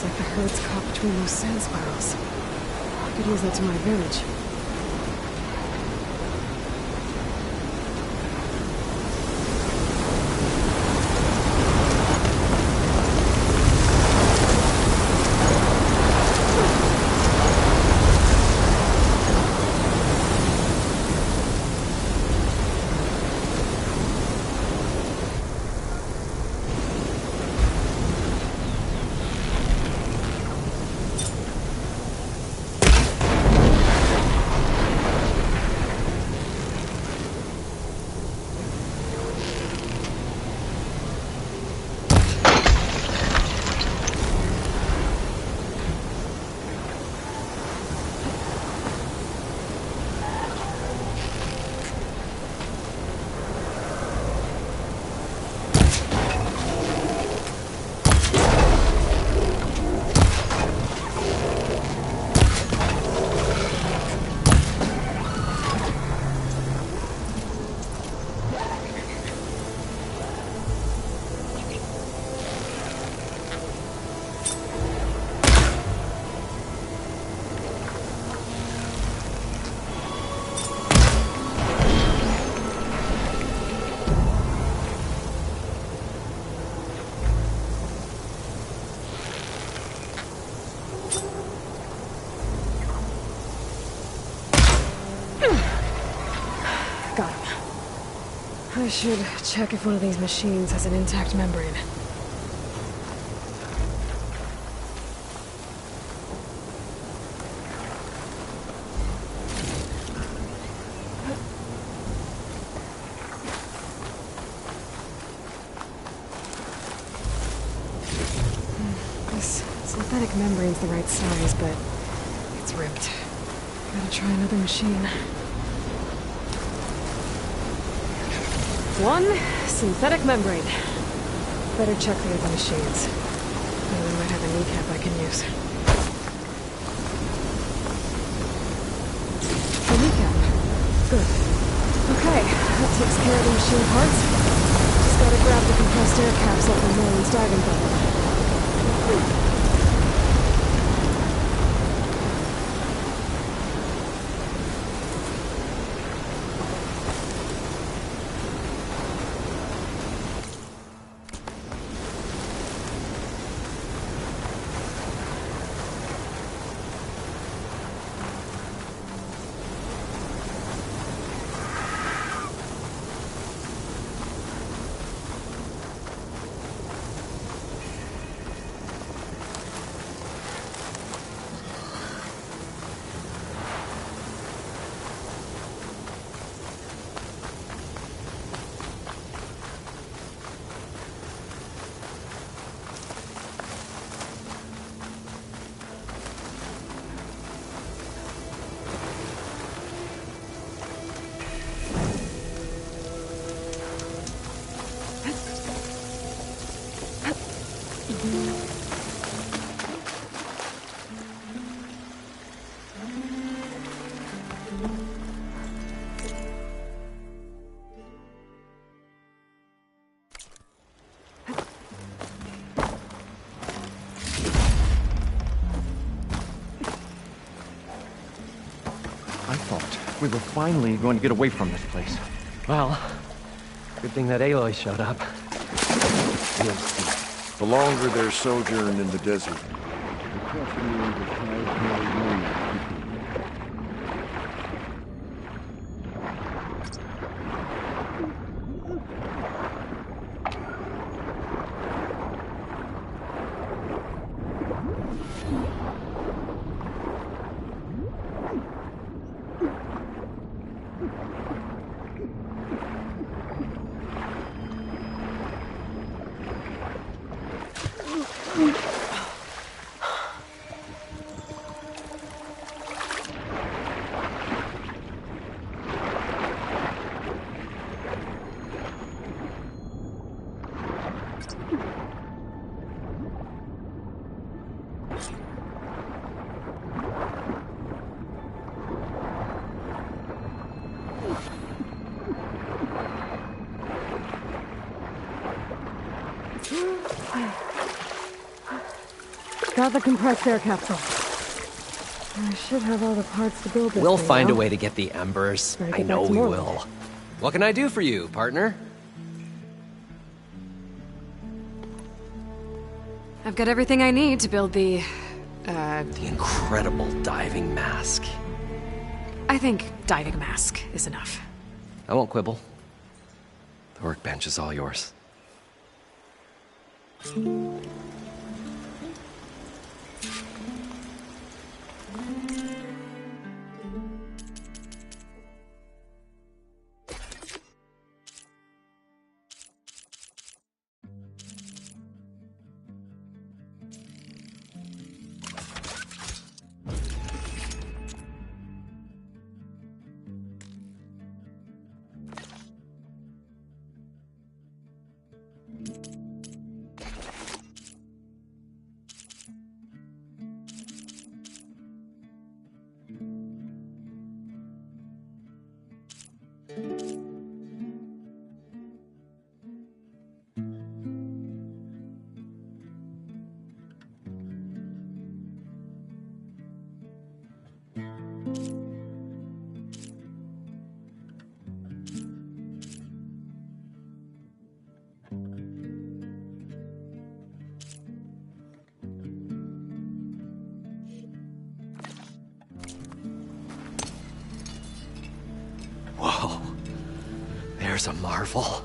Like the herd's caught between those sand spirals. I could use that to my advantage. Got him. I should check if one of these machines has an intact membrane. Synthetic membrane's the right size, but it's ripped. Gotta try another machine. One synthetic membrane. Better check the other machines. Maybe we might have a kneecap I can use. A kneecap. Good. Okay, that takes care of the machine parts. Just gotta grab the compressed air capsule from Merlin's diving bubble. We were finally going to get away from this place. Well, good thing that Aloy showed up. Yes. The longer their sojourn in the desert, the closer the Got the compressed air capsule. I should have all the parts to build this. We'll thing find now. a way to get the embers. Better I get know back to we Morland. will. What can I do for you, partner? I've got everything I need to build the incredible diving mask. I think diving mask is enough. I won't quibble. The workbench is all yours. Whoa. There's a marvel.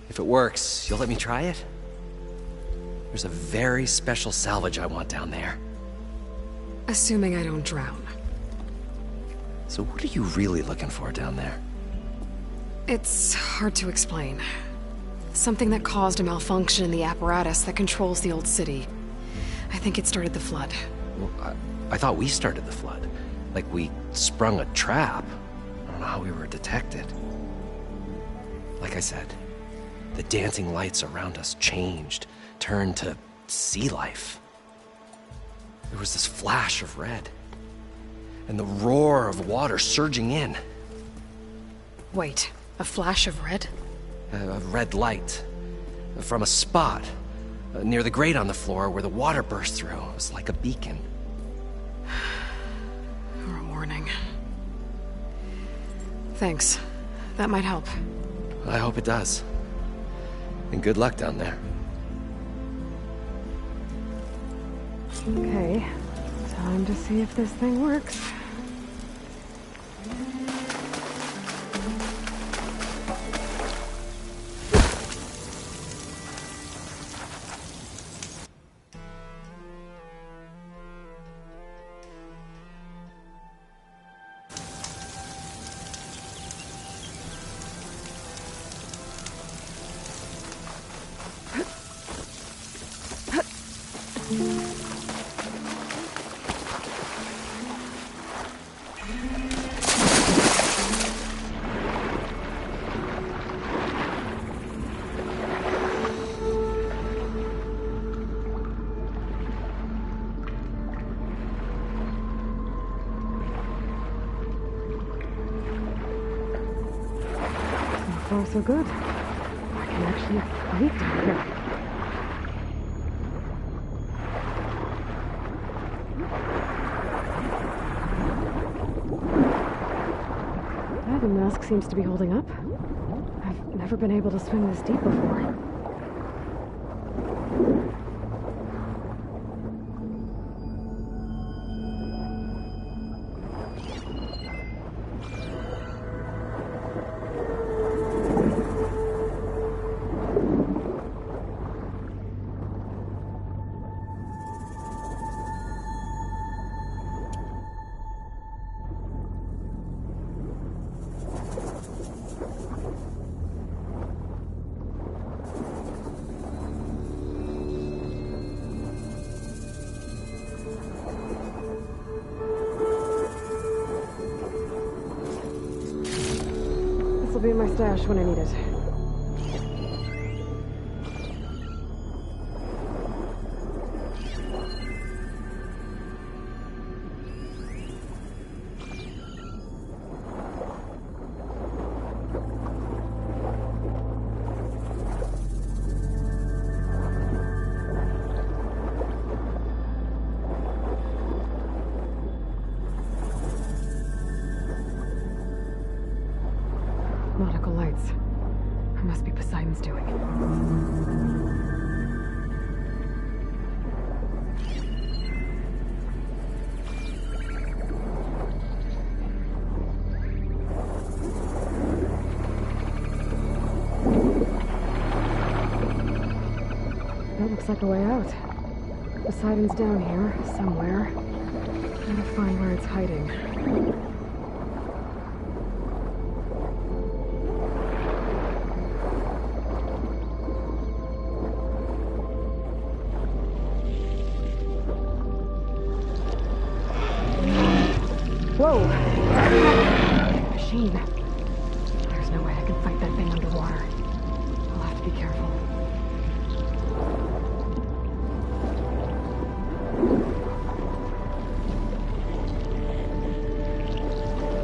If it works, you'll let me try it? There's a very special salvage I want down there. Assuming I don't drown. So what are you really looking for down there? It's hard to explain. Something that caused a malfunction in the apparatus that controls the old city. think it started the flood. Well, I thought we started the flood. Like we sprung a trap. I don't know how we were detected. Like I said, the dancing lights around us changed, turned to sea life. There was this flash of red, and the roar of water surging in. Wait, a flash of red? A red light from a spot near the grate on the floor where the water burst through. It was like a beacon. Or a warning. Thanks. That might help. I hope it does. And good luck down there. Okay, time to see if this thing works. So far, so good. I can actually fight down here. The mask seems to be holding up. I've never been able to swim this deep before. Will be in my stash when I need it. Nautical lights. It must be Poseidon's doing. That looks like a way out. Poseidon's down here, somewhere. Gotta find where it's hiding. Whoa! Machine. There's no way I can fight that thing underwater. I'll have to be careful.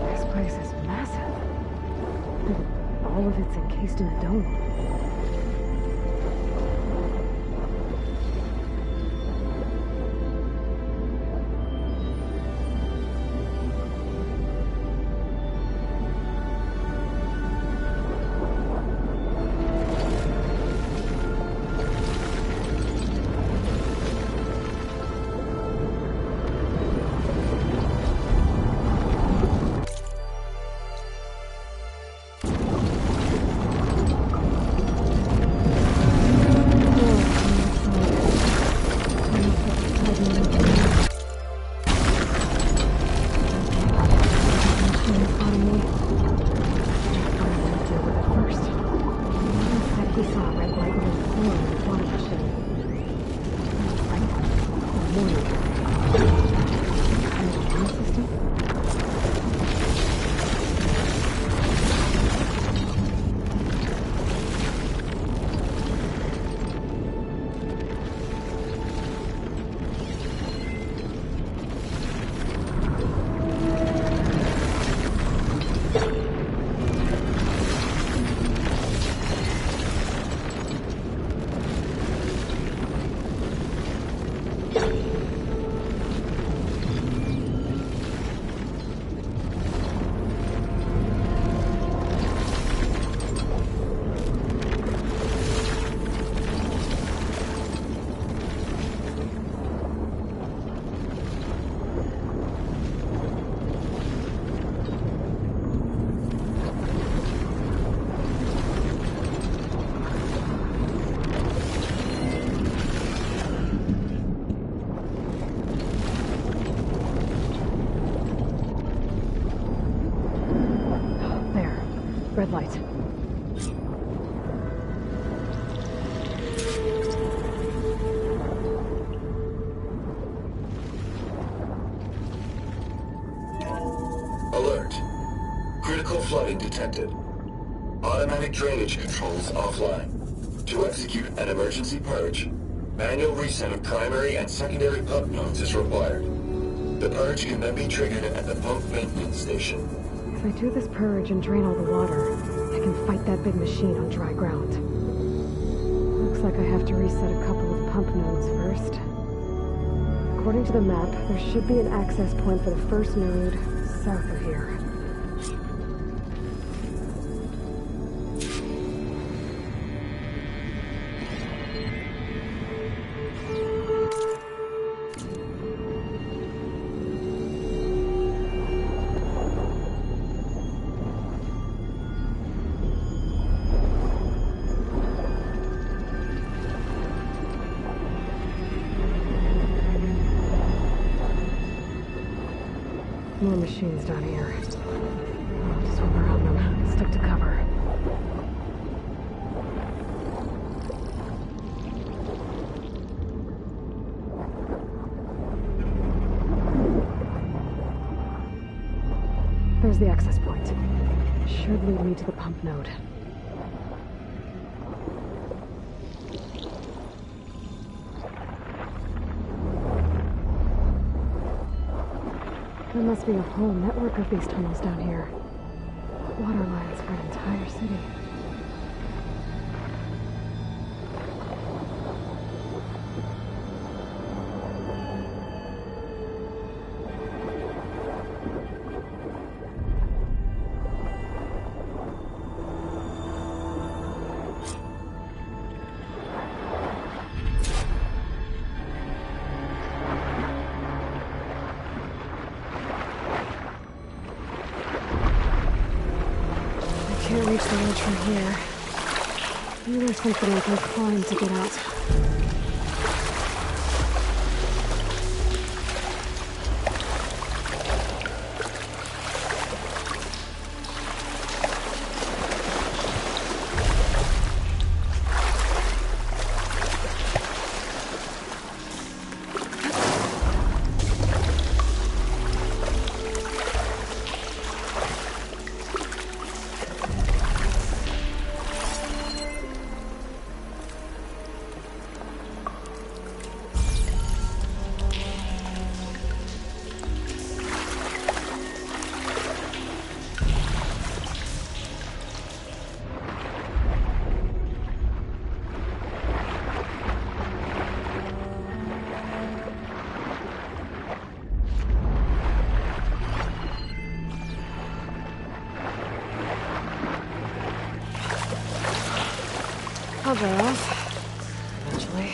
This place is massive. And all of it's encased in a dome. Red light. Alert. Critical flooding detected. Automatic drainage controls offline. To execute an emergency purge, manual reset of primary and secondary pump nodes is required. The purge can then be triggered at the pump maintenance station. If I do this purge and drain all the water, I can fight that big machine on dry ground. Looks like I have to reset a couple of pump nodes first. According to the map, there should be an access point for the first node south of here. More machines down here. I'll just swim around them. Stick to cover. There's the access point. Should lead me to the pump node. There must be a whole network of these tunnels down here. Water lines for an entire city. Can't reach the ledge from here. Maybe there's something I can climb to get out. I'll go off, eventually.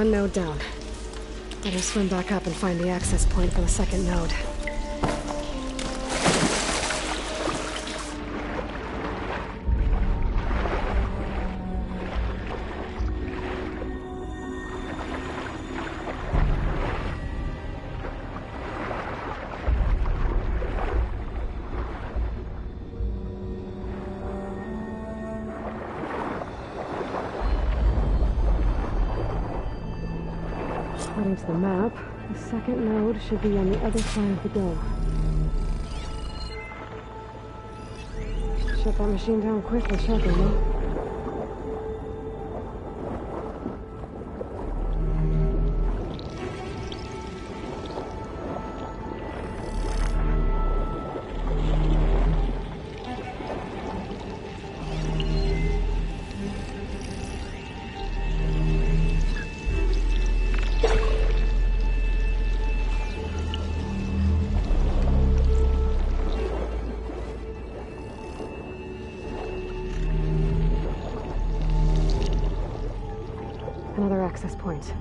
one node down. Better swim back up and find the access point for the second node. According to the map, the second node should be on the other side of the dome. Shut that machine down quickly, shut them, huh? Another access point.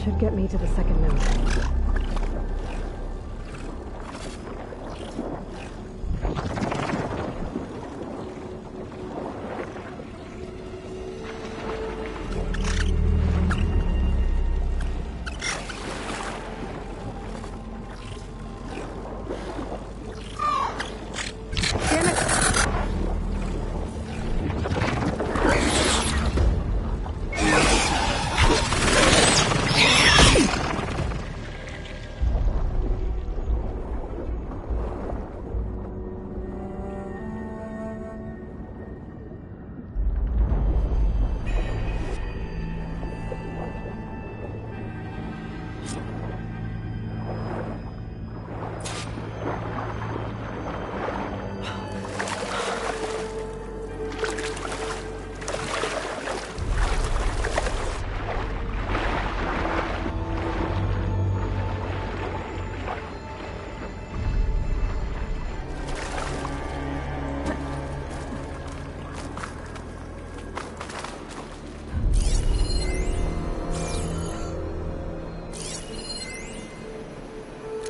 Should get me to the second node.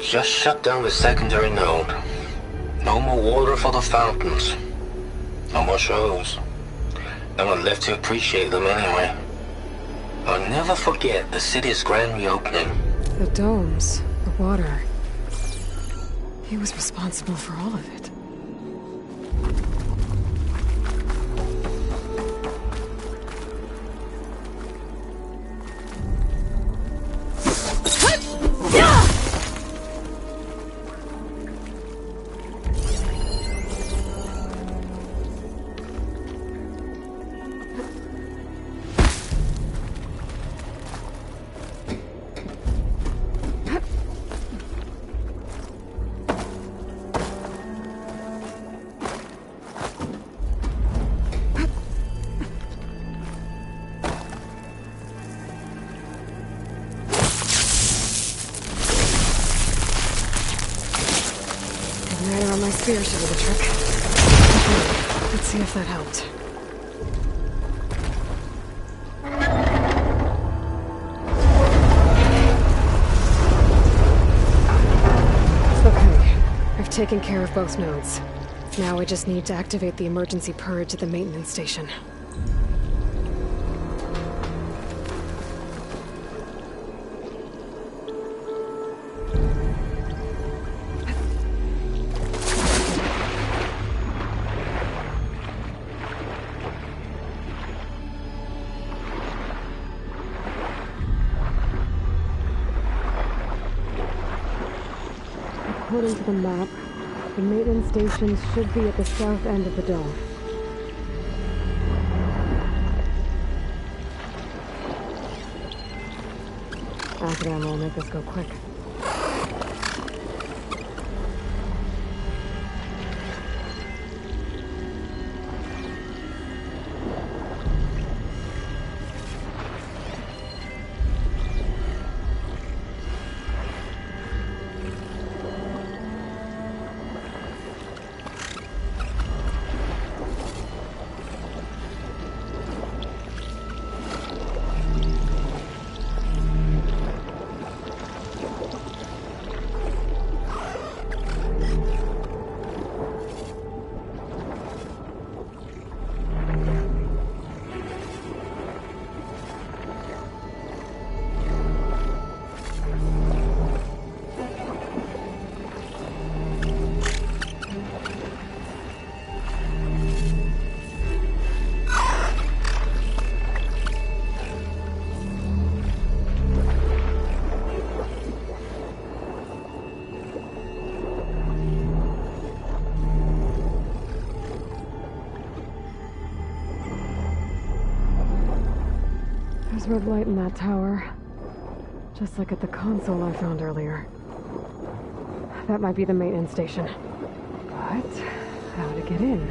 Just shut down the secondary node. No more water for the fountains. No more shows. No one left to appreciate them anyway. I'll never forget the city's grand reopening. The domes, the water. He was responsible for all of it. Igniter on my spear should do the trick. Okay, let's see if that helped. Okay, I've taken care of both nodes. Now I just need to activate the emergency purge at the maintenance station. According to the map, the maintenance stations should be at the south end of the dome. Acid ammo will make this go quick. There's red light in that tower. Just like at the console I found earlier. That might be the maintenance station. But how to get in?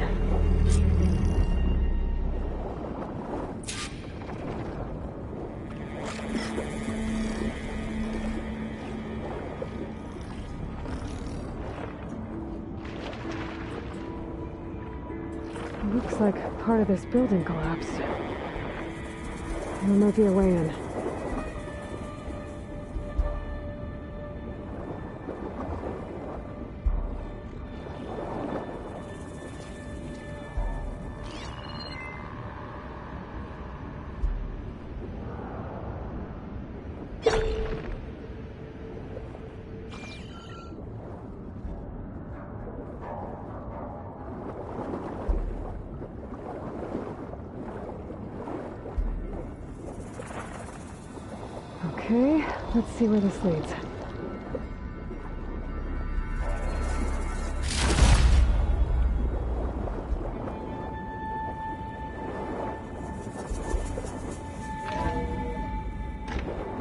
Looks like part of this building collapsed. There might be a way in. Okay, let's see where this leads.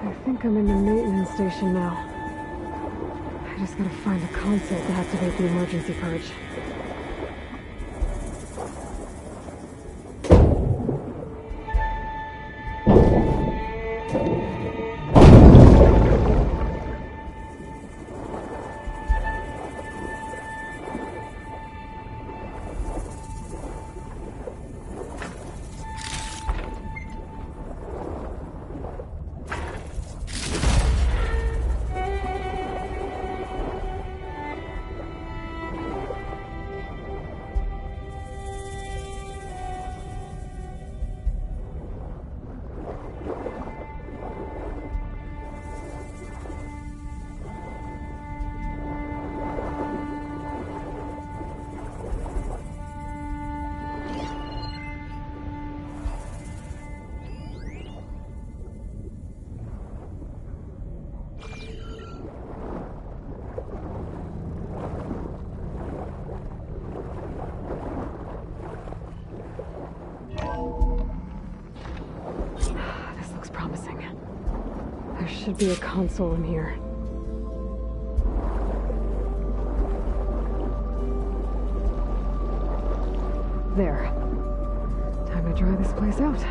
I think I'm in the maintenance station now. I just gotta find a console to activate the emergency purge. Should be a console in here. There. Time to dry this place out.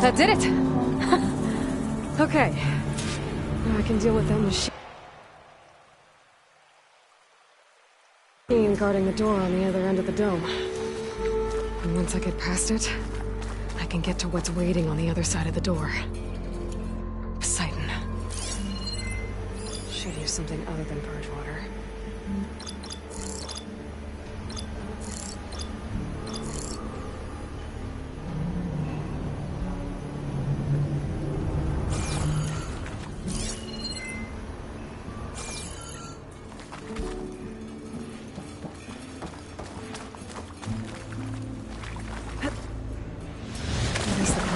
That did it! Okay. Now I can deal with that machine guarding the door on the other end of the dome. And once I get past it, I can get to what's waiting on the other side of the door. Poseidon. Should use something other than purge water.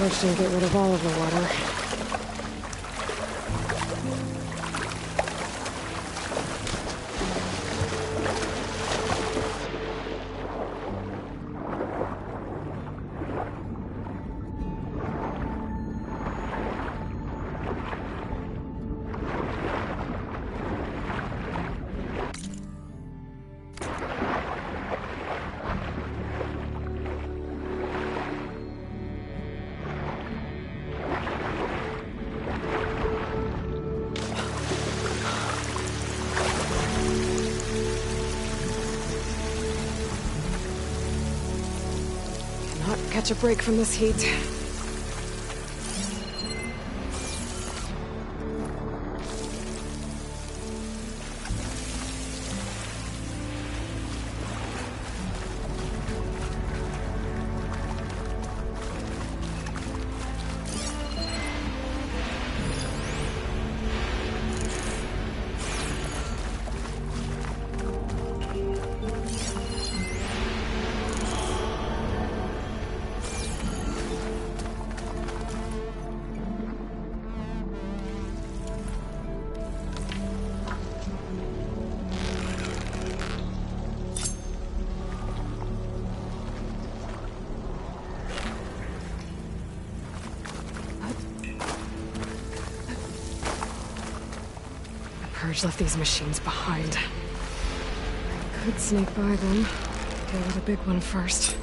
Purge didn't get rid of all of the water. Catch a break from this heat. Purge left these machines behind. Could sneak by them. Deal with a big one first.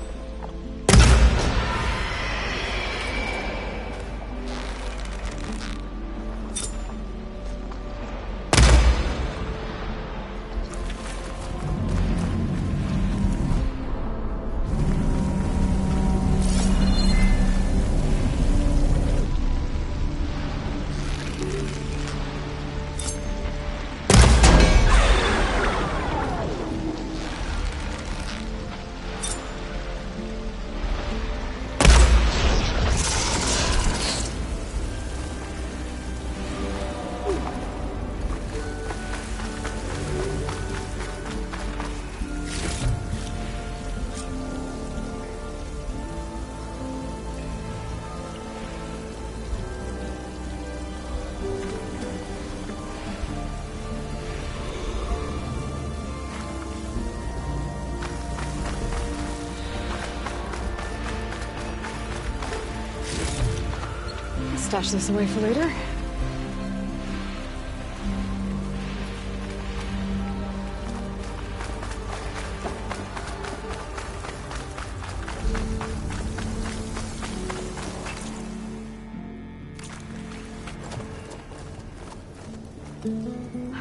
Stash this away for later.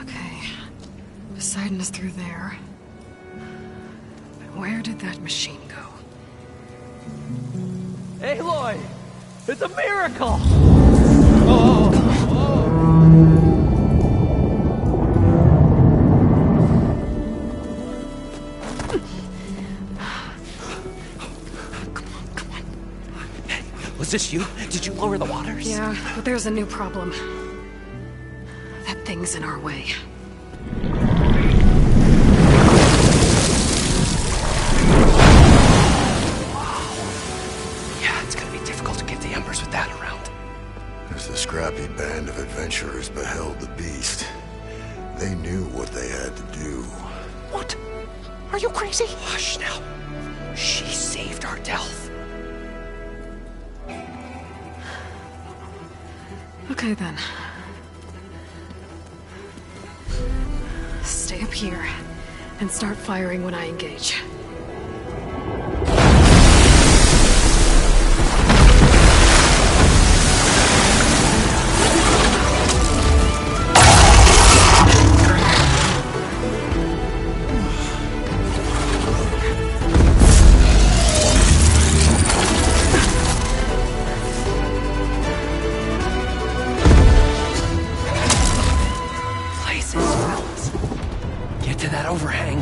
Okay. Poseidon is through there. But where did that machine go? Aloy! It's a miracle! Was this you? Did you lower the waters? Yeah, but there's a new problem. That thing's in our way. Yeah, it's gonna be difficult to get the Embers with that around. As the scrappy band of adventurers beheld the beast, they knew what they had to do. What? Are you crazy? Hush now. She saved our Delph. Okay then. Stay up here and start firing when I engage. Get to that overhang.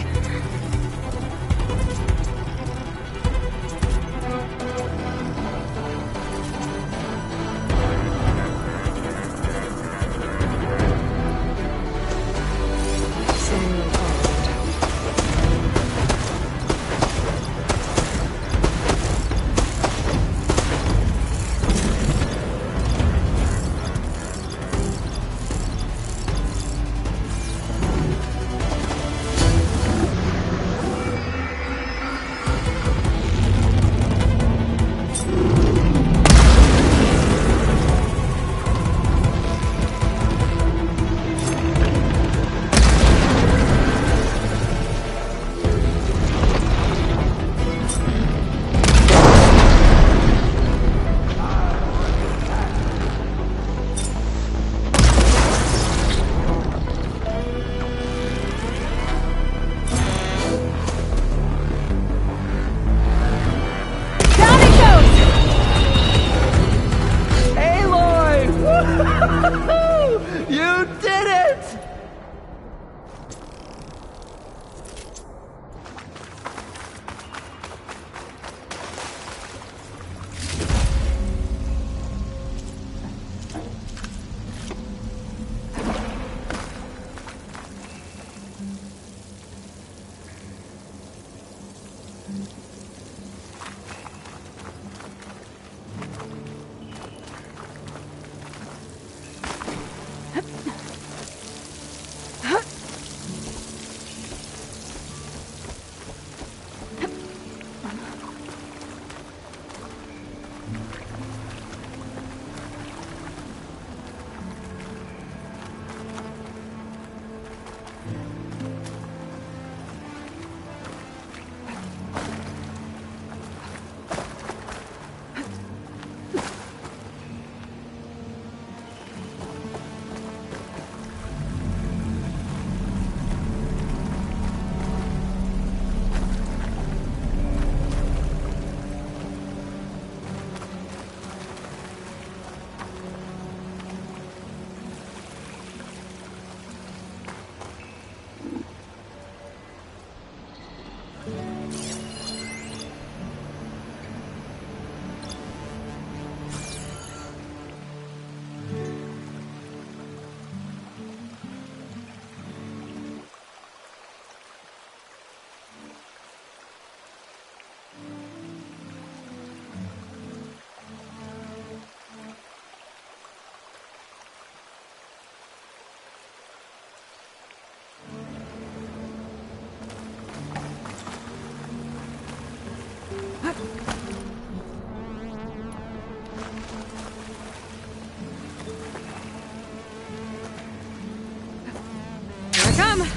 come!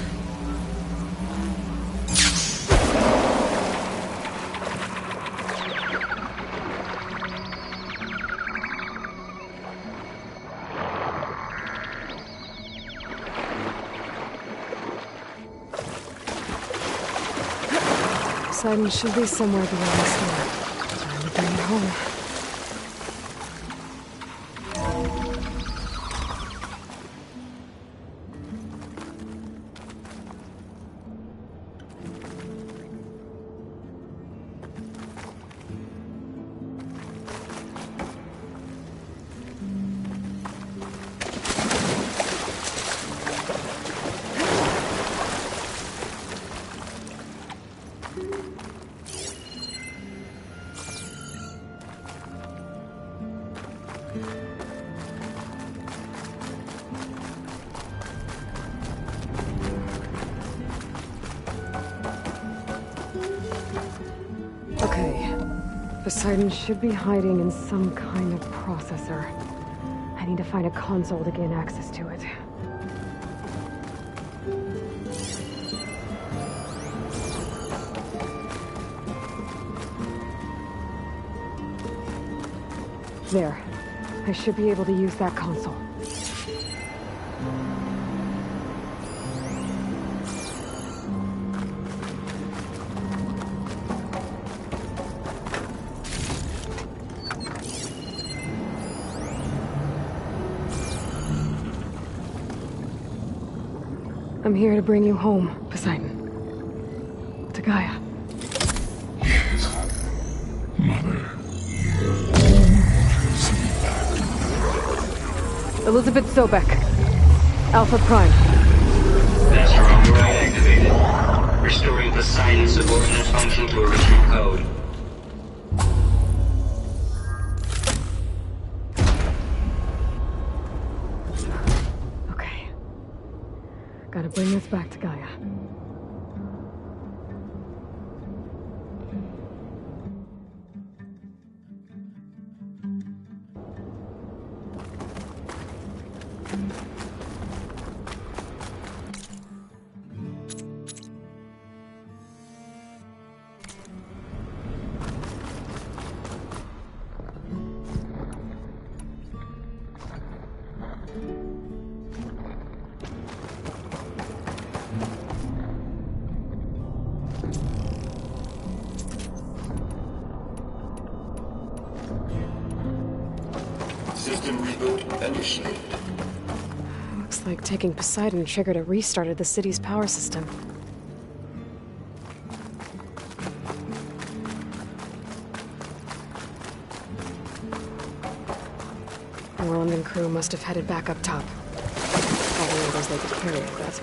Poseidon should be somewhere beyond this door. Time to bring it home. Okay. Poseidon should be hiding in some kind of processor. I need to find a console to gain access to it. There. I should be able to use that console. I'm here to bring you home, Poseidon. To Gaia. Mother. Elizabeth Sobek. Alpha Prime. Master override activated. Restoring Poseidon's subordinate function to original code. Okay. Gotta bring this back to Gaia. System reboot initiated. Looks like taking Poseidon triggered a restart of the city's power system. Roland and crew must have headed back up top. All the orders they could carry, I bet.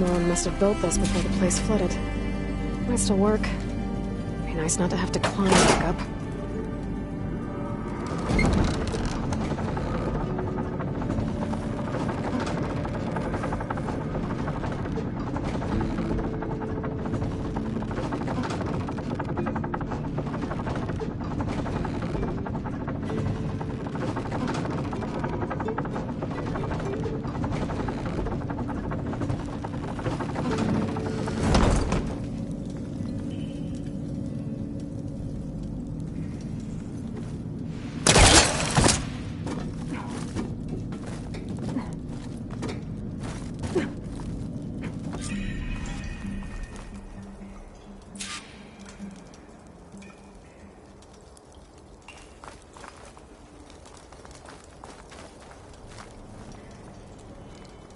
Morlun must have built this before the place flooded. Might still work. Be nice not to have to climb back up.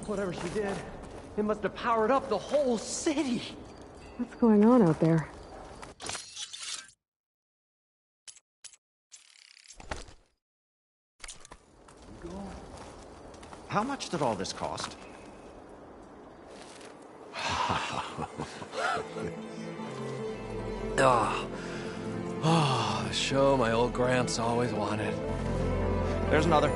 Whatever she did, it must have powered up the whole city. What's going on out there? How much did all this cost? The show my old Gramps always wanted. There's another.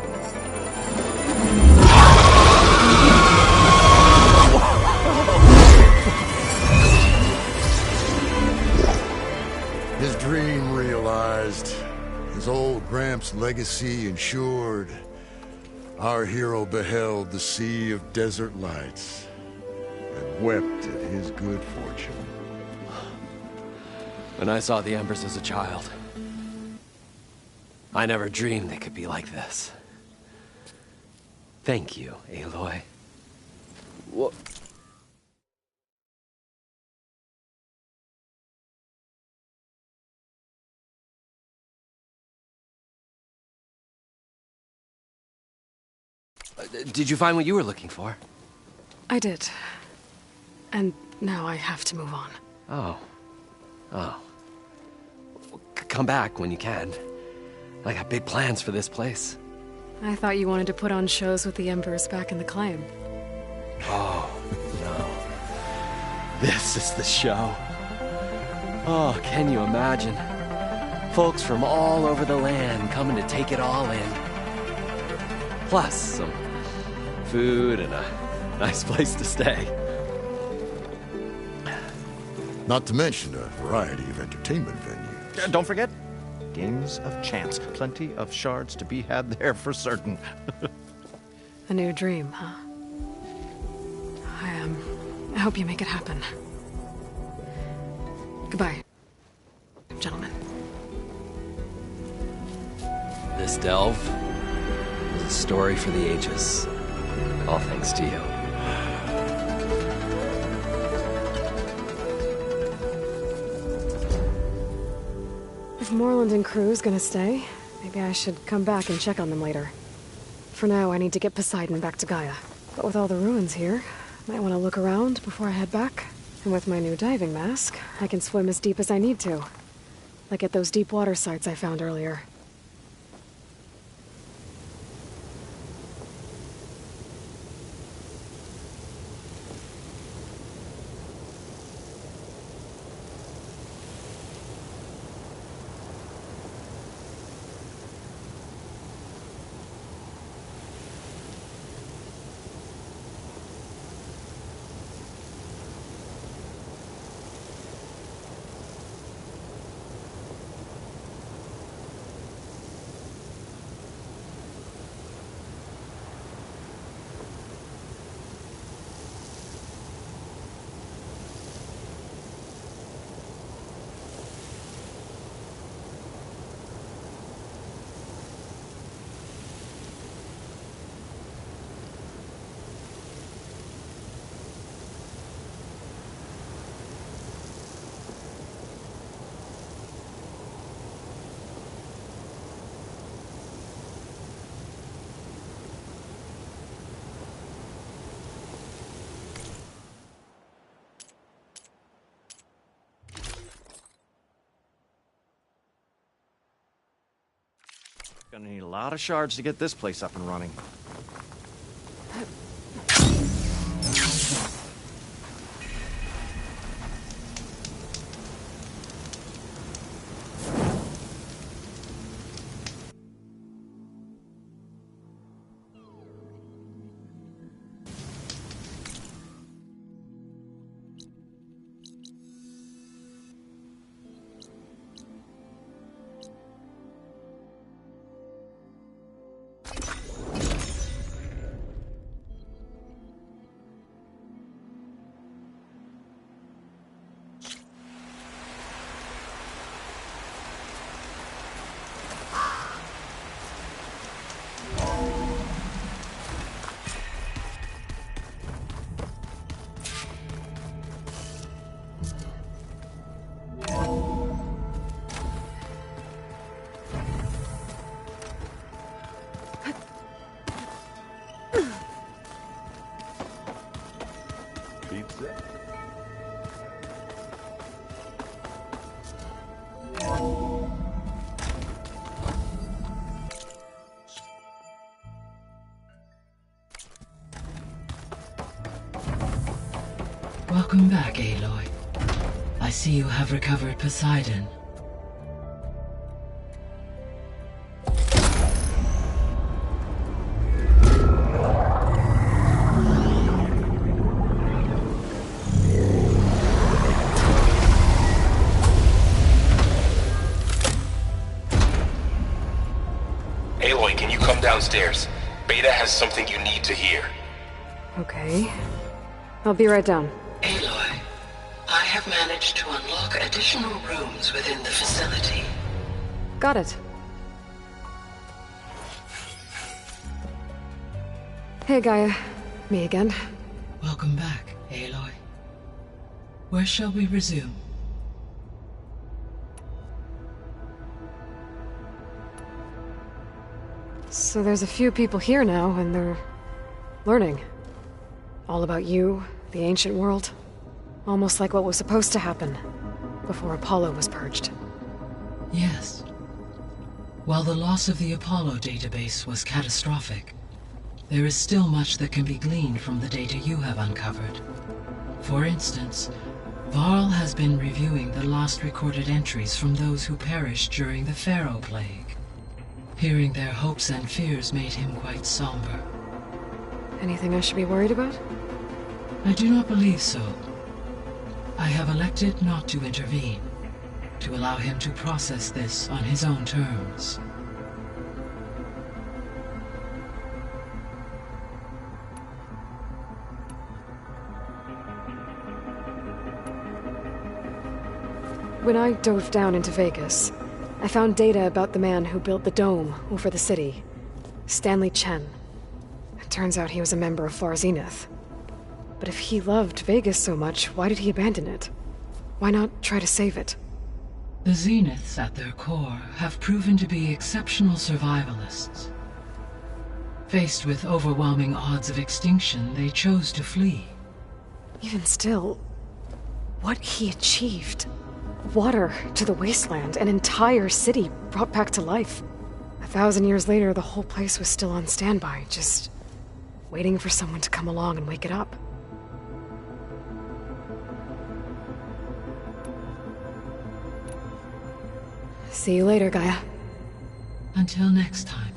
His dream realized. His old Gramps' legacy ensured. Our hero beheld the sea of desert lights and wept at his good fortune. When I saw the Embers as a child, I never dreamed they could be like this. Thank you, Aloy. What? Did you find what you were looking for? I did. And now I have to move on. Oh. Come back when you can. I got big plans for this place. I thought you wanted to put on shows with the Embers back in the claim. Oh, no. This is the show. Oh, can you imagine? Folks from all over the land coming to take it all in. Plus, some food and a nice place to stay. Not to mention a variety of entertainment venues. Don't forget, games of chance. Plenty of shards to be had there for certain. A new dream, huh? I hope you make it happen. Goodbye, gentlemen. This delve is a story for the ages. All thanks to you. If Morland and crew's gonna stay, maybe I should come back and check on them later. For now, I need to get Poseidon back to Gaia. But with all the ruins here, might want to look around before I head back. And with my new diving mask, I can swim as deep as I need to. Like at those deep water sites I found earlier. Gonna need a lot of shards to get this place up and running. Welcome back, Aloy. I see you have recovered Poseidon. Aloy, can you come downstairs? Beta has something you need to hear. Okay. I'll be right down. Aloy, I have managed to unlock additional rooms within the facility. Got it. Hey, Gaia. Me again. Welcome back, Aloy. Where shall we resume? So there's a few people here now, and they're learning. All about you, the ancient world. Almost like what was supposed to happen before Apollo was purged. Yes. While the loss of the Apollo database was catastrophic, there is still much that can be gleaned from the data you have uncovered. For instance, Varl has been reviewing the last recorded entries from those who perished during the Pharaoh Plague. Hearing their hopes and fears made him quite somber. Anything I should be worried about? I do not believe so. I have elected not to intervene, to allow him to process this on his own terms. When I dove down into Vegas, I found data about the man who built the dome over the city, Stanley Chen. It turns out he was a member of Far Zenith. But if he loved Vegas so much, why did he abandon it? Why not try to save it? The Zeniths, at their core, have proven to be exceptional survivalists. Faced with overwhelming odds of extinction, they chose to flee. Even still, what he achieved. Water to the wasteland, an entire city brought back to life. 1,000 years later, the whole place was still on standby, just waiting for someone to come along and wake it up. See you later, Gaia. Until next time.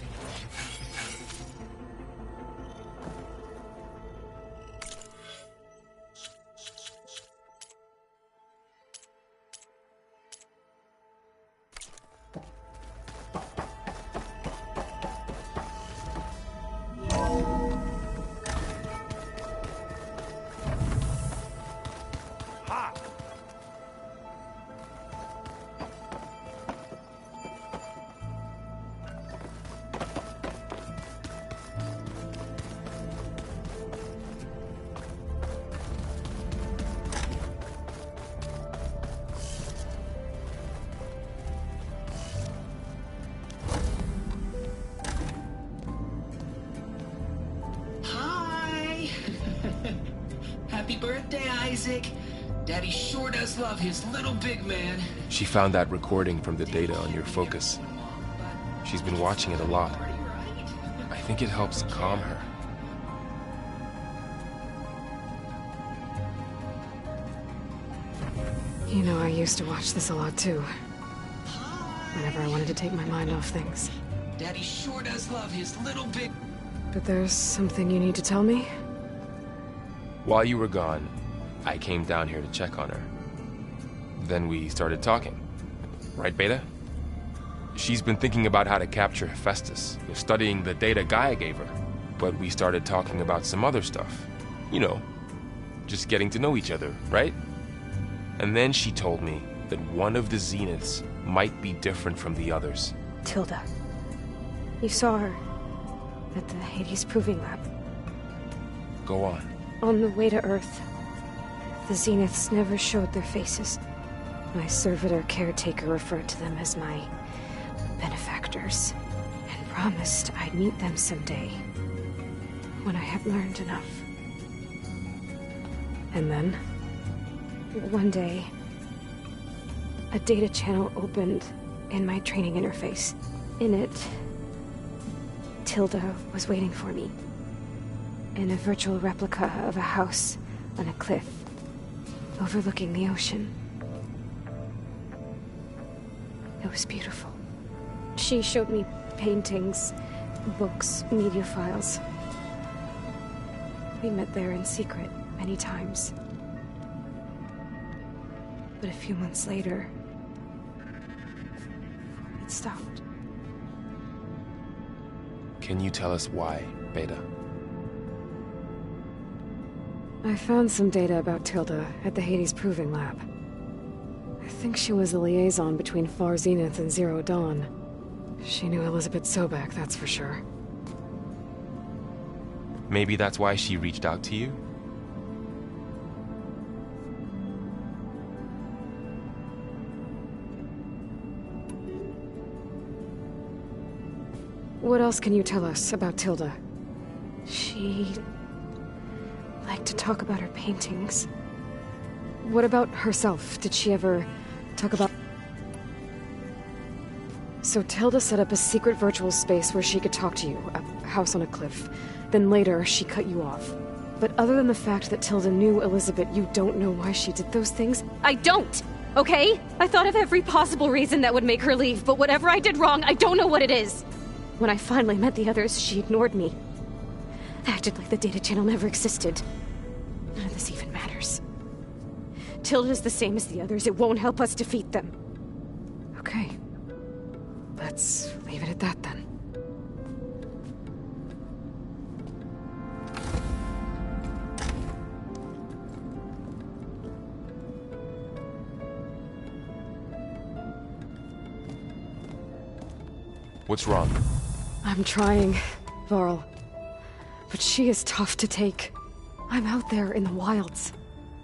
Happy birthday, Isaac. Daddy sure does love his little big man. She found that recording from the data on your focus. She's been watching it a lot. I think it helps calm her. You know, I used to watch this a lot too. Whenever I wanted to take my mind off things. Daddy sure does love his little big... But there's something you need to tell me? While you were gone, I came down here to check on her. Then we started talking. Right, Beta? She's been thinking about how to capture Hephaestus, studying the data Gaia gave her. But we started talking about some other stuff. You know, just getting to know each other, right? And then she told me that one of the Zeniths might be different from the others. Tilda. You saw her at the Hades Proving Lab. Go on. On the way to Earth, the Zeniths never showed their faces. My servitor caretaker referred to them as my benefactors, and promised I'd meet them someday, when I had learned enough. And then? One day, a data channel opened in my training interface. In it, Tilda was waiting for me. In a virtual replica of a house on a cliff, overlooking the ocean. It was beautiful. She showed me paintings, books, media files. We met there in secret many times. But a few months later, it stopped. Can you tell us why, Beta? I found some data about Tilda at the Hades Proving Lab. I think she was a liaison between Far Zenith and Zero Dawn. She knew Elizabeth Sobek, that's for sure. Maybe that's why she reached out to you? What else can you tell us about Tilda? She liked to talk about her paintings. What about herself? Did she ever talk about... So Tilda set up a secret virtual space where she could talk to you, a house on a cliff. Then later, she cut you off. But other than the fact that Tilda knew Elizabeth, you don't know why she did those things? I don't! Okay? I thought of every possible reason that would make her leave, but whatever I did wrong, I don't know what it is! When I finally met the others, she ignored me. Acted like the data channel never existed. None of this even matters. Tilda's the same as the others. It won't help us defeat them. Okay. Let's leave it at that then. What's wrong? I'm trying, Varl. But she is tough to take. I'm out there in the wilds,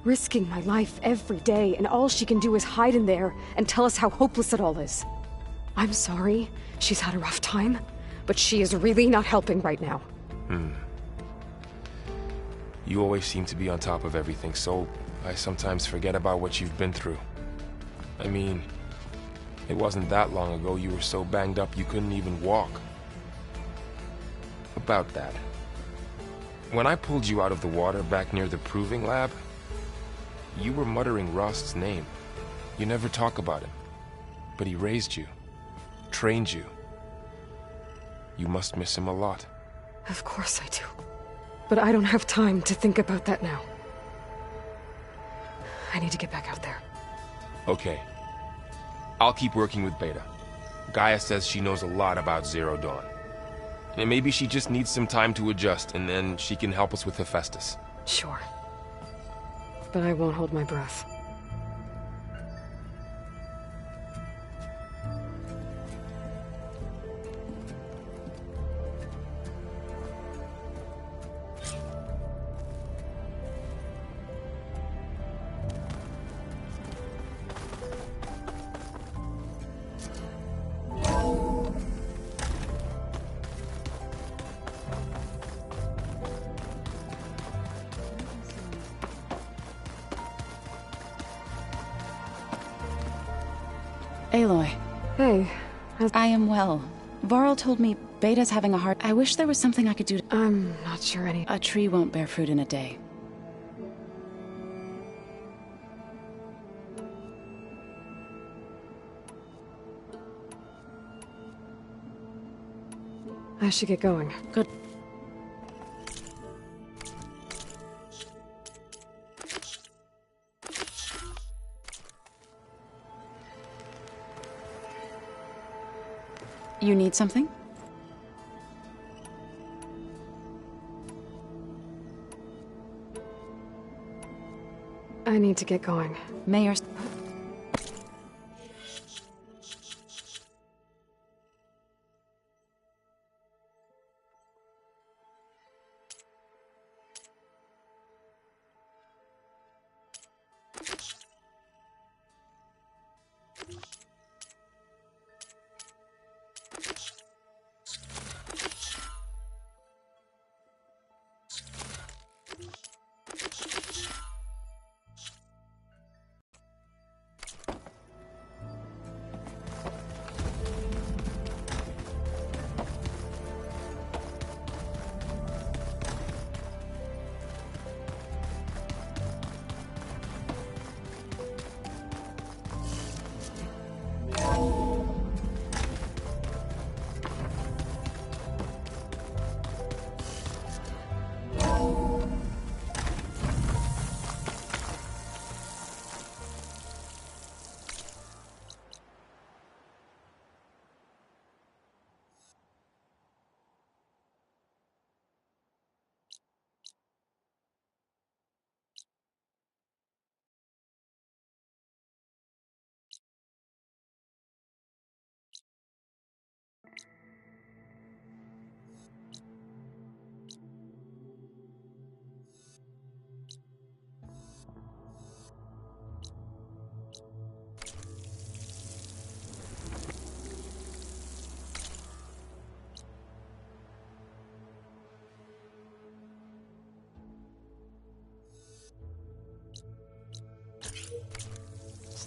risking my life every day, and all she can do is hide in there and tell us how hopeless it all is. I'm sorry, she's had a rough time, but she is really not helping right now. You always seem to be on top of everything, so I sometimes forget about what you've been through. I mean, it wasn't that long ago you were so banged up you couldn't even walk. About that. When I pulled you out of the water back near the Proving Lab, you were muttering Rost's name. You never talk about him. But he raised you, trained you. You must miss him a lot. Of course I do. But I don't have time to think about that now. I need to get back out there. Okay. I'll keep working with Beta. Gaia says she knows a lot about Zero Dawn. And maybe she just needs some time to adjust, and then she can help us with Hephaestus. Sure. But I won't hold my breath. Aloy. Hey. I am well. Varl told me Beta's having a hard... I wish there was something I could do to... I'm not sure any... A tree won't bear fruit in a day. I should get going. Good. You need something? I need to get going. Mayor...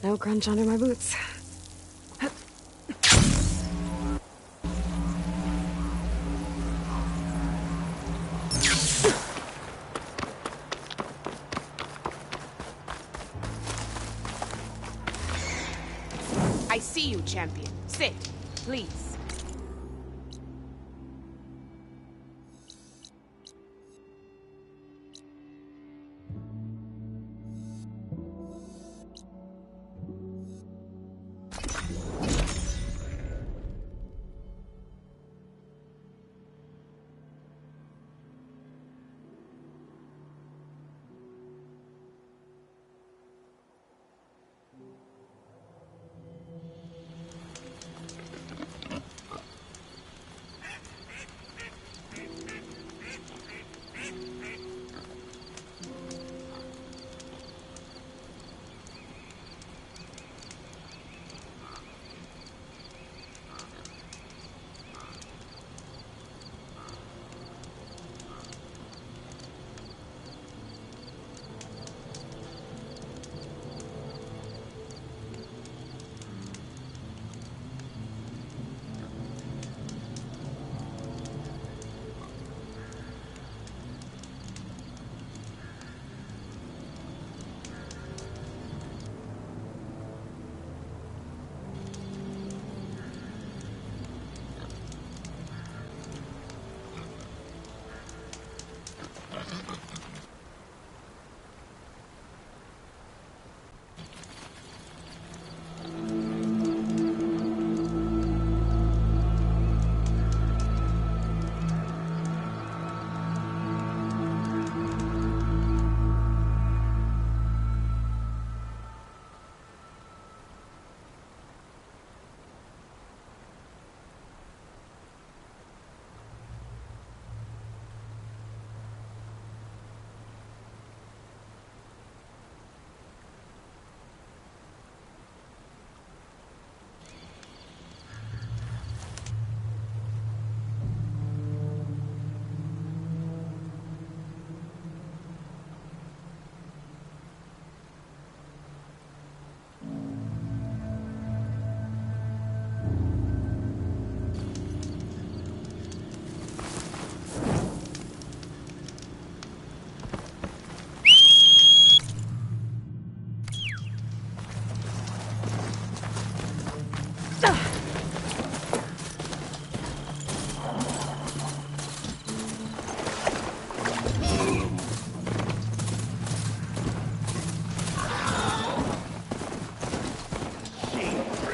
No crunch under my boots. I see you, champion. Sit, please.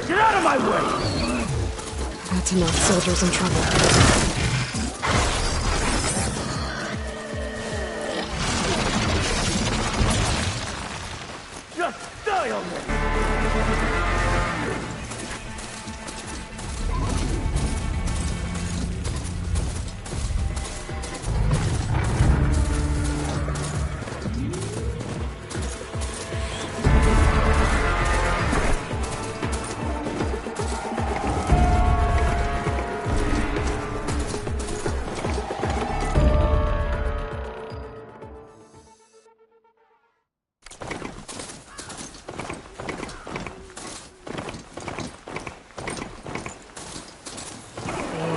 Get out of my way! That's enough soldiers in trouble. Just die already!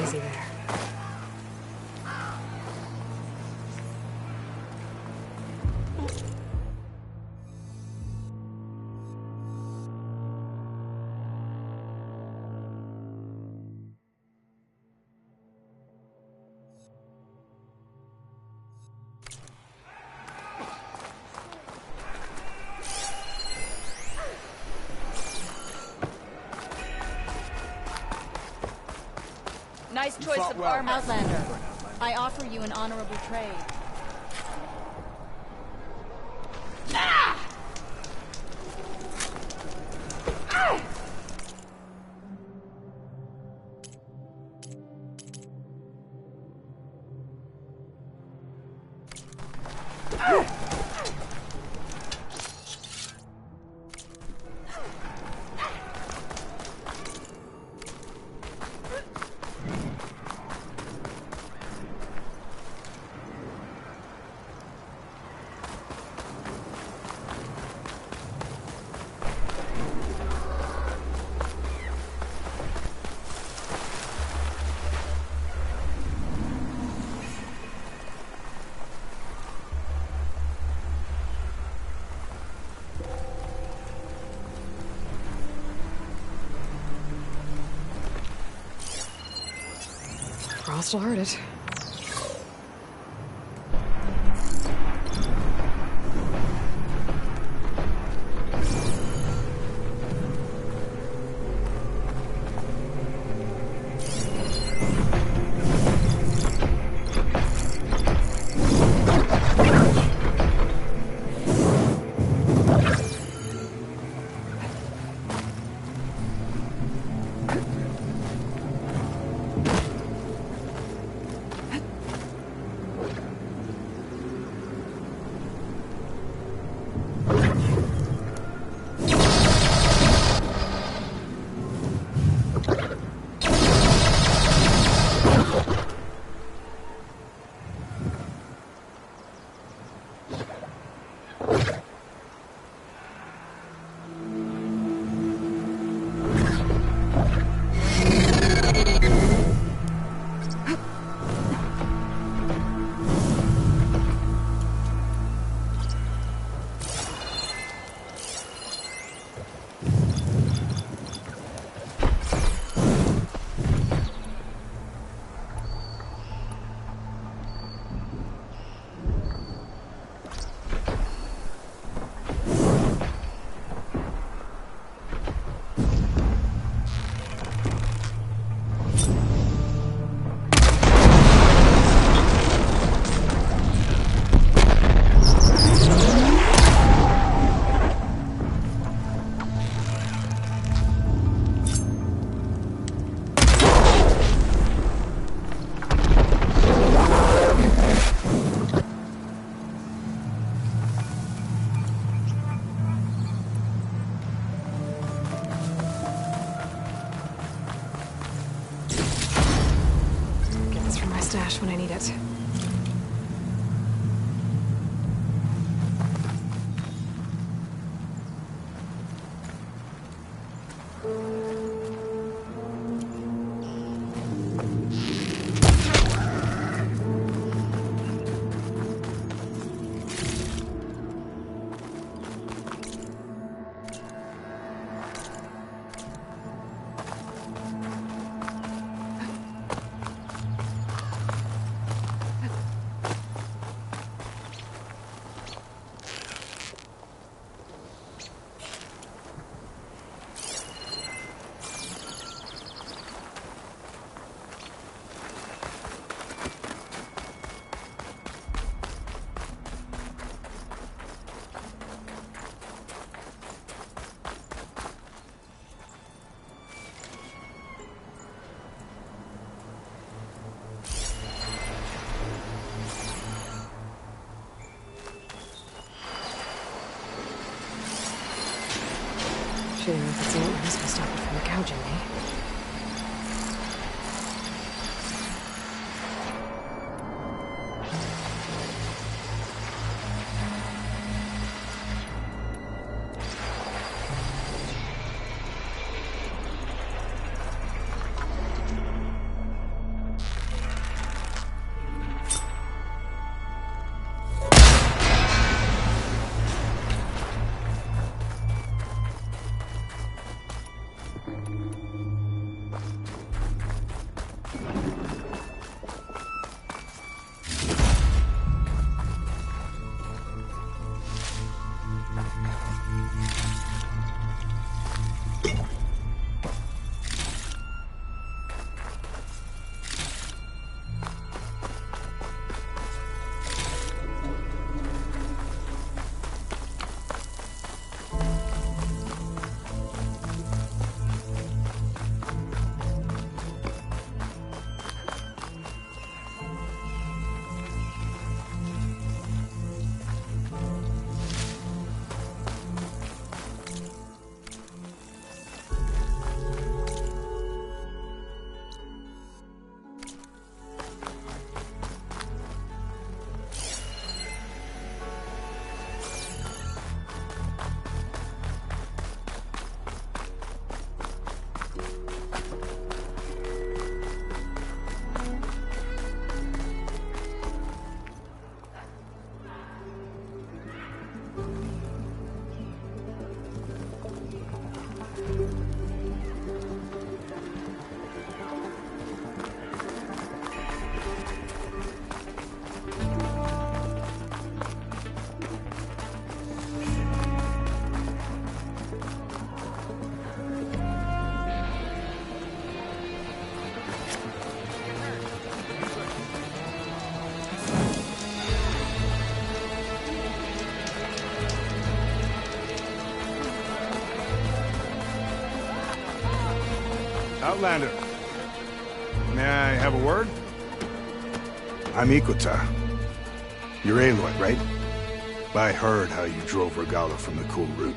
Easy there. Nice choice of armor. Outlander, I offer you an honorable trade. Frost will hurt it. Stash when I need it. Shame if it's not this will stop it from gouging me. Outlander. May I have a word? I'm Ikuta. You're Aloy, right? I heard how you drove Regala from the cool route.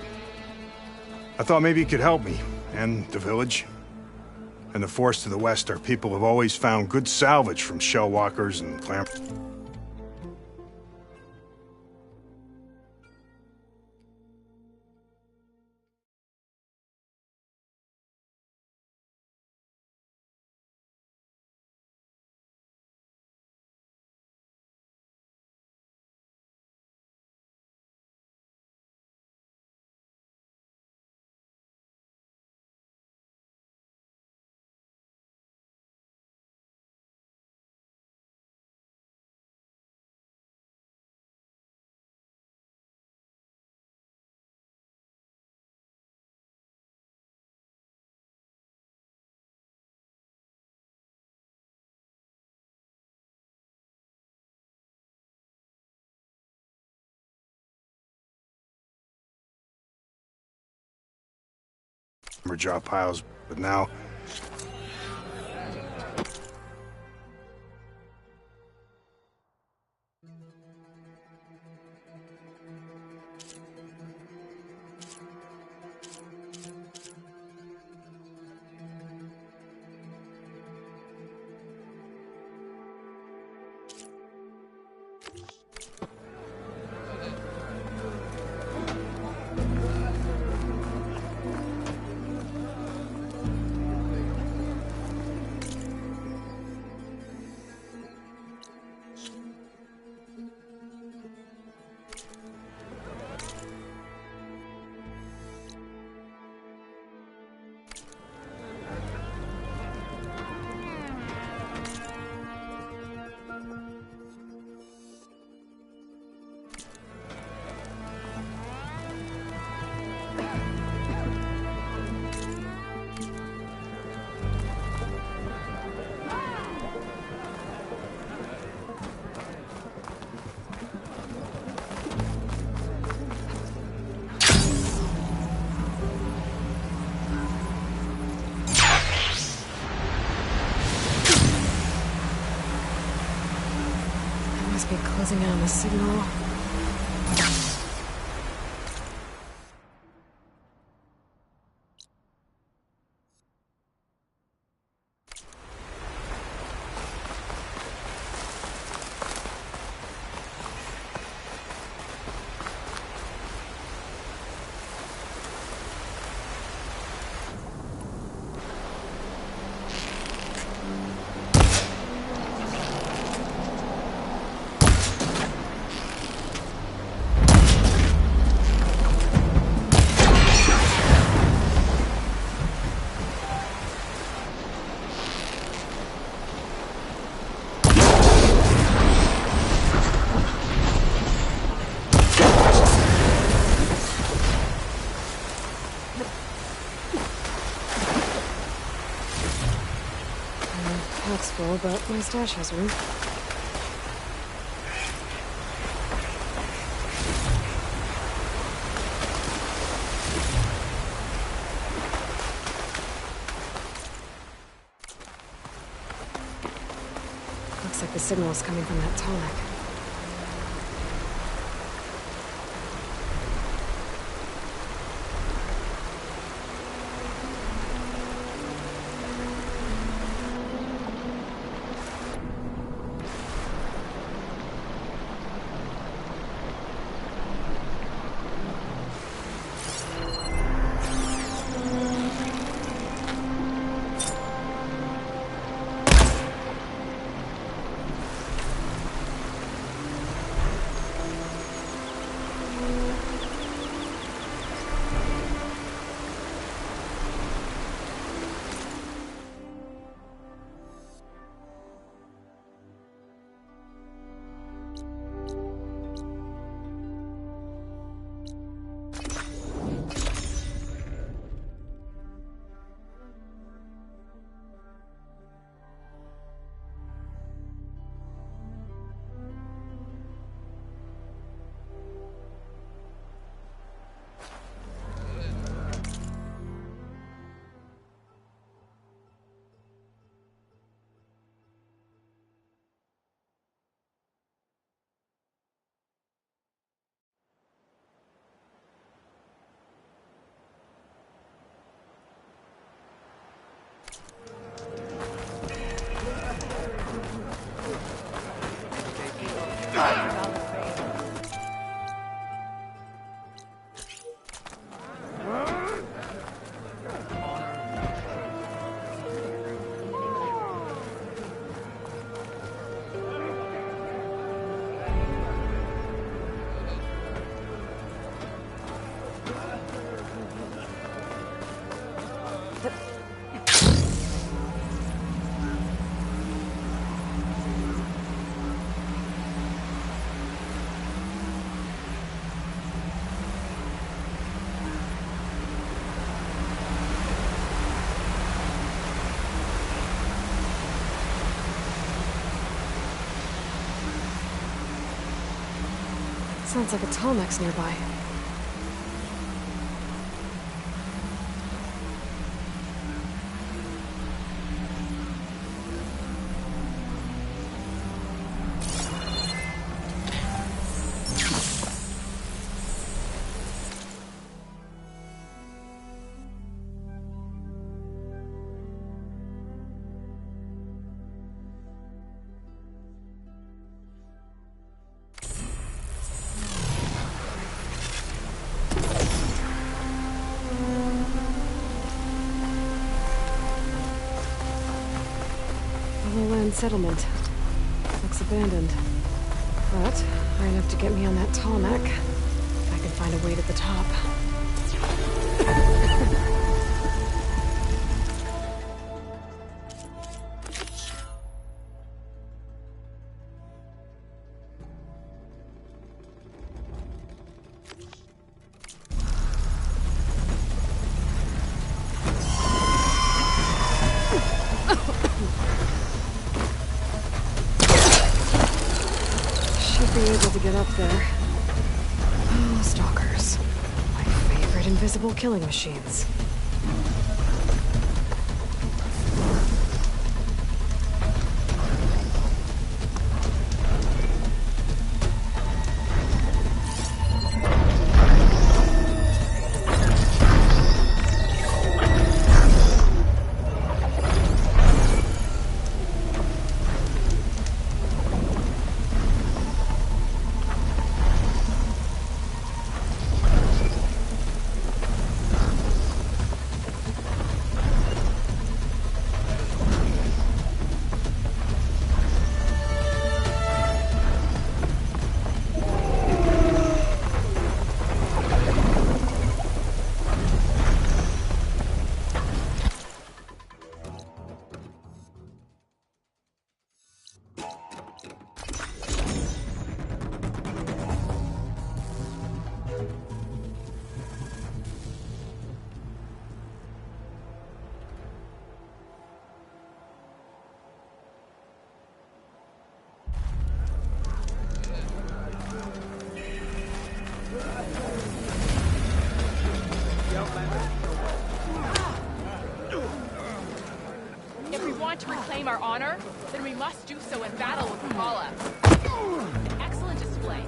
I thought maybe you could help me, and the village. And the forest to the west, our people have always found good salvage from shellwalkers and clam... job piles, but now... Be closing in on the signal. Pack's full, but my stash has room. Looks like the signal is coming from that tonic. Sounds like a Tallneck's nearby. Lowland settlement. Looks abandoned. But high enough to get me on that tall neck. If I can find a way to the top. Should be able to get up there. Oh, stalkers. My favorite invisible killing machines. If we want to reclaim our honor, then we must do so in battle with Kamala. Excellent display.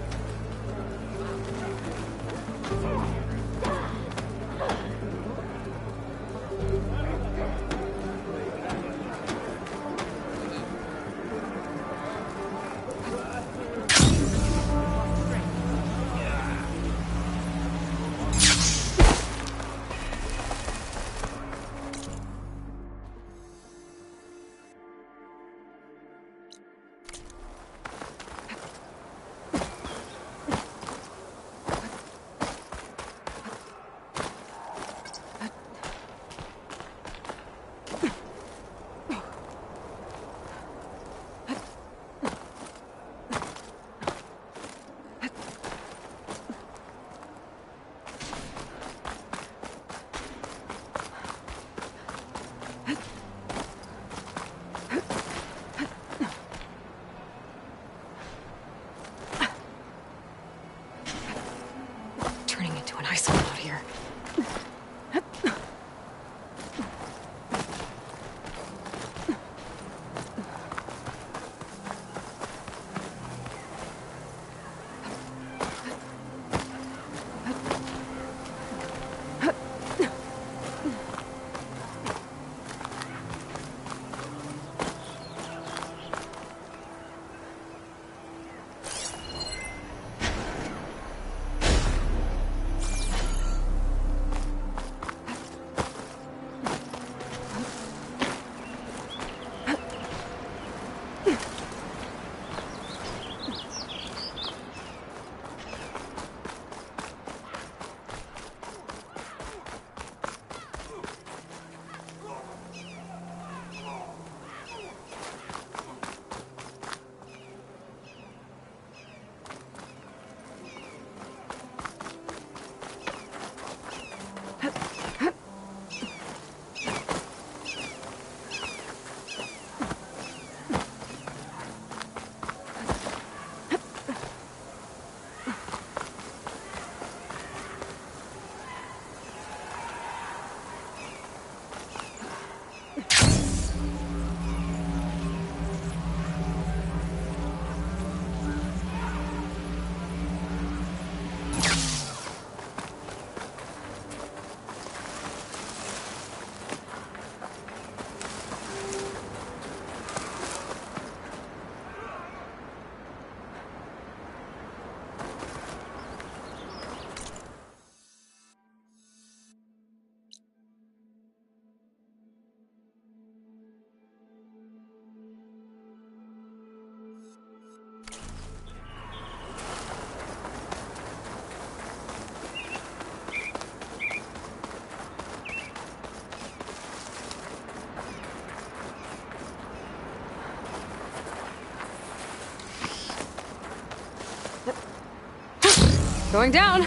Going down.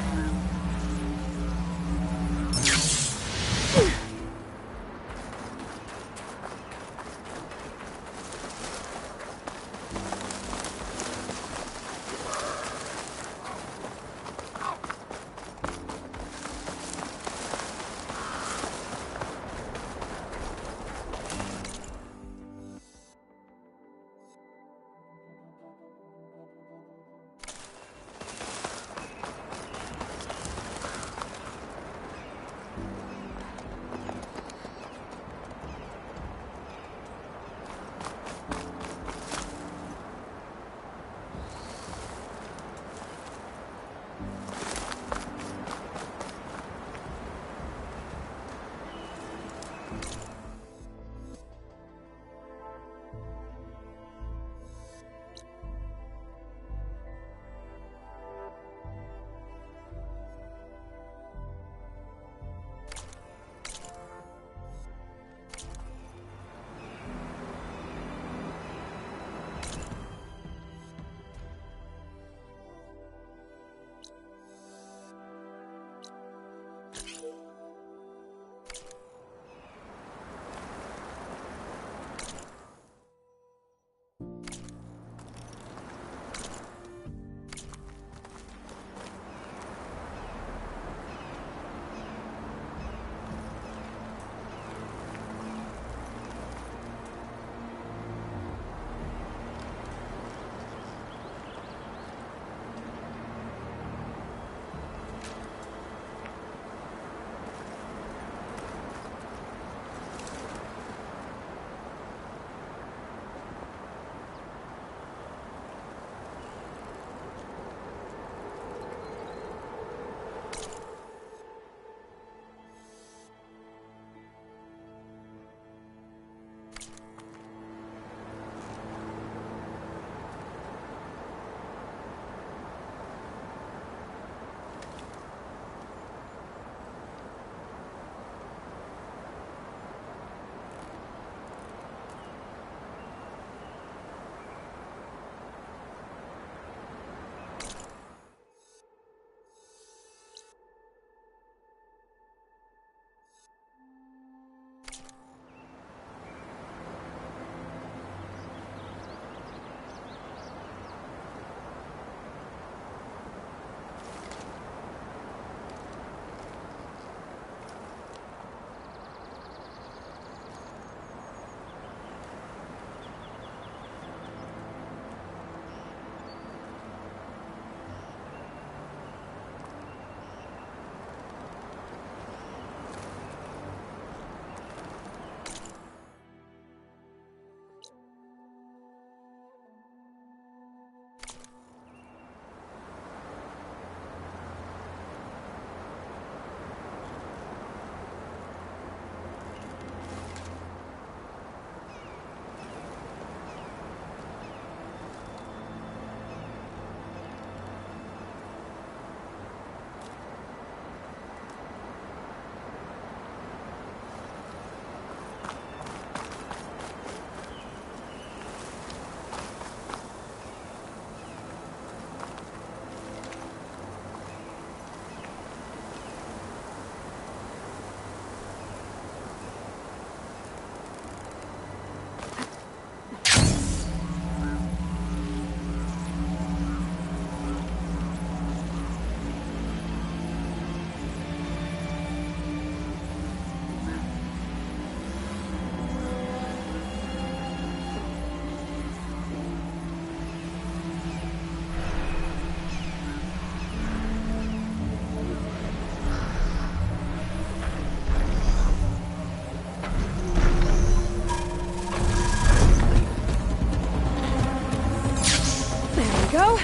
Go.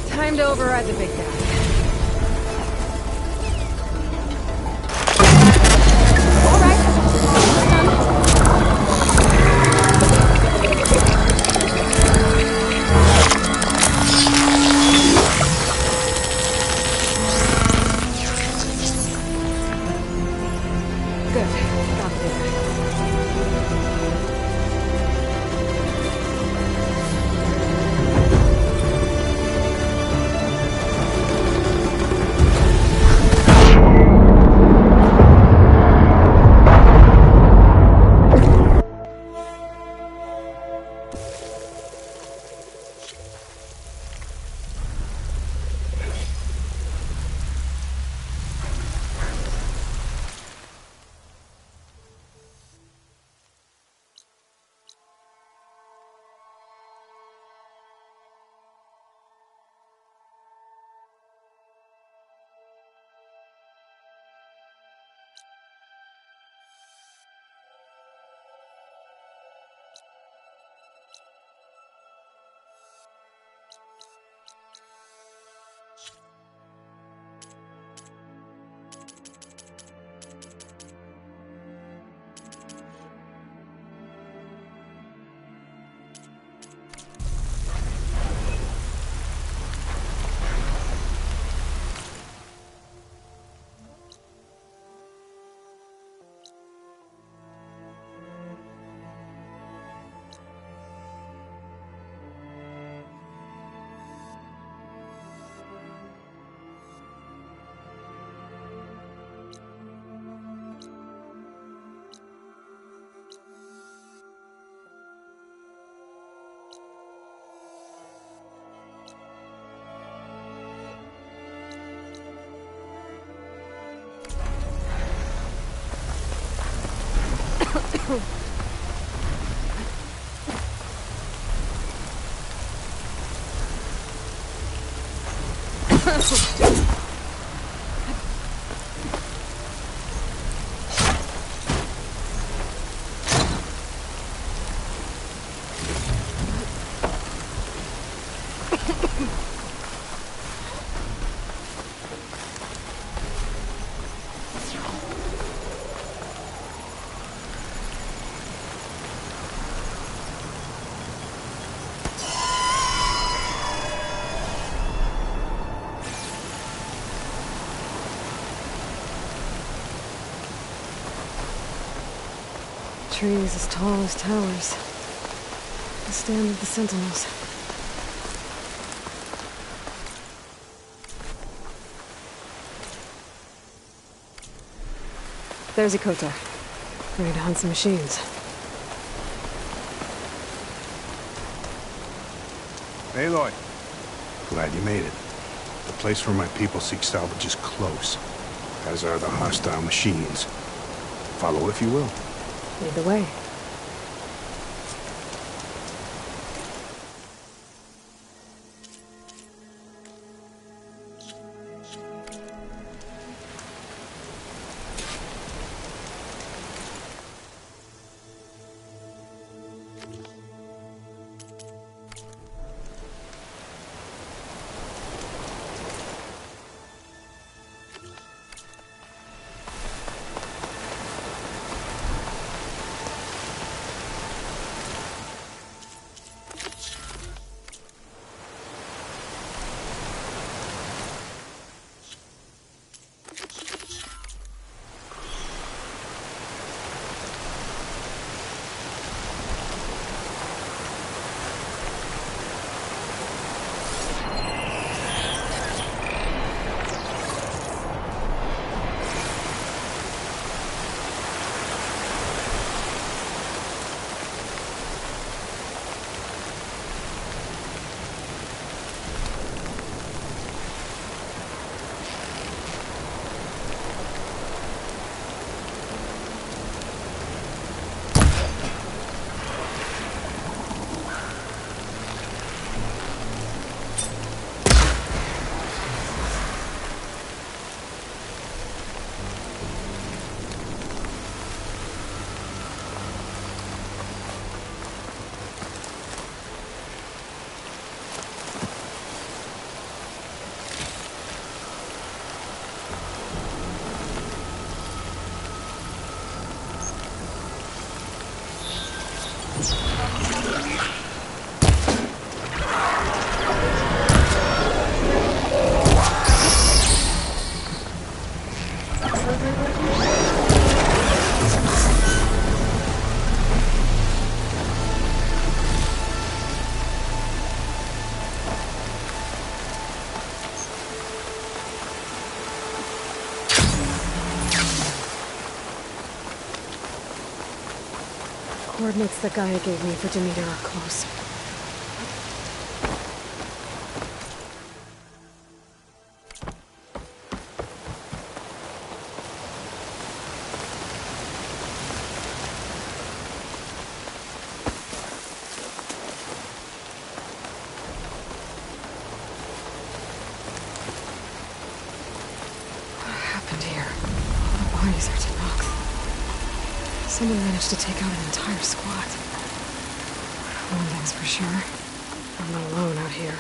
Time to override the big guy. All right. Good. Got this. Trees as tall as towers. The stand of the sentinels. There's Ikota. Ready to hunt some machines. Aloy. Glad you made it. The place where my people seek salvage is close, as are the hostile machines. Follow if you will. Lead the way. Coordinates that Gaia gave me for Demeter are close. What happened here? All the bodies are Tanox. Someone managed to take out an entire squad. One thing's for sure, I'm not alone out here.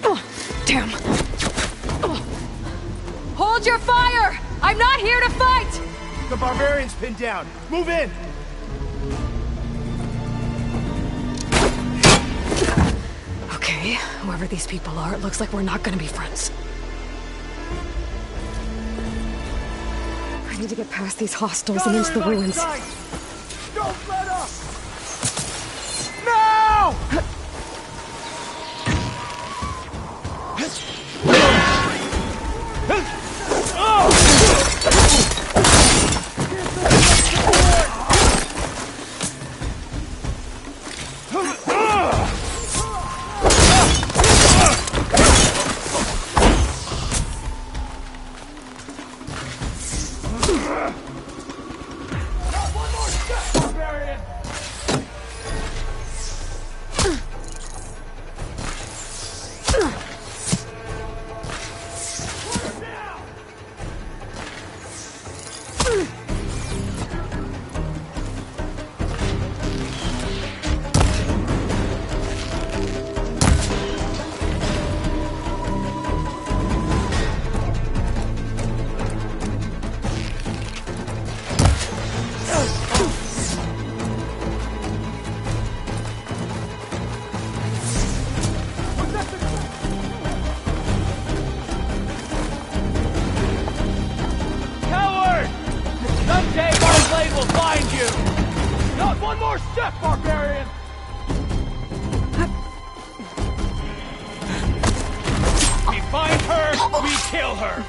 Oh, damn! Oh. Hold your fire! I'm not here to fight! The barbarian's pinned down. Move in! Okay, whoever these people are, it looks like we're not gonna be friends. I need to get past these hostiles and into the ruins. Don't let up! No! Death, barbarian! We find her, we kill her!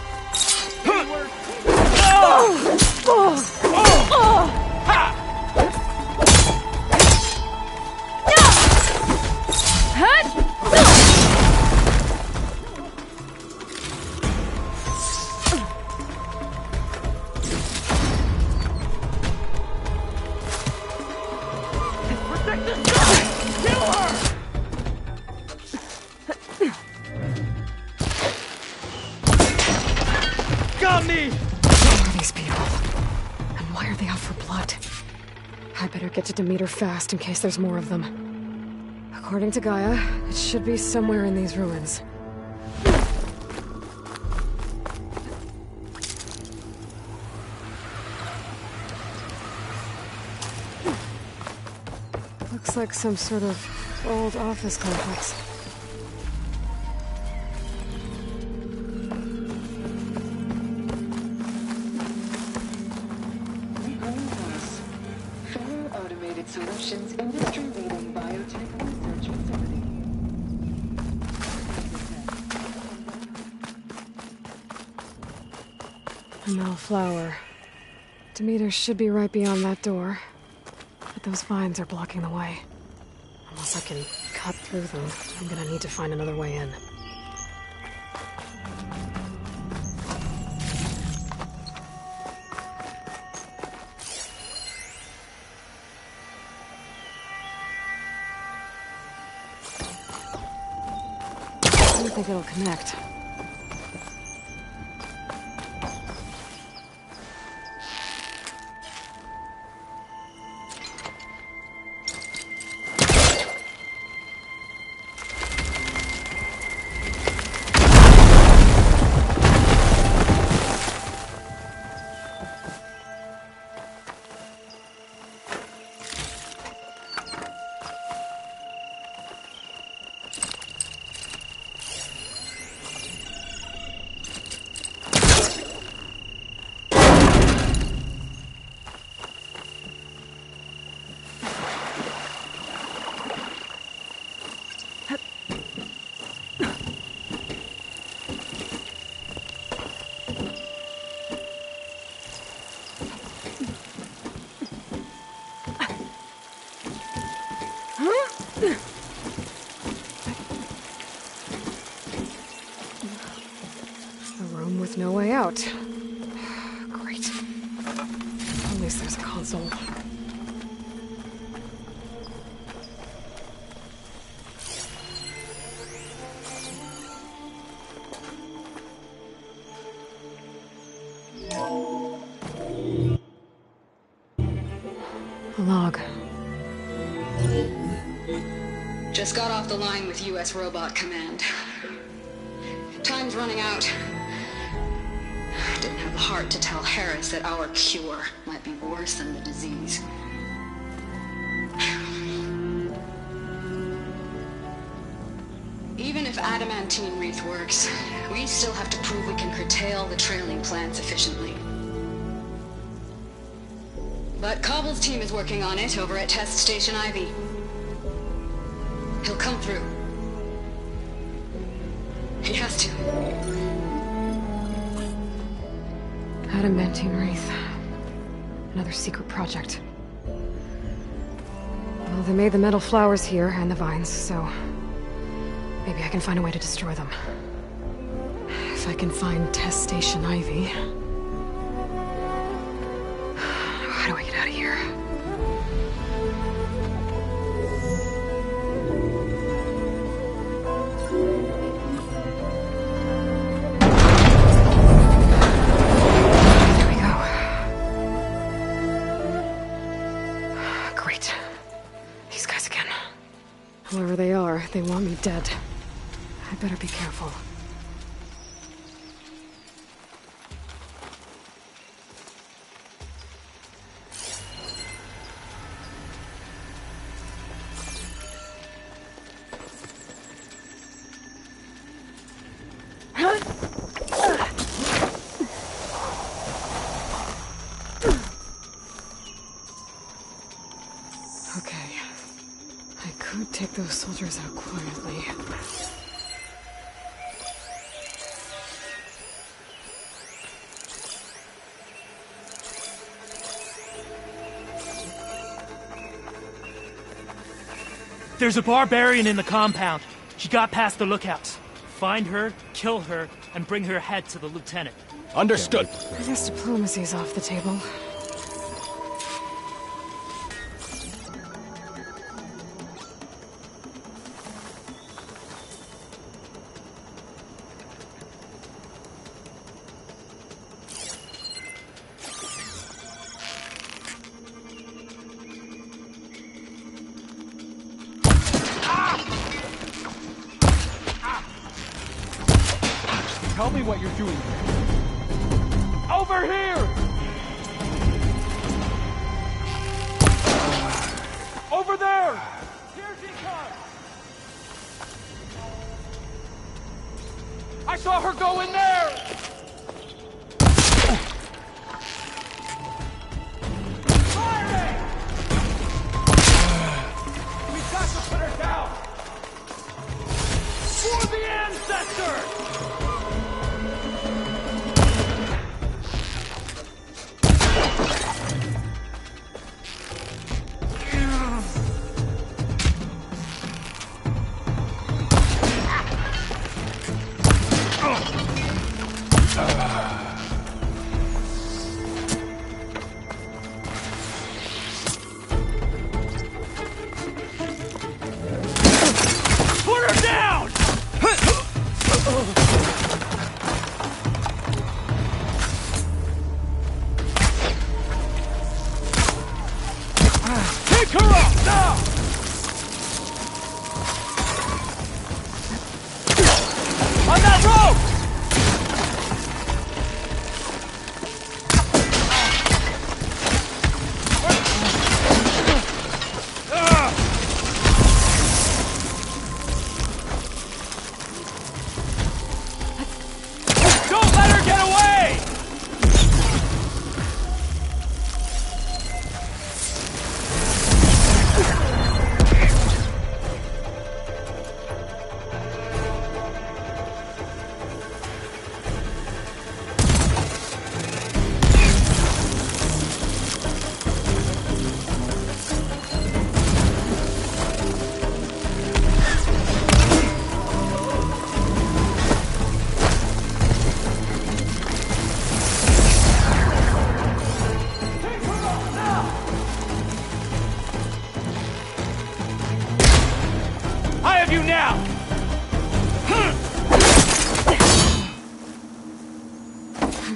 Got me! Who are these people? And why are they out for blood? I better get to Demeter fast in case there's more of them. According to Gaia, it should be somewhere in these ruins. Looks like some sort of old office complex. Solutions industry-leading biotech research facility. A metal flower. Demeter should be right beyond that door. But those vines are blocking the way. Unless I can cut through them, I'm gonna need to find another way in. I don't think it'll connect. A room with no way out. Great. At least there's a console. A log. Just got off the line with U.S. Robot Command. Time's running out. Didn't have the heart to tell Harris that our cure might be worse than the disease. Even if adamantine wreath works, we still have to prove we can curtail the trailing plants efficiently. But Cobble's team is working on it over at Test Station Ivy. He'll come through. He has to. Adamantine wreath. Another secret project. Well, they made the metal flowers here and the vines, so maybe I can find a way to destroy them. If I can find Test Station Ivy. How do I get out of here? Whoever they are, they want me dead. I better be careful. Okay. take those soldiers out quietly. There's a barbarian in the compound. She got past the lookouts. Find her, kill her, and bring her head to the lieutenant. Understood. I guess diplomacy's off the table. Tell me what you're doing here. Over here! Over there! Here she comes! I saw her go in there! Firing! We've got to put her down! For the ancestors!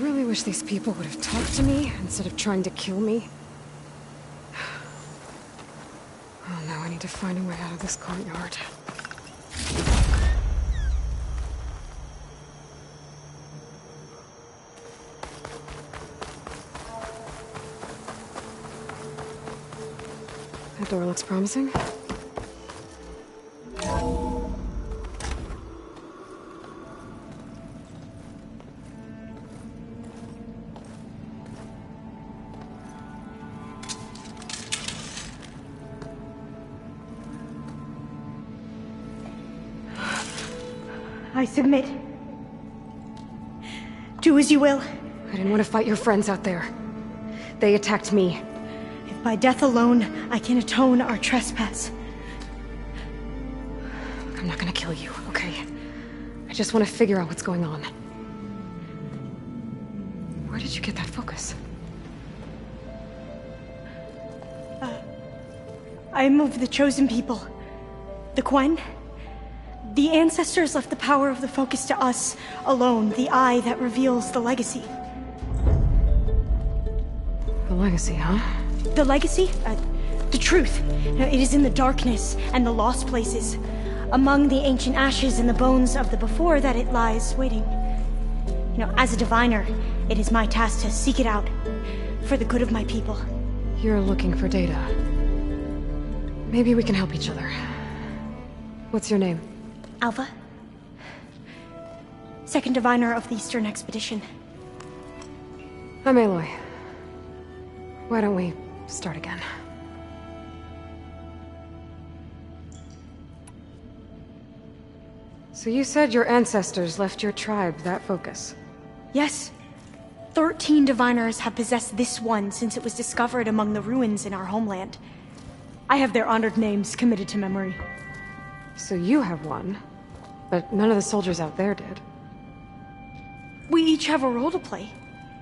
I wish these people would have talked to me instead of trying to kill me. Oh, now I need to find a way out of this courtyard. That door looks promising. I submit. Do as you will. I didn't want to fight your friends out there. They attacked me. If by death alone I can atone our trespass. I'm not gonna kill you, okay? I just want to figure out what's going on. Where did you get that focus? I moved the chosen people. The Quen. The ancestors left the power of the focus to us alone, the eye that reveals the legacy. The legacy, huh? The legacy? The truth. It is in the darkness and the lost places. Among the ancient ashes and the bones of the before that it lies waiting. As a diviner, it is my task to seek it out for the good of my people. You're looking for data. Maybe we can help each other. What's your name? Alpha. Second diviner of the Eastern Expedition. I'm Aloy. Why don't we start again? So you said your ancestors left your tribe that focus? Yes. 13 diviners have possessed this one since it was discovered among the ruins in our homeland. I have their honored names committed to memory. So you have one, but none of the soldiers out there did. We each have a role to play.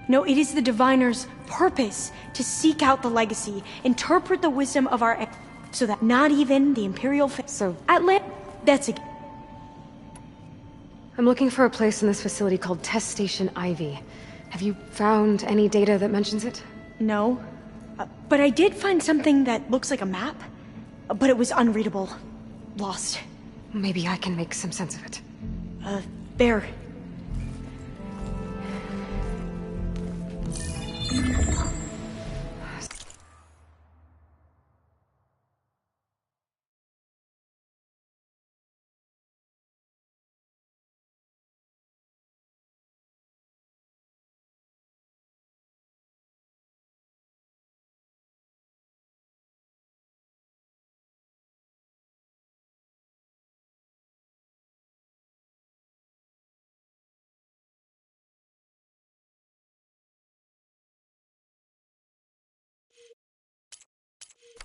No, it is the diviner's purpose to seek out the legacy, interpret the wisdom of our so that not even the Imperial So that's a... I'm looking for a place in this facility called Test Station Ivy. Have you found any data that mentions it? No. But I did find something that looks like a map, but it was unreadable. Lost. Maybe I can make some sense of it. There.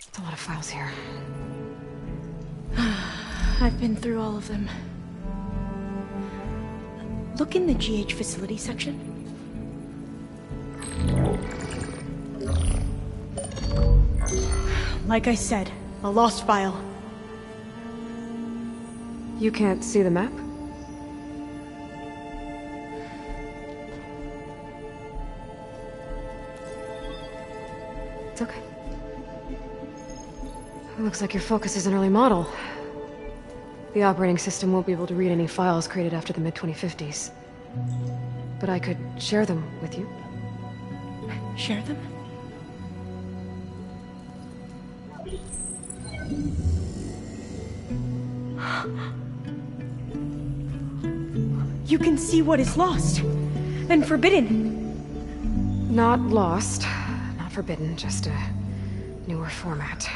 That's a lot of files here. I've been through all of them. Look in the GH facility section. Like I said, a lost file. You can't see the map? It's okay. It looks like your focus is an early model. The operating system won't be able to read any files created after the mid-2050s. But I could share them with you. Share them? You can see what is lost and forbidden. Not lost, not forbidden, just a newer format.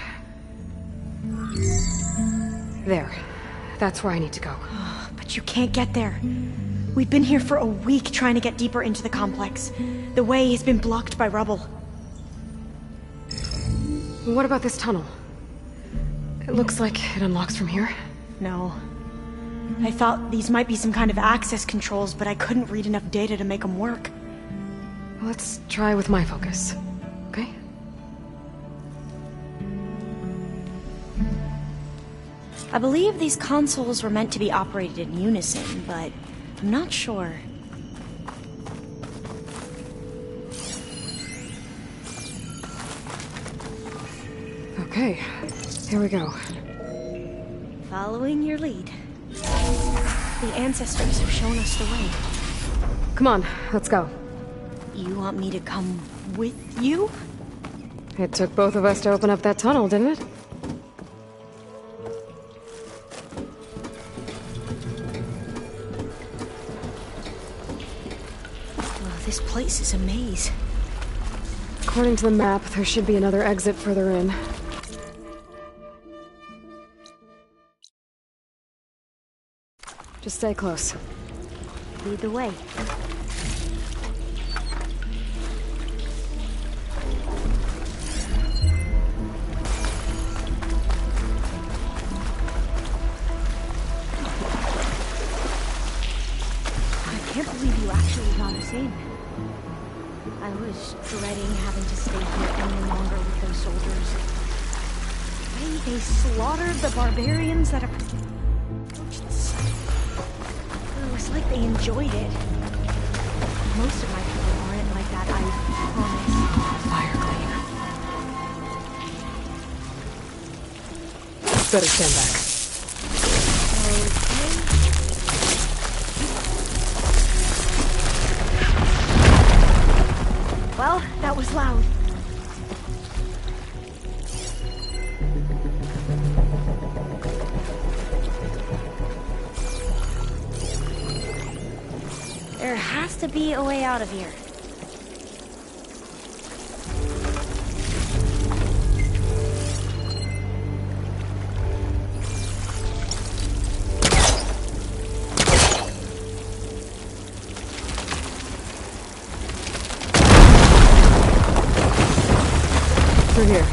There. That's where I need to go. But you can't get there. We've been here for a week trying to get deeper into the complex. The way has been blocked by rubble. What about this tunnel? It looks like it unlocks from here. No. I thought these might be some kind of access controls, but I couldn't read enough data to make them work. Let's try with my focus, okay? I believe these consoles were meant to be operated in unison, but I'm not sure. Okay, here we go. Following your lead. The ancestors have shown us the way. Come on, let's go. You want me to come with you? It took both of us to open up that tunnel, didn't it? This place is a maze. According to the map, there should be another exit further in. Just stay close. Lead the way. I can't believe you actually got us in. I was dreading having to stay here any longer with those soldiers. The way they slaughtered the barbarians that approached the site. It was like they enjoyed it. Most of my people aren't like that, I promise. Fire clean. Better stand back. Well, that was loud. There has to be a way out of here. through here.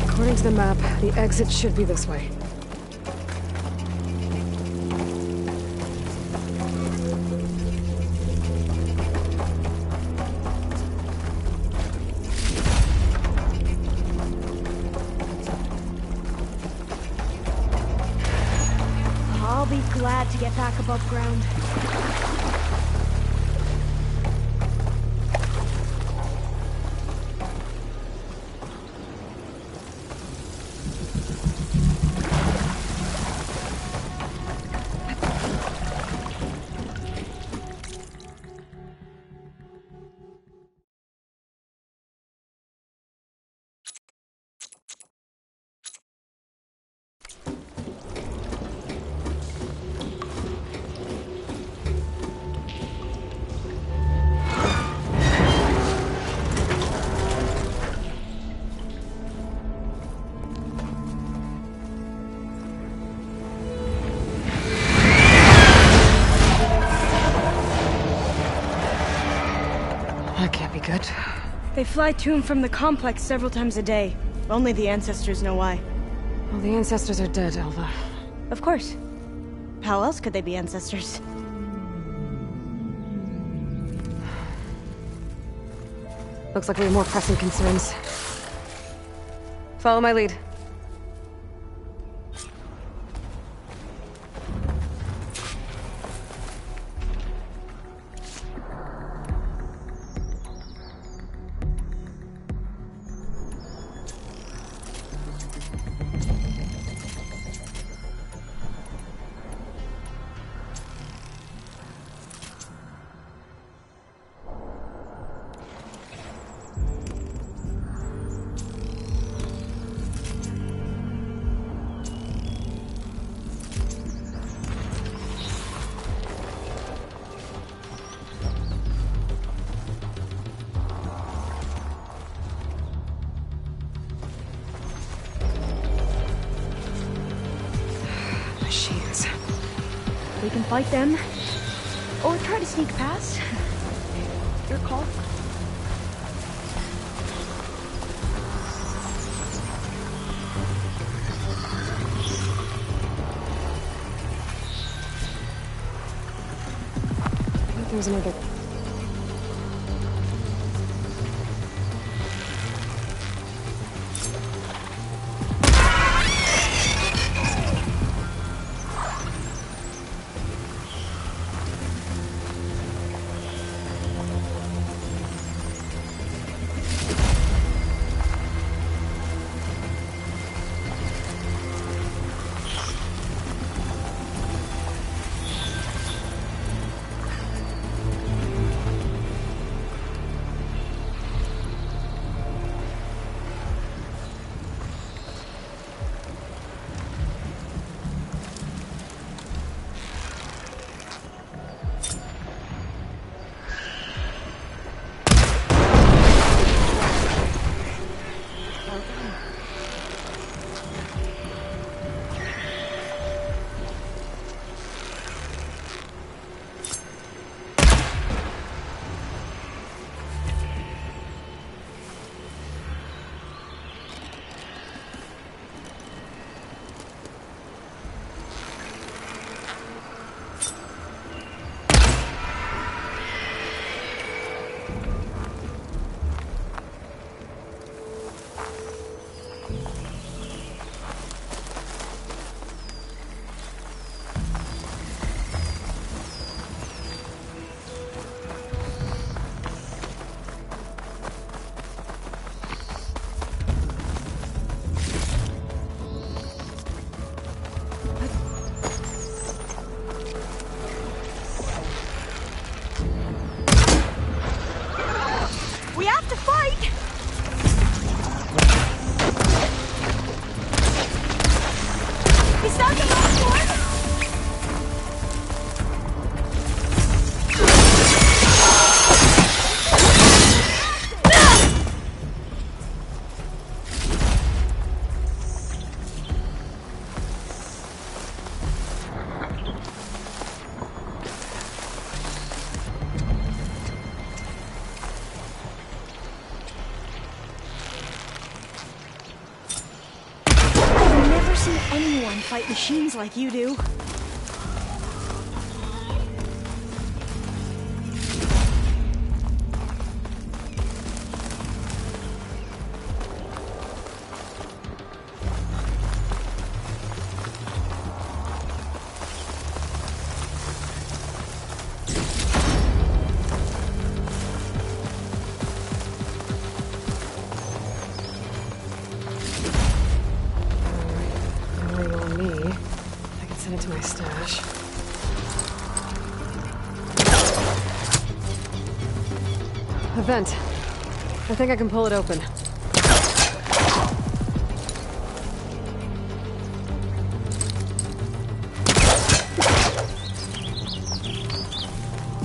According to the map, the exit should be this way. I'll be glad to get back above ground. That can't be good. They fly to and from the complex several times a day. Only the ancestors know why. Well, the ancestors are dead, Elva. Of course. How else could they be ancestors? Looks like we have more pressing concerns. Follow my lead. Machines. We can fight them, or try to sneak past. Your call. I think there's another. fight machines like you do. A vent. I think I can pull it open.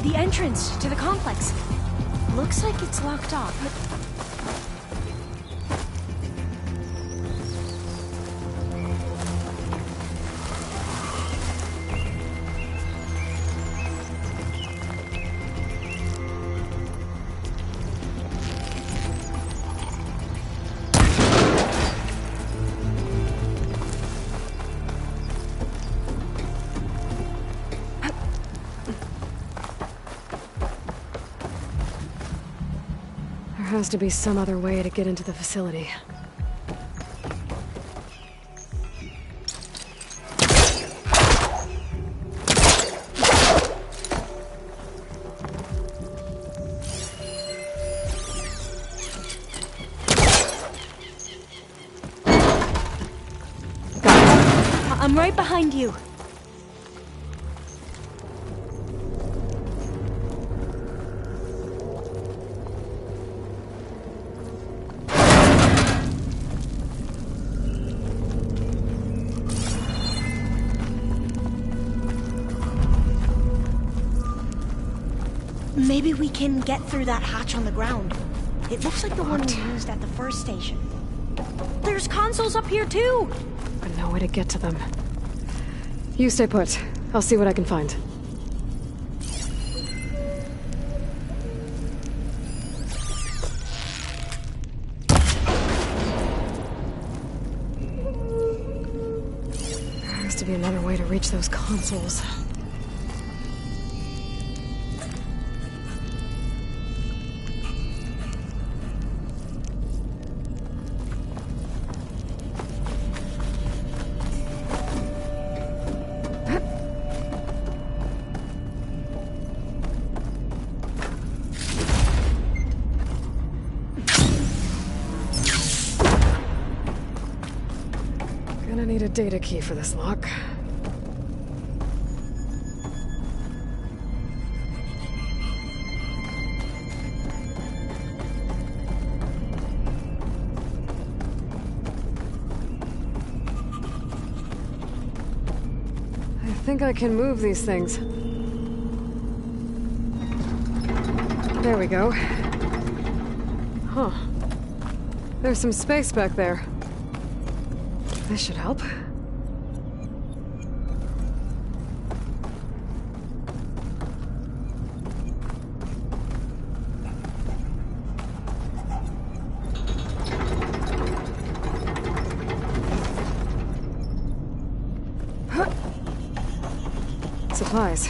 The entrance to the complex. Looks like it's locked off. There has to be some other way to get into the facility. I'm right behind you. Maybe we can get through that hatch on the ground. It looks like the one we used at the first station. There's consoles up here too! But no way to get to them. You stay put. I'll see what I can find. There has to be another way to reach those consoles. Gonna need a data key for this lock. I think I can move these things. There we go. Huh. There's some space back there. This should help. Supplies.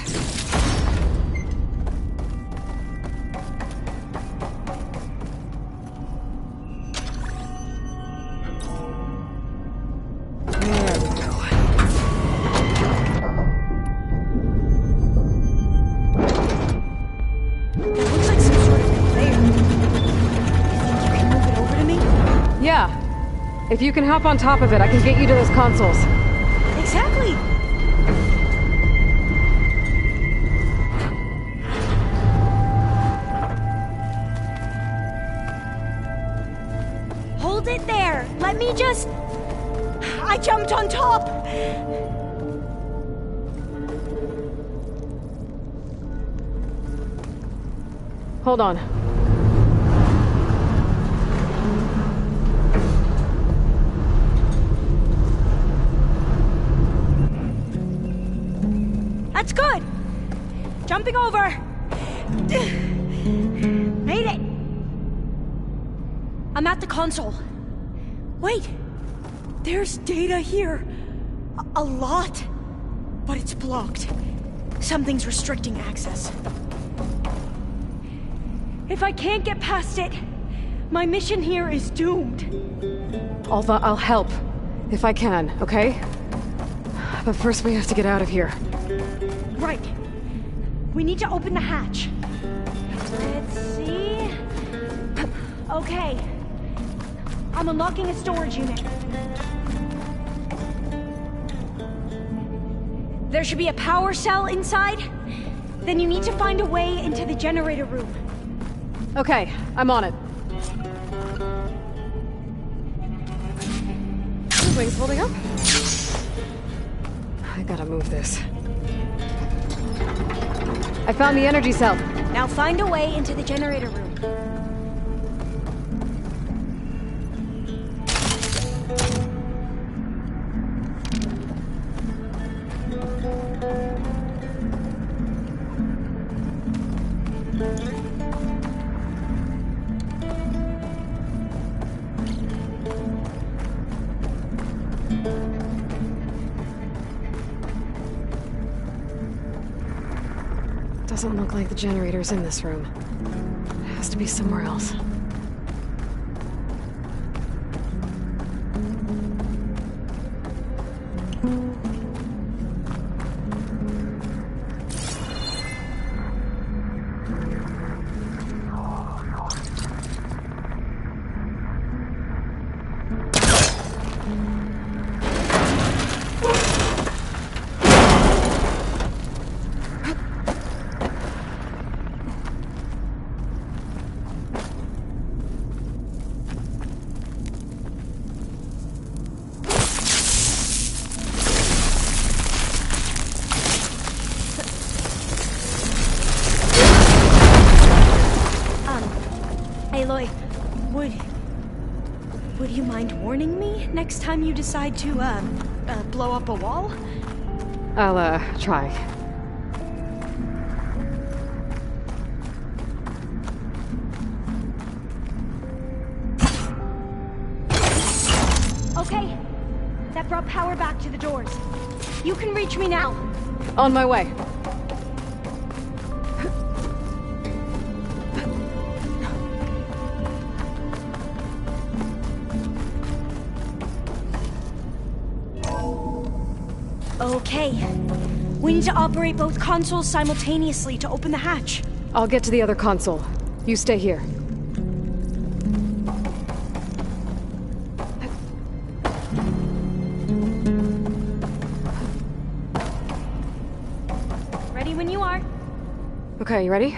If you can hop on top of it, I can get you to those consoles. Exactly! Hold it there! Let me just... I jumped on top! Hold on. That's good! Jumping over! Made it! I'm at the console. Wait! There's data here! A lot, but it's blocked. Something's restricting access. If I can't get past it, my mission here is doomed. Alva, I'll help. If I can, okay? But first we have to get out of here. Right. We need to open the hatch. Let's see... Okay. I'm unlocking a storage unit. There should be a power cell inside. Then you need to find a way into the generator room. Okay, I'm on it. The wing's holding up. I gotta move this. I found the energy cell. Now find a way into the generator room. Doesn't look like the generator's in this room. It has to be somewhere else. Aloy, would you mind warning me next time you decide to, blow up a wall? I'll, try. Okay. That brought power back to the doors. You can reach me now. On my way. Okay. We need to operate both consoles simultaneously to open the hatch. I'll get to the other console. You stay here. Ready when you are. Okay, you ready?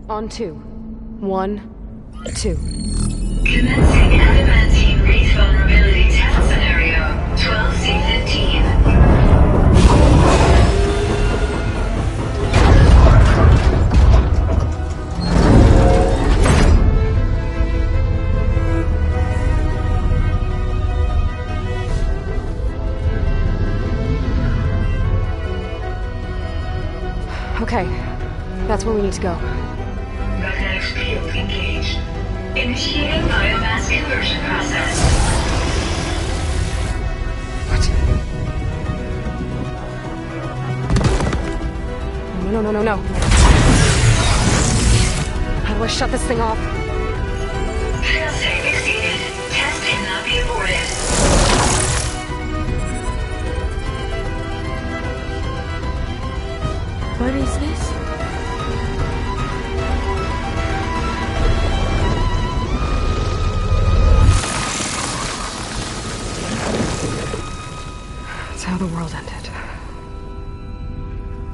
On 2. 1, 2. Commencing adamantine wreath vulnerability test scenario 12C15. Okay, that's where we need to go. Magnetic field engaged. Initiating biomass conversion process. What? No. How do I shut this thing off? Failsafe exceeded. Test cannot be aborted. What is this? That's how the world ended.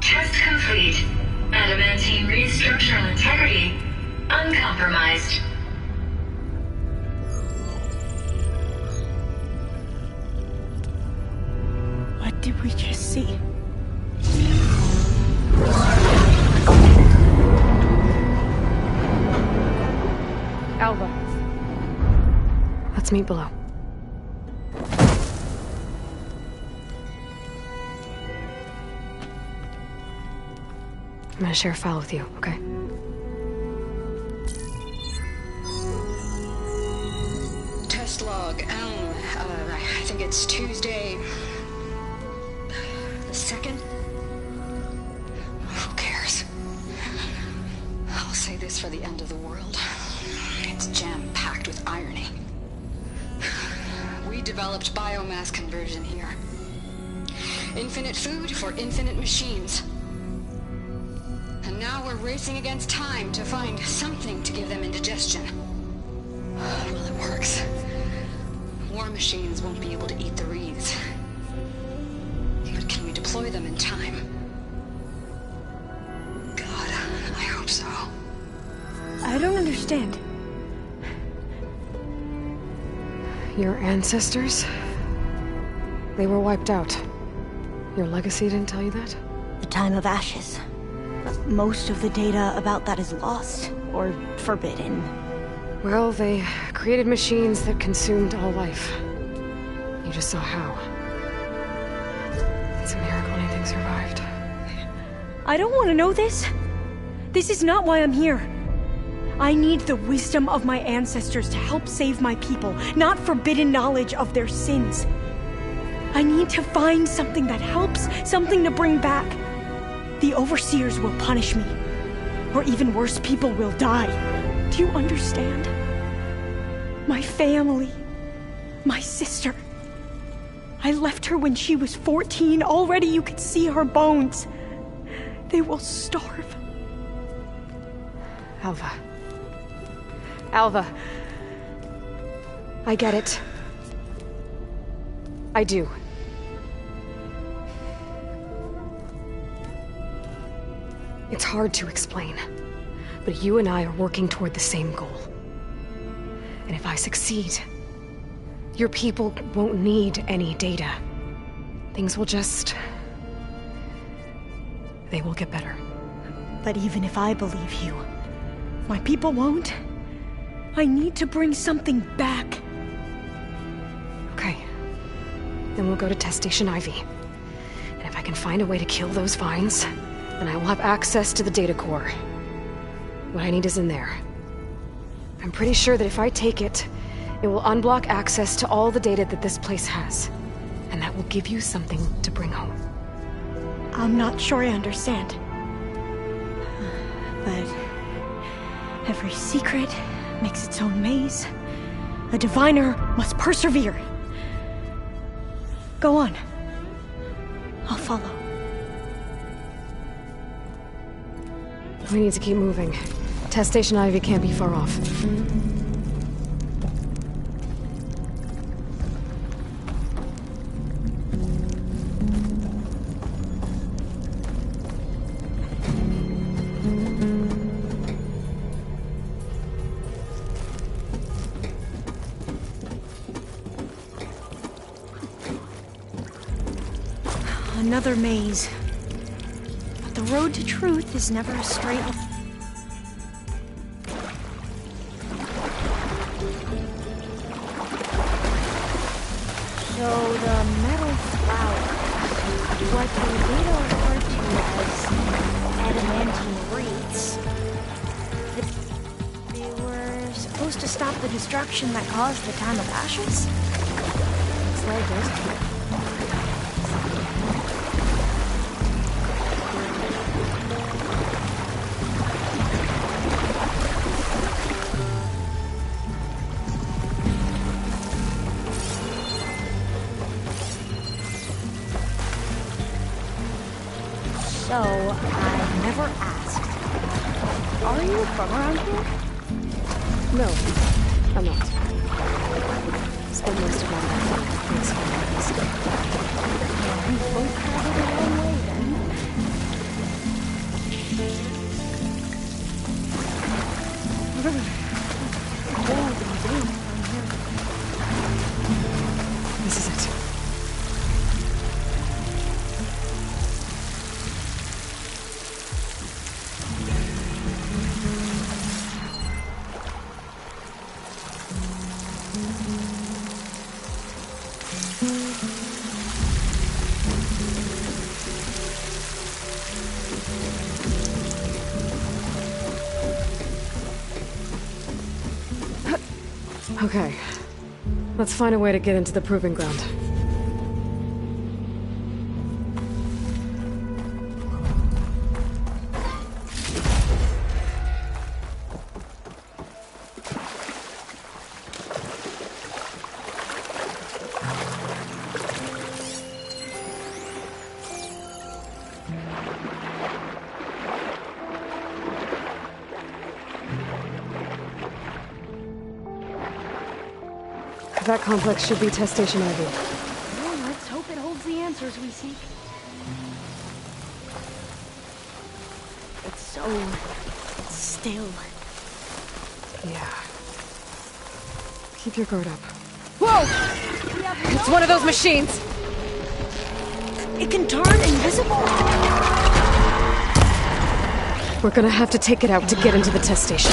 Test complete. Adamantine wreath structural integrity uncompromised. What did we just see? Alva. Let's meet below. I'm gonna share a file with you, okay? Test log, I think it's Tuesday, this for the end of the world. It's jam-packed with irony. We developed biomass conversion here. Infinite food for infinite machines. And now we're racing against time to find something to give them indigestion. Well, it works. War machines won't be able to eat the wreaths. But can we deploy them in time? God, I hope so. I don't understand. Your ancestors? They were wiped out. Your legacy didn't tell you that? The time of ashes. Most of the data about that is lost, or forbidden. Well, they created machines that consumed all life. You just saw how. It's a miracle anything survived. I don't want to know this. This is not why I'm here. I need the wisdom of my ancestors to help save my people, not forbidden knowledge of their sins. I need to find something that helps, something to bring back. The overseers will punish me. Or even worse, people will die. Do you understand? My family. My sister. I left her when she was 14. Already you could see her bones. They will starve. Alva. Alva. I get it. I do. It's hard to explain, but you and I are working toward the same goal. And if I succeed, your people won't need any data. Things will just... they will get better. But even if I believe you, my people won't. I need to bring something back. Okay. Then we'll go to Test Station Ivy. And if I can find a way to kill those vines, then I will have access to the data core. What I need is in there. I'm pretty sure that if I take it, it will unblock access to all the data that this place has. And that will give you something to bring home. I'm not sure I understand. But every secret makes its own maze. A diviner must persevere. Go on. I'll follow. We need to keep moving. Test Station Ivy can't be far off. Another maze. But the road to truth is never a straight line. So the metal flowers, what the data referred to as adamantine wreaths, they were supposed to stop the destruction that caused the time of ashes? Looks like it. So, I never asked. Are you from around here? No, I'm not. Spent most of my life in companies for movies. We both traveled a long way then. Cold and damp around here. This is it. Okay. Let's find a way to get into the proving ground. That complex should be test station Ivy. Well, let's hope it holds the answers we seek. It's so still. Yeah. Keep your guard up. Whoa! It's one of those machines! It can turn invisible? We're gonna have to take it out to get into the test station.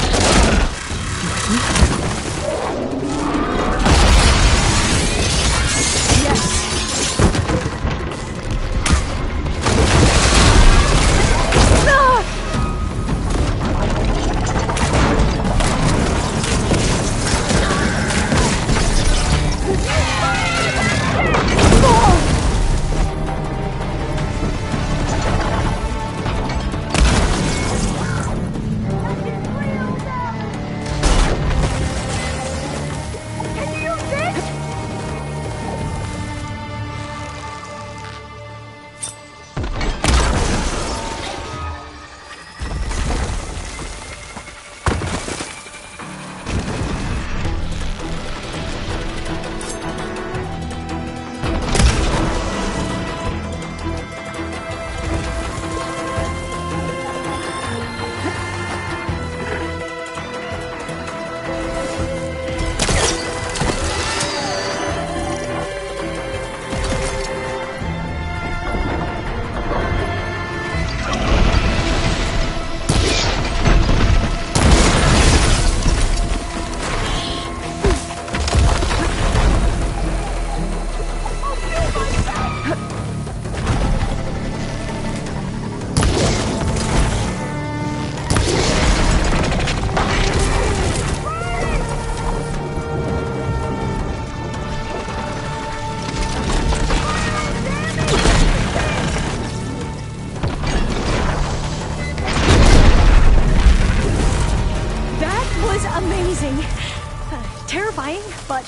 Terrifying, but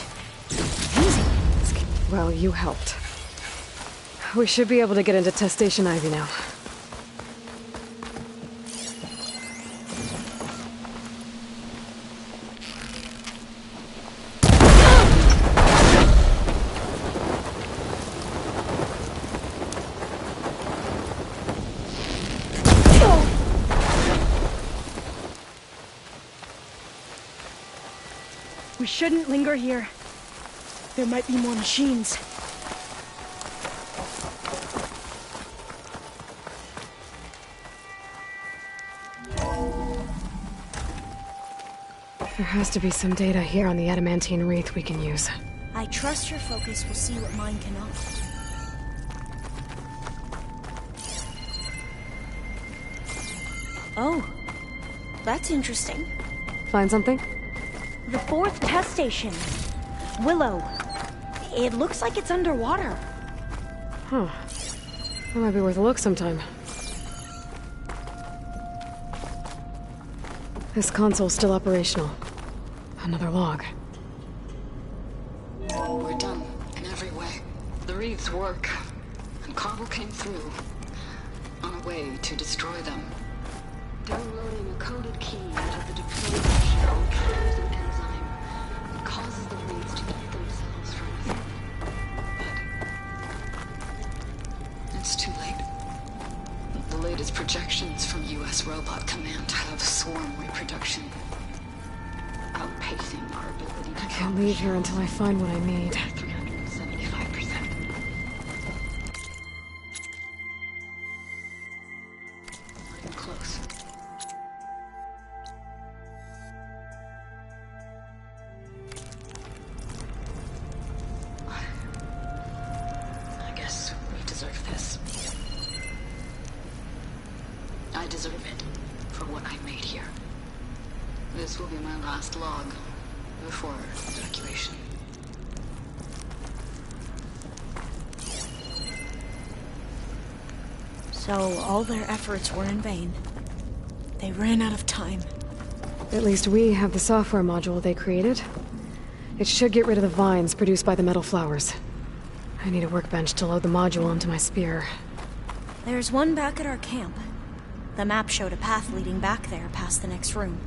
amazing. Well, you helped. We should be able to get into test station Ivy now. We shouldn't linger here. There might be more machines. There has to be some data here on the adamantine wreath we can use. I trust your focus will see what mine cannot. Oh, that's interesting. Find something? The fourth test station. Willow. It looks like it's underwater. Huh. That might be worth a look sometime. This console's still operational. Another log. We're done, in every way. The wreaths work, and Carvel came through, on a way to destroy them. Downloading a coded key into the deployed machine triggers an enzyme that causes the wreaths to eat themselves from within. But it's too late. The latest projections from U.S. Robot Command have swarm reproduction, outpacing our ability to... I can't leave here until I find what I need. 375%. I'm close. I guess we deserve this. I deserve it for what I made here. This will be my last log before evacuation. So all their efforts were in vain. They ran out of time. At least we have the software module they created. It should get rid of the vines produced by the metal flowers. I need a workbench to load the module onto my spear. There's one back at our camp. The map showed a path leading back there past the next room.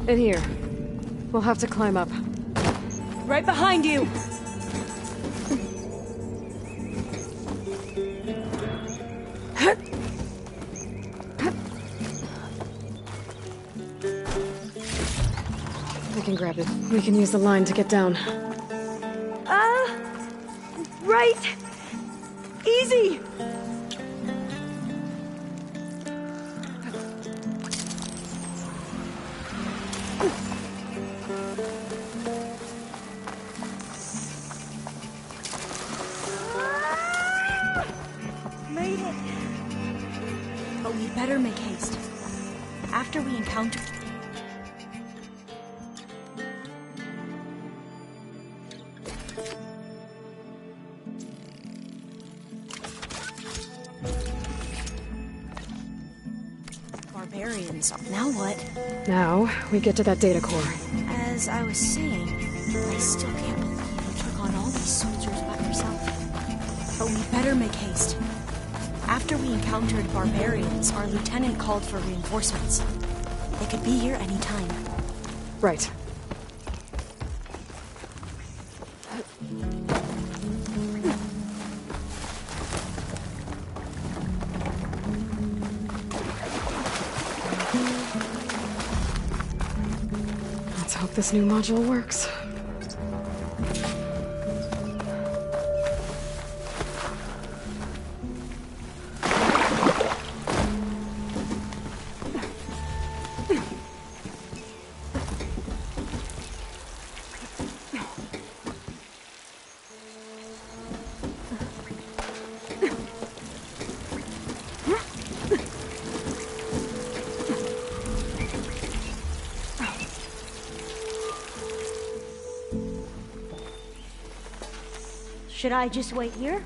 In here. We'll have to climb up. Right behind you! I can grab it. We can use the line to get down. Right! Easy! Made it! But we better make haste. After we encounter... barbarians. Now what? Now, we get to that data core. As I was saying, I still can't believe you took on all these soldiers by yourself. But we better make haste. After we encountered barbarians, our lieutenant called for reinforcements. They could be here any time. Right. Let's hope this new module works. Should I just wait here?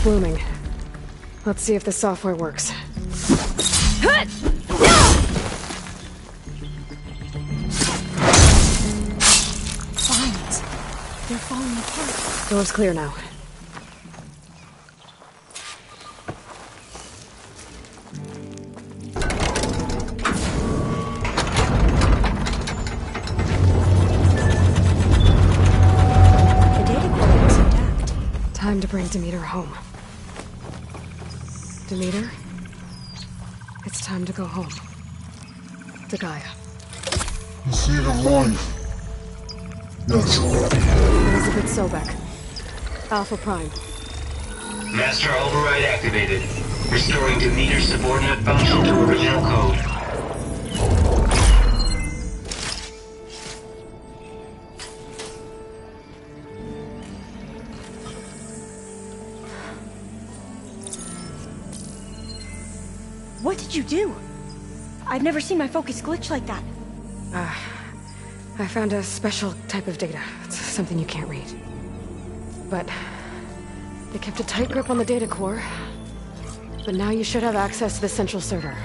Blooming. Let's see if the software works. Vines. They're falling apart. Door's clear now. The data core is intact. Time to bring Demeter home. Demeter, it's time to go home. To Gaia. The seed of life. Natural. Elizabeth Sobek. Alpha Prime. Master override activated. Restoring Demeter's subordinate function to original code. What did you do? I've never seen my focus glitch like that. I found a special type of data. It's something you can't read. But they kept a tight grip on the data core. But now you should have access to the central server.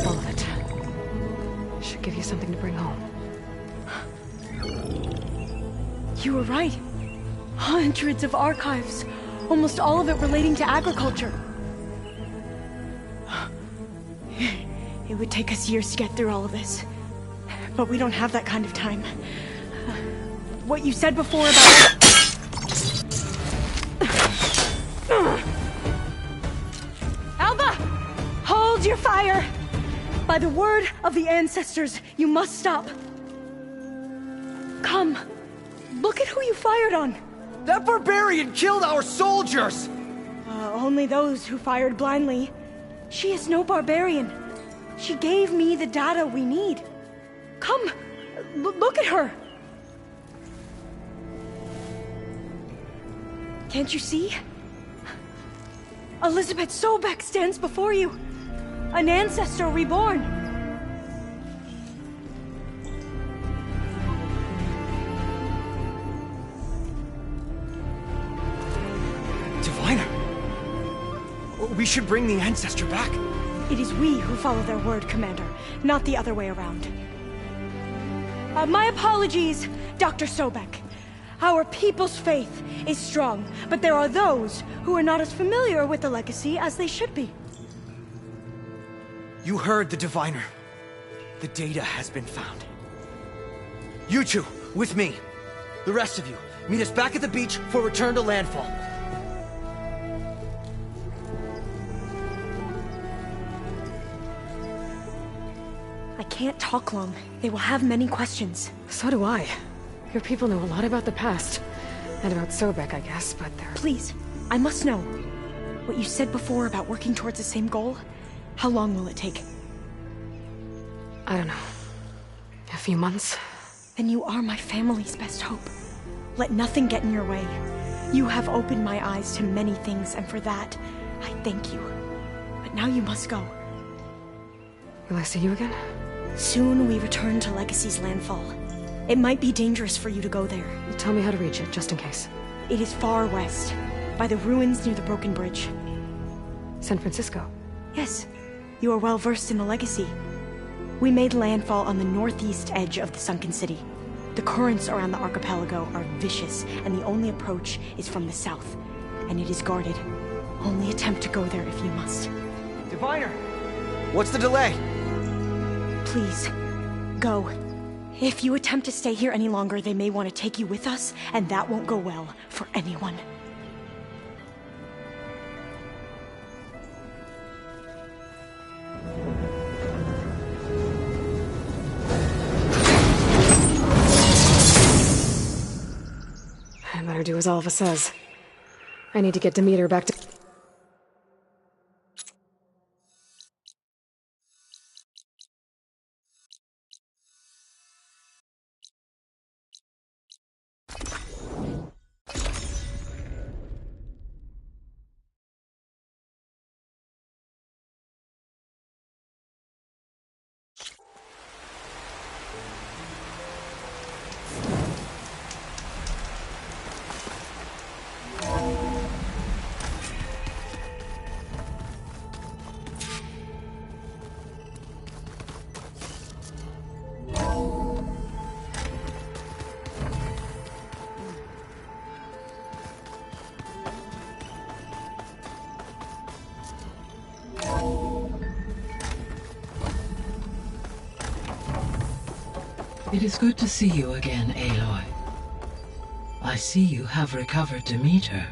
All of it. Should give you something to bring home. You were right. Hundreds of archives. Almost all of it relating to agriculture. It would take us years to get through all of this. But we don't have that kind of time. What you said before about... Alba! Hold your fire! By the word of the ancestors, you must stop. Come. Look at who you fired on. That barbarian killed our soldiers! Only those who fired blindly. She is no barbarian. She gave me the data we need. Come, look at her. Can't you see? Elizabeth Sobek stands before you. An ancestor reborn. Diviner! We should bring the ancestor back. It is we who follow their word, Commander, not the other way around. My apologies, Dr. Sobek. Our people's faith is strong, but there are those who are not as familiar with the legacy as they should be. You heard the diviner. The data has been found. You two, with me. The rest of you, meet us back at the beach for return to landfall. I can't talk long. They will have many questions. So do I. Your people know a lot about the past. And about Sobek, I guess, but they're... Please, I must know. What you said before about working towards the same goal? How long will it take? I don't know. A few months? Then you are my family's best hope. Let nothing get in your way. You have opened my eyes to many things, and for that, I thank you. But now you must go. Will I see you again? Soon we return to Legacy's landfall. It might be dangerous for you to go there. Tell me how to reach it, just in case. It is far west, by the ruins near the broken bridge. San Francisco? Yes. You are well versed in the Legacy. We made landfall on the northeast edge of the sunken city. The currents around the archipelago are vicious, and the only approach is from the south. And it is guarded. Only attempt to go there if you must. Diviner! What's the delay? Please, go. If you attempt to stay here any longer, they may want to take you with us, and that won't go well for anyone. I better do as Alva says. I need to get Demeter back to... It is good to see you again, Aloy. I see you have recovered Demeter.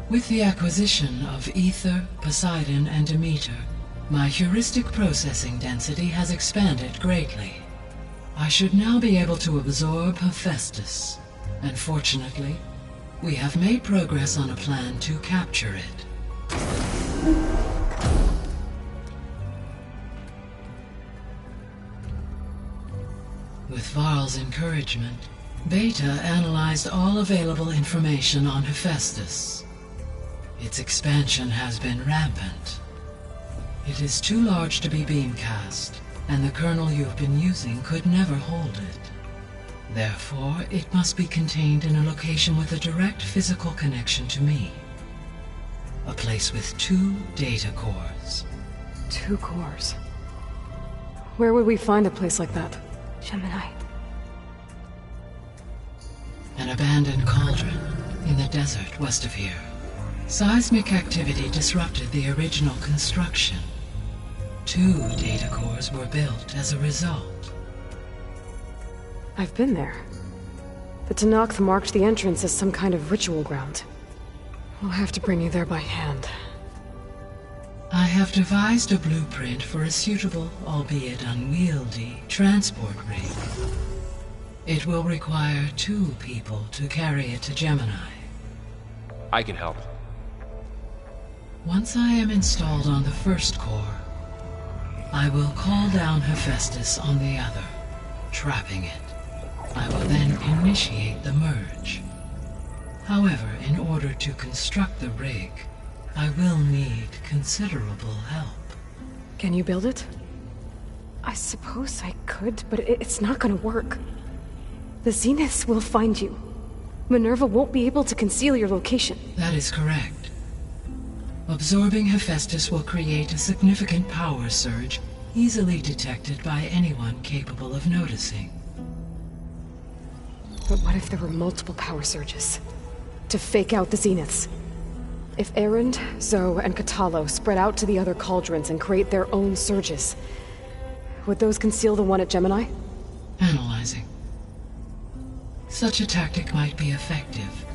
With the acquisition of Ether, Poseidon, and Demeter, my heuristic processing density has expanded greatly. I should now be able to absorb Hephaestus, and fortunately, We have made progress on a plan to capture it. With Varl's encouragement, Beta analyzed all available information on Hephaestus. Its expansion has been rampant. It is too large to be beamcast, and the kernel you've been using could never hold it. Therefore, it must be contained in a location with a direct physical connection to me. A place with 2 data cores. 2 cores? Where would we find a place like that? Gemini. An abandoned cauldron in the desert west of here. Seismic activity disrupted the original construction. 2 data cores were built as a result. I've been there. The Tanakh marked the entrance as some kind of ritual ground. We'll have to bring you there by hand. I have devised a blueprint for a suitable, albeit unwieldy, transport rig. It will require 2 people to carry it to Gemini. I can help. Once I am installed on the first core, I will call down Hephaestus on the other, trapping it. I will then initiate the merge. However, in order to construct the rig, I will need considerable help. Can you build it? I suppose I could, but it's not gonna work. The Zeniths will find you. Minerva won't be able to conceal your location. That is correct. Absorbing Hephaestus will create a significant power surge, easily detected by anyone capable of noticing. But what if there were multiple power surges? To fake out the Zeniths? If Erend, Zoe, and Katalo spread out to the other cauldrons and create their own surges, would those conceal the one at Gemini? Analyzing. Such a tactic might be effective.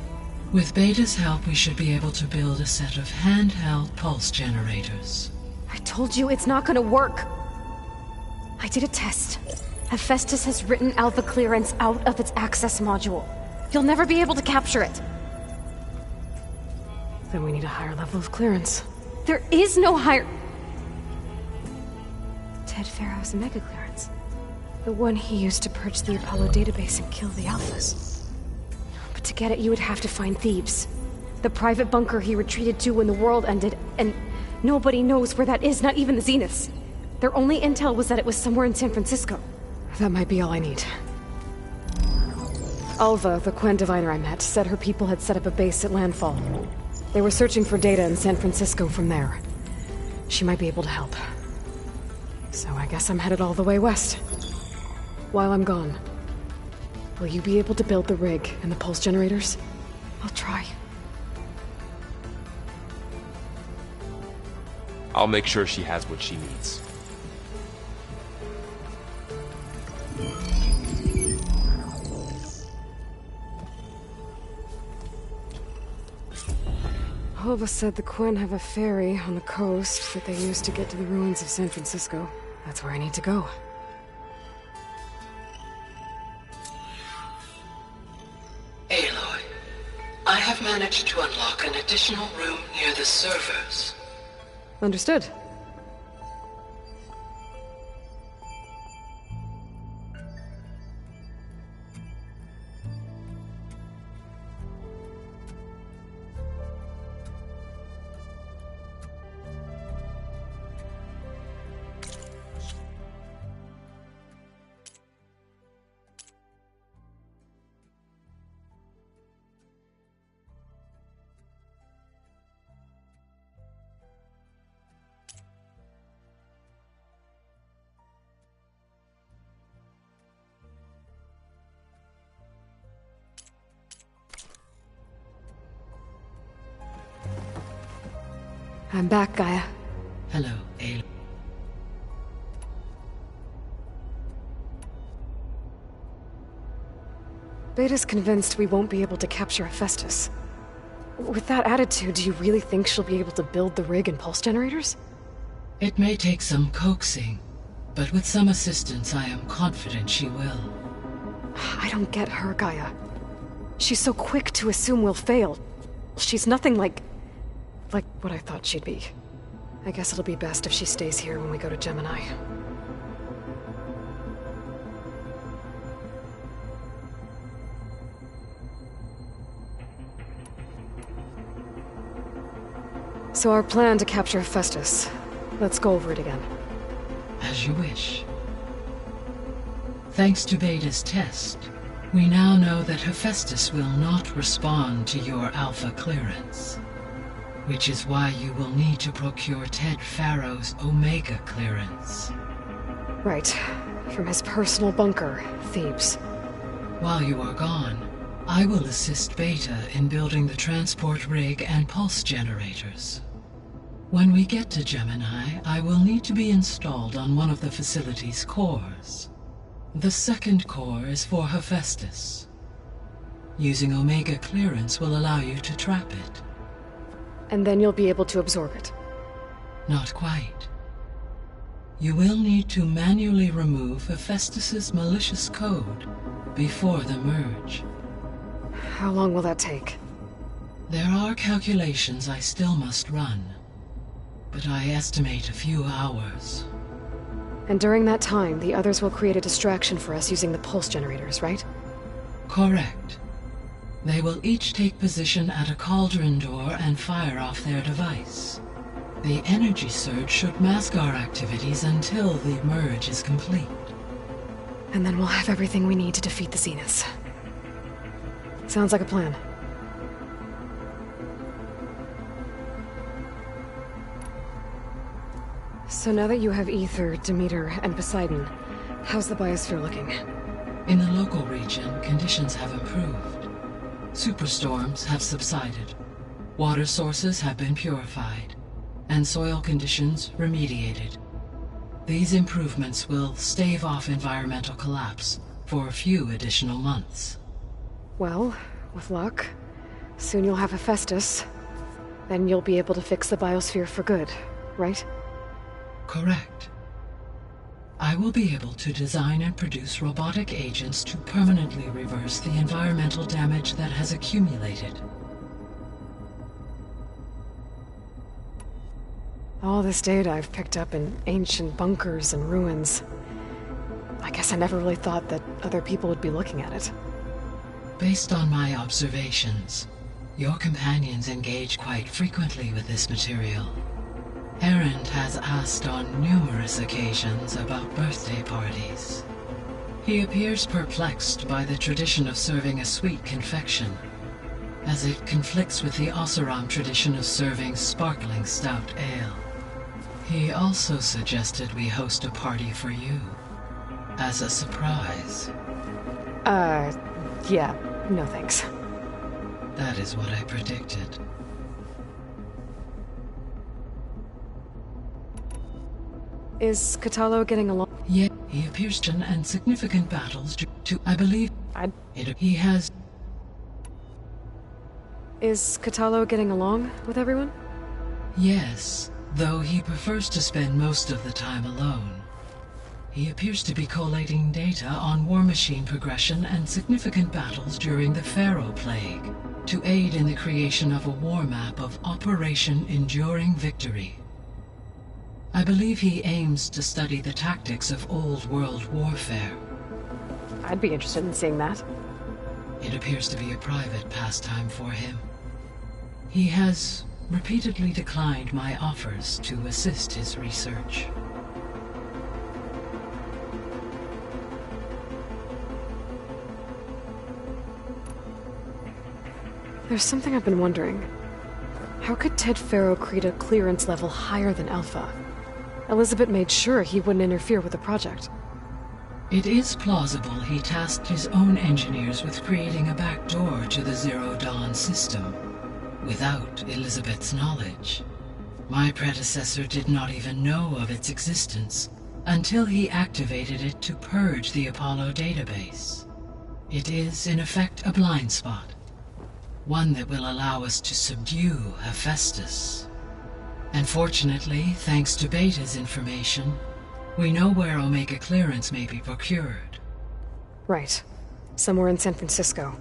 With Beta's help, we should be able to build a set of handheld pulse generators. I told you it's not gonna work! I did a test. Hephaestus has written Alpha clearance out of its access module. You'll never be able to capture it. Then we need a higher level of clearance. There is no higher... Ted Pharaoh's mega clearance. The one he used to purge the Apollo database and kill the Alphas. But to get it, you would have to find Thebes. The private bunker he retreated to when the world ended, and nobody knows where that is, not even the Zeniths. Their only intel was that it was somewhere in San Francisco. That might be all I need. Alva, the Quen diviner I met, said her people had set up a base at landfall. They were searching for data in San Francisco from there. She might be able to help. So I guess I'm headed all the way west. While I'm gone, will you be able to build the rig and the pulse generators? I'll try. I'll make sure she has what she needs. Alva said the Quen have a ferry on the coast that they use to get to the ruins of San Francisco. That's where I need to go. Aloy, I have managed to unlock an additional room near the servers. Understood. I'm back, Gaia. Hello, Aloy. Beta's convinced we won't be able to capture Hephaestus. With that attitude, do you really think she'll be able to build the rig and pulse generators? It may take some coaxing, but with some assistance I am confident she will. I don't get her, Gaia. She's so quick to assume we'll fail. She's nothing like what I thought she'd be. I guess it'll be best if she stays here when we go to Gemini. So our plan to capture Hephaestus. Let's go over it again. As you wish. Thanks to Beta's test, we now know that Hephaestus will not respond to your Alpha clearance. Which is why you will need to procure Ted Farrow's Omega clearance. Right. From his personal bunker, Thebes. While you are gone, I will assist Beta in building the transport rig and pulse generators. When we get to Gemini, I will need to be installed on one of the facility's cores. The second core is for Hephaestus. Using Omega clearance will allow you to trap it. And then you'll be able to absorb it. Not quite. You will need to manually remove Hephaestus's malicious code before the merge. How long will that take? There are calculations I still must run, but I estimate a few hours. And during that time, the others will create a distraction for us using the pulse generators, right? Correct. They will each take position at a cauldron door and fire off their device. The energy surge should mask our activities until the merge is complete. And then we'll have everything we need to defeat the Zeniths. Sounds like a plan. So now that you have Ether, Demeter, and Poseidon, how's the biosphere looking? In the local region, conditions have improved. Superstorms have subsided, water sources have been purified, and soil conditions remediated. These improvements will stave off environmental collapse for a few additional months. Well, with luck, soon you'll have Hephaestus. Then you'll be able to fix the biosphere for good, right? Correct. I will be able to design and produce robotic agents to permanently reverse the environmental damage that has accumulated. All this data I've picked up in ancient bunkers and ruins. I guess I never really thought that other people would be looking at it. Based on my observations, your companions engage quite frequently with this material. Erend has asked on numerous occasions about birthday parties. He appears perplexed by the tradition of serving a sweet confection, as it conflicts with the Oseram tradition of serving sparkling stout ale. He also suggested we host a party for you, as a surprise. Yeah, no thanks. That is what I predicted. Is Catalo getting along? Yeah, he appears to and significant battles to, I believe, he has... Is Catalo getting along with everyone? Yes, though he prefers to spend most of the time alone. He appears to be collating data on war machine progression and significant battles during the Pharaoh Plague, to aid in the creation of a war map of Operation Enduring Victory. I believe he aims to study the tactics of old world warfare. I'd be interested in seeing that. It appears to be a private pastime for him. He has repeatedly declined my offers to assist his research. There's something I've been wondering. How could Ted Farrow create a clearance level higher than Alpha? Elizabeth made sure he wouldn't interfere with the project. It is plausible he tasked his own engineers with creating a backdoor to the Zero Dawn system, without Elizabeth's knowledge. My predecessor did not even know of its existence until he activated it to purge the Apollo database. It is, in effect, a blind spot. One that will allow us to subdue Hephaestus. And fortunately, thanks to Beta's information, we know where Omega clearance may be procured. Right. Somewhere in San Francisco.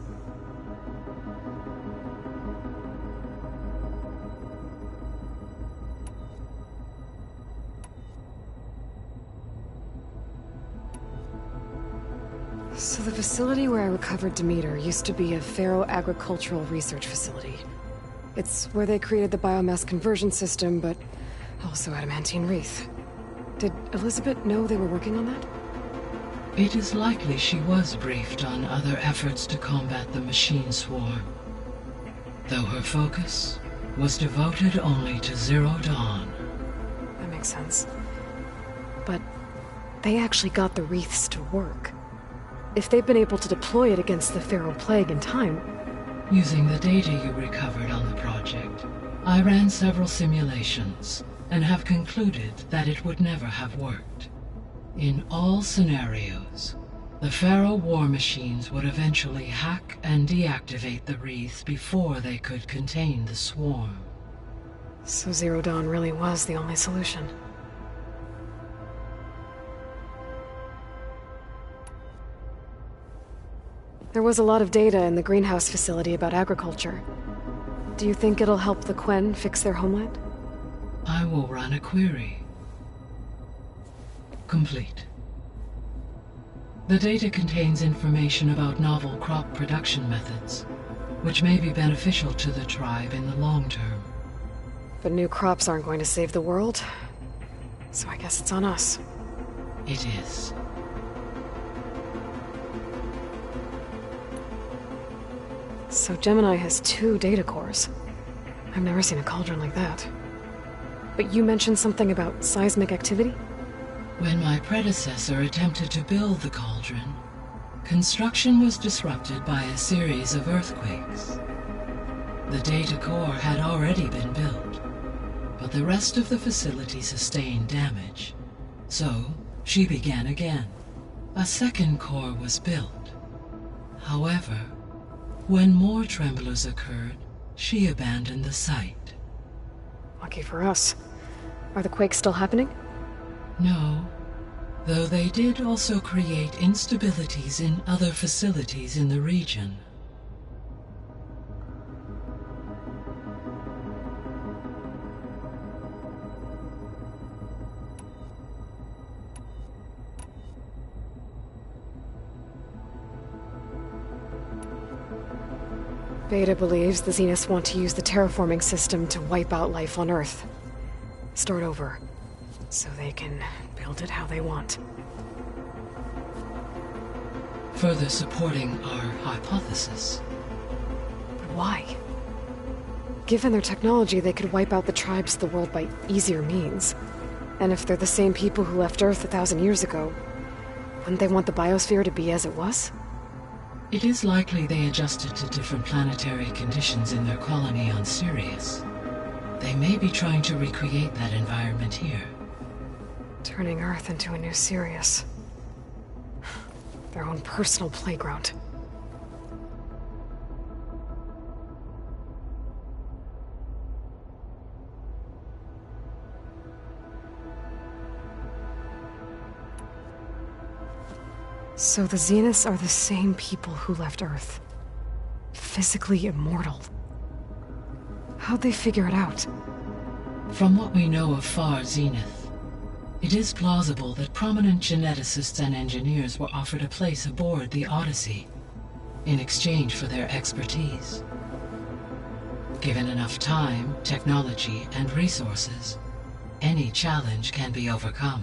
So the facility where I recovered Demeter used to be a Pharaoh-agricultural research facility. It's where they created the biomass conversion system, but also adamantine wreath. Did Elizabeth know they were working on that? It is likely she was briefed on other efforts to combat the machine swarm, though her focus was devoted only to Zero Dawn. That makes sense. But they actually got the wreaths to work. If they've been able to deploy it against the Pharaoh Plague in time... Using the data you recovered on the project, I ran several simulations and have concluded that it would never have worked. In all scenarios, the Pharaoh war machines would eventually hack and deactivate the wreath before they could contain the swarm. So Zero Dawn really was the only solution. There was a lot of data in the greenhouse facility about agriculture. Do you think it'll help the Quen fix their homeland? I will run a query. Complete. The data contains information about novel crop production methods, which may be beneficial to the tribe in the long term. But new crops aren't going to save the world, so I guess it's on us. It is. So Gemini has 2 data cores. I've never seen a cauldron like that. But you mentioned something about seismic activity? When my predecessor attempted to build the cauldron, construction was disrupted by a series of earthquakes. The data core had already been built, but the rest of the facility sustained damage. So, she began again. A second core was built. However, when more tremblers occurred, she abandoned the site. Lucky for us. Are the quakes still happening? No, though they did also create instabilities in other facilities in the region. Beta believes the Zeniths want to use the terraforming system to wipe out life on Earth. Start over, so they can build it how they want. Further supporting our hypothesis. But why? Given their technology, they could wipe out the tribes of the world by easier means. And if they're the same people who left Earth 1,000 years ago, wouldn't they want the biosphere to be as it was? It is likely they adjusted to different planetary conditions in their colony on Sirius. They may be trying to recreate that environment here. Turning Earth into a new Sirius. Their own personal playground. So the Zeniths are the same people who left Earth. Physically immortal. How'd they figure it out? From what we know of Far Zenith, it is plausible that prominent geneticists and engineers were offered a place aboard the Odyssey in exchange for their expertise. Given enough time, technology, and resources, any challenge can be overcome.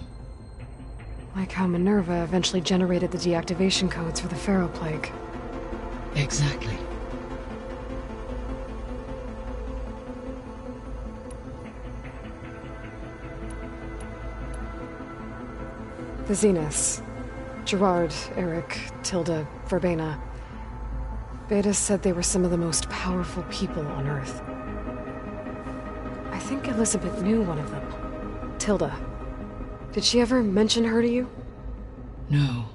Like how Minerva eventually generated the deactivation codes for the Pharaoh Plague. Exactly. The Zeniths. Gerard, Eric, Tilda, Verbena. Beta said they were some of the most powerful people on Earth. I think Elizabeth knew one of them. Tilda. Did she ever mention her to you? No.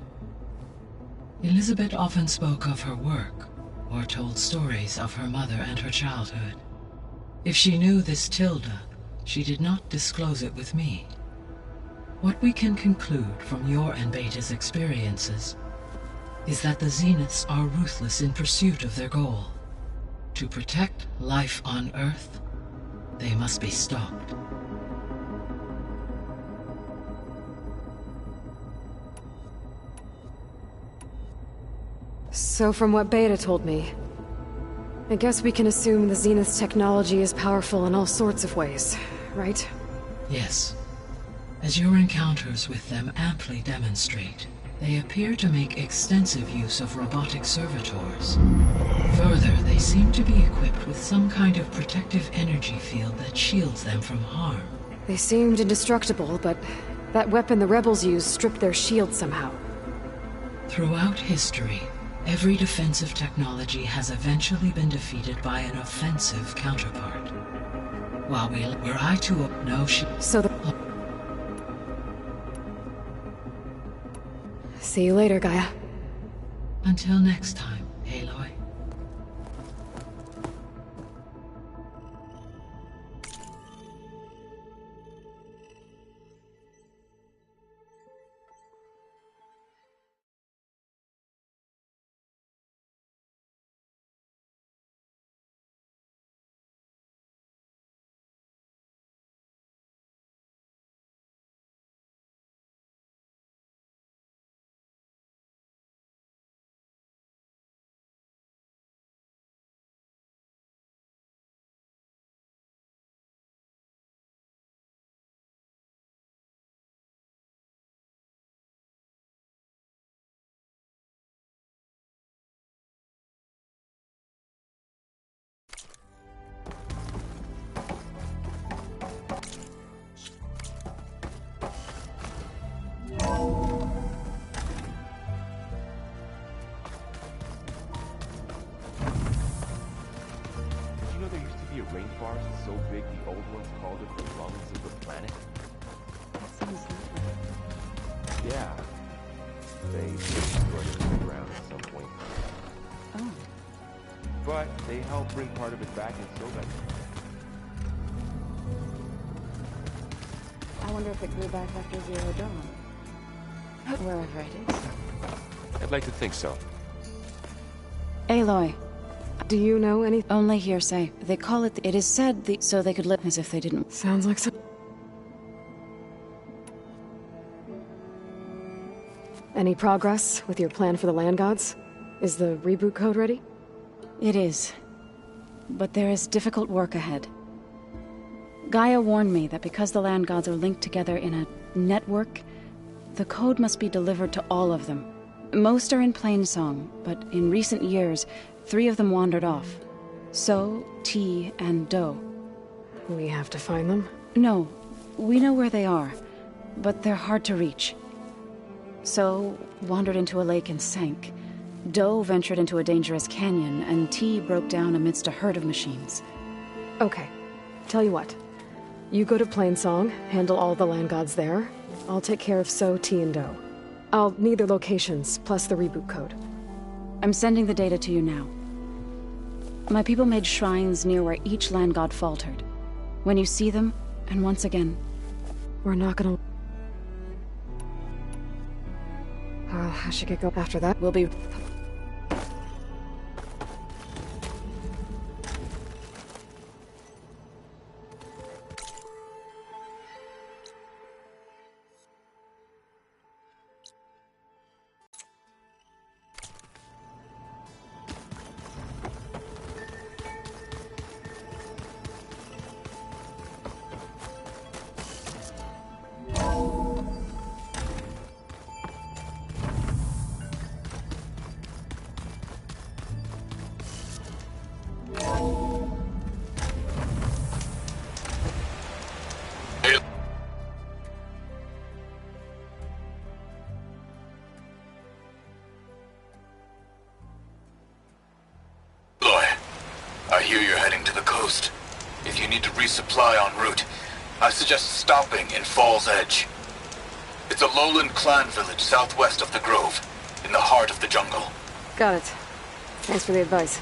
Elizabeth often spoke of her work, or told stories of her mother and her childhood. If she knew this Tilda, she did not disclose it with me. What we can conclude from your and Beta's experiences is that the Zeniths are ruthless in pursuit of their goal. To protect life on Earth, they must be stopped. So from what Beta told me, I guess we can assume the Zenith's technology is powerful in all sorts of ways, right? Yes. As your encounters with them amply demonstrate, they appear to make extensive use of robotic servitors. Further, they seem to be equipped with some kind of protective energy field that shields them from harm. They seemed indestructible, but that weapon the rebels used stripped their shield somehow. Throughout history, every defensive technology has eventually been defeated by an offensive counterpart. While were I to know So See you later, Gaia. Until next time, Aloy. Rainforest so big the old ones called it the lungs of the planet? That seems lovely. Yeah. They destroyed it to the ground at some point. Oh. But they helped bring part of it back in Soviet. I wonder if it grew back after Zero Dawn. Wherever it is. I'd like to think so. Aloy. Do you know any? Only hearsay. They call it. It is said so they could live as if they didn't. Sounds like some. Any progress with your plan for the land gods? Is the reboot code ready? It is. But there is difficult work ahead. Gaia warned me that because the land gods are linked together in a network, the code must be delivered to all of them. Most are in plain song, but in recent years, 3 of them wandered off. So, T, and Do. We have to find them? No, we know where they are, but they're hard to reach. So, wandered into a lake and sank. Do ventured into a dangerous canyon, and T broke down amidst a herd of machines. Okay. Tell you what. You go to Plainsong, handle all the land gods there. I'll take care of So, T, and Do. I'll need their locations, plus the reboot code. I'm sending the data to you now. My people made shrines near where each land god faltered. When you see them, and once again... We're not gonna... I should get going after that. We'll be... I hear you're heading to the coast. If you need to resupply en route, I suggest stopping in Fall's Edge. It's a lowland clan village southwest of the Grove, in the heart of the jungle. Got it. Thanks for the advice.